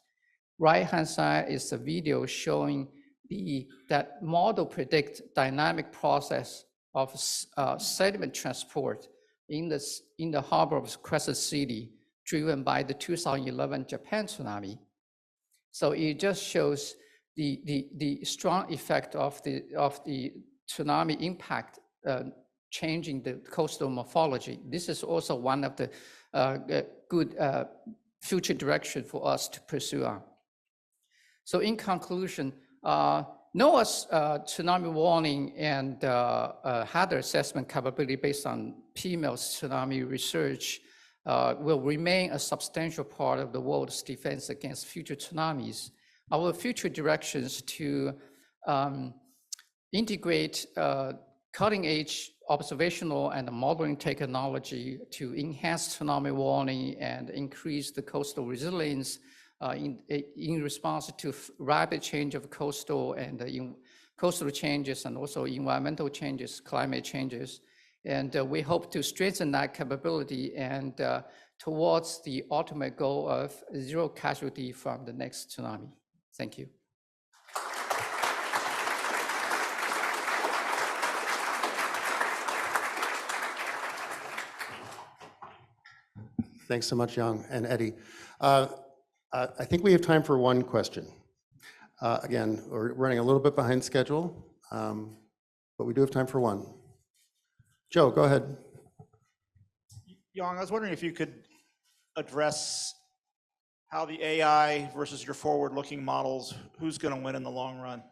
Speaker 5: Right-hand side is a video showing that model predict dynamic process of sediment transport in the harbor of Crescent City, driven by the 2011 Japan tsunami. So it just shows the strong effect of the tsunami impact changing the coastal morphology. This is also one of the good future direction for us to pursue on. So in conclusion, NOAA's tsunami warning and hazard assessment capability based on PMEL's tsunami research will remain a substantial part of the world's defense against future tsunamis. Our future directions to integrate cutting-edge observational and modeling technology to enhance tsunami warning and increase the coastal resilience in response to rapid change of coastal and coastal changes and also environmental changes, climate changes. And we hope to strengthen that capability and towards the ultimate goal of zero casualty from the next tsunami. Thank you.
Speaker 20: Thanks so much, Yang and Eddie. I think we have time for one question. Again, we're running a little bit behind schedule, but we do have time for one. Joe, go ahead.
Speaker 6: Yang, I was wondering if you could address how the AI versus your forward-looking models, who's going to win in the long run?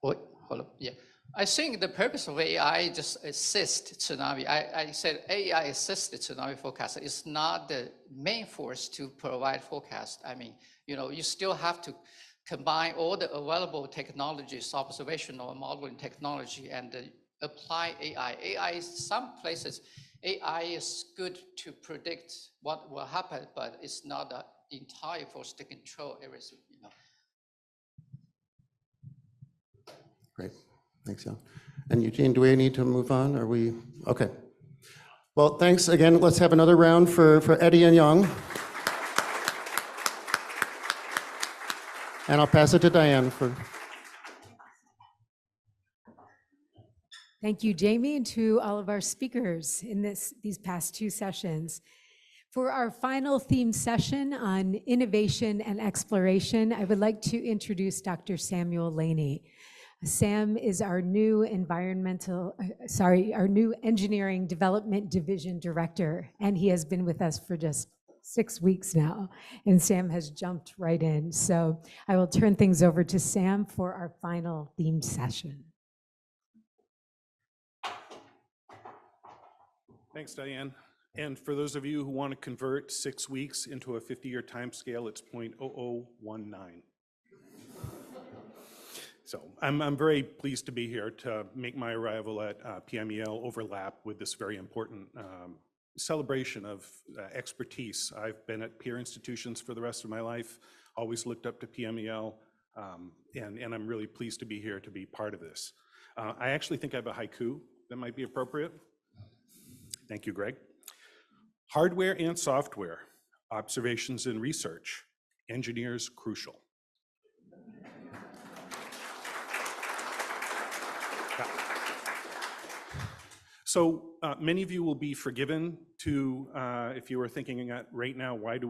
Speaker 5: Hold up, yeah. I think the purpose of AI just assist tsunami. I said AI assisted tsunami forecast. It's not the main force to provide forecast. I mean, you still have to combine all the available technologies, observational and modeling technology, and apply AI. AI, some places, AI is good to predict what will happen, but it's not the entire force to control everything.
Speaker 20: Great. Thanks, Jan. And Eugene, do we need to move on? Are we? Okay. Well, thanks again. Let's have another round for Eddie and Young. And I'll pass it to Diane for.
Speaker 8: Thank you, Jamie, and to all of our speakers in these past two sessions. For our final theme session on innovation and exploration, I would like to introduce Dr. Samuel Laney. Sam is our new our new Engineering Development Division Director, and he has been with us for just 6 weeks now, and Sam has jumped right in. So I will turn things over to Sam for our final themed session.
Speaker 3: Thanks, Diane. And for those of you who want to convert 6 weeks into a 50-year time scale, it's 0.0019. So I'm very pleased to be here to make my arrival at PMEL overlap with this very important celebration of expertise. I've been at peer institutions for the rest of my life, always looked up to PMEL, and I'm really pleased to be here to be part of this. I actually think I have a haiku that might be appropriate. Thank you, Greg. Hardware and software, observations and research, engineers crucial. So many of you will be forgiven to, if you were thinking right now, why are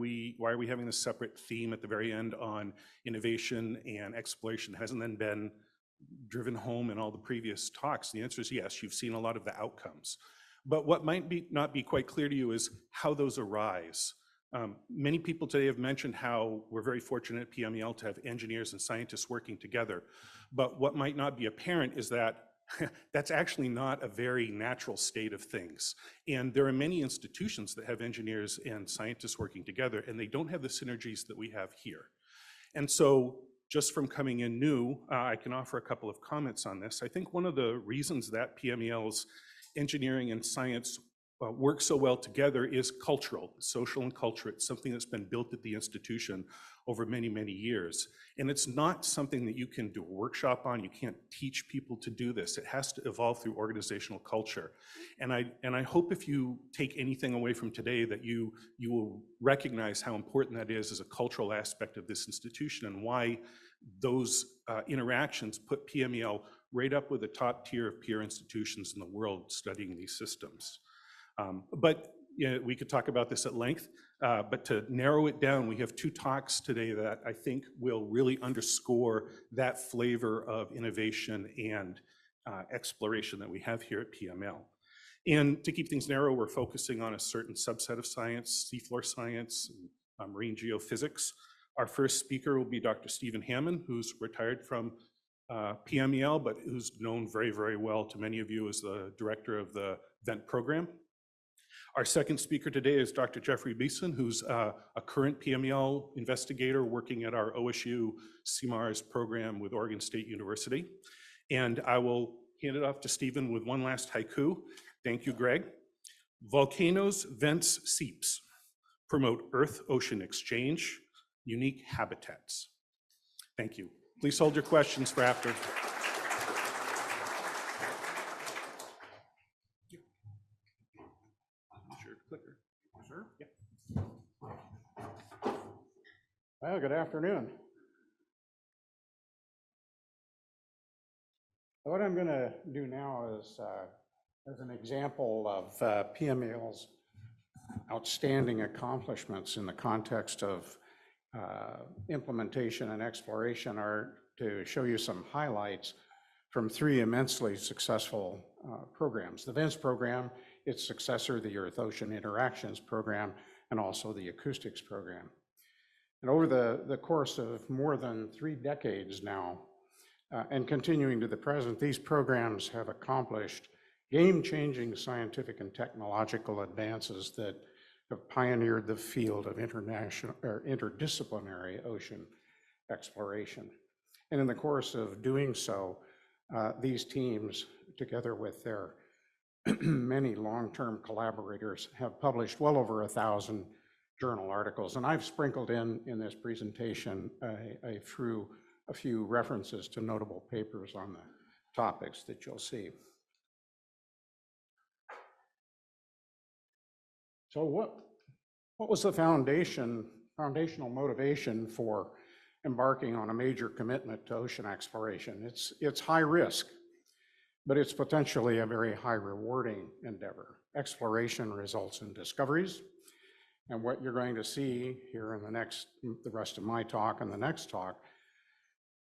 Speaker 3: we having this separate theme at the very end on innovation and exploration? Hasn't then been driven home in all the previous talks? The answer is yes, you've seen a lot of the outcomes. But what might not be quite clear to you is how those arise. Many people today have mentioned how we're very fortunate at PMEL to have engineers and scientists working together. But what might not be apparent is that that's actually not a very natural state of things. And there are many institutions that have engineers and scientists working together, and they don't have the synergies that we have here. And so just from coming in new, I can offer a couple of comments on this. I think one of the reasons that PMEL's engineering and science work so well together is cultural, social and cultural. It's something that's been built at the institution over many, many years. And it's not something that you can do a workshop on. You can't teach people to do this. It has to evolve through organizational culture. And I hope if you take anything away from today that you will recognize how important that is as a cultural aspect of this institution and why those interactions put PMEL right up with the top tier of peer institutions in the world studying these systems. But we could talk about this at length, but to narrow it down, we have two talks today that I think will really underscore that flavor of innovation and exploration that we have here at PML. And to keep things narrow, we're focusing on a certain subset of science, seafloor science, and marine geophysics. Our first speaker will be Dr. Stephen Hammond, who's retired from PMEL, but who's known very, very well to many of you as the director of the VENT program. Our second speaker today is Dr. Jeffrey Beeson, who's a current PMEL investigator working at our OSU CMARS program with Oregon State University. And I will hand it off to Stephen with one last haiku. Thank you, Greg. Volcanoes, vents, seeps promote Earth-ocean exchange, unique habitats. Thank you. Please hold your questions for after.
Speaker 9: Sure. Yeah. Well, good afternoon. What I'm going to do now is, as an example of PMEL's outstanding accomplishments in the context of implementation and exploration, are to show you some highlights from three immensely successful programs. The VENS program, its successor, the Earth-Ocean Interactions program, and also the Acoustics program. And over the course of more than 3 decades now, and continuing to the present, these programs have accomplished game-changing scientific and technological advances that have pioneered the field of international or interdisciplinary ocean exploration. And in the course of doing so, these teams, together with their many long-term collaborators, have published well over 1,000 journal articles. And I've sprinkled in this presentation a few references to notable papers on topics that you'll see. So what was the foundational motivation for embarking on a major commitment to ocean exploration? It's high risk, but it's potentially a very high rewarding endeavor. Exploration results in discoveries, and what you're going to see here in the rest of my talk and the next talk,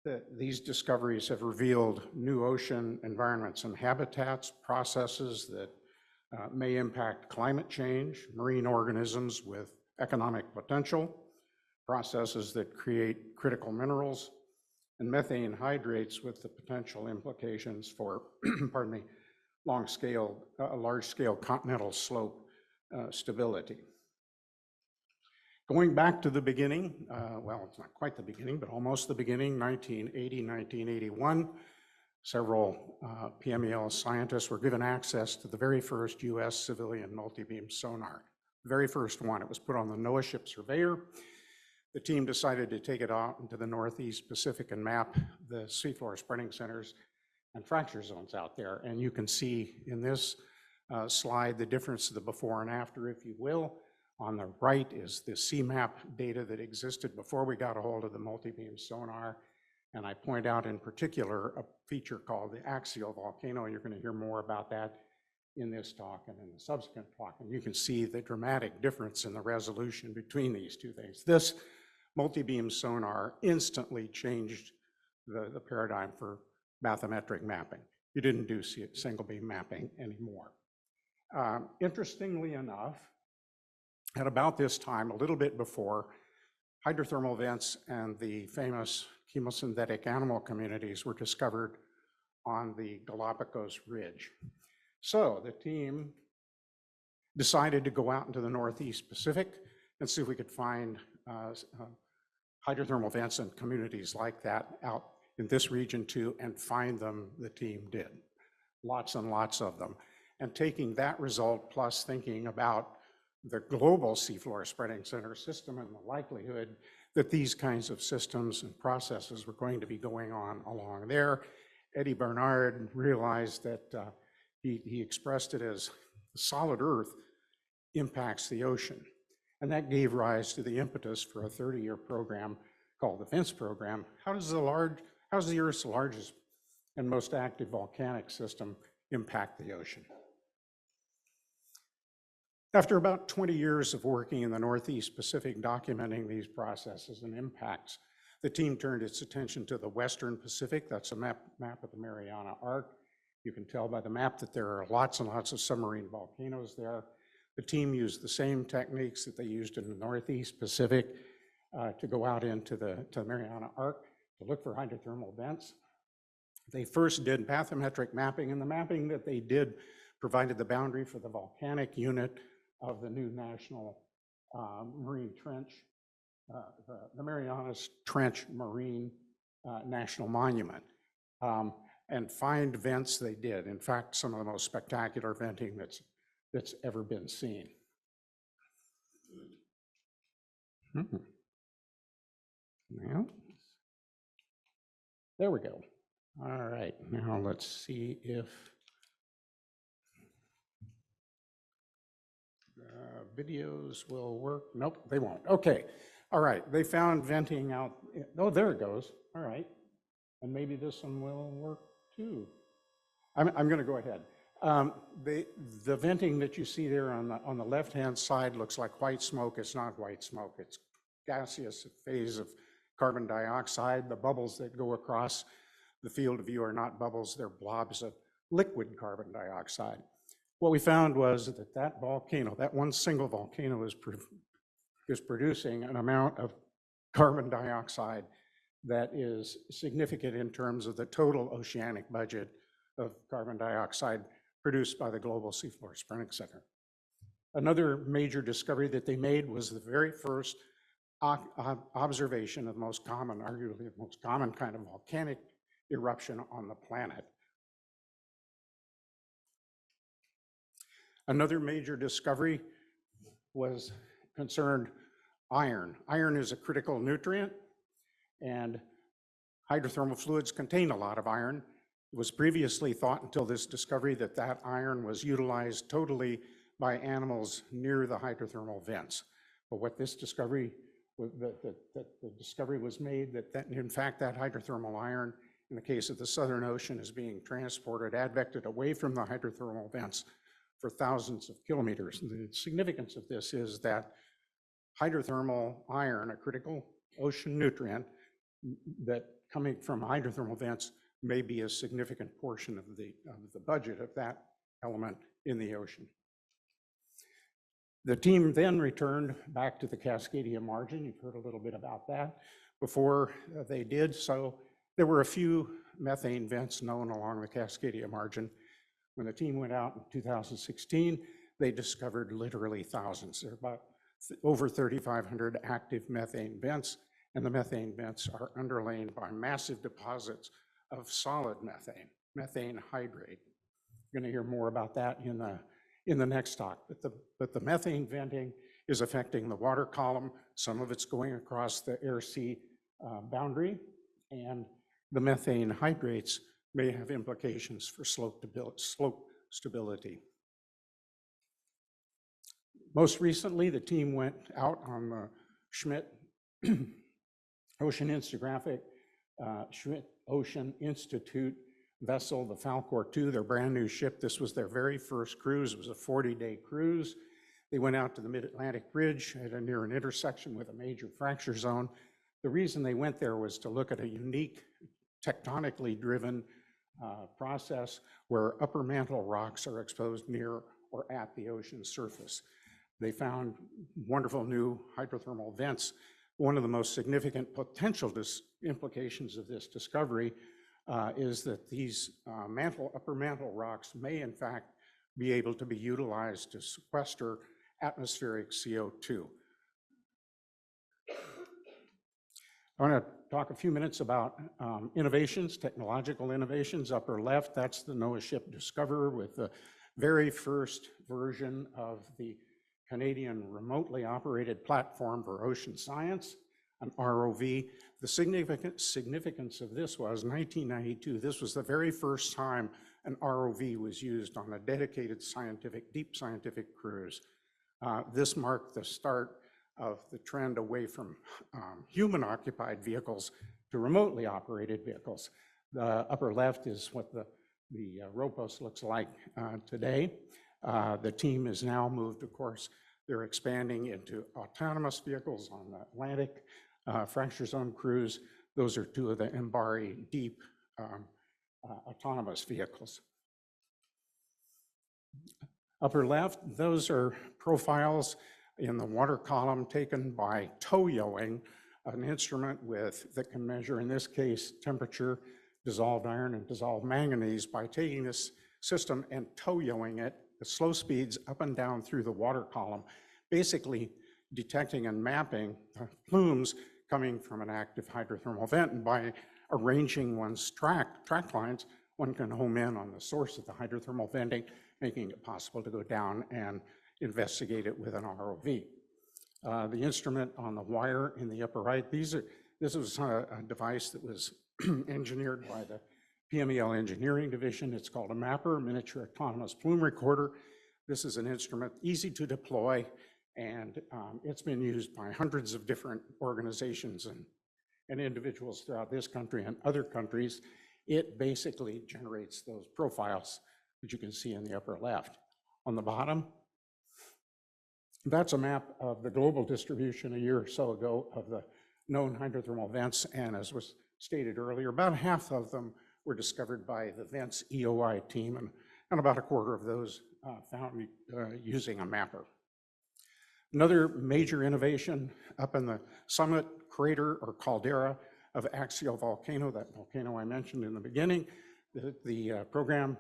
Speaker 9: that these discoveries have revealed new ocean environments and habitats, processes that may impact climate change, marine organisms with economic potential, processes that create critical minerals, and methane hydrates with the potential implications for, pardon me, large-scale continental slope stability. Going back to the beginning, well, it's not quite the beginning, but almost the beginning, 1980, 1981, several PMEL scientists were given access to the very first US civilian multi-beam sonar. The very first one. It was put on the NOAA ship Surveyor. The team decided to take it out into the Northeast Pacific and map the seafloor spreading centers and fracture zones out there. And you can see in this slide the difference of the before and after, if you will. On the right is the CMAP data that existed before we got a hold of the multi-beam sonar. And I point out in particular a feature called the axial volcano. You're going to hear more about that in this talk and in the subsequent talk. And you can see the dramatic difference in the resolution between these two things. This multi-beam sonar instantly changed the paradigm for bathymetric mapping. You didn't do single beam mapping anymore. Interestingly enough, at about this time, a little bit before, hydrothermal vents and the famous chemosynthetic animal communities were discovered on the Galapagos Ridge. So the team decided to go out into the Northeast Pacific and see if we could find hydrothermal vents and communities like that out in this region too, and find them. The team did. Lots and lots of them. And taking that result plus thinking about the global seafloor spreading center system and the likelihood that these kinds of systems and processes were going to be going on along there, Eddie Bernard realized that he expressed it as solid Earth impacts the ocean. And that gave rise to the impetus for a 30-year program called the VENCE program. How does the Earth's largest and most active volcanic system impact the ocean? After about 20 years of working in the Northeast Pacific documenting these processes and impacts, the team turned its attention to the Western Pacific. That's a map of the Mariana Arc. You can tell by the map that there are lots and lots of submarine volcanoes there. The team used the same techniques that they used in the Northeast Pacific to go out into the Mariana Arc to look for hydrothermal vents. They first did bathymetric mapping, and the mapping that they did provided the boundary for the volcanic unit of the new National Marine Trench, the Marianas Trench Marine National Monument. And find vents they did. In fact, some of the most spectacular venting that's ever been seen. Well, there we go. All right, now let's see if videos will work. Nope, they won't. Okay, all right, they found venting out. Oh, there it goes. All right, and maybe this one will work too. I'm going to go ahead. The venting that you see there on the left-hand side looks like white smoke. It's not white smoke. It's gaseous phase of carbon dioxide. The bubbles that go across the field of view are not bubbles. They're blobs of liquid carbon dioxide. What we found was that volcano, that one single volcano is producing an amount of carbon dioxide that is significant in terms of the total oceanic budget of carbon dioxide produced by the global seafloor spreading center. Another major discovery that they made was the very first observation of the most common, arguably the most common kind of volcanic eruption on the planet. Another major discovery was concerned iron. Iron is a critical nutrient, and hydrothermal fluids contain a lot of iron. It was previously thought until this discovery that that iron was utilized totally by animals near the hydrothermal vents. But what this discovery, the discovery was made that in fact that hydrothermal iron, in the case of the Southern Ocean, is being transported, advected away from the hydrothermal vents for thousands of kilometers. And the significance of this is that hydrothermal iron, a critical ocean nutrient that coming from hydrothermal vents may be a significant portion of the budget of that element in the ocean. The team then returned back to the Cascadia margin. You've heard a little bit about that. Before they did so, there were a few methane vents known along the Cascadia margin. When the team went out in 2016, they discovered literally thousands. There are about over 3,500 active methane vents, and the methane vents are underlain by massive deposits of solid methane, methane hydrate. You're going to hear more about that in the next talk. But the methane venting is affecting the water column. Some of it's going across the air-sea boundary, and the methane hydrates may have implications for slope stability. Most recently, the team went out on the Schmidt Ocean Institute vessel, the Falkor 2, their brand new ship. This was their very first cruise. It was a 40-day cruise. They went out to the Mid-Atlantic Ridge near an intersection with a major fracture zone. The reason they went there was to look at a unique tectonically driven process where upper mantle rocks are exposed near or at the ocean's surface. They found wonderful new hydrothermal vents. One of the most significant potential implications of this discovery is that these upper mantle rocks may in fact be able to be utilized to sequester atmospheric CO2. I want to talk a few minutes about innovations, technological innovations. Upper left, that's the NOAA ship Discoverer with the very first version of the Canadian remotely operated platform for ocean science, an ROV. The significance of this was 1992. This was the very first time an ROV was used on a dedicated deep scientific cruise. This marked the start of the trend away from human-occupied vehicles to remotely operated vehicles. The upper left is what the Ropos looks like today. The team is now moved, of course, they're expanding into autonomous vehicles on the Atlantic fracture zone cruise. Those are two of the MBARI deep autonomous vehicles. Upper left, those are profiles in the water column taken by tow-yoing, an instrument that can measure, in this case, temperature, dissolved iron, and dissolved manganese by taking this system and tow-yoing it at slow speeds up and down through the water column, basically detecting and mapping plumes coming from an active hydrothermal vent. And by arranging one's track lines, one can home in on the source of the hydrothermal venting, making it possible to go down and investigate it with an ROV. The instrument on the wire in the upper right, this was a device that was engineered by the PMEL engineering division. It's called a mapper, miniature autonomous plume recorder. This is an instrument easy to deploy, and it's been used by hundreds of different organizations and individuals throughout this country and other countries. It basically generates those profiles that you can see in the upper left. On the bottom, that's a map of the global distribution a year or so ago of the known hydrothermal vents, and as was stated earlier, about half of them were discovered by the Vents EOI team, and about a quarter of those found using a mapper. Another major innovation up in the summit crater or caldera of Axial Volcano, that volcano I mentioned in the beginning, the program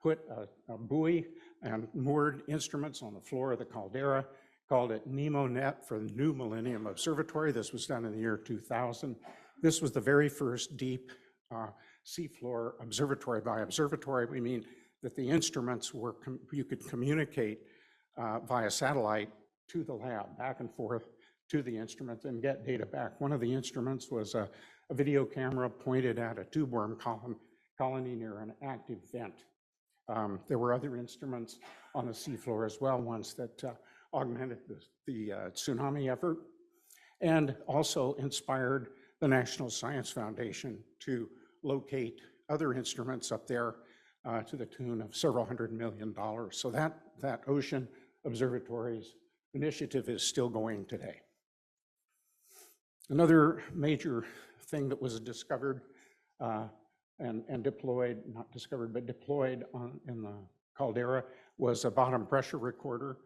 Speaker 9: put a buoy and moored instruments on the floor of the caldera, called it NEMONET for the New Millennium Observatory. This was done in the year 2000. This was the very first deep seafloor observatory. By observatory, we mean that the instruments you could communicate via satellite to the lab, back and forth to the instruments and get data back. One of the instruments was a video camera pointed at a tube worm column colony near an active vent. There were other instruments on the seafloor as well, ones that augmented the tsunami effort, and also inspired the National Science Foundation to locate other instruments up there to the tune of several $100 million. So that Ocean Observatories initiative is still going today. Another major thing that was discovered and deployed, not discovered, but deployed in the caldera was a bottom pressure recorder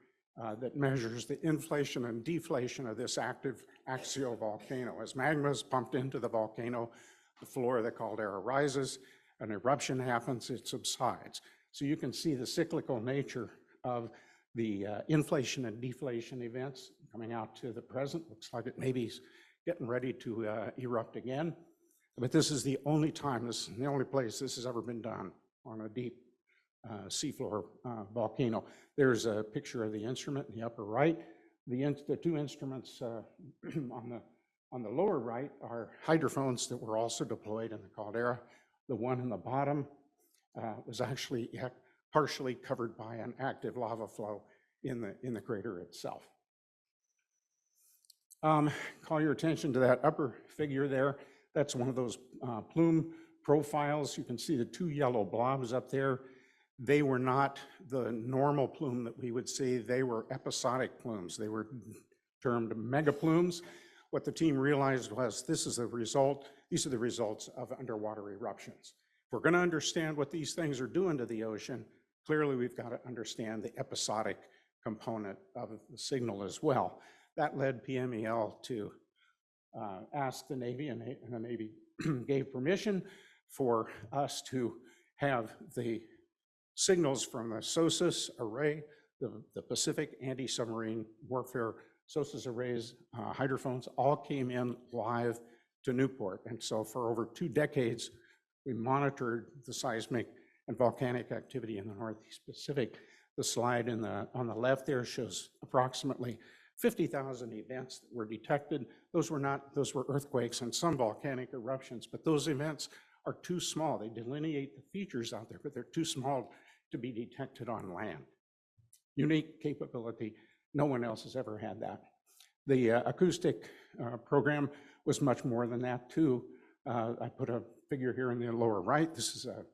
Speaker 9: that measures the inflation and deflation of this active axial volcano. As magma is pumped into the volcano, the floor of the caldera rises, an eruption happens, it subsides. So you can see the cyclical nature of the inflation and deflation events coming out to the present. Looks like it may be getting ready to erupt again. But this is the only time, this is the only place this has ever been done on a deep seafloor volcano. There's a picture of the instrument in the upper right. The two instruments on the lower right are hydrophones that were also deployed in the caldera. The one in the bottom was actually partially covered by an active lava flow in the crater itself. Call your attention to that upper figure there. That's one of those plume profiles. You can see the two yellow blobs up there. They were not the normal plume that we would see. They were episodic plumes. They were termed megaplumes. What the team realized was these are the results of underwater eruptions. If we're going to understand what these things are doing to the ocean, clearly we've got to understand the episodic component of the signal as well. That led PMEL to ask the Navy, and the Navy gave permission for us to have the signals from the SOSUS array, the Pacific Anti-Submarine Warfare SOSUS arrays, hydrophones, all came in live to Newport. And so for over 2 decades, we monitored the seismic and volcanic activity in the Northeast Pacific. The slide on the left there shows approximately 50,000 events that were detected. Those were earthquakes and some volcanic eruptions, but those events are too small. They delineate the features out there, but they're too small to be detected on land. Unique capability. No one else has ever had that. The acoustic program was much more than that too. I put a figure here in the lower right. This is a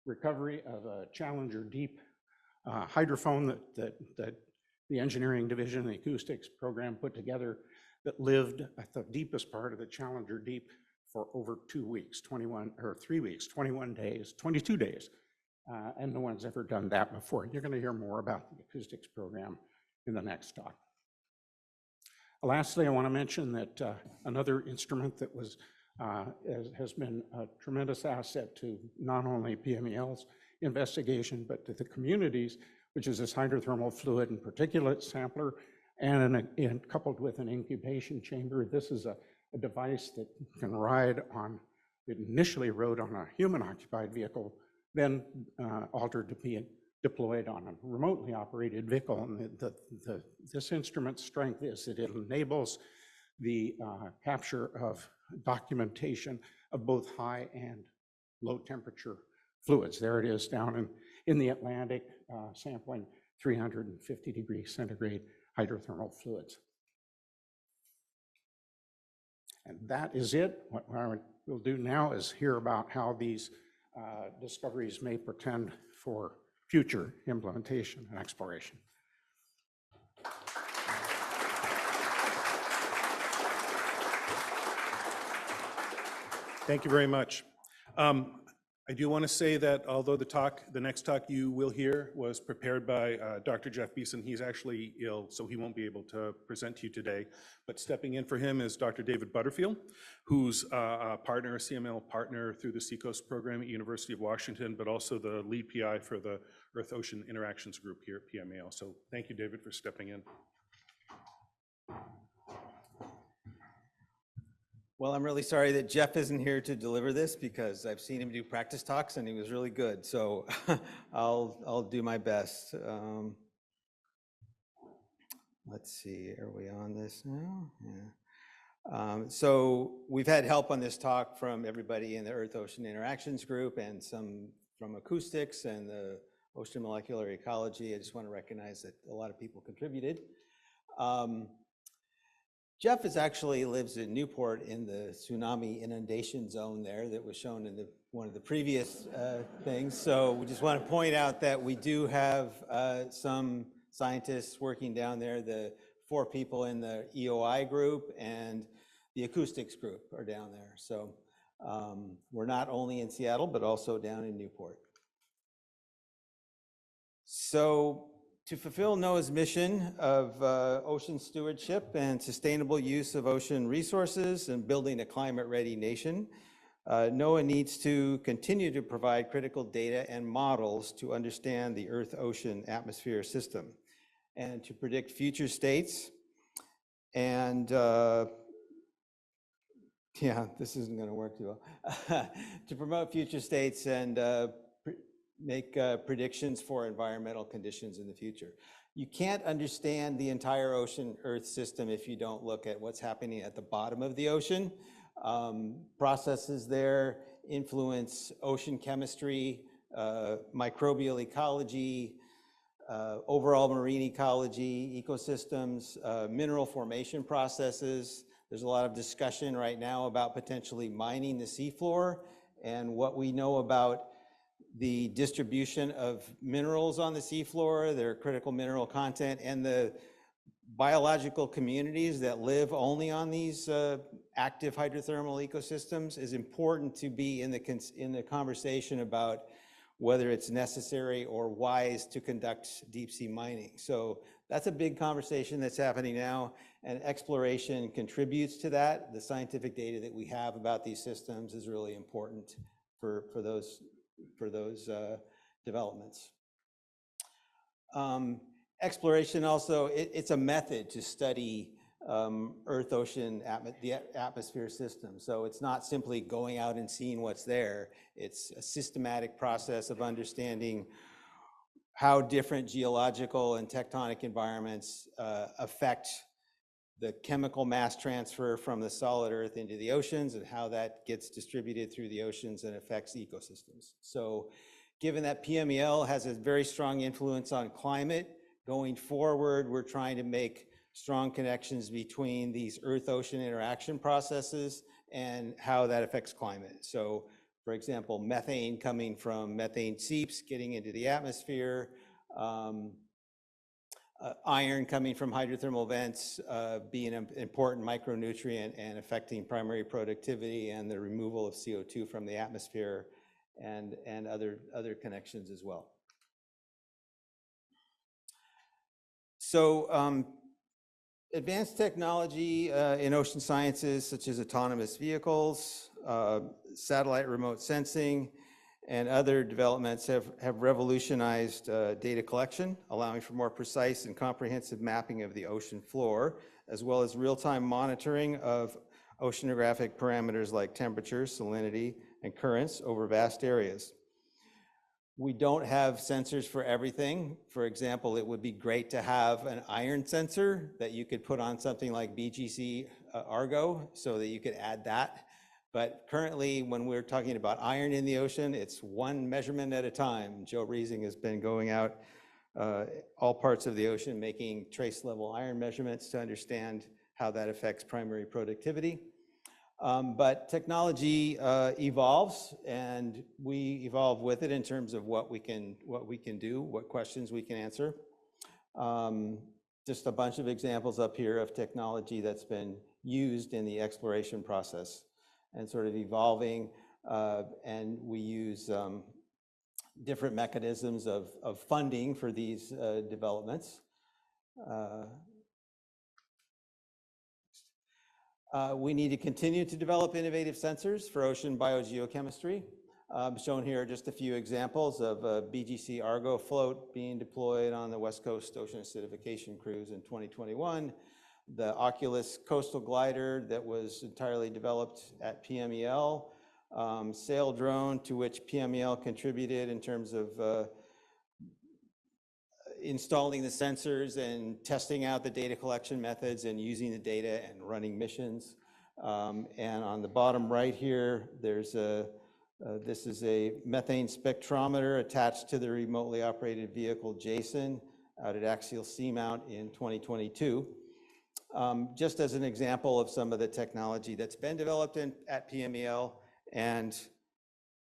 Speaker 9: recovery of a Challenger Deep hydrophone that the engineering division, the acoustics program put together, that lived at the deepest part of the Challenger Deep for over 2 weeks, 3 weeks, 21 days, 22 days. And no one's ever done that before. You're going to hear more about the acoustics program in the next talk. Lastly, I want to mention that another instrument that has been a tremendous asset to not only PMEL's investigation, but to the communities, which is this hydrothermal fluid and particulate sampler, and coupled with an incubation chamber. This is a device that can ride on, it initially rode on a human-occupied vehicle, then altered to be deployed on a remotely operated vehicle. And this instrument's strength is that it enables the capture of documentation of both high and low temperature fluids. There it is down in the Atlantic, sampling 350 degrees centigrade hydrothermal fluids. And that is it. What we'll do now is hear about how these discoveries may portend for future implementation and exploration.
Speaker 3: Thank you very much. I do want to say that although the next talk you will hear was prepared by Dr. Jeff Beeson, he's actually ill, so he won't be able to present to you today. But stepping in for him is Dr. David Butterfield, who's a CML partner through the Seacoast program at University of Washington, but also the lead PI for the Earth-Ocean Interactions group here at PMEL. So thank you, David, for stepping in.
Speaker 10: Well, I'm really sorry that Jeff isn't here to deliver this because I've seen him do practice talks and he was really good. So I'll do my best. Let's see, are we on this now? So we've had help on this talk from everybody in the Earth-Ocean Interactions group and some from acoustics and the ocean molecular ecology. I just want to recognize that a lot of people contributed. Jeff actually lives in Newport in the tsunami inundation zone there that was shown in one of the previous things. So we just want to point out that we do have some scientists working down there. The 4 people in the EOI group and the acoustics group are down there. So we're not only in Seattle, but also down in Newport. So to fulfill NOAA's mission of ocean stewardship and sustainable use of ocean resources and building a climate-ready nation, NOAA needs to continue to provide critical data and models to understand the Earth-Ocean atmosphere system and to predict future states. And yeah, this isn't going to work too well. To promote future states and make predictions for environmental conditions in the future. You can't understand the entire ocean Earth system if you don't look at what's happening at the bottom of the ocean. Processes there influence ocean chemistry, microbial ecology, overall marine ecology, ecosystems, mineral formation processes. There's a lot of discussion right now about potentially mining the seafloor, and what we know about the distribution of minerals on the seafloor, their critical mineral content, and the biological communities that live only on these active hydrothermal ecosystems is important to be in the conversation about whether it's necessary or wise to conduct deep sea mining. So that's a big conversation that's happening now, and exploration contributes to that. The scientific data that we have about these systems is really important for those developments. Exploration also, it's a method to study Earth-Ocean, the atmosphere system. So it's not simply going out and seeing what's there. It's a systematic process of understanding how different geological and tectonic environments affect the chemical mass transfer from the solid Earth into the oceans and how that gets distributed through the oceans and affects ecosystems. So given that PMEL has a very strong influence on climate, going forward, we're trying to make strong connections between these Earth-ocean interaction processes and how that affects climate. So for example, methane coming from methane seeps getting into the atmosphere, iron coming from hydrothermal vents being an important micronutrient and affecting primary productivity and the removal of CO2 from the atmosphere and other connections as well. So advanced technology in ocean sciences such as autonomous vehicles, satellite remote sensing, and other developments have revolutionized data collection, allowing for more precise and comprehensive mapping of the ocean floor, as well as real-time monitoring of oceanographic parameters like temperature, salinity, and currents over vast areas. We don't have sensors for everything. For example, it would be great to have an iron sensor that you could put on something like BGC Argo so that you could add that. But currently, when we're talking about iron in the ocean, it's one measurement at a time. Joe Reesing has been going out all parts of the ocean, making trace level iron measurements to understand how that affects primary productivity. But technology evolves, and we evolve with it in terms of what we can do, what questions we can answer. Just a bunch of examples up here of technology that's been used in the exploration process and sort of evolving, and we use different mechanisms of funding for these developments. We need to continue to develop innovative sensors for ocean biogeochemistry. Shown here are just a few examples of a BGC Argo float being deployed on the West Coast Ocean Acidification Cruise in 2021. The Oculus coastal glider that was entirely developed at PMEL. Sail drone to which PMEL contributed in terms of installing the sensors and testing out the data collection methods and using the data and running missions. And on the bottom right here, there's this is a methane spectrometer attached to the remotely operated vehicle Jason out at Axial Seamount in 2022. Just as an example of some of the technology that's been developed at PMEL, and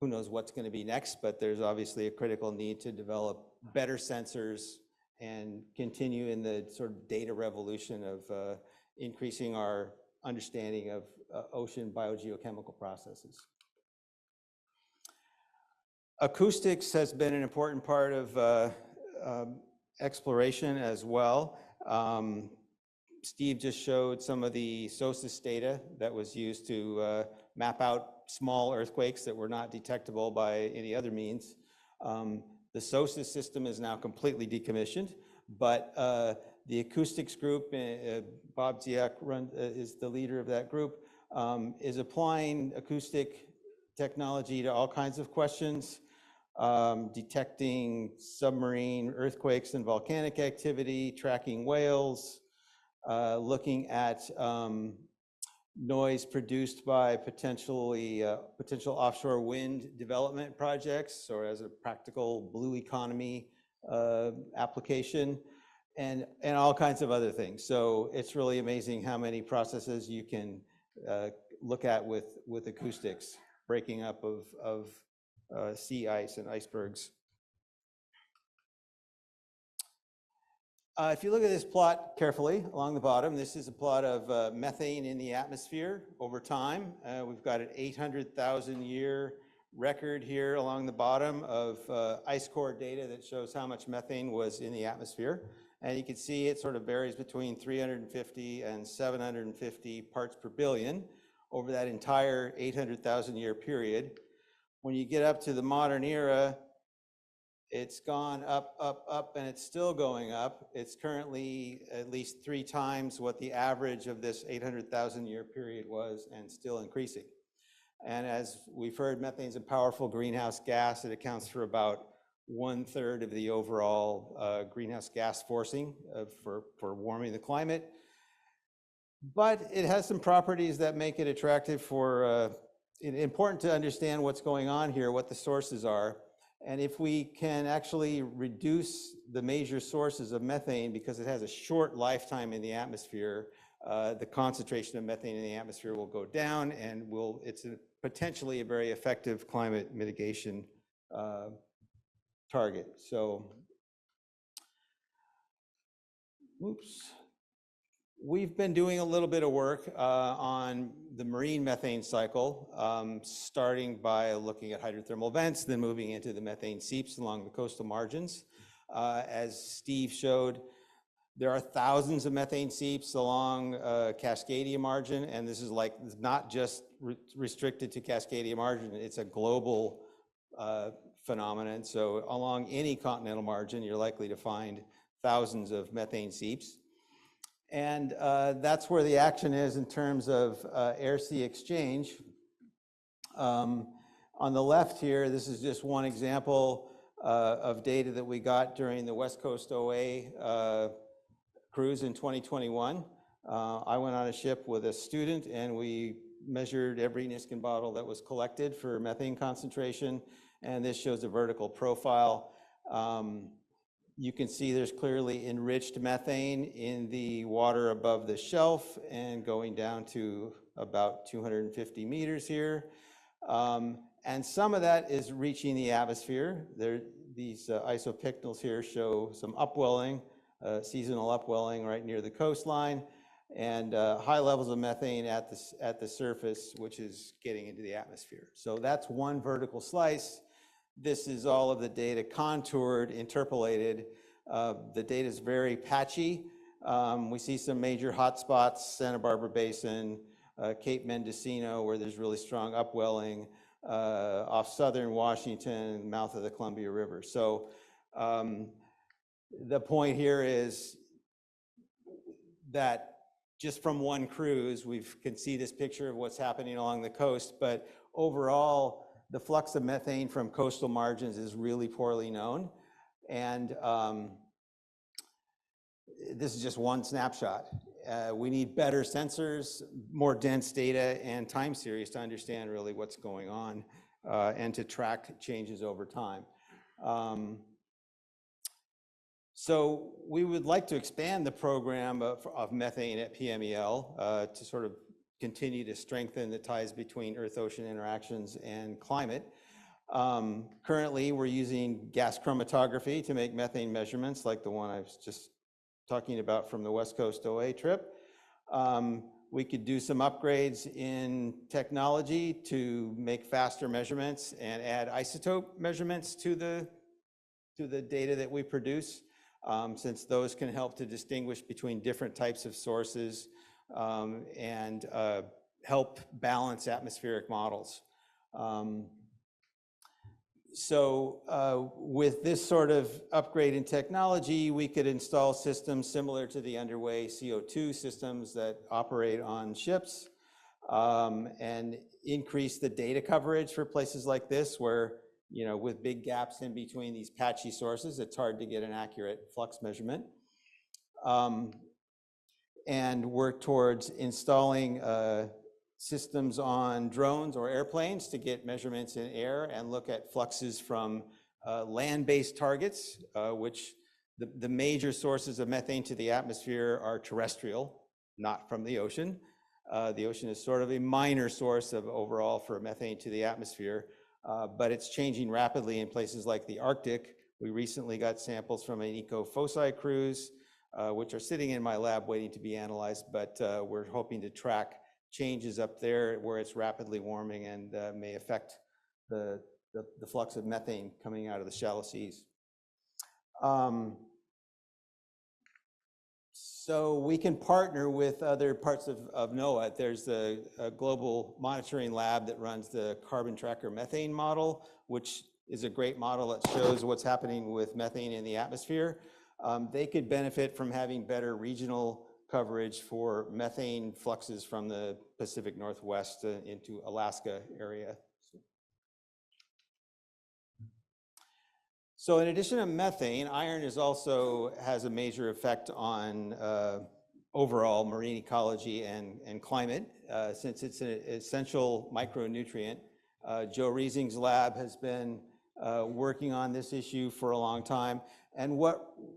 Speaker 10: who knows what's going to be next, but there's obviously a critical need to develop better sensors and continue in the sort of data revolution of increasing our understanding of ocean biogeochemical processes. Acoustics has been an important part of exploration as well. Steve just showed some of the SOSIS data that was used to map out small earthquakes that were not detectable by any other means. The SOSIS system is now completely decommissioned, but the acoustics group, Bob Ziak is the leader of that group, is applying acoustic technology to all kinds of questions, detecting submarine earthquakes and volcanic activity, tracking whales, looking at noise produced by potential offshore wind development projects, or as a practical blue economy application, and all kinds of other things. So it's really amazing how many processes you can look at with acoustics, breaking up of sea ice and icebergs. If you look at this plot carefully along the bottom, this is a plot of methane in the atmosphere over time. We've got an 800,000 year record here along the bottom of ice core data that shows how much methane was in the atmosphere. And you can see it sort of varies between 350 and 750 parts per billion over that entire 800,000 year period. When you get up to the modern era, it's gone up, up, up, and it's still going up. It's currently at least 3 times what the average of this 800,000 year period was, and still increasing. And as we've heard, methane is a powerful greenhouse gas. It accounts for about 1/3 of the overall greenhouse gas forcing for warming the climate. But it has some properties that make it attractive for, important to understand what's going on here, what the sources are. And if we can actually reduce the major sources of methane, because it has a short lifetime in the atmosphere, the concentration of methane in the atmosphere will go down, and it's potentially a very effective climate mitigation target. So, we've been doing a little bit of work on the marine methane cycle, starting by looking at hydrothermal vents, then moving into the methane seeps along the coastal margins. As Steve showed, there are thousands of methane seeps along Cascadia margin, and this is not just restricted to Cascadia margin, it's a global phenomenon. So along any continental margin, you're likely to find thousands of methane seeps. And that's where the action is in terms of air-sea exchange. On the left here, this is just one example of data that we got during the West Coast OA cruise in 2021. I went on a ship with a student, and we measured every Niskin bottle that was collected for methane concentration, and this shows a vertical profile. You can see there's clearly enriched methane in the water above the shelf and going down to about 250 meters here. And some of that is reaching the atmosphere. These isopycnals here show some upwelling, seasonal upwelling right near the coastline, and high levels of methane at the surface, which is getting into the atmosphere. So that's one vertical slice. This is all of the data contoured, interpolated. The data is very patchy. We see some major hotspots, Santa Barbara Basin, Cape Mendocino, where there's really strong upwelling, off southern Washington, mouth of the Columbia River. So the point here is that just from one cruise, we can see this picture of what's happening along the coast, but overall, the flux of methane from coastal margins is really poorly known. And this is just one snapshot. We need better sensors, more dense data, and time series to understand really what's going on and to track changes over time. So we would like to expand the program of methane at PMEL to sort of continue to strengthen the ties between Earth-ocean interactions and climate. Currently, we're using gas chromatography to make methane measurements like the one I was just talking about from the West Coast OA trip. We could do some upgrades in technology to make faster measurements and add isotope measurements to the data that we produce, since those can help to distinguish between different types of sources and help balance atmospheric models. So with this sort of upgrade in technology, we could install systems similar to the underway CO2 systems that operate on ships and increase the data coverage for places like this where, you know, with big gaps in between these patchy sources, it's hard to get an accurate flux measurement. And work towards installing systems on drones or airplanes to get measurements in air and look at fluxes from land-based targets, which the major sources of methane to the atmosphere are terrestrial, not from the ocean. The ocean is sort of a minor source of overall for methane to the atmosphere, but it's changing rapidly in places like the Arctic. We recently got samples from an eco-foci cruise, which are sitting in my lab waiting to be analyzed, but we're hoping to track changes up there where it's rapidly warming and may affect the flux of methane coming out of the shallow seas. So we can partner with other parts of NOAA. There's a global monitoring lab that runs the carbon tracker methane model, which is a great model that shows what's happening with methane in the atmosphere. They could benefit from having better regional coverage for methane fluxes from the Pacific Northwest into Alaska area. So in addition to methane, iron also has a major effect on overall marine ecology and climate, since it's an essential micronutrient. Joe Riesing's lab has been working on this issue for a long time. And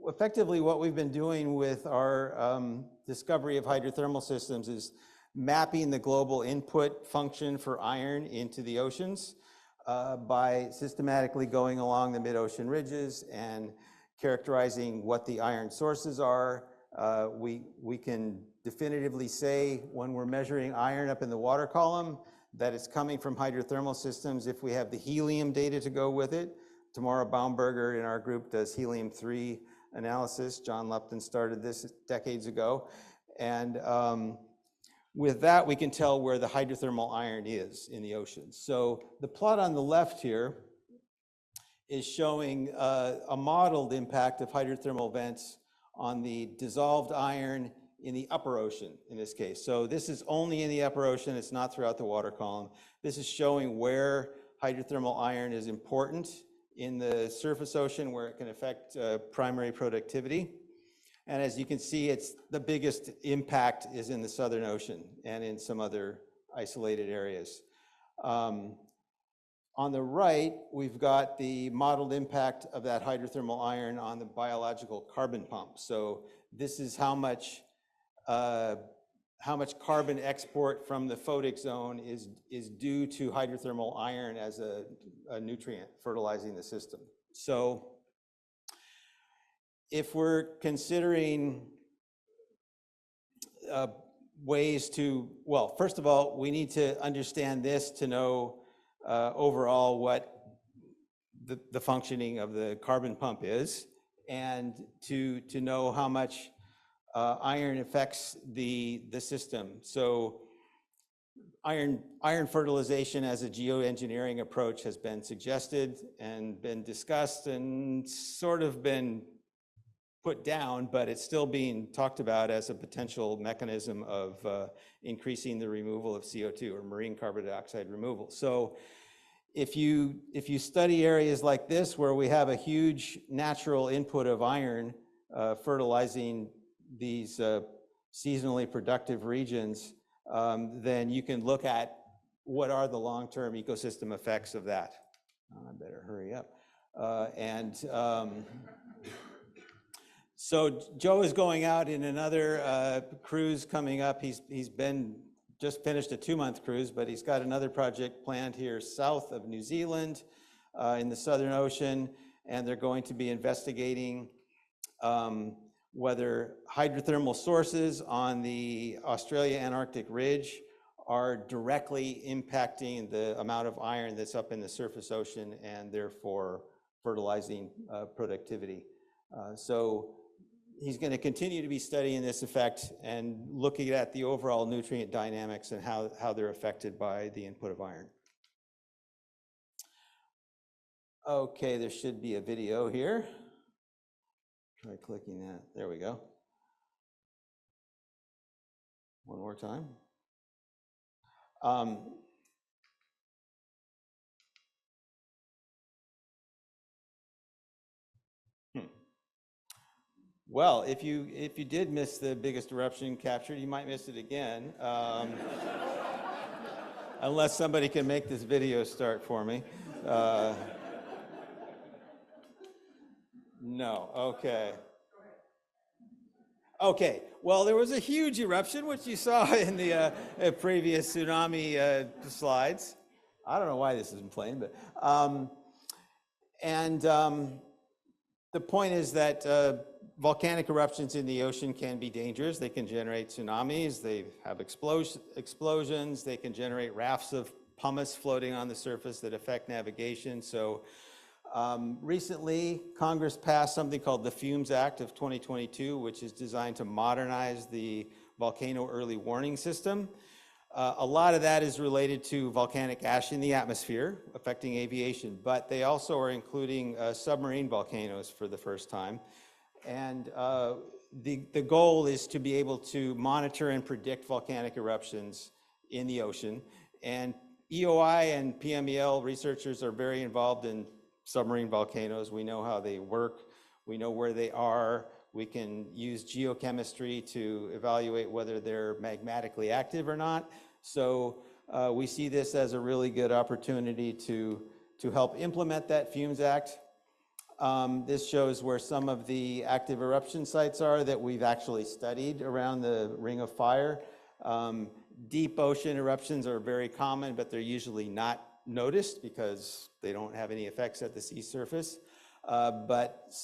Speaker 10: effectively what we've been doing with our discovery of hydrothermal systems is mapping the global input function for iron into the oceans by systematically going along the mid-ocean ridges and characterizing what the iron sources are. We can definitively say when we're measuring iron up in the water column that it's coming from hydrothermal systems if we have the helium data to go with it. Tamara Baumberger in our group does helium-3 analysis. John Lupton started this decades ago. And with that, we can tell where the hydrothermal iron is in the ocean. So the plot on the left here is showing a modeled impact of hydrothermal vents on the dissolved iron in the upper ocean in this case. So this is only in the upper ocean, it's not throughout the water column. This is showing where hydrothermal iron is important in the surface ocean where it can affect primary productivity. And as you can see, it's the biggest impact is in the Southern Ocean and in some other isolated areas. On the right, we've got the modeled impact of that hydrothermal iron on the biological carbon pump. So this is how much carbon export from the photic zone is due to hydrothermal iron as a nutrient fertilizing the system. So if we're considering ways to, well, first of all, we need to understand this to know overall what the functioning of the carbon pump is, and to know how much iron affects the system. So iron fertilization as a geoengineering approach has been suggested and been discussed and sort of been put down, but it's still being talked about as a potential mechanism of increasing the removal of CO2 or marine carbon dioxide removal. So if you study areas like this where we have a huge natural input of iron fertilizing these seasonally productive regions, then you can look at what are the long-term ecosystem effects of that. I better hurry up. So Joe is going out in another cruise coming up. He's just finished a 2-month cruise, but he's got another project planned here south of New Zealand in the Southern Ocean, and they're going to be investigating whether hydrothermal sources on the Australia Antarctic Ridge are directly impacting the amount of iron that's up in the surface ocean and therefore fertilizing productivity. So he's going to continue to be studying this effect and looking at the overall nutrient dynamics and how they're affected by the input of iron. Okay, there should be a video here. Try clicking that. There we go. One more time. Well, if you did miss the biggest eruption captured, you might miss it again, unless somebody can make this video start for me. No, okay. Okay, well, there was a huge eruption, which you saw in the previous tsunami slides. I don't know why this isn't playing, but, the point is that volcanic eruptions in the ocean can be dangerous. They can generate tsunamis, they have explosions, they can generate rafts of pumice floating on the surface that affect navigation. So recently, Congress passed something called the Fumes Act of 2022, which is designed to modernize the volcano early warning system. A lot of that is related to volcanic ash in the atmosphere affecting aviation, but they also are including submarine volcanoes for the first time. And the goal is to be able to monitor and predict volcanic eruptions in the ocean. And EOI and PMEL researchers are very involved in submarine volcanoes. We know how they work. We know where they are. We can use geochemistry to evaluate whether they're magmatically active or not. So we see this as a really good opportunity to help implement that Fumes Act. This shows where some of the active eruption sites are that we've actually studied around the Ring of Fire. Deep ocean eruptions are very common, but they're usually not noticed because they don't have any effects at the sea surface. But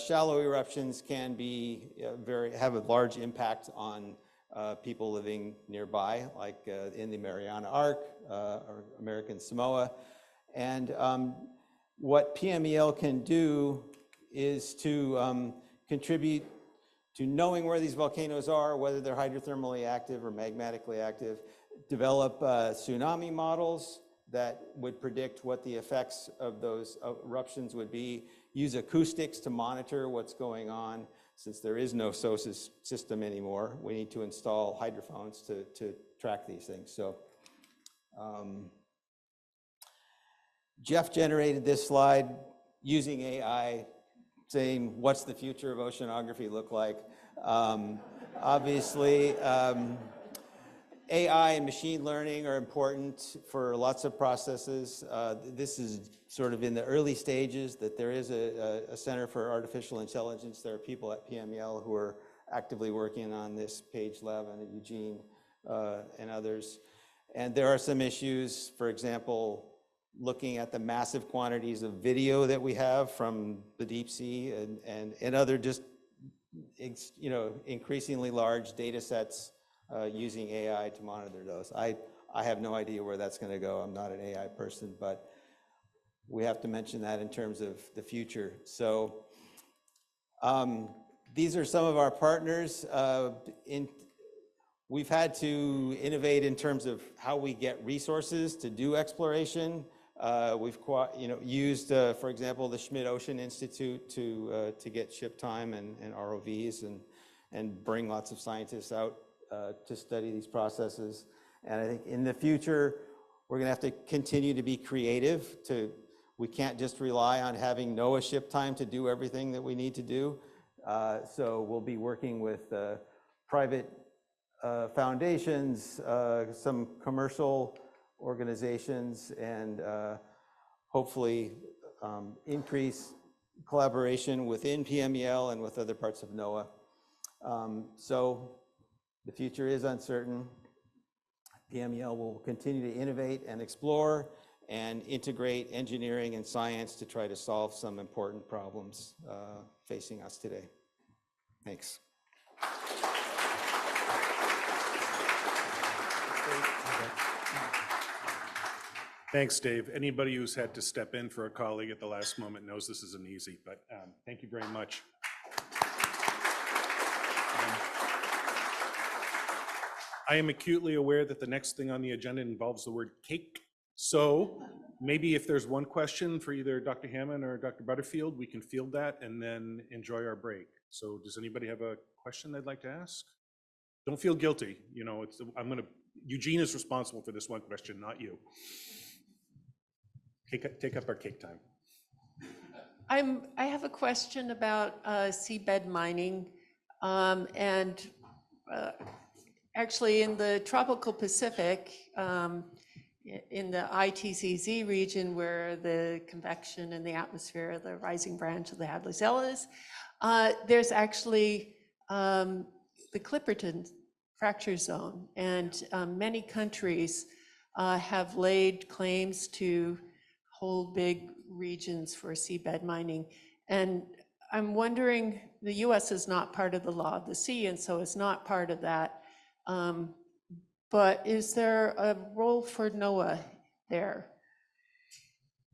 Speaker 10: shallow eruptions can be have a large impact on people living nearby, like in the Mariana Arc or American Samoa. And what PMEL can do is to contribute to knowing where these volcanoes are, whether they're hydrothermally active or magmatically active, develop tsunami models that would predict what the effects of those eruptions would be, use acoustics to monitor what's going on. Since there is no SOSIS system anymore, we need to install hydrophones to track these things. So Jeff generated this slide using AI, saying, what's the future of oceanography look like? Obviously, AI and machine learning are important for lots of processes. This is sort of in the early stages that there is a Center for Artificial Intelligence. There are people at PMEL who are actively working on this, Paige Levin and Eugene and others. And there are some issues, for example, looking at the massive quantities of video that we have from the deep sea and other just increasingly large data sets using AI to monitor those. I have no idea where that's going to go. I'm not an AI person, but we have to mention that in terms of the future. So these are some of our partners. We've had to innovate in terms of how we get resources to do exploration. We've used, for example, the Schmidt Ocean Institute to get ship time and ROVs and bring lots of scientists out to study these processes. And I think in the future, we're going to have to continue to be creative. We can't just rely on having NOAA ship time to do everything that we need to do. So we'll be working with private foundations, some commercial organizations, and hopefully increase collaboration within PMEL and with other parts of NOAA. So the future is uncertain. PMEL will continue to innovate and explore and integrate engineering and science to try to solve some important problems facing us today. Thanks.
Speaker 3: Thanks, Dave. Anybody who's had to step in for a colleague at the last moment knows this isn't easy, but thank you very much. I am acutely aware that the next thing on the agenda involves the word cake. So maybe if there's one question for either Dr. Hammond or Dr. Butterfield, we can field that and then enjoy our break. So does anybody have a question they'd like to ask? Don't feel guilty. You know, Eugene is responsible for this one question, not you. Take up our cake time.
Speaker 11: I have a question about seabed mining, and actually in the tropical Pacific, in the ITCZ region where the convection in the atmosphere, the rising branch of the Hadley-Cell is, there's actually the Clipperton fracture zone, and many countries have laid claims to hold big regions for seabed mining. And I'm wondering, the US is not part of the Law of the Sea, and so it's not part of that. But is there a role for NOAA there?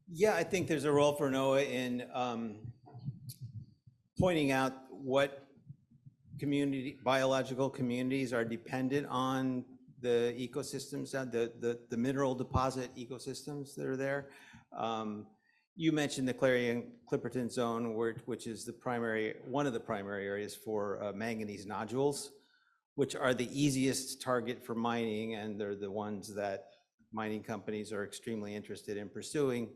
Speaker 10: Yeah, I think there's a role for NOAA in pointing out what biological communities are dependent on the ecosystems, the mineral deposit ecosystems that are there. You mentioned the Clarion-Clipperton zone, which is one of the primary areas for manganese nodules, which are the easiest target for mining, and they're the ones that mining companies are extremely interested in pursuing.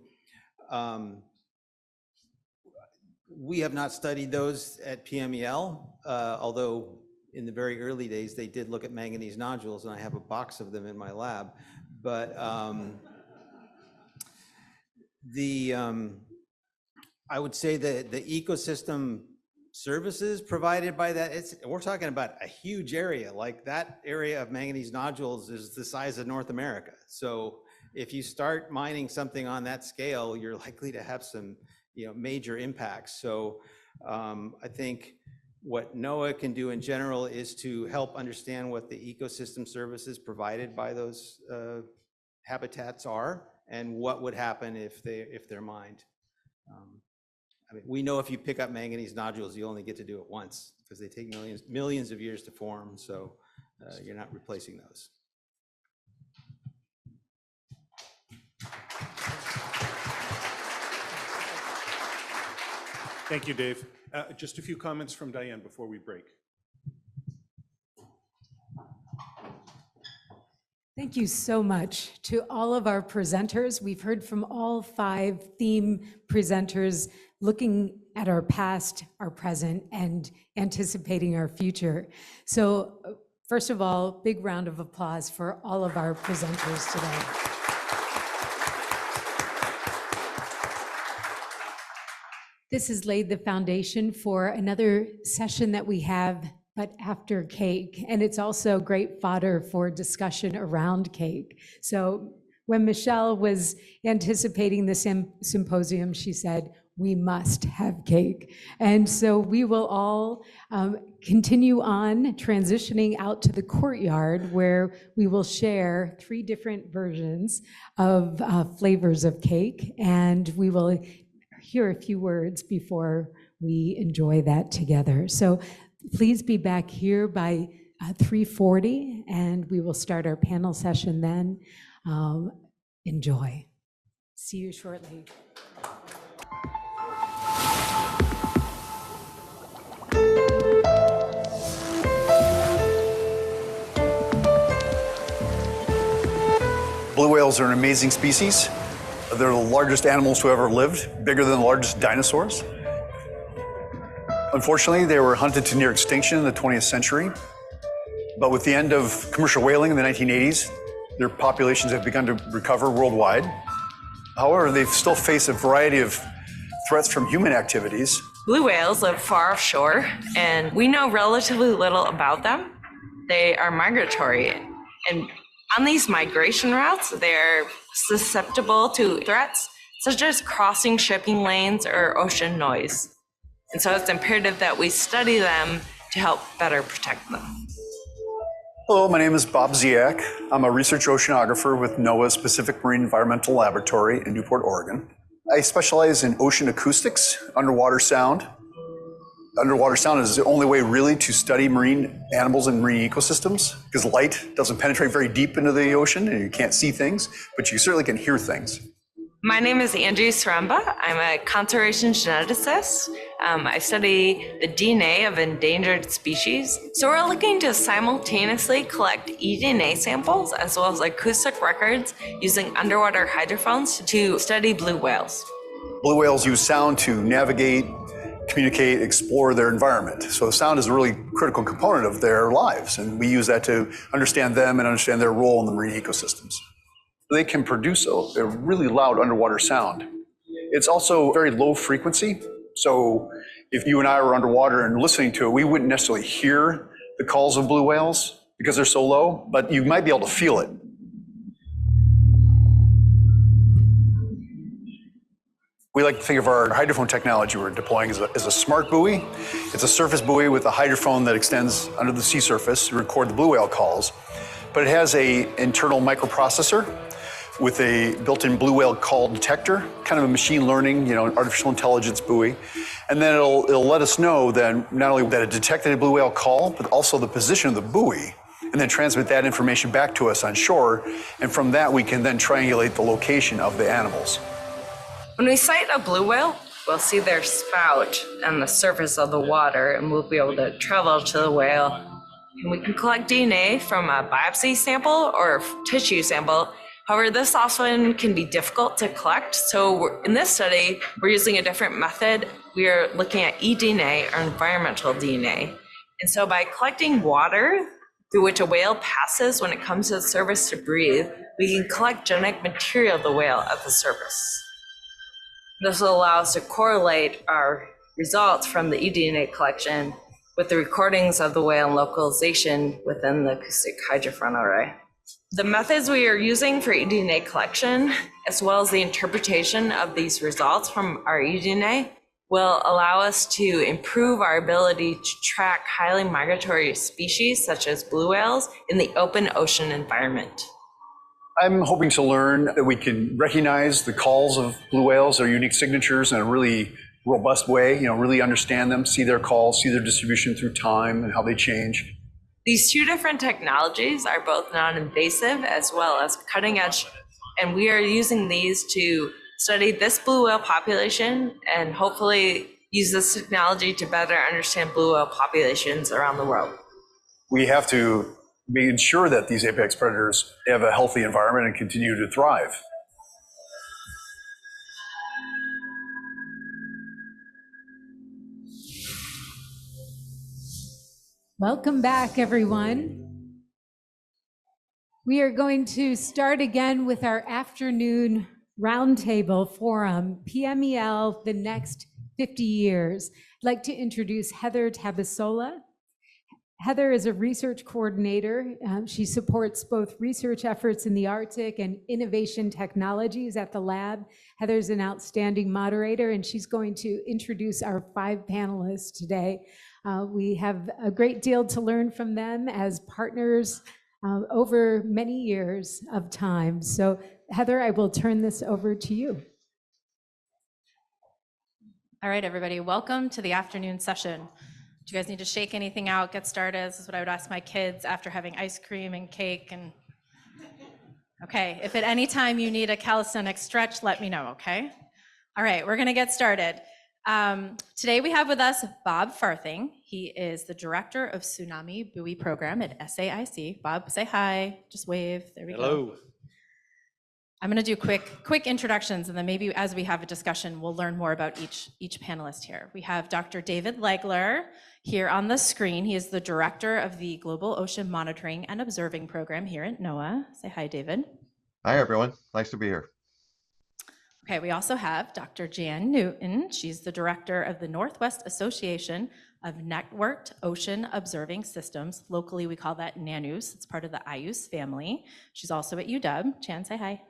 Speaker 10: We have not studied those at PMEL, although in the very early days they did look at manganese nodules, and I have a box of them in my lab. But I would say that the ecosystem services provided by that, we're talking about a huge area. Like, that area of manganese nodules is the size of North America. So if you start mining something on that scale, you're likely to have some major impacts. So I think what NOAA can do in general is to help understand what the ecosystem services provided by those habitats are, and what would happen if they're mined. I mean, we know if you pick up manganese nodules, you only get to do it once because they take millions of years to form. So you're not replacing those.
Speaker 3: Thank you, Dave. Just a few comments from Diane before we break.
Speaker 8: Thank you so much to all of our presenters. We've heard from all 5 theme presenters looking at our past, our present, and anticipating our future. So first of all, big round of applause for all of our presenters today. This has laid the foundation for another session that we have, but after cake. And it's also great fodder for discussion around cake. So when Michelle was anticipating the symposium, she said, we must have cake. And so we will all continue on transitioning out to the courtyard, where we will share 3 different versions of flavors of cake. And we will hear a few words before we enjoy that together. So please be back here by 3:40, and we will start our panel session then. Enjoy. See you shortly.
Speaker 12: Blue whales are an amazing species. They're the largest animals who ever lived, bigger than the largest dinosaurs. Unfortunately, they were hunted to near extinction in the 20th century. But with the end of commercial whaling in the 1980s, their populations have begun to recover worldwide. However, they still face a variety of threats from human activities.
Speaker 13: Blue whales live far offshore, and we know relatively little about them. They are migratory, and on these migration routes, they're susceptible to threats such as crossing shipping lanes or ocean noise. And so it's imperative that we study them to help better protect them.
Speaker 12: Hello, my name is Bob Ziak. I'm a research oceanographer with NOAA's Pacific Marine Environmental Laboratory in Newport, Oregon. I specialize in ocean acoustics, underwater sound. Underwater sound is the only way really to study marine animals and marine ecosystems, because light doesn't penetrate very deep into the ocean and you can't see things, but you certainly can hear things.
Speaker 13: My name is Angie Sramba. I'm a conservation geneticist. I study the DNA of endangered species. So we're looking to simultaneously collect eDNA samples as well as acoustic records using underwater hydrophones to study blue whales.
Speaker 12: Blue whales use sound to navigate, communicate, explore their environment. So sound is a really critical component of their lives, and we use that to understand them and understand their role in the marine ecosystems. They can produce a really loud underwater sound. It's also very low frequency. So if you and I were underwater and listening to it, we wouldn't necessarily hear the calls of blue whales because they're so low, but you might be able to feel it. We like to think of our hydrophone technology we're deploying as a smart buoy. It's a surface buoy with a hydrophone that extends under the sea surface to record the blue whale calls. But it has an internal microprocessor with a built-in blue whale call detector, kind of a machine learning, artificial intelligence buoy. And then it'll let us know then not only that it detected a blue whale call, but also the position of the buoy, and then transmit that information back to us on shore. And from that, we can then triangulate the location of the animals.
Speaker 13: When we sight a blue whale, we'll see their spout on the surface of the water, and we'll be able to travel to the whale. And we can collect DNA from a biopsy sample or tissue sample. However, this often can be difficult to collect. So in this study, we're using a different method. We are looking at eDNA or environmental DNA. And so by collecting water through which a whale passes when it comes to the surface to breathe, we can collect genetic material of the whale at the surface. This will allow us to correlate our results from the eDNA collection with the recordings of the whale and localization within the acoustic hydrophone array. The methods we are using for eDNA collection, as well as the interpretation of these results from our eDNA, will allow us to improve our ability to track highly migratory species such as blue whales in the open ocean environment.
Speaker 12: I'm hoping to learn that we can recognize the calls of blue whales, their unique signatures, in a really robust way, really understand them, see their calls, see their distribution through time and how they change.
Speaker 13: These two different technologies are both non-invasive as well as cutting edge, and we are using these to study this blue whale population and hopefully use this technology to better understand blue whale populations around the world.
Speaker 12: We have to ensure that these apex predators have a healthy environment and continue to thrive.
Speaker 8: Welcome back, everyone. We are going to start again with our afternoon roundtable forum, PMEL, the next 50 years. I'd like to introduce Heather Tabasola. Heather is a research coordinator. She supports both research efforts in the Arctic and innovation technologies at the lab. Heather's an outstanding moderator, and she's going to introduce our 5 panelists today. We have a great deal to learn from them as partners over many years of time. So Heather, I will turn this over to you.
Speaker 14: All right, everybody, welcome to the afternoon session. Do you guys need to shake anything out, get started? This is what I would ask my kids after having ice cream and cake. And okay, if at any time you need a calisthenic stretch, let me know, okay? All right, we're gonna get started. Today we have with us Bob Farthing. He is the director of Tsunami Buoy Program at SAIC. Bob, say hi, just wave, there we go.
Speaker 15: Hello.
Speaker 14: I'm going to do quick introductions, and then maybe as we have a discussion, we'll learn more about each panelist here. We have Dr. David Legler here on the screen. He is the director of the Global Ocean Monitoring and Observing Program here at NOAA. Say hi, David.
Speaker 1: Hi, everyone. Nice to be here.
Speaker 14: Okay, we also have Dr. Jan Newton. She's the director of the Northwest Association of Networked Ocean Observing Systems. Locally, we call that NANUS. It's part of the IUS family. She's also at UW. Jan, say hi.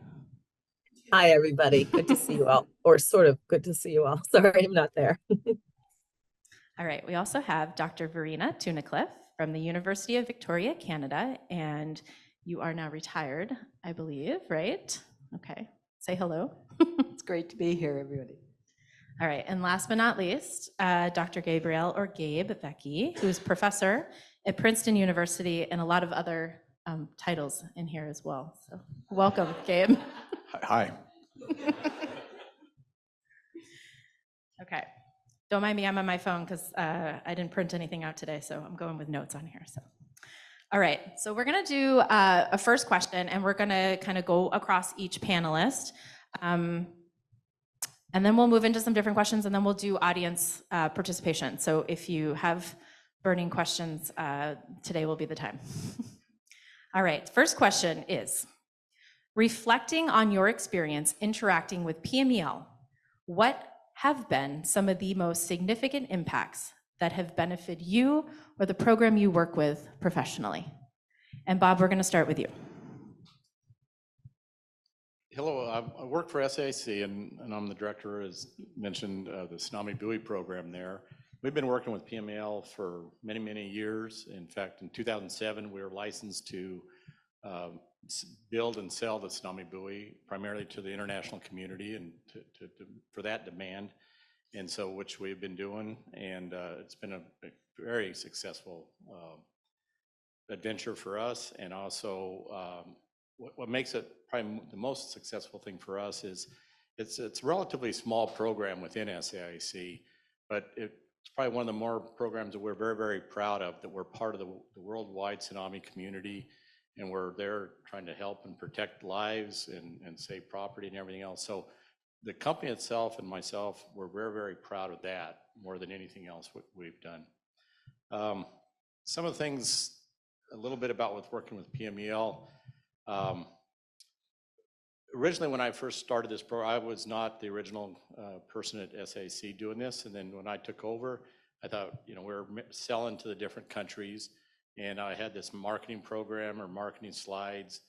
Speaker 15: Hi, everybody. Good to see you all, or sort of good to see you all. Sorry, I'm not there.
Speaker 14: All right, we also have Dr. Verena Tunnicliffe from the University of Victoria, Canada, and you are now retired, I believe, right? Okay, say hello.
Speaker 17: It's great to be here, everybody.
Speaker 14: All right, and last but not least, Dr. Gabriel, or Gabe Becky, who's professor at Princeton University and a lot of other titles in here as well. So welcome, Gabe.
Speaker 18: Hi.
Speaker 14: Okay, don't mind me, I'm on my phone because I didn't print anything out today, so I'm going with notes on here. So, all right, so we're gonna do a first question, and we're gonna kind of go across each panelist. And then we'll move into some different questions, and then we'll do audience participation. So if you have burning questions, today will be the time. All right, first question is, reflecting on your experience interacting with PMEL, what have been some of the most significant impacts that have benefited you or the program you work with professionally? And Bob, we're going to start with you.
Speaker 18: Hello, I work for SAC, and I'm the director, as mentioned, the Tsunami Buoy program there. We've been working with PMEL for many, many years. In fact, in 2007, we were licensed to build and sell the Tsunami Buoy primarily to the international community and for that demand, and so which we've been doing, and it's been a very successful adventure for us. And also what makes it probably the most successful thing for us is it's a relatively small program within SAIC, but it's probably one of the more programs that we're very, very proud of, that we're part of the worldwide tsunami community, and we're there trying to help and protect lives and save property and everything else. So the company itself and myself, we're very, very proud of that more than anything else we've done. Some of the things, a little bit about with working with PMEL. Originally, when I first started this program, I was not the original person at SAC doing this. And then when I took over, I thought, you know, we're selling to the different countries. And I had this marketing program or marketing slides.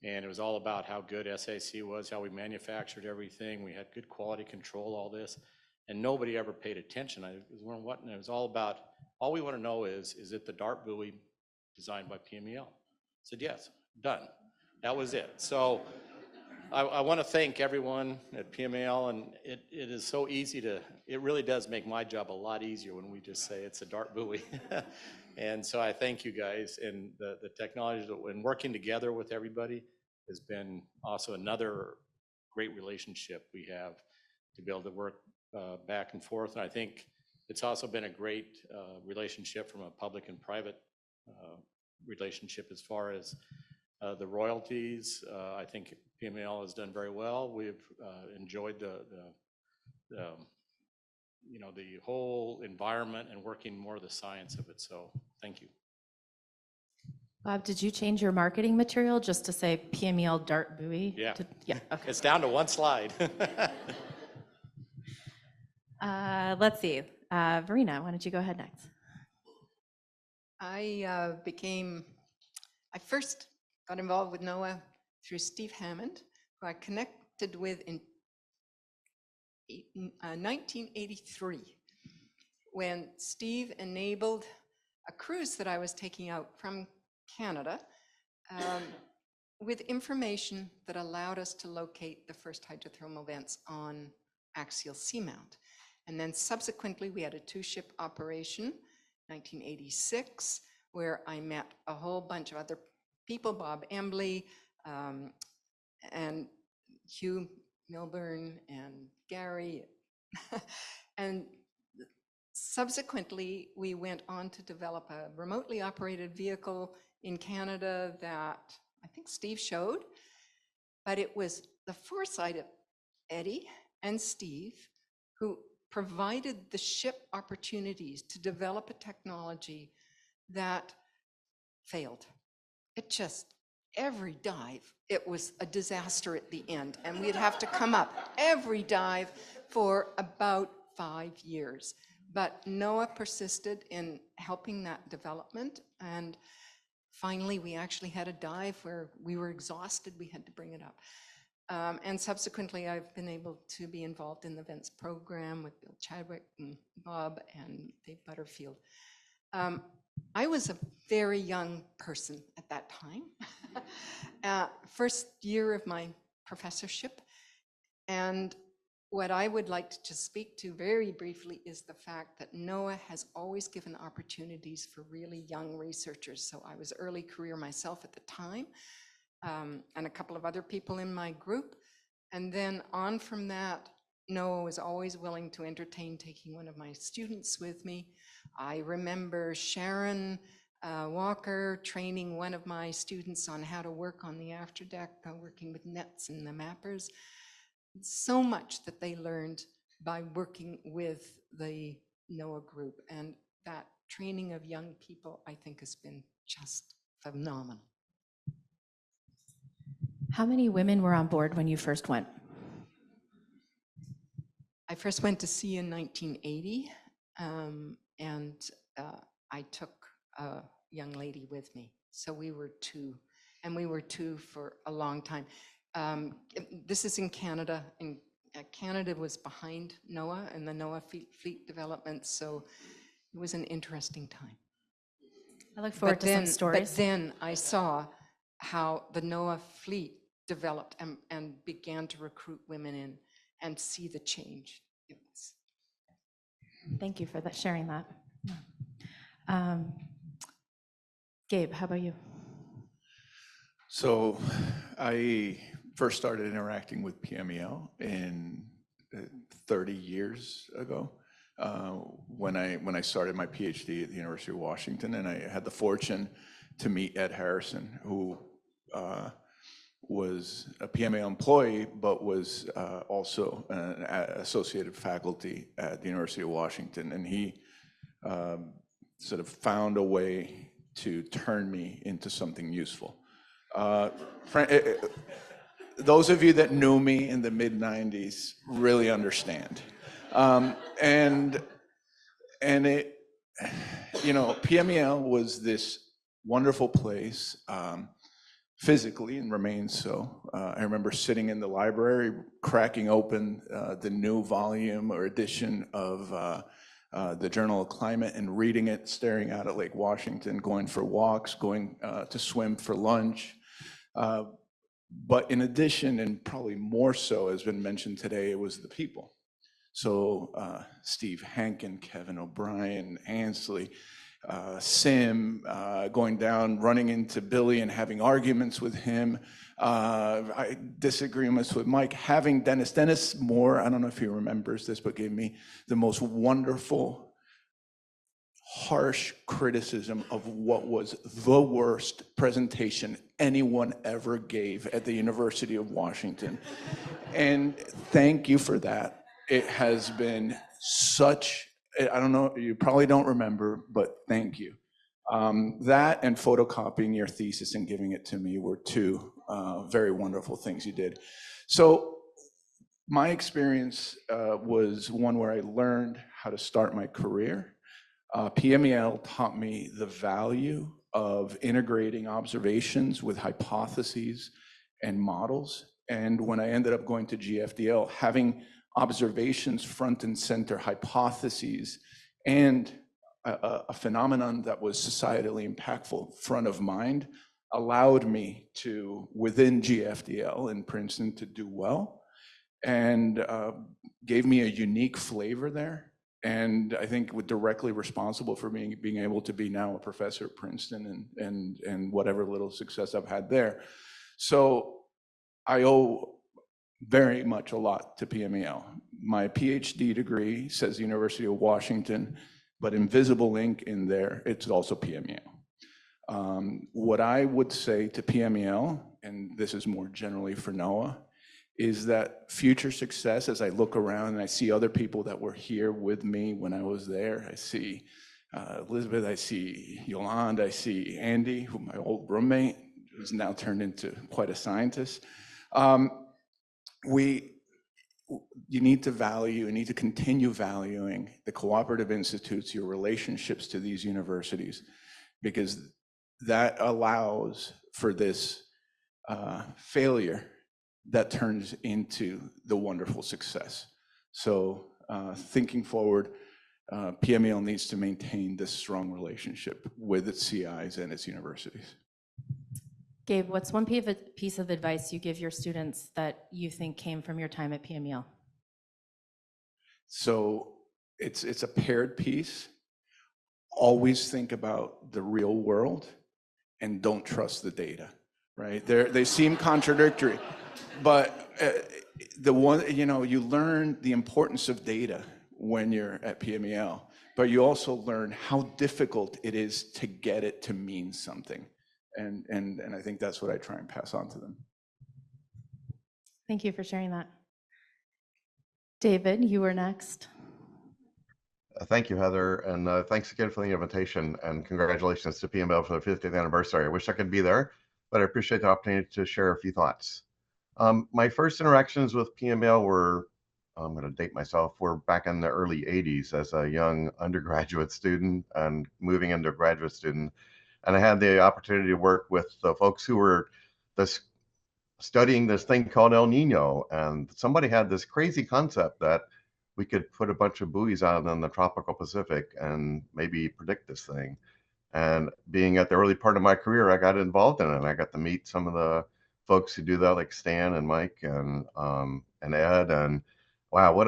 Speaker 18: And it was all about how good SAC was, how we manufactured everything. We had good quality control, all this. And nobody ever paid attention. I was wondering what, and it was all about, all we want to know is it the dart buoy designed by PMEL? I said, yes, done. That was it. So I want to thank everyone at PMEL, and it is so easy to, it really does make my job a lot easier when we just say it's a dart buoy. And so I thank you guys, and the technology and working together with everybody has been also another great relationship we have to be able to work back and forth. And I think it's also been a great relationship from a public and private relationship as far as the royalties. I think PMEL has done very well. We've enjoyed the you know, the whole environment and working more of the science of it. So thank you.
Speaker 14: Bob, did you change your marketing material just to say PMEL dart buoy?
Speaker 18: Yeah.
Speaker 14: Yeah. Okay.
Speaker 18: It's down to one slide.
Speaker 14: Let's see. Verena, why don't you go ahead next?
Speaker 17: I first got involved with NOAA through Steve Hammond, who I connected with in 1983, when Steve enabled a cruise that I was taking out from Canada with information that allowed us to locate the first hydrothermal vents on axial seamount. And then subsequently, we had a two-ship operation, 1986, where I met a whole bunch of other people, Bob Embley, and Hugh Milburn and Gary. And subsequently, we went on to develop a remotely operated vehicle in Canada that I think Steve showed, but it was the foresight of Eddie and Steve, who provided the ship opportunities to develop a technology that failed. It just, every dive, it was a disaster at the end, and we'd have to come up every dive for about 5 years. But NOAA persisted in helping that development, and finally we actually had a dive where we were exhausted, we had to bring it up. And subsequently I've been able to be involved in the events program with Bill Chadwick and Bob and Dave Butterfield. I was a very young person at that time, first year of my professorship. And what I would like to just speak to very briefly is the fact that NOAA has always given opportunities for really young researchers. So I was early career myself at the time, and a couple of other people in my group. And then on from that, NOAA was always willing to entertain taking one of my students with me. I remember Sharon Walker training one of my students on how to work on the afterdeck, working with nets and the mappers. So much that they learned by working with the NOAA group, and that training of young people, I think, has been just phenomenal.
Speaker 14: How many women were on board when you first went?
Speaker 17: I first went to sea in 1980, and I took a young lady with me. So we were two, and we were two for a long time. This is in Canada, and Canada was behind NOAA and the NOAA fleet development, so it was an interesting time.
Speaker 14: I look forward to some stories.
Speaker 17: But then I saw how the NOAA fleet developed and began to recruit women in and see the change. It was.
Speaker 14: Thank you for that, sharing that. Gabe, how about you?
Speaker 2: So I first started interacting with PMEL in 30 years ago when I started my PhD at the University of Washington, and I had the fortune to meet Ed Harrison, who was a PMEL employee, but was also an associated faculty at the University of Washington, and he sort of found a way to turn me into something useful. Those of you that knew me in the mid-90s really understand. And it, you know, PMEL was this wonderful place physically, and remains so. I remember sitting in the library, cracking open the new volume or edition of the Journal of Climate and reading it, staring out at Lake Washington, going for walks, going to swim for lunch. But in addition, and probably more so has been mentioned today, it was the people. So Steve Hankin, Kevin O'Brien, Ansley, Sim, going down, running into Billy and having arguments with him, disagreements with Mike, having Dennis Moore, I don't know if he remembers this, but gave me the most wonderful, harsh criticism of what was the worst presentation anyone ever gave at the University of Washington. And thank you for that. It has been such, I don't know, you probably don't remember, but thank you. That and photocopying your thesis and giving it to me were two very wonderful things you did. So my experience was one where I learned how to start my career. PMEL taught me the value of integrating observations with hypotheses and models. And when I ended up going to GFDL, having observations front and center, hypotheses, and a phenomenon that was societally impactful front of mind allowed me to, within GFDL in Princeton, to do well, and gave me a unique flavor there. And I think was directly responsible for being able to be now a professor at Princeton and whatever little success I've had there. So I owe very much a lot to PMEL. My PhD degree says University of Washington, but invisible ink in there, it's also PMEL. What I would say to PMEL, and this is more generally for NOAA, is that future success, as I look around and I see other people that were here with me when I was there, I see Elizabeth, I see Yolanda, I see Andy, who my old roommate, who's now turned into quite a scientist. You need to continue valuing the cooperative institutes, your relationships to these universities, because that allows for this failure that turns into the wonderful success. So thinking forward, PMEL needs to maintain this strong relationship with its CIs and its universities.
Speaker 14: Gabe, what's one piece of advice you give your students that you think came from your time at PMEL?
Speaker 2: So it's a paired piece. Always think about the real world and don't trust the data, right? They seem contradictory, but you learn the importance of data when you're at PMEL, but you also learn how difficult it is to get it to mean something. And I think that's what I try and pass on to them.
Speaker 14: Thank you for sharing that. David, you were next.
Speaker 1: Thank you, Heather, and thanks again for the invitation, and congratulations to PML for the 50th anniversary. I wish I could be there, but I appreciate the opportunity to share a few thoughts. My first interactions with PML were, I'm going to date myself, were back in the early 80s as a young undergraduate student and moving into a graduate student. And I had the opportunity to work with the folks who were studying this thing called El Nino. And somebody had this crazy concept that we could put a bunch of buoys out in the tropical Pacific and maybe predict this thing. And being at the early part of my career, I got involved in it. And I got to meet some of the folks who do that, like Stan and Mike and Ed. And wow, what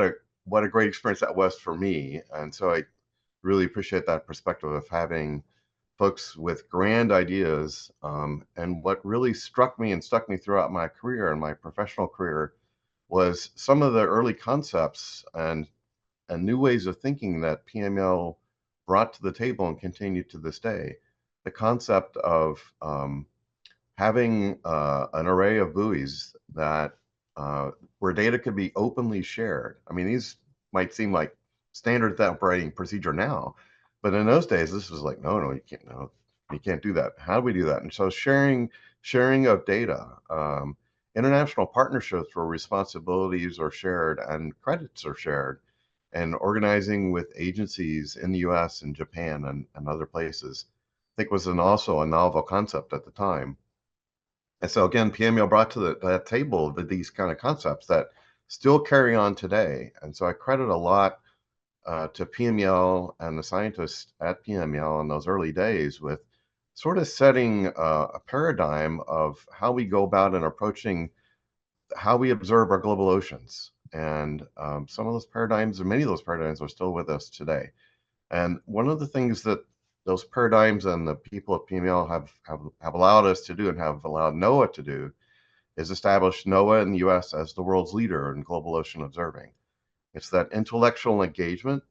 Speaker 1: a great experience that was for me. And so I really appreciate that perspective of having folks with grand ideas. And what really struck me and stuck me throughout my career and my professional career was some of the early concepts and new ways of thinking that PML brought to the table and continue to this day. The concept of having an array of buoys that where data could be openly shared. I mean, these might seem like standard operating procedure now, but in those days, this was like, no, you can't do that. How do we do that? And so sharing of data, international partnerships where responsibilities are shared and credits are shared, and organizing with agencies in the US and Japan and other places, I think was also a novel concept at the time. And so again, PMEL brought to that table these kind of concepts that still carry on today. And so I credit a lot to PMEL and the scientists at PMEL in those early days with sort of setting a paradigm of how we go about and approaching how we observe our global oceans. And some of those paradigms, or many of those paradigms, are still with us today. And one of the things that those paradigms and the people at PMEL have allowed us to do and have allowed NOAA to do is establish NOAA in the US as the world's leader in global ocean observing. It's that intellectual engagement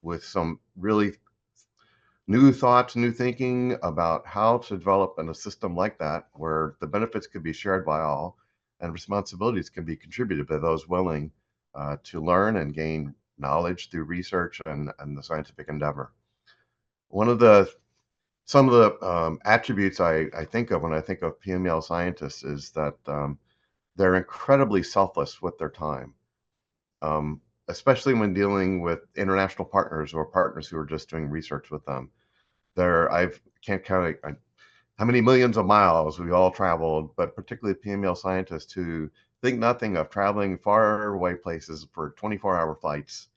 Speaker 1: with some really new thoughts, new thinking about how to develop in a system like that, where the benefits could be shared by all and responsibilities can be contributed by those willing to learn and gain knowledge through research and the scientific endeavor. Some of the attributes I think of when I think of PMEL scientists is that they're incredibly selfless with their time, especially when dealing with international partners or partners who are just doing research with them. I can't count how many millions of miles we all traveled, but particularly PMEL scientists who think nothing of traveling far away places for 24-hour flights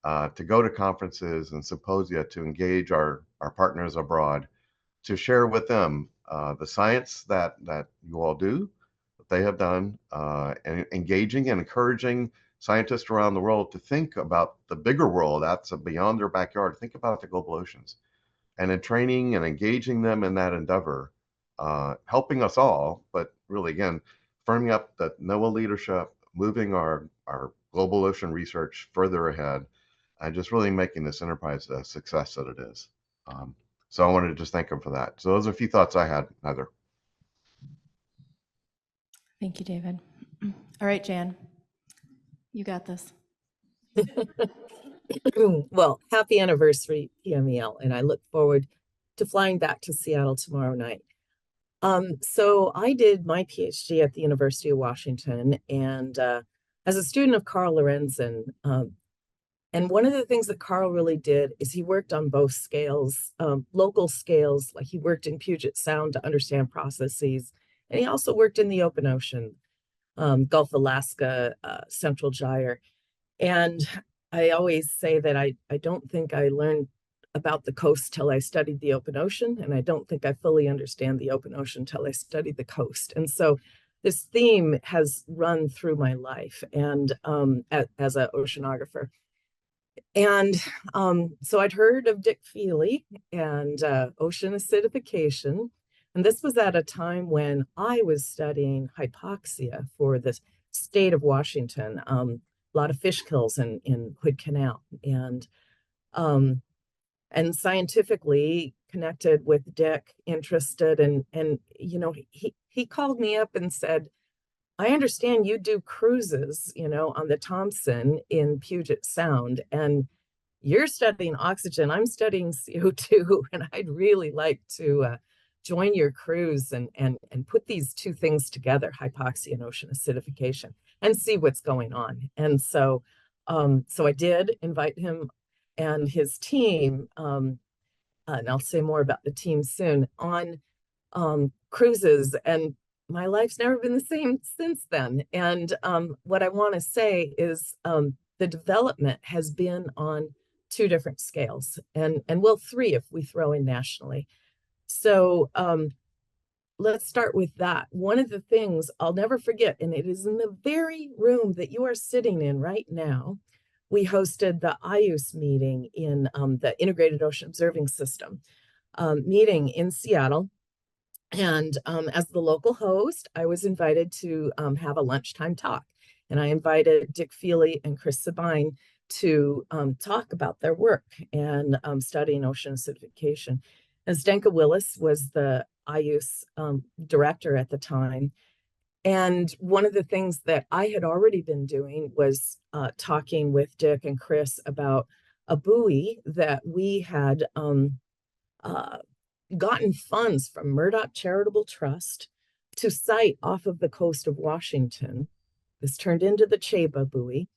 Speaker 1: to go to conferences and symposia to engage our partners abroad, to share with them the science that you all do, that they have done, and engaging and encouraging scientists around the world to think about the bigger world that's beyond their backyard, think about the global oceans. And in training and engaging them in that endeavor, helping us all, but really, again, firming up the NOAA leadership, moving our global ocean research further ahead, and just really making this enterprise the success that it is. So I wanted to just thank them for that. So those are a few thoughts I had, Heather.
Speaker 14: Thank you, David. All right, Jan, you got this.
Speaker 15: Well, happy anniversary, PMEL, and I look forward to flying back to Seattle tomorrow night. So I did my PhD at the University of Washington, and as a student of Carl Lorenzen, and one of the things that Carl really did is he worked on both scales, local scales, like he worked in Puget Sound to understand processes, and he also worked in the open ocean, Gulf of Alaska, Central Gyre. And I always say that I don't think I learned about the coast till I studied the open ocean, and I don't think I fully understand the open ocean till I studied the coast. And so this theme has run through my life and as an oceanographer. And so I'd heard of Dick Feely and ocean acidification. And this was at a time when I was studying hypoxia for the state of Washington, a lot of fish kills in Hood Canal. And scientifically connected with Dick, interested, and you know, he called me up and said, I understand you do cruises, you know, on the Thompson in Puget Sound, and you're studying oxygen, I'm studying CO2, and I'd really like to join your cruise and put these two things together, hypoxia and ocean acidification, and see what's going on. And so I did invite him and his team, and I'll say more about the team soon, on cruises, and my life's never been the same since then. And what I want to say is the development has been on 2 different scales, and well, 3 if we throw in nationally. So let's start with that. One of the things I'll never forget, and it is in the very room that you are sitting in right now, we hosted the IUCE meeting in the Integrated Ocean Observing System meeting in Seattle. And as the local host, I was invited to have a lunchtime talk. And I invited Dick Feely and Chris Sabine to talk about their work and studying ocean acidification. And Zdenka Willis was the IUCE director at the time. And one of the things that I had already been doing was talking with Dick and Chris about a buoy that we had gotten funds from Murdoch Charitable Trust to site off of the coast of Washington. This turned into the Cheba buoy.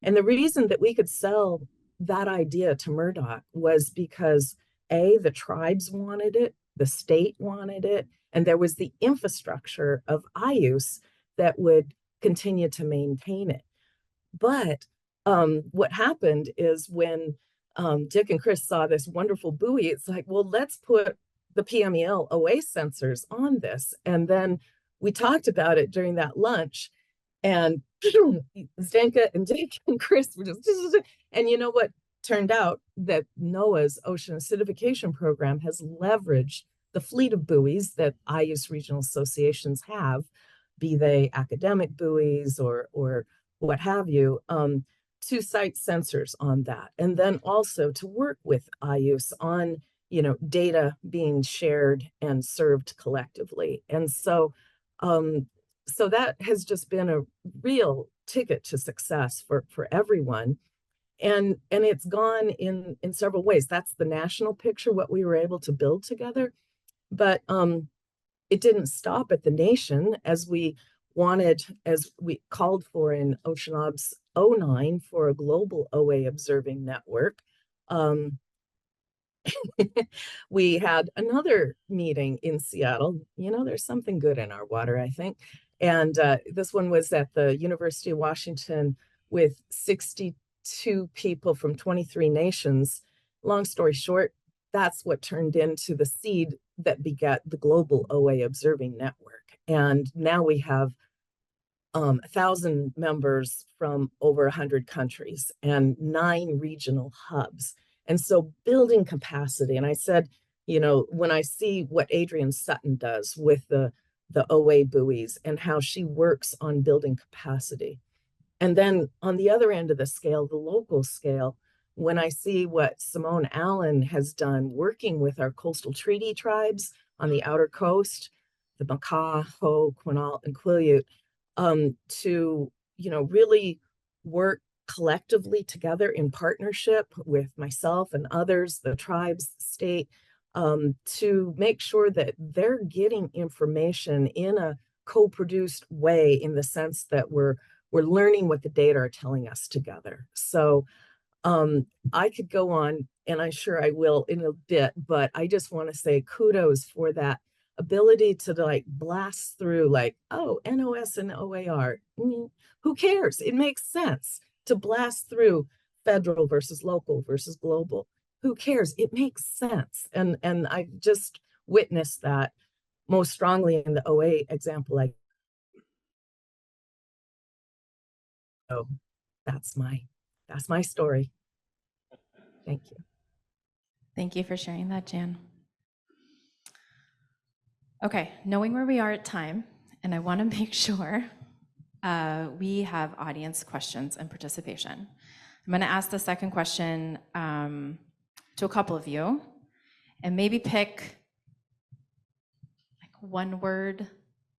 Speaker 15: And the reason that we could sell that idea to Murdoch was because A, the tribes wanted it, the state wanted it, and there was the infrastructure of IUCE that would continue to maintain it. But what happened is when Dick and Chris saw this wonderful buoy, it's like, well, let's put the PMEL OA sensors on this. And then we talked about it during that lunch, and Zdenka and Dick and Chris were just, and you know what turned out? That NOAA's ocean acidification program has leveraged the fleet of buoys that IUCE regional associations have, be they academic buoys or what have you, to site sensors on that. And then also to work with IUCE on, you know, data being shared and served collectively. And so, so that has just been a real ticket to success for everyone. And it's gone in several ways. That's the national picture, what we were able to build together. But it didn't stop at the nation, as we called for in OceanObs 09 for a global OA observing network. We had another meeting in Seattle. You know, there's something good in our water, I think. And this one was at the University of Washington with 62 people from 23 nations. Long story short, that's what turned into the seed that begat the global OA observing network. And now we have 1,000 members from over 100 countries and 9 regional hubs. And so building capacity, and I said, you know, when I see what Adrienne Sutton does with the OA buoys and how she works on building capacity. And then on the other end of the scale, the local scale, when I see what Simone Allen has done working with our coastal treaty tribes on the outer coast, the Makah, Ho, Quinault, and Quileute, to, really work collectively together in partnership with myself and others, the tribes, the state, to make sure that they're getting information in a co-produced way, in the sense that we're learning what the data are telling us together. So I could go on, and I'm sure I will in a bit, but I just want to say kudos for that ability to like blast through, like, oh, NOS and OAR, who cares? It makes sense to blast through federal versus local versus global. Who cares? It makes sense. And I just witnessed that most strongly in the OA example. So that's my story. Thank you.
Speaker 14: Thank you for sharing that, Jan. Okay, knowing where we are at time, and I want to make sure we have audience questions and participation. I'm going to ask the second question to a couple of you, and maybe pick like one word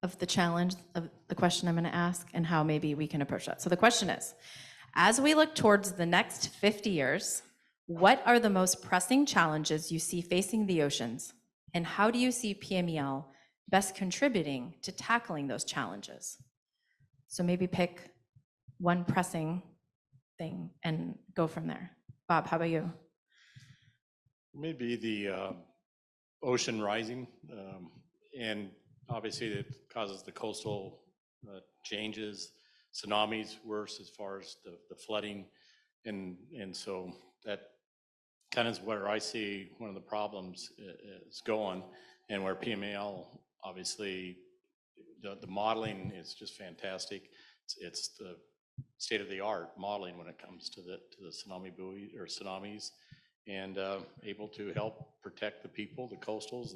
Speaker 14: of the challenge of the question I'm going to ask, and how maybe we can approach that. So the question is, as we look towards the next 50 years, what are the most pressing challenges you see facing the oceans, and how do you see PMEL best contributing to tackling those challenges? So maybe pick one pressing thing and go from there. Bob, how about you?
Speaker 18: Maybe the ocean rising, and obviously it causes the coastal changes, tsunamis worse as far as the flooding, and so that kind of is where I see one of the problems is going, and where PMEL, obviously the modeling is just fantastic. It's the state of the art modeling when it comes to the tsunami buoy or tsunamis, and able to help protect the people, the coastals,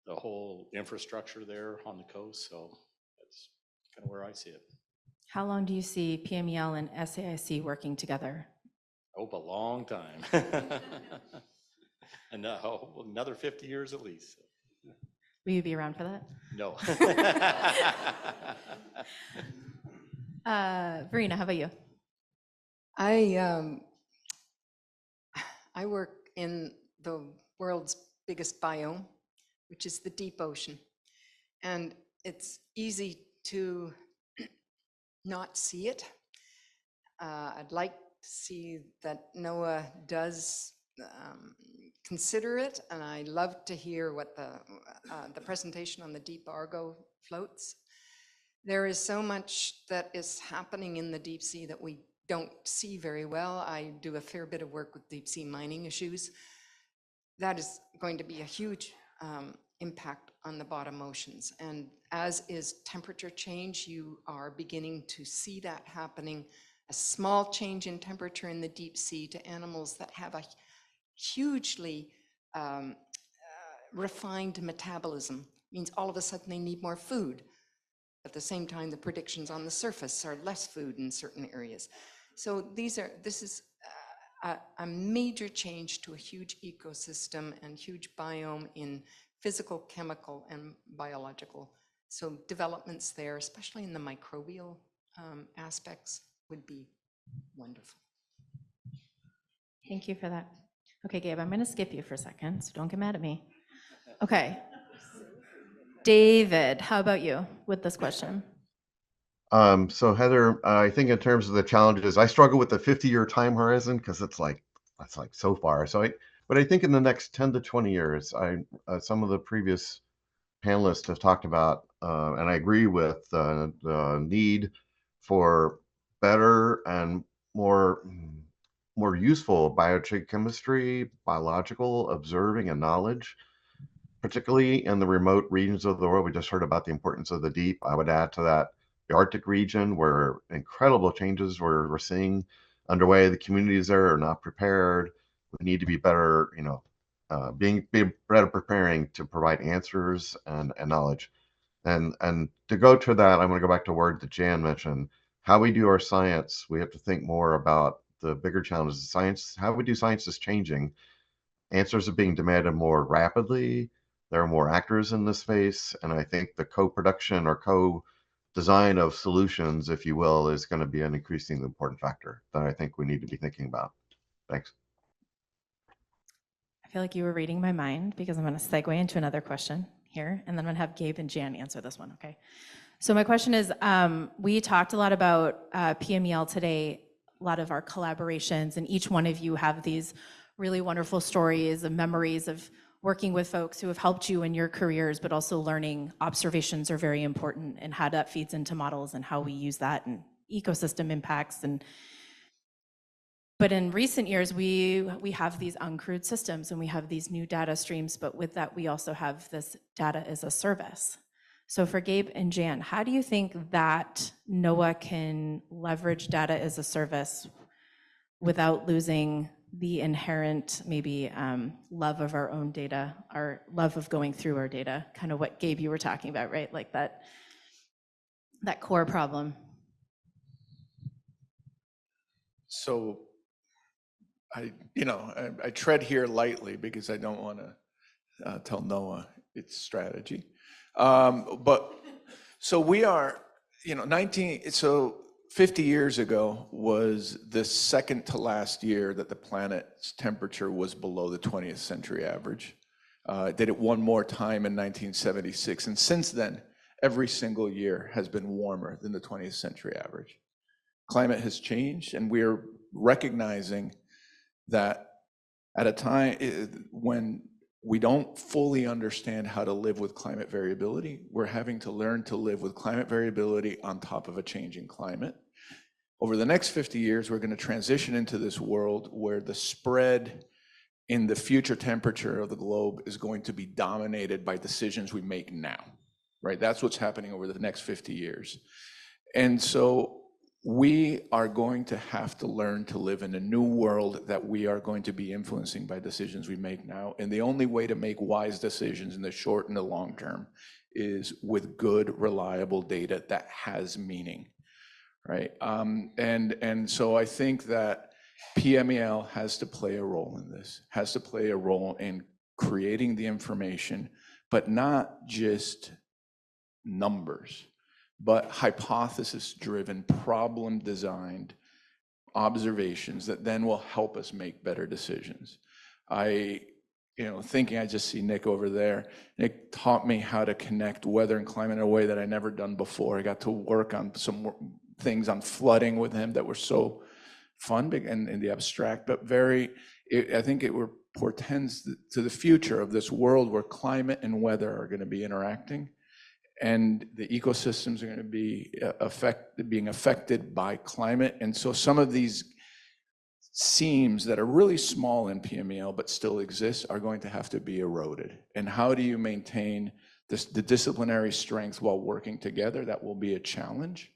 Speaker 18: the whole infrastructure there on the coast. So that's kind of where I see it.
Speaker 14: How long do you see PMEL and SAIC working together?
Speaker 18: Oh, a long time. And another 50 years at least.
Speaker 14: Will you be around for that?
Speaker 18: No.
Speaker 14: Verena, how about you?
Speaker 17: I work in the world's biggest biome, which is the deep ocean. And it's easy to not see it. I'd like to see that NOAA does consider it, and I love to hear what the presentation on the deep Argo floats. There is so much that is happening in the deep sea that we don't see very well. I do a fair bit of work with deep sea mining issues. That is going to be a huge impact on the bottom oceans. And as is temperature change, you are beginning to see that happening. A small change in temperature in the deep sea to animals that have a hugely refined metabolism means all of a sudden they need more food. At the same time, the predictions on the surface are less food in certain areas. So this is a major change to a huge ecosystem and huge biome in physical, chemical, and biological. So developments there, especially in the microbial aspects, would be wonderful.
Speaker 14: Thank you for that. Okay, Gabe, I'm going to skip you for a second, so don't get mad at me. Okay. David, how about you with this question?
Speaker 1: So Heather, I think in terms of the challenges, I struggle with the 50-year time horizon because that's like so far. But I think in the next 10 to 20 years, some of the previous panelists have talked about, and I agree with the need for better and more useful biochemistry, biological observing and knowledge, particularly in the remote regions of the world. We just heard about the importance of the deep. I would add to that the Arctic region, where incredible changes we're seeing underway. The communities there are not prepared. We need to be better, be better preparing to provide answers and knowledge. And to go to that, I'm going to go back to a word that Jan mentioned. How we do our science, we have to think more about the bigger challenges of science. How we do science is changing. Answers are being demanded more rapidly. There are more actors in this space, and I think the co-production or design of solutions, if you will, is going to be an increasingly important factor that I think we need to be thinking about. Thanks.
Speaker 14: I feel like you were reading my mind because I'm going to segue into another question here, and then I'm going to have Gabe and Jan answer this one, okay? So my question is, we talked a lot about PMEL today, a lot of our collaborations, and each one of you have these really wonderful stories and memories of working with folks who have helped you in your careers, but also learning observations are very important and how that feeds into models and how we use that and ecosystem impacts. But in recent years, we have these uncrewed systems and we have these new data streams, but with that, we also have this data as a service. So for Gabe and Jan, how do you think that NOAA can leverage data as a service without losing the inherent maybe love of our own data, our love of going through our data, kind of what Gabe you were talking about, right? Like that core problem.
Speaker 2: So I tread here lightly because I don't want to tell NOAA its strategy. But so we are, 50 years ago was the second to last year that the planet's temperature was below the 20th century average. Did it one more time in 1976. And since then, every single year has been warmer than the 20th century average. Climate has changed, and we're recognizing that at a time when we don't fully understand how to live with climate variability, we're having to learn to live with climate variability on top of a changing climate. Over the next 50 years, we're going to transition into this world where the spread in the future temperature of the globe is going to be dominated by decisions we make now, right? That's what's happening over the next 50 years. And so we are going to have to learn to live in a new world that we are going to be influencing by decisions we make now. And the only way to make wise decisions in the short and the long term is with good, reliable data that has meaning, right? And so I think that PMEL has to play a role in this, has to play a role in creating the information, but not just numbers, but hypothesis-driven, problem-designed observations that then will help us make better decisions. I just see Nick over there. Nick taught me how to connect weather and climate in a way that I never done before. I got to work on some things on flooding with him that were so fun and in the abstract, but I think it portends to the future of this world where climate and weather are going to be interacting. And the ecosystems are going to be being affected by climate. And so some of these seams that are really small in PMEL but still exist are going to have to be eroded. And how do you maintain the disciplinary strength while working together? That will be a challenge.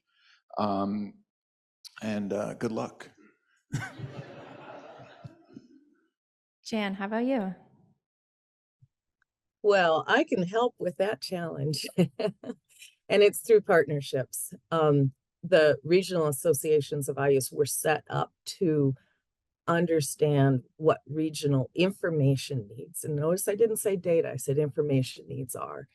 Speaker 2: And good luck.
Speaker 14: Jan, how about you?
Speaker 15: Well, I can help with that challenge, and it's through partnerships. The regional associations of IUS were set up to understand what regional information needs. And notice I didn't say data, I said information needs are.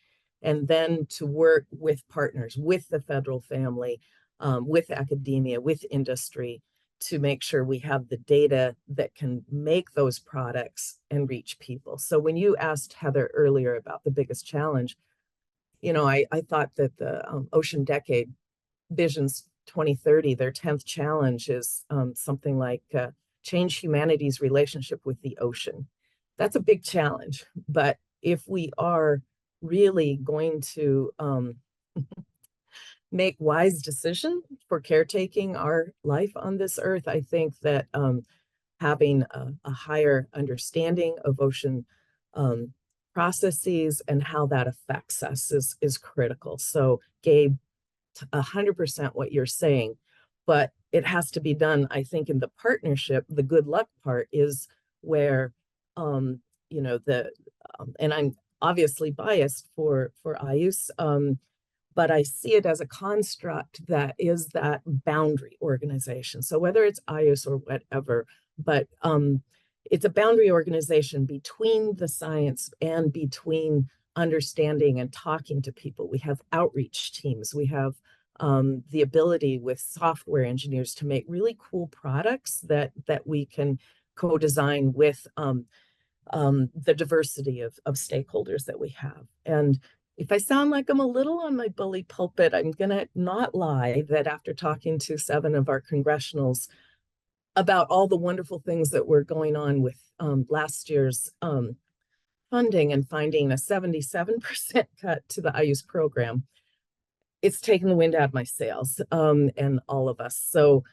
Speaker 15: And then to work with partners, with the federal family, with academia, with industry, to make sure we have the data that can make those products and reach people. So when you asked Heather earlier about the biggest challenge, I thought that the Ocean Decade Visions 2030, their 10th challenge is something like change humanity's relationship with the ocean. That's a big challenge, but if we are really going to make wise decisions for caretaking our life on this earth, I think that having a higher understanding of ocean processes and how that affects us is critical. So Gabe, 100% what you're saying, but it has to be done, I think, in the partnership. The good luck part is where, and I'm obviously biased for IUS, but I see it as a construct that is that boundary organization. So whether it's IUS or whatever, but it's a boundary organization between the science and between understanding and talking to people. We have outreach teams. We have the ability with software engineers to make really cool products that we can co-design with the diversity of stakeholders that we have. And if I sound like I'm a little on my bully pulpit, I'm gonna not lie that after talking to 7 of our congressionals about all the wonderful things that were going on with last year's funding and finding a 77% cut to the IU's program, it's taken the wind out of my sails, and all of us. So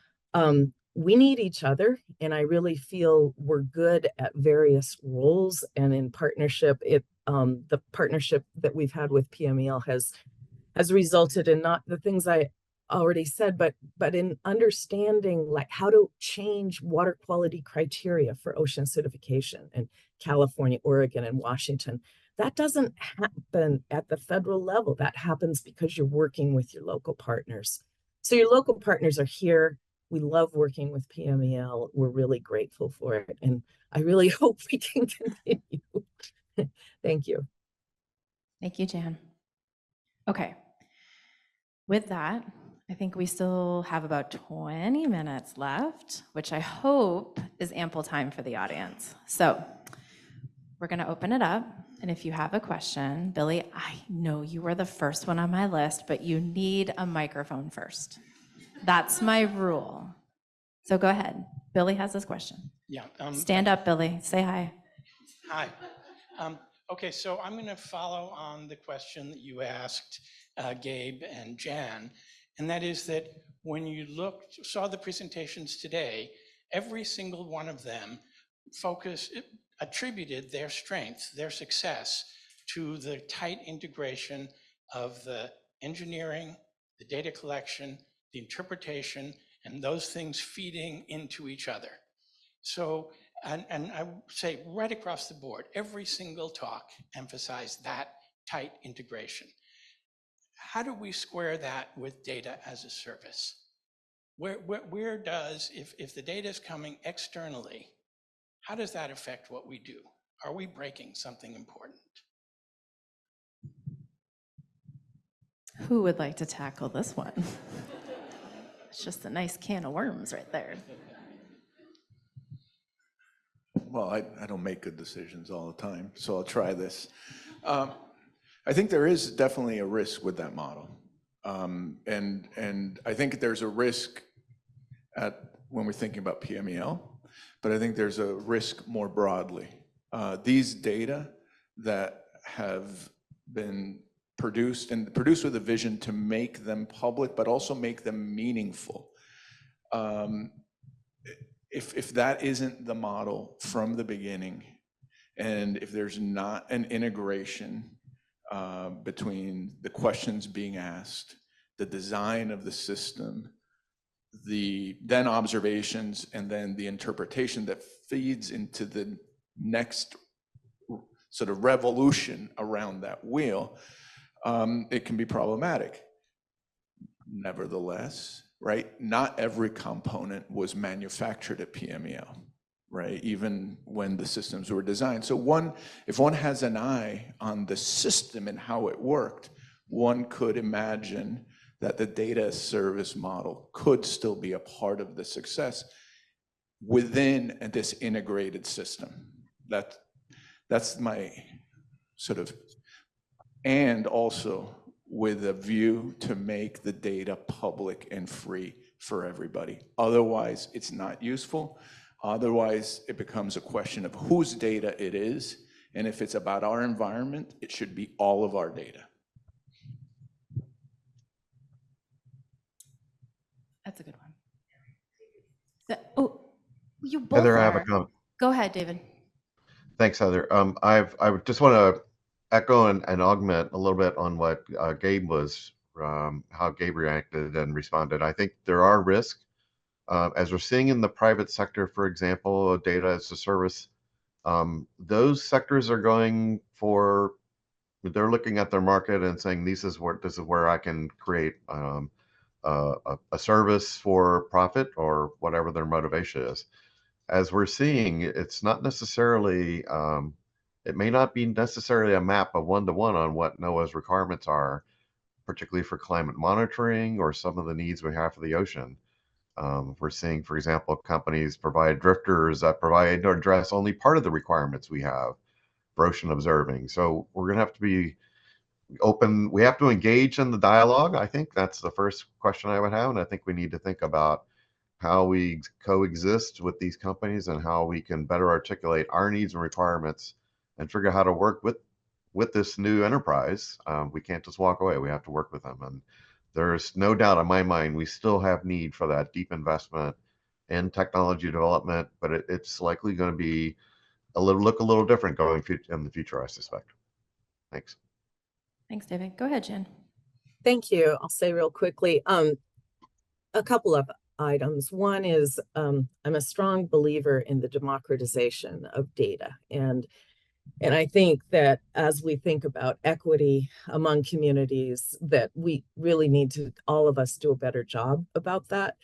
Speaker 15: we need each other, and I really feel we're good at various roles, and in partnership, the partnership that we've had with PMEL has resulted in not the things I already said, but in understanding like how to change water quality criteria for ocean acidification in California, Oregon, and Washington. That doesn't happen at the federal level. That happens because you're working with your local partners. So your local partners are here. We love working with PMEL. We're really grateful for it. And I really hope we can continue. Thank you.
Speaker 14: Thank you, Jan. Okay. With that, I think we still have about 20 minutes left, which I hope is ample time for the audience. So we're going to open it up. And if you have a question, Billy, I know you were the first one on my list, but you need a microphone first. That's my rule. So go ahead. Billy has this question.
Speaker 16: Yeah.
Speaker 14: Stand up, Billy. Say hi.
Speaker 16: Hi. Okay, so I'm going to follow on the question that you asked Gabe and Jan, and that is that when you saw the presentations today, every single one of them attributed their strength, their success to the tight integration of the engineering, the data collection, the interpretation, and those things feeding into each other. So, and I say right across the board, every single talk emphasized that tight integration. How do we square that with data as a service? Where does, if the data is coming externally, how does that affect what we do? Are we breaking something important?
Speaker 14: Who would like to tackle this one? It's just a nice can of worms right there.
Speaker 2: Well, I don't make good decisions all the time, so I'll try this. I think there is definitely a risk with that model. And I think there's a risk when we're thinking about PMEL, but I think there's a risk more broadly. These data that have been produced with a vision to make them public, but also make them meaningful. If that isn't the model from the beginning, and if there's not an integration between the questions being asked, the design of the system, the then observations, and then the interpretation that feeds into the next sort of revolution around that wheel, it can be problematic. Nevertheless, right, not every component was manufactured at PMEL, right, even when the systems were designed. So if one has an eye on the system and how it worked, one could imagine that the data service model could still be a part of the success within this integrated system. That's my sort of, and also with a view to make the data public and free for everybody. Otherwise, it's not useful. Otherwise, it becomes a question of whose data it is. And if it's about our environment, it should be all of our data.
Speaker 14: That's a good one. You both
Speaker 1: Heather,
Speaker 14: are.
Speaker 1: I have a comment.
Speaker 14: Go ahead, David.
Speaker 1: Thanks, Heather. I just want to echo and augment a little bit on what Gabe was, how Gabe reacted and responded. I think there are risks, as we're seeing in the private sector, for example, data as a service. Those sectors are going for, they're looking at their market and saying, this is where I can create a service for profit or whatever their motivation is. As we're seeing, it's not necessarily, it may not be necessarily a map of one-to-one on what NOAA's requirements are particularly for climate monitoring or some of the needs we have for the ocean. We're seeing, for example, companies provide drifters that provide or address only part of the requirements we have for ocean observing. So we're going to have to be open. We have to engage in the dialogue. I think that's the first question I would have. And I think we need to think about how we coexist with these companies and how we can better articulate our needs and requirements and figure out how to work with this new enterprise. We can't just walk away. We have to work with them. And there's no doubt in my mind, we still have need for that deep investment in technology development, but it's likely going to be look a little different going in the future, I suspect. Thanks.
Speaker 14: Thanks, David. Go ahead, Jen.
Speaker 15: Thank you. I'll say real quickly, a couple of items. One is I'm a strong believer in the democratization of data. And I think that as we think about equity among communities, that we really need to, all of us, do a better job about that,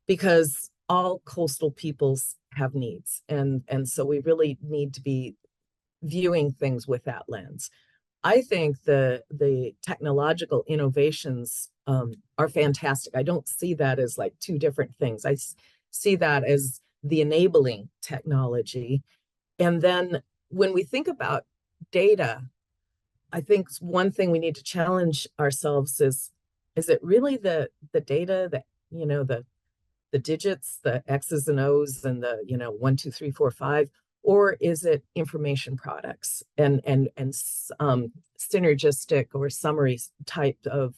Speaker 15: because all coastal peoples have needs. And so we really need to be viewing things with that lens. I think the technological innovations are fantastic. I don't see that as like two different things. I see that as the enabling technology. And then when we think about data, I think one thing we need to challenge ourselves is it really the data that, you know, the digits, the X's and O's and the, you know, 1, 2, 3, 4, 5, or is it information products and synergistic or summary type of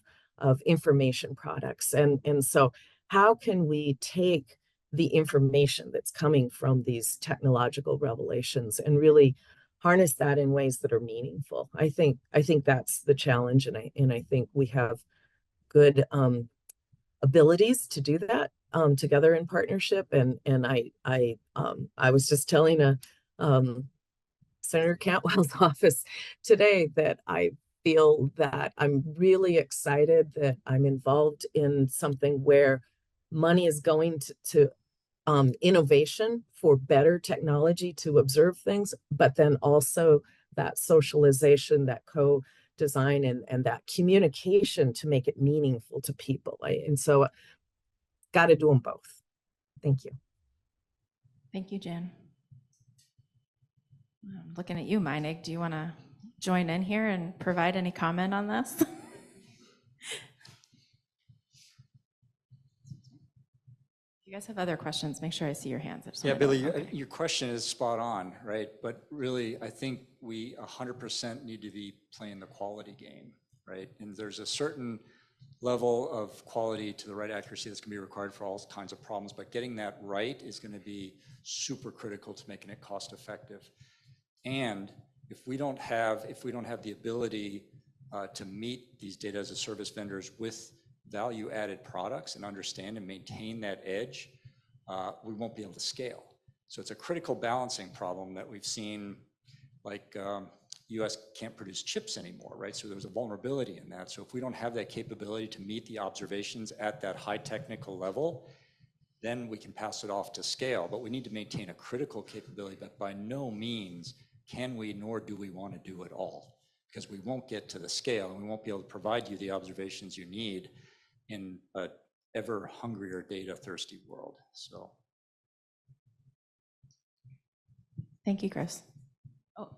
Speaker 15: information products? And so how can we take the information that's coming from these technological revelations and really harness that in ways that are meaningful? I think that's the challenge, and I think we have good abilities to do that together in partnership. And I was just telling Senator Cantwell's office today that I feel that I'm really excited that I'm involved in something where money is going to innovation for better technology to observe things, but then also that socialization, that co-design, and that communication to make it meaningful to people. And so got to do them both. Thank you.
Speaker 14: Thank you, Jen. I'm looking at you, Meinig. Do you want to join in here and provide any comment on this? You guys have other questions, make sure I see your hands.
Speaker 19: Yeah, Billy, your question is spot on, right? But really, I think we 100% need to be playing the quality game, right? And there's a certain level of quality to the right accuracy that's going to be required for all kinds of problems, but getting that right is going to be super critical to making it cost effective. And if we don't have the ability to meet these data as a service vendors with value-added products and understand and maintain that edge, we won't be able to scale. So it's a critical balancing problem that we've seen, like US can't produce chips anymore, right? So there's a vulnerability in that. So if we don't have that capability to meet the observations at that high technical level, then we can pass it off to scale. But we need to maintain a critical capability, but by no means can we, nor do we want to do it all, because we won't get to the scale and we won't be able to provide you the observations you need in an ever hungrier, data thirsty world. So.
Speaker 14: Thank you, Chris.
Speaker 15: Oh.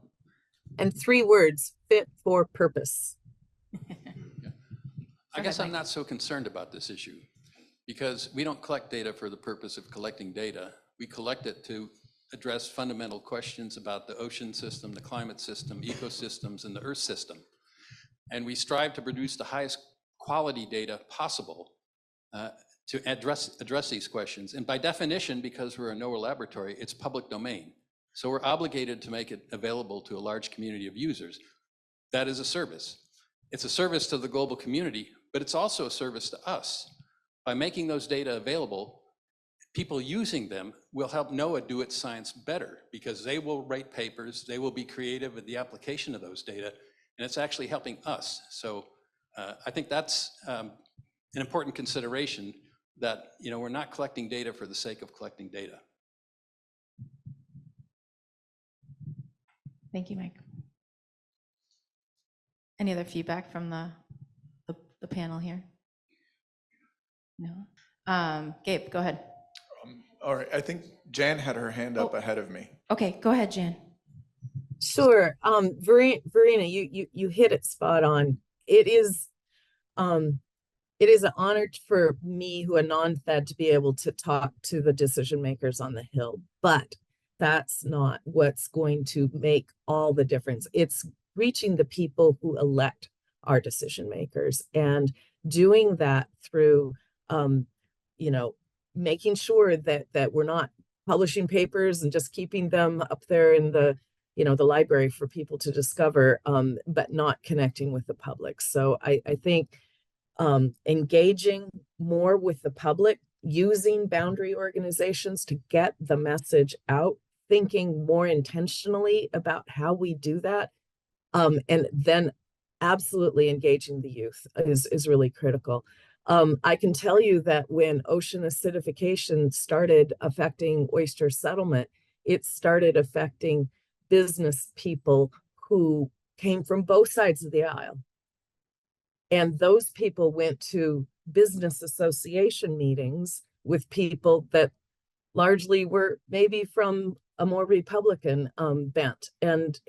Speaker 15: And 3 words: fit for purpose.
Speaker 21: I guess I'm not so concerned about this issue, because we don't collect data for the purpose of collecting data. We collect it to address fundamental questions about the ocean system, the climate system, ecosystems, and the Earth system. And we strive to produce the highest quality data possible to address these questions. And by definition, because we're a NOAA laboratory, it's public domain. So we're obligated to make it available to a large community of users. That is a service. It's a service to the global community, but it's also a service to us. By making those data available, people using them will help NOAA do its science better, because they will write papers, they will be creative with the application of those data, and it's actually helping us. So I think that's an important consideration, that we're not collecting data for the sake of collecting data.
Speaker 14: Thank you, Mike. Any other feedback from the the panel here? No? Gabe, go ahead.
Speaker 2: All right, I think Jan had her hand up ahead of me.
Speaker 14: Okay, go ahead, Jan.
Speaker 15: Sure. Verena, you hit it spot on. It is an honor for me, who a non-Fed, to be able to talk to the decision makers on the Hill, but that's not what's going to make all the difference. It's reaching the people who elect our decision makers, and doing that through, making sure that we're not publishing papers and just keeping them up there in the library for people to discover, but not connecting with the public. So I think engaging more with the public, using boundary organizations to get the message out, thinking more intentionally about how we do that, and then absolutely engaging the youth is really critical. I can tell you that when ocean acidification started affecting oyster settlement, it started affecting business people who came from both sides of the aisle. And those people went to business association meetings with people that largely were maybe from a more Republican bent. And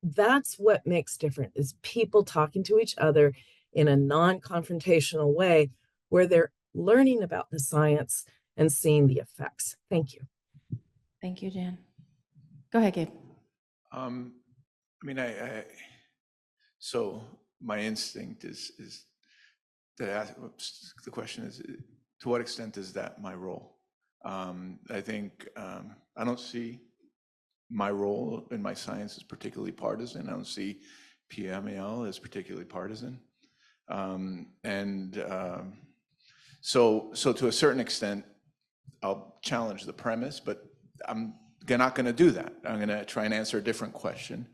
Speaker 15: that's what makes different, is people talking to each other in a non-confrontational way, where they're learning about the science and seeing the effects. Thank you.
Speaker 14: Thank you, Jan. Go ahead, Gabe.
Speaker 2: So my instinct is to ask, the question is, to what extent is that my role? I think I don't see my role in my science as particularly partisan. I don't see PMEL as particularly partisan. So to a certain extent, I'll challenge the premise, but I'm not going to do that. I'm going to try and answer a different question.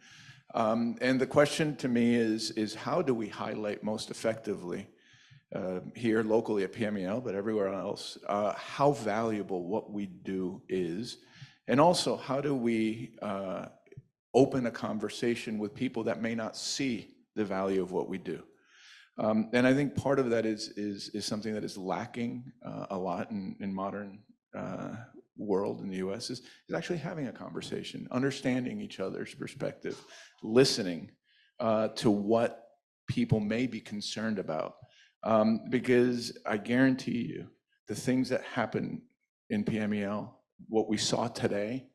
Speaker 2: And the question to me is how do we highlight most effectively here locally at PMEL, but everywhere else, how valuable what we do is, and also how do we open a conversation with people that may not see the value of what we do. And I think part of that is something that is lacking a lot in modern world in the US is actually having a conversation, understanding each other's perspective, listening to what people may be concerned about. Because I guarantee you, the things that happen in PMEL, what we saw today,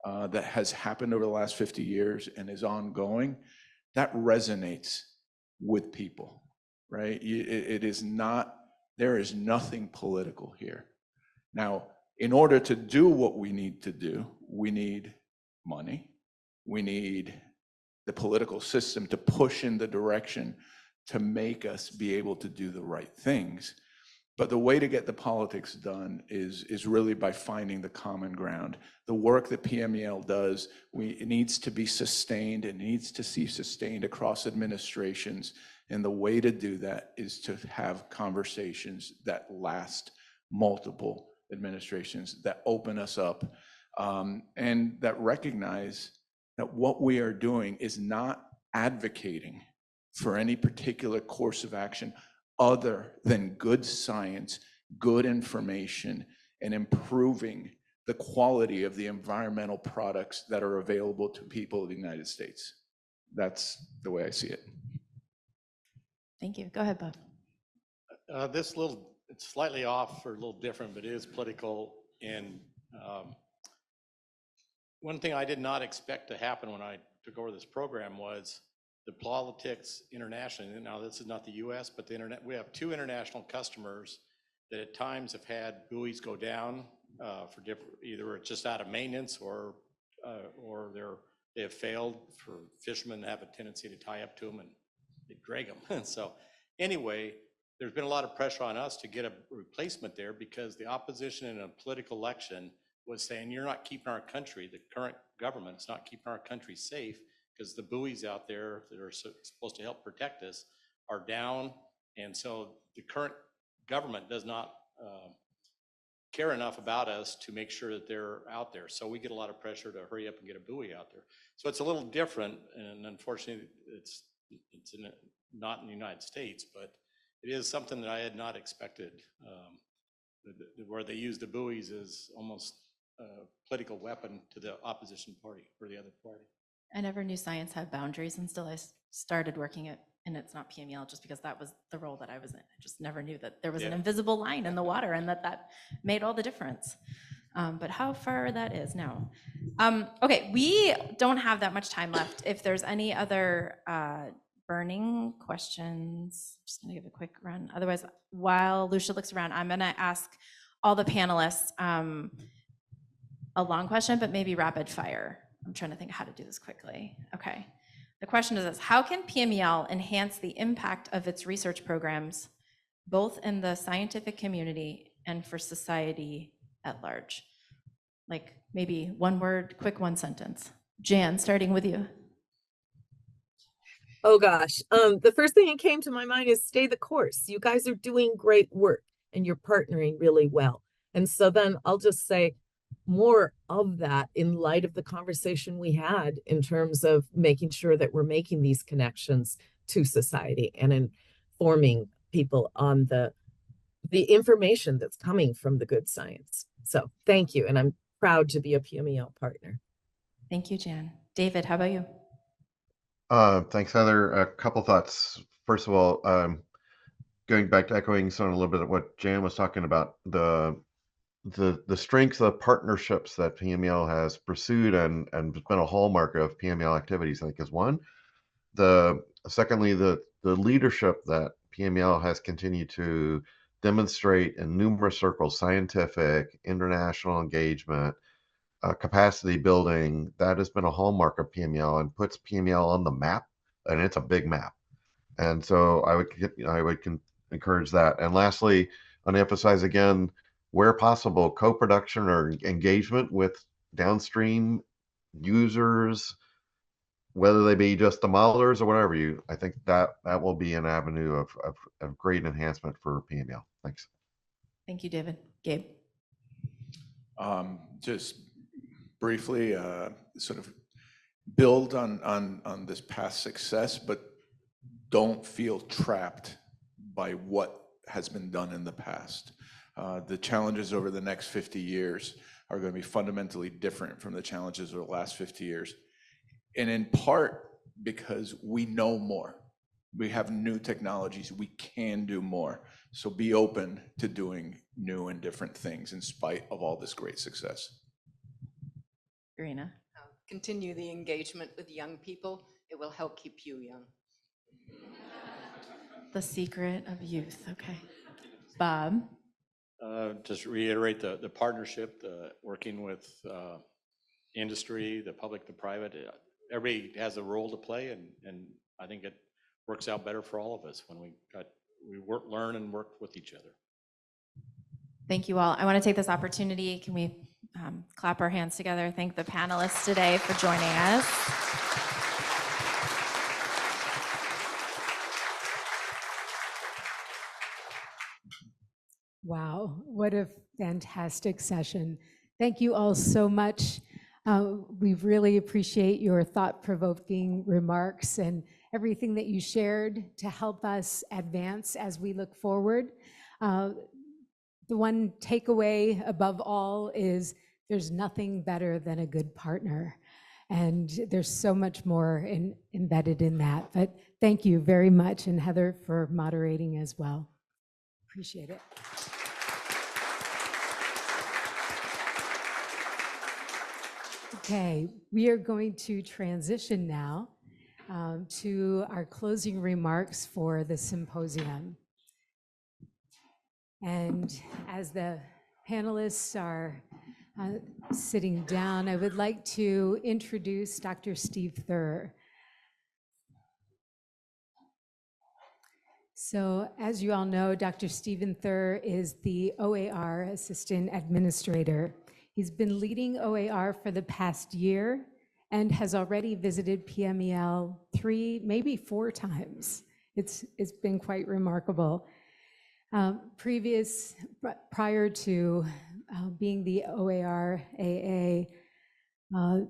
Speaker 2: that has happened over the last 50 years and is ongoing, that resonates with people, right? It is not, there is nothing political here. Now, in order to do what we need to do, we need money. We need the political system to push in the direction to make us be able to do the right things. But the way to get the politics done is really by finding the common ground. The work that PMEL does, it needs to be sustained. It needs to be sustained across administrations. And the way to do that is to have conversations that last multiple administrations, that open us up, and that recognize that what we are doing is not advocating for any particular course of action other than good science, good information, and improving the quality of the environmental products that are available to people of the United States. That's the way I see it.
Speaker 14: Thank you. Go ahead, Bob.
Speaker 18: It's slightly off or a little different, but it is political. And one thing I did not expect to happen when I took over this program was the politics internationally. Now, this is not the US, but the internet. We have 2 international customers that at times have had buoys go down for different, either it's just out of maintenance or they have failed. For fishermen have a tendency to tie up to them and they drag them. And so anyway, there's been a lot of pressure on us to get a replacement there because the opposition in a political election was saying, you're not keeping our country, the current government's not keeping our country safe because the buoys out there that are supposed to help protect us are down. And so the current government does not care enough about us to make sure that they're out there. So we get a lot of pressure to hurry up and get a buoy out there. So it's a little different, and unfortunately, it's not in the United States, but it is something that I had not expected, where they use the buoys as almost a political weapon to the opposition party or the other party.
Speaker 14: I never knew science had boundaries until I started working it, and it's not PMEL, just because that was the role that I was in. I just never knew that there was an invisible line in the water and that made all the difference. But how far that is now. Okay, we don't have that much time left. If there's any other burning questions, I'm just gonna give a quick run. Otherwise, while Lucia looks around, I'm gonna ask all the panelists a long question, but maybe rapid fire. I'm trying to think how to do this quickly. Okay. The question is this: how can PMEL enhance the impact of its research programs, both in the scientific community and for society at large? Like maybe one word, quick one sentence. Jan, starting with you.
Speaker 15: Oh gosh, the first thing that came to my mind is stay the course. You guys are doing great work and you're partnering really well. And so then I'll just say more of that in light of the conversation we had in terms of making sure that we're making these connections to society and informing people on the information that's coming from the good science. So thank you. And I'm proud to be a PMEL partner.
Speaker 14: Thank you, Jan. David, how about you?
Speaker 1: Thanks, Heather. A couple thoughts. First of all, going back to echoing a little bit of what Jan was talking about, the strength of partnerships that PMEL has pursued and been a hallmark of PMEL activities, I think, is one. Secondly, the leadership that PMEL has continued to demonstrate in numerous circles, scientific, international engagement, capacity building, that has been a hallmark of PMEL and puts PMEL on the map, and it's a big map. And so I would encourage that. And lastly, I want to emphasize again, where possible, co-production or engagement with downstream users, whether they be just the modelers or whatever I think that will be an avenue of great enhancement for PMEL. Thanks.
Speaker 14: Thank you, David. Gabe.
Speaker 2: Just briefly, sort of build on this past success, but don't feel trapped by what has been done in the past. The challenges over the next 50 years are going to be fundamentally different from the challenges of the last 50 years. And in part because we know more. We have new technologies, we can do more. So be open to doing new and different things in spite of all this great success.
Speaker 14: Irina.
Speaker 17: Continue the engagement with young people. It will help keep you young.
Speaker 14: The secret of youth. Okay. Bob.
Speaker 18: Just reiterate the partnership, working with industry, the public, the private. Everybody has a role to play, and I think it works out better for all of us when we learn and work with each other.
Speaker 14: Thank you all. I want to take this opportunity. Can we clap our hands together? Thank the panelists today for joining us.
Speaker 8: Wow, what a fantastic session. Thank you all so much. We really appreciate your thought-provoking remarks and everything that you shared to help us advance as we look forward. The one takeaway above all is there's nothing better than a good partner. And there's so much more embedded in that. But thank you very much, and Heather for moderating as well. Appreciate it. Okay, we are going to transition now to our closing remarks for the symposium. And as the panelists are sitting down, I would like to introduce Dr. Steve Thur. So as you all know, Dr. Stephen Thur is the OAR Assistant Administrator. He's been leading OAR for the past year and has already visited PMEL 3, maybe 4 times. It's been quite remarkable. Prior to being the OAR AA,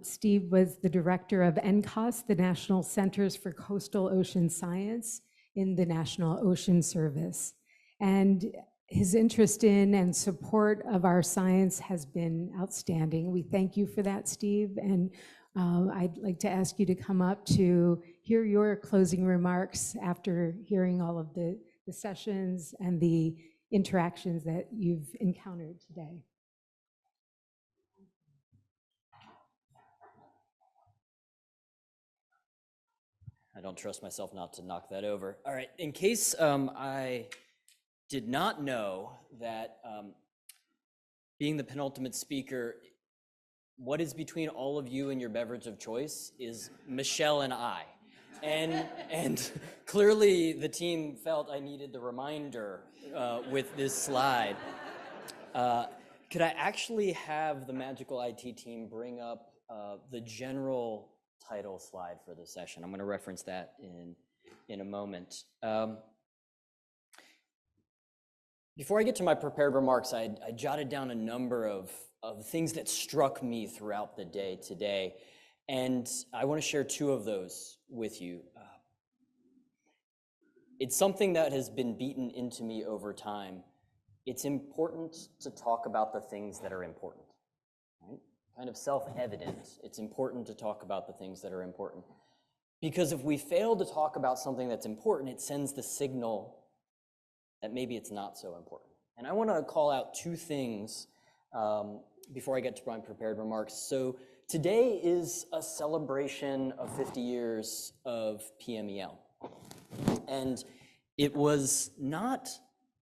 Speaker 8: Steve was the director of NCAS, the National Centers for Coastal Ocean Science. in the National Ocean Service. And his interest in and support of our science has been outstanding. We thank you for that, Steve. And I'd like to ask you to come up to hear your closing remarks after hearing all of the sessions and the interactions that you've encountered today.
Speaker 4: I don't trust myself not to knock that over. All right, in case I did not know that being the penultimate speaker, what is between all of you and your beverage of choice is Michelle and I. And clearly the team felt I needed the reminder with this slide. Could I actually have the magical IT team bring up the general title slide for the session? I'm going to reference that in a moment. Before I get to my prepared remarks, I jotted down a number of things that struck me throughout the day today, and I want to share two of those with you. It's something that has been beaten into me over time. It's important to talk about the things that are important, right? Kind of self-evident. It's important to talk about the things that are important. Because if we fail to talk about something that's important, it sends the signal that maybe it's not so important. And I want to call out two things before I get to my prepared remarks. So today is a celebration of 50 years of PMEL. And it was not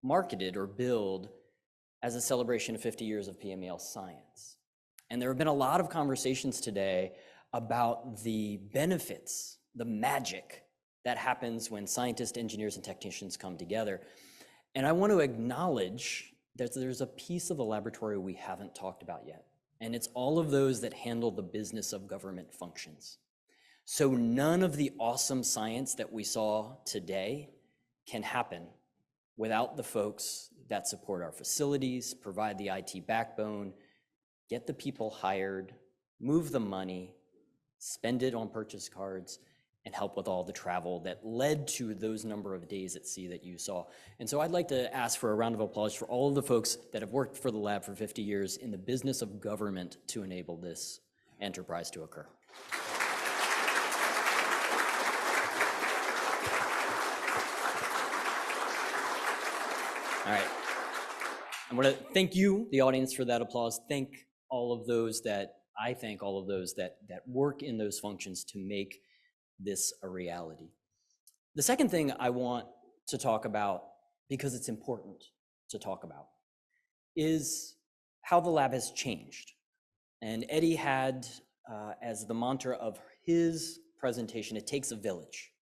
Speaker 4: marketed or billed as a celebration of 50 years of PMEL science. And there have been a lot of conversations today about the benefits, the magic that happens when scientists, engineers, and technicians come together. And I want to acknowledge that there's a piece of the laboratory we haven't talked about yet. And it's all of those that handle the business of government functions. So none of the awesome science that we saw today can happen without the folks that support our facilities, provide the IT backbone, get the people hired, move the money, spend it on purchase cards, and help with all the travel that led to those number of days at sea that you saw. And so I'd like to ask for a round of applause for all of the folks that have worked for the lab for 50 years in the business of government to enable this enterprise to occur. All right. I want to thank you, the audience, for that applause. Thank all of those that, I thank all of those that work in those functions to make this a reality. The second thing I want to talk about, because it's important to talk about, is how the lab has changed. And Eddie had as the mantra of his presentation, it takes a village.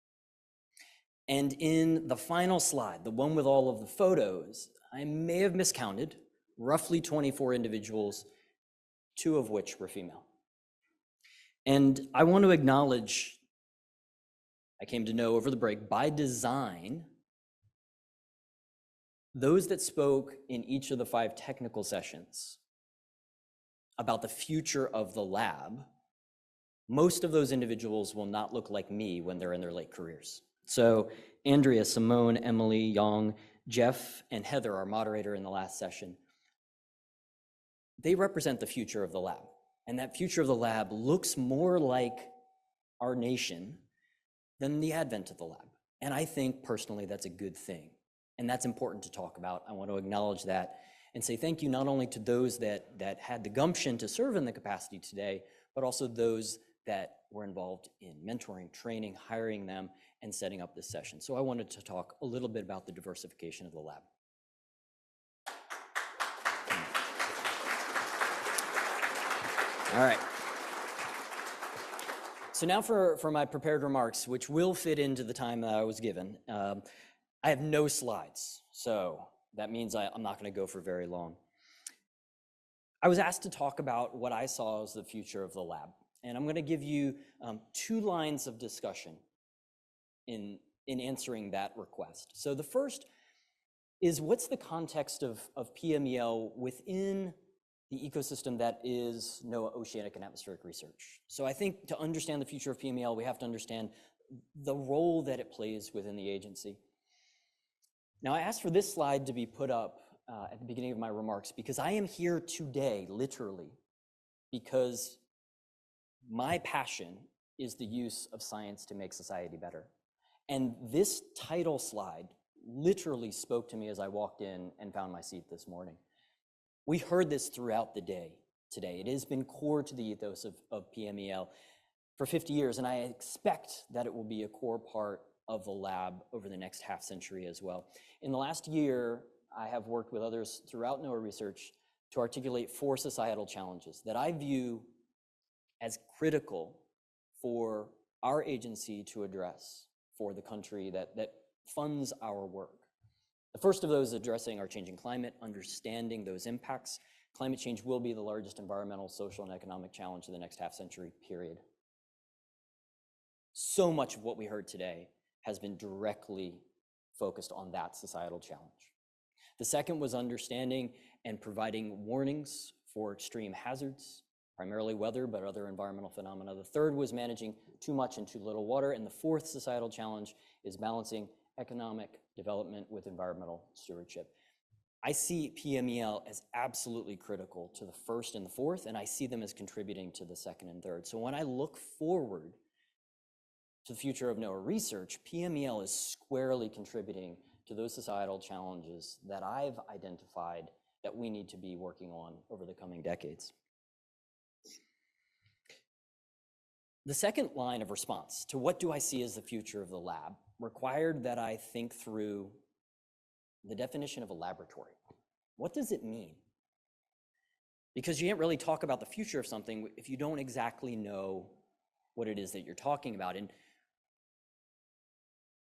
Speaker 4: And in the final slide, the one with all of the photos, I may have miscounted, roughly 24 individuals, 2 of which were female. And I want to acknowledge, I came to know over the break, by design, those that spoke in each of the 5 technical sessions about the future of the lab, most of those individuals will not look like me when they're in their late careers. So Andrea, Simone, Emily, Yong, Jeff, and Heather, our moderator in the last session, they represent the future of the lab. And that future of the lab looks more like our nation than the advent of the lab. And I think personally that's a good thing. And that's important to talk about. I want to acknowledge that and say thank you not only to those that had the gumption to serve in the capacity today, but also those that were involved in mentoring, training, hiring them, and setting up this session. So I wanted to talk a little bit about the diversification of the lab. All right. So now for my prepared remarks, which will fit into the time that I was given. I have no slides, so that means I'm not going to go for very long. I was asked to talk about what I saw as the future of the lab, and I'm going to give you 2 lines of discussion in answering that request. So the first is, what's the context of PMEL within the ecosystem that is NOAA Oceanic and Atmospheric Research? So I think to understand the future of PMEL, we have to understand the role that it plays within the agency. Now, I asked for this slide to be put up at the beginning of my remarks because I am here today, literally, because my passion is the use of science to make society better. And this title slide literally spoke to me as I walked in and found my seat this morning. We heard this throughout the day today. It has been core to the ethos of PMEL for 50 years, and I expect that it will be a core part of the lab over the next half century as well. In the last year, I have worked with others throughout NOAA research to articulate 4 societal challenges that I view as critical for our agency to address for the country that funds our work. The first of those is addressing our changing climate, understanding those impacts. Climate change will be the largest environmental, social, and economic challenge of the next half century, period. So much of what we heard today has been directly focused on that societal challenge. The second was understanding and providing warnings for extreme hazards, primarily weather, but other environmental phenomena. The third was managing too much and too little water. And the fourth societal challenge is balancing economic development with environmental stewardship. I see PMEL as absolutely critical to the first and the fourth, and I see them as contributing to the second and third. So when I look forward to the future of NOAA research, PMEL is squarely contributing to those societal challenges that I've identified that we need to be working on over the coming decades. The second line of response to what do I see as the future of the lab required that I think through the definition of a laboratory. What does it mean? Because you can't really talk about the future of something if you don't exactly know what it is that you're talking about. And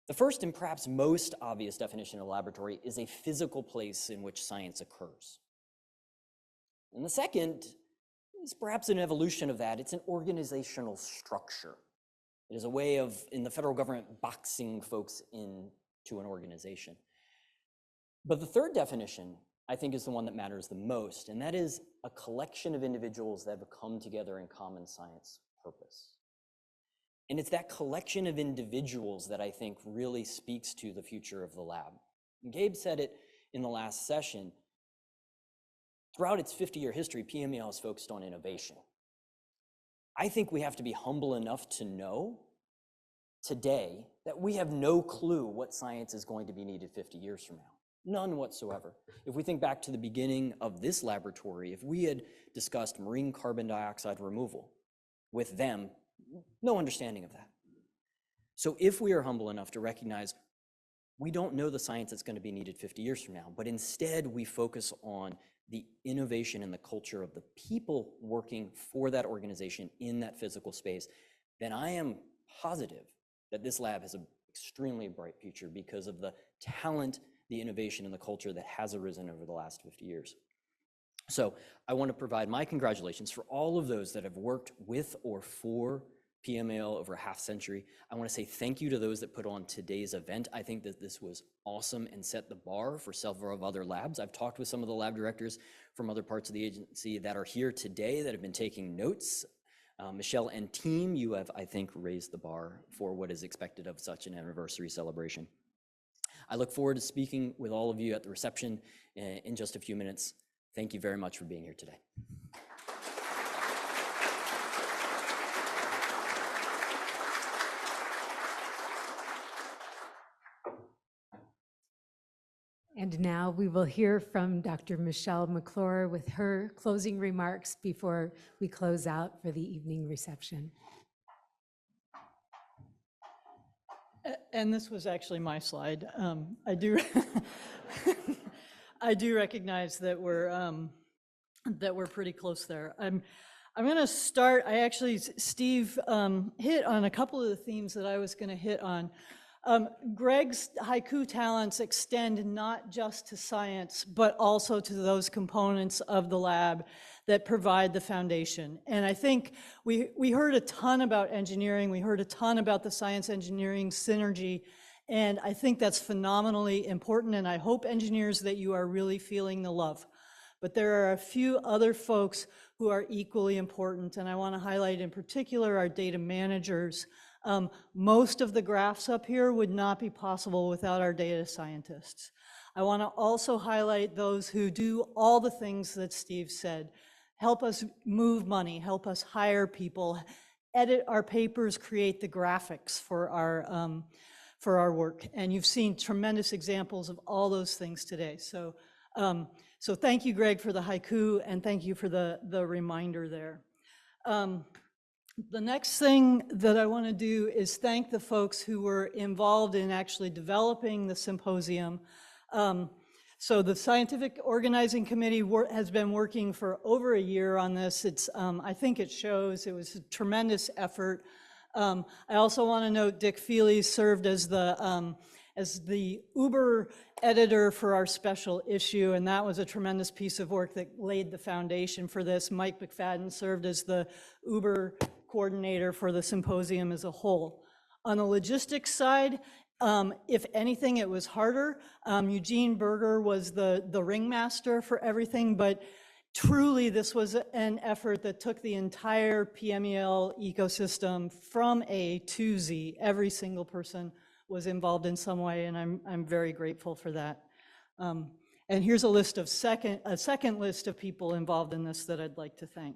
Speaker 4: the first and perhaps most obvious definition of a laboratory is a physical place in which science occurs. And the second is perhaps an evolution of that. It's an organizational structure. It is a way of, in the federal government, boxing folks into an organization. But the third definition, I think, is the one that matters the most, and that is a collection of individuals that have come together in common science purpose. And it's that collection of individuals that I think really speaks to the future of the lab. And Gabe said it in the last session. Throughout its 50-year history, PMEL is focused on innovation. I think we have to be humble enough to know today that we have no clue what science is going to be needed 50 years from now. None whatsoever. If we think back to the beginning of this laboratory, if we had discussed marine carbon dioxide removal with them, no understanding of that. So if we are humble enough to recognize we don't know the science that's going to be needed 50 years from now, but instead we focus on the innovation and the culture of the people working for that organization in that physical space, then I am positive that this lab has an extremely bright future because of the talent, the innovation, and the culture that has arisen over the last 50 years. So I want to provide my congratulations for all of those that have worked with or for PMEL over a half century. I want to say thank you to those that put on today's event. I think that this was awesome and set the bar for several other labs. I've talked with some of the lab directors from other parts of the agency that are here today that have been taking notes. Michelle and team, you have, I think, raised the bar for what is expected of such an anniversary celebration. I look forward to speaking with all of you at the reception in just a few minutes. Thank you very much for being here today.
Speaker 8: And now we will hear from Dr. Michelle McClure with her closing remarks before we close out for the evening reception.
Speaker 7: And this was actually my slide. I do I do recognize that we're pretty close there. I'm going to start. Steve hit on a couple of the themes that I was going to hit on. Greg's haiku talents extend not just to science, but also to those components of the lab that provide the foundation. And I think we heard a ton about engineering. We heard a ton about the science engineering synergy. And I think that's phenomenally important. And I hope, engineers, that you are really feeling the love. But there are a few other folks who are equally important. And I want to highlight in particular our data managers Most of the graphs up here would not be possible without our data scientists. I want to also highlight those who do all the things that Steve said. Help us move money, help us hire people, edit our papers, create the graphics for our work. And you've seen tremendous examples of all those things today. So thank you, Greg, for the haiku, and thank you for the reminder there. The next thing that I want to do is thank the folks who were involved in actually developing the symposium. So the Scientific Organizing Committee has been working for over a year on this. I think it shows. It was a tremendous effort. I also want to note Dick Feely served as the Uber editor for our special issue, and that was a tremendous piece of work that laid the foundation for this. Mike McFadden served as the Uber coordinator for the symposium as a whole. On the logistics side, if anything, it was harder. Eugene Berger was the ringmaster for everything, but truly this was an effort that took the entire PMEL ecosystem from A to Z. Every single person was involved in some way, and I'm very grateful for that. And here's a list of a second list of people involved in this that I'd like to thank.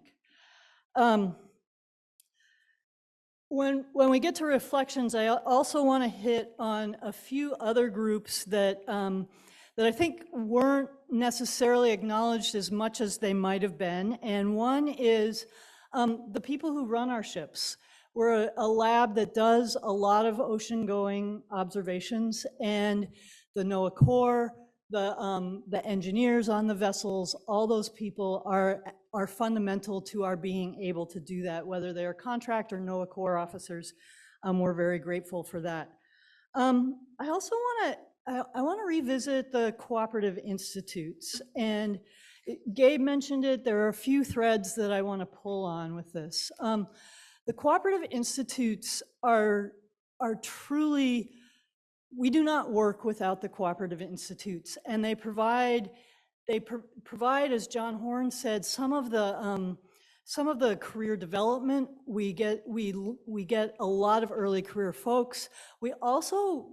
Speaker 7: When we get to reflections, I also want to hit on a few other groups that I think weren't necessarily acknowledged as much as they might have been. And one is the people who run our ships. We're a lab that does a lot of ocean-going observations, and the NOAA Corps, the engineers on the vessels, all those people are fundamental to our being able to do that, whether they're contract or NOAA Corps officers. We're very grateful for that. I also want to revisit the cooperative institutes, and Gabe mentioned it. There are a few threads that I want to pull on with this. The cooperative institutes are truly, we do not work without the cooperative institutes, and they provide, as John Horn said, some of the career development. We get a lot of early career folks. We also,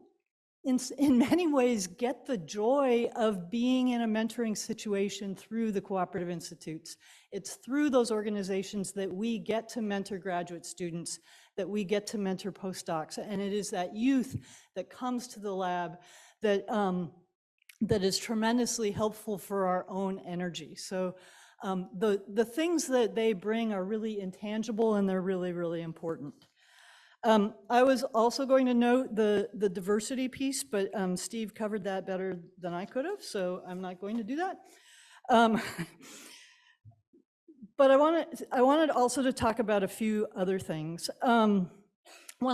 Speaker 7: in many ways, get the joy of being in a mentoring situation through the cooperative institutes. It's through those organizations that we get to mentor graduate students, that we get to mentor postdocs, and it is that youth that comes to the lab that is tremendously helpful for our own energy. So the things that they bring are really intangible, and they're really, really important. I was also going to note the diversity piece, but Steve covered that better than I could have, so I'm not going to do that. But I wanted also to talk about a few other things. When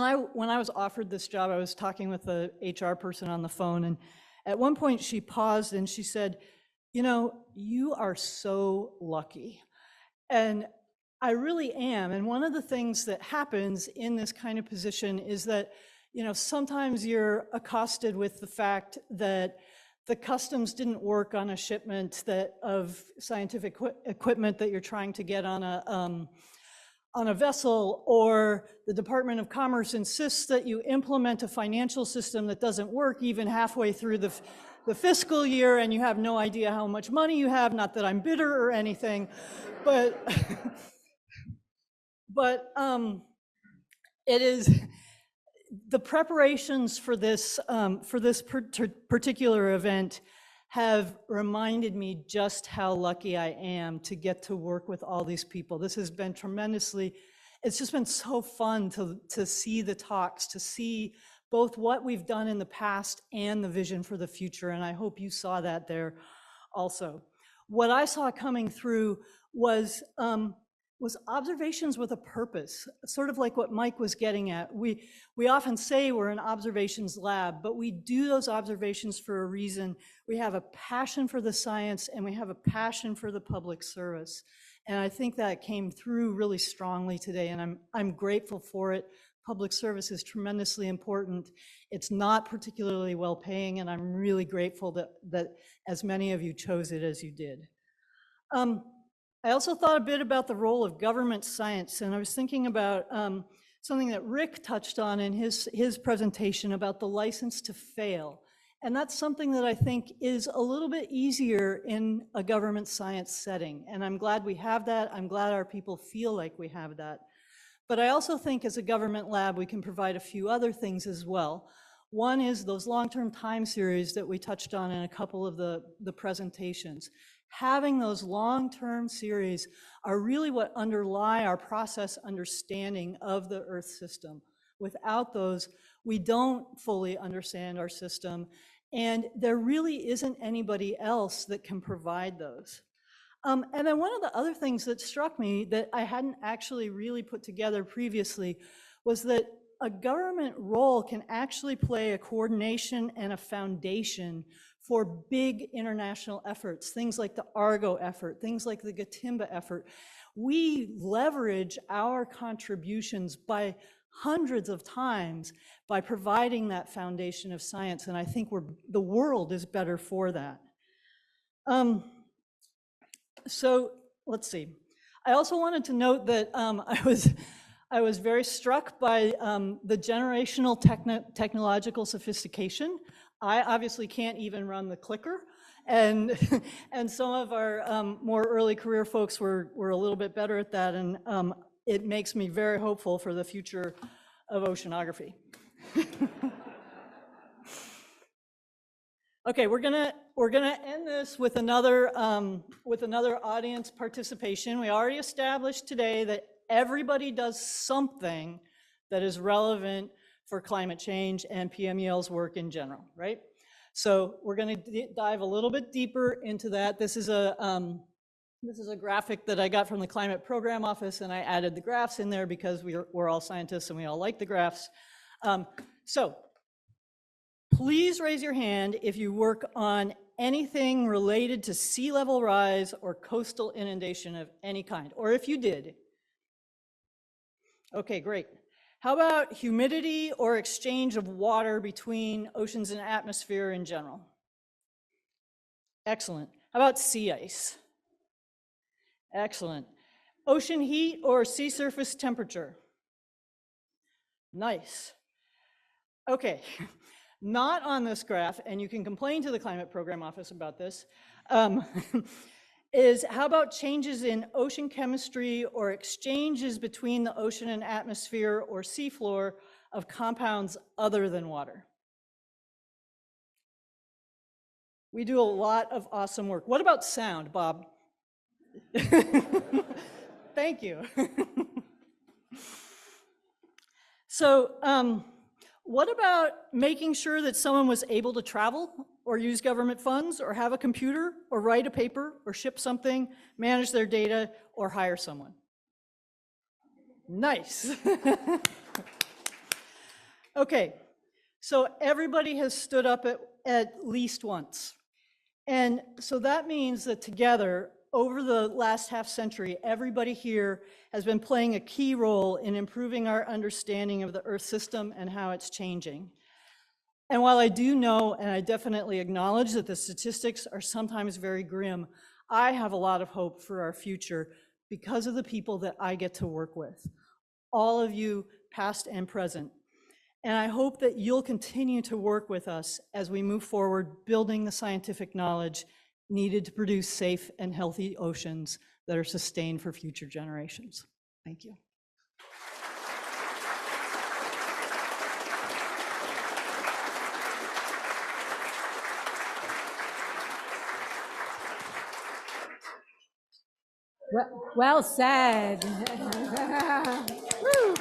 Speaker 7: I was offered this job, I was talking with the HR person on the phone, and at one point she paused and she said, "You know, you are so lucky." And I really am. And one of the things that happens in this kind of position is that, sometimes you're accosted with the fact that the customs didn't work on a shipment of scientific equipment that you're trying to get on a vessel, or the Department of Commerce insists that you implement a financial system that doesn't work even halfway through the fiscal year, and you have no idea how much money you have. Not that I'm bitter or anything, but it is the preparations for this particular event have reminded me just how lucky I am to get to work with all these people. This has been it's just been so fun to see the talks, to see both what we've done in the past and the vision for the future, and I hope you saw that there also. What I saw coming through was observations with a purpose, sort of like what Mike was getting at. We often say we're an observations lab, but we do those observations for a reason. We have a passion for the science, and we have a passion for the public service. And I think that came through really strongly today, and I'm grateful for it. Public service is tremendously important. It's not particularly well paying, and I'm really grateful that as many of you chose it as you did. I also thought a bit about the role of government science, and I was thinking about something that Rick touched on in his presentation about the license to fail. And that's something that I think is a little bit easier in a government science setting. And I'm glad we have that. I'm glad our people feel like we have that. But I also think as a government lab, we can provide a few other things as well. One is those long-term time series that we touched on in a couple of the presentations. Having those long-term series are really what underlie our process understanding of the Earth system. Without those, we don't fully understand our system, and there really isn't anybody else that can provide those. And then one of the other things that struck me that I hadn't actually really put together previously was that a government role can actually play a coordination and a foundation for big international efforts, things like the Argo effort, things like the Gatimba effort. We leverage our contributions by hundreds of times by providing that foundation of science, and I think the world is better for that. So let's see. I also wanted to note that I was very struck by the generational technological sophistication. I obviously can't even run the clicker, and some of our more early career folks were a little bit better at that, and it makes me very hopeful for the future of oceanography. Okay, we're gonna end this with another audience participation. We already established today that everybody does something that is relevant for climate change and PMEL's work in general, right? So we're going to dive a little bit deeper into that. This is a graphic that I got from the Climate Program Office, and I added the graphs in there because we're all scientists and we all like the graphs. So please raise your hand if you work on anything related to sea level rise or coastal inundation of any kind, or if you did. Okay, great. How about humidity or exchange of water between oceans and atmosphere in general? Excellent. How about sea ice? Excellent. Ocean heat or sea surface temperature? Nice. Okay, not on this graph, and you can complain to the Climate Program Office about this, is how about changes in ocean chemistry or exchanges between the ocean and atmosphere or seafloor of compounds other than water? We do a lot of awesome work. What about sound, Bob? Thank you. So what about making sure that someone was able to travel or use government funds or have a computer or write a paper or ship something, manage their data, or hire someone? Nice. Okay, so everybody has stood up at least once. And so that means that together, over the last half century, everybody here has been playing a key role in improving our understanding of the Earth system and how it's changing. And while I do know, and I definitely acknowledge that the statistics are sometimes very grim, I have a lot of hope for our future because of the people that I get to work with, all of you past and present. And I hope that you'll continue to work with us as we move forward, building the scientific knowledge needed to produce safe and healthy oceans that are sustained for future generations. Thank you.
Speaker 8: Well said. Woo.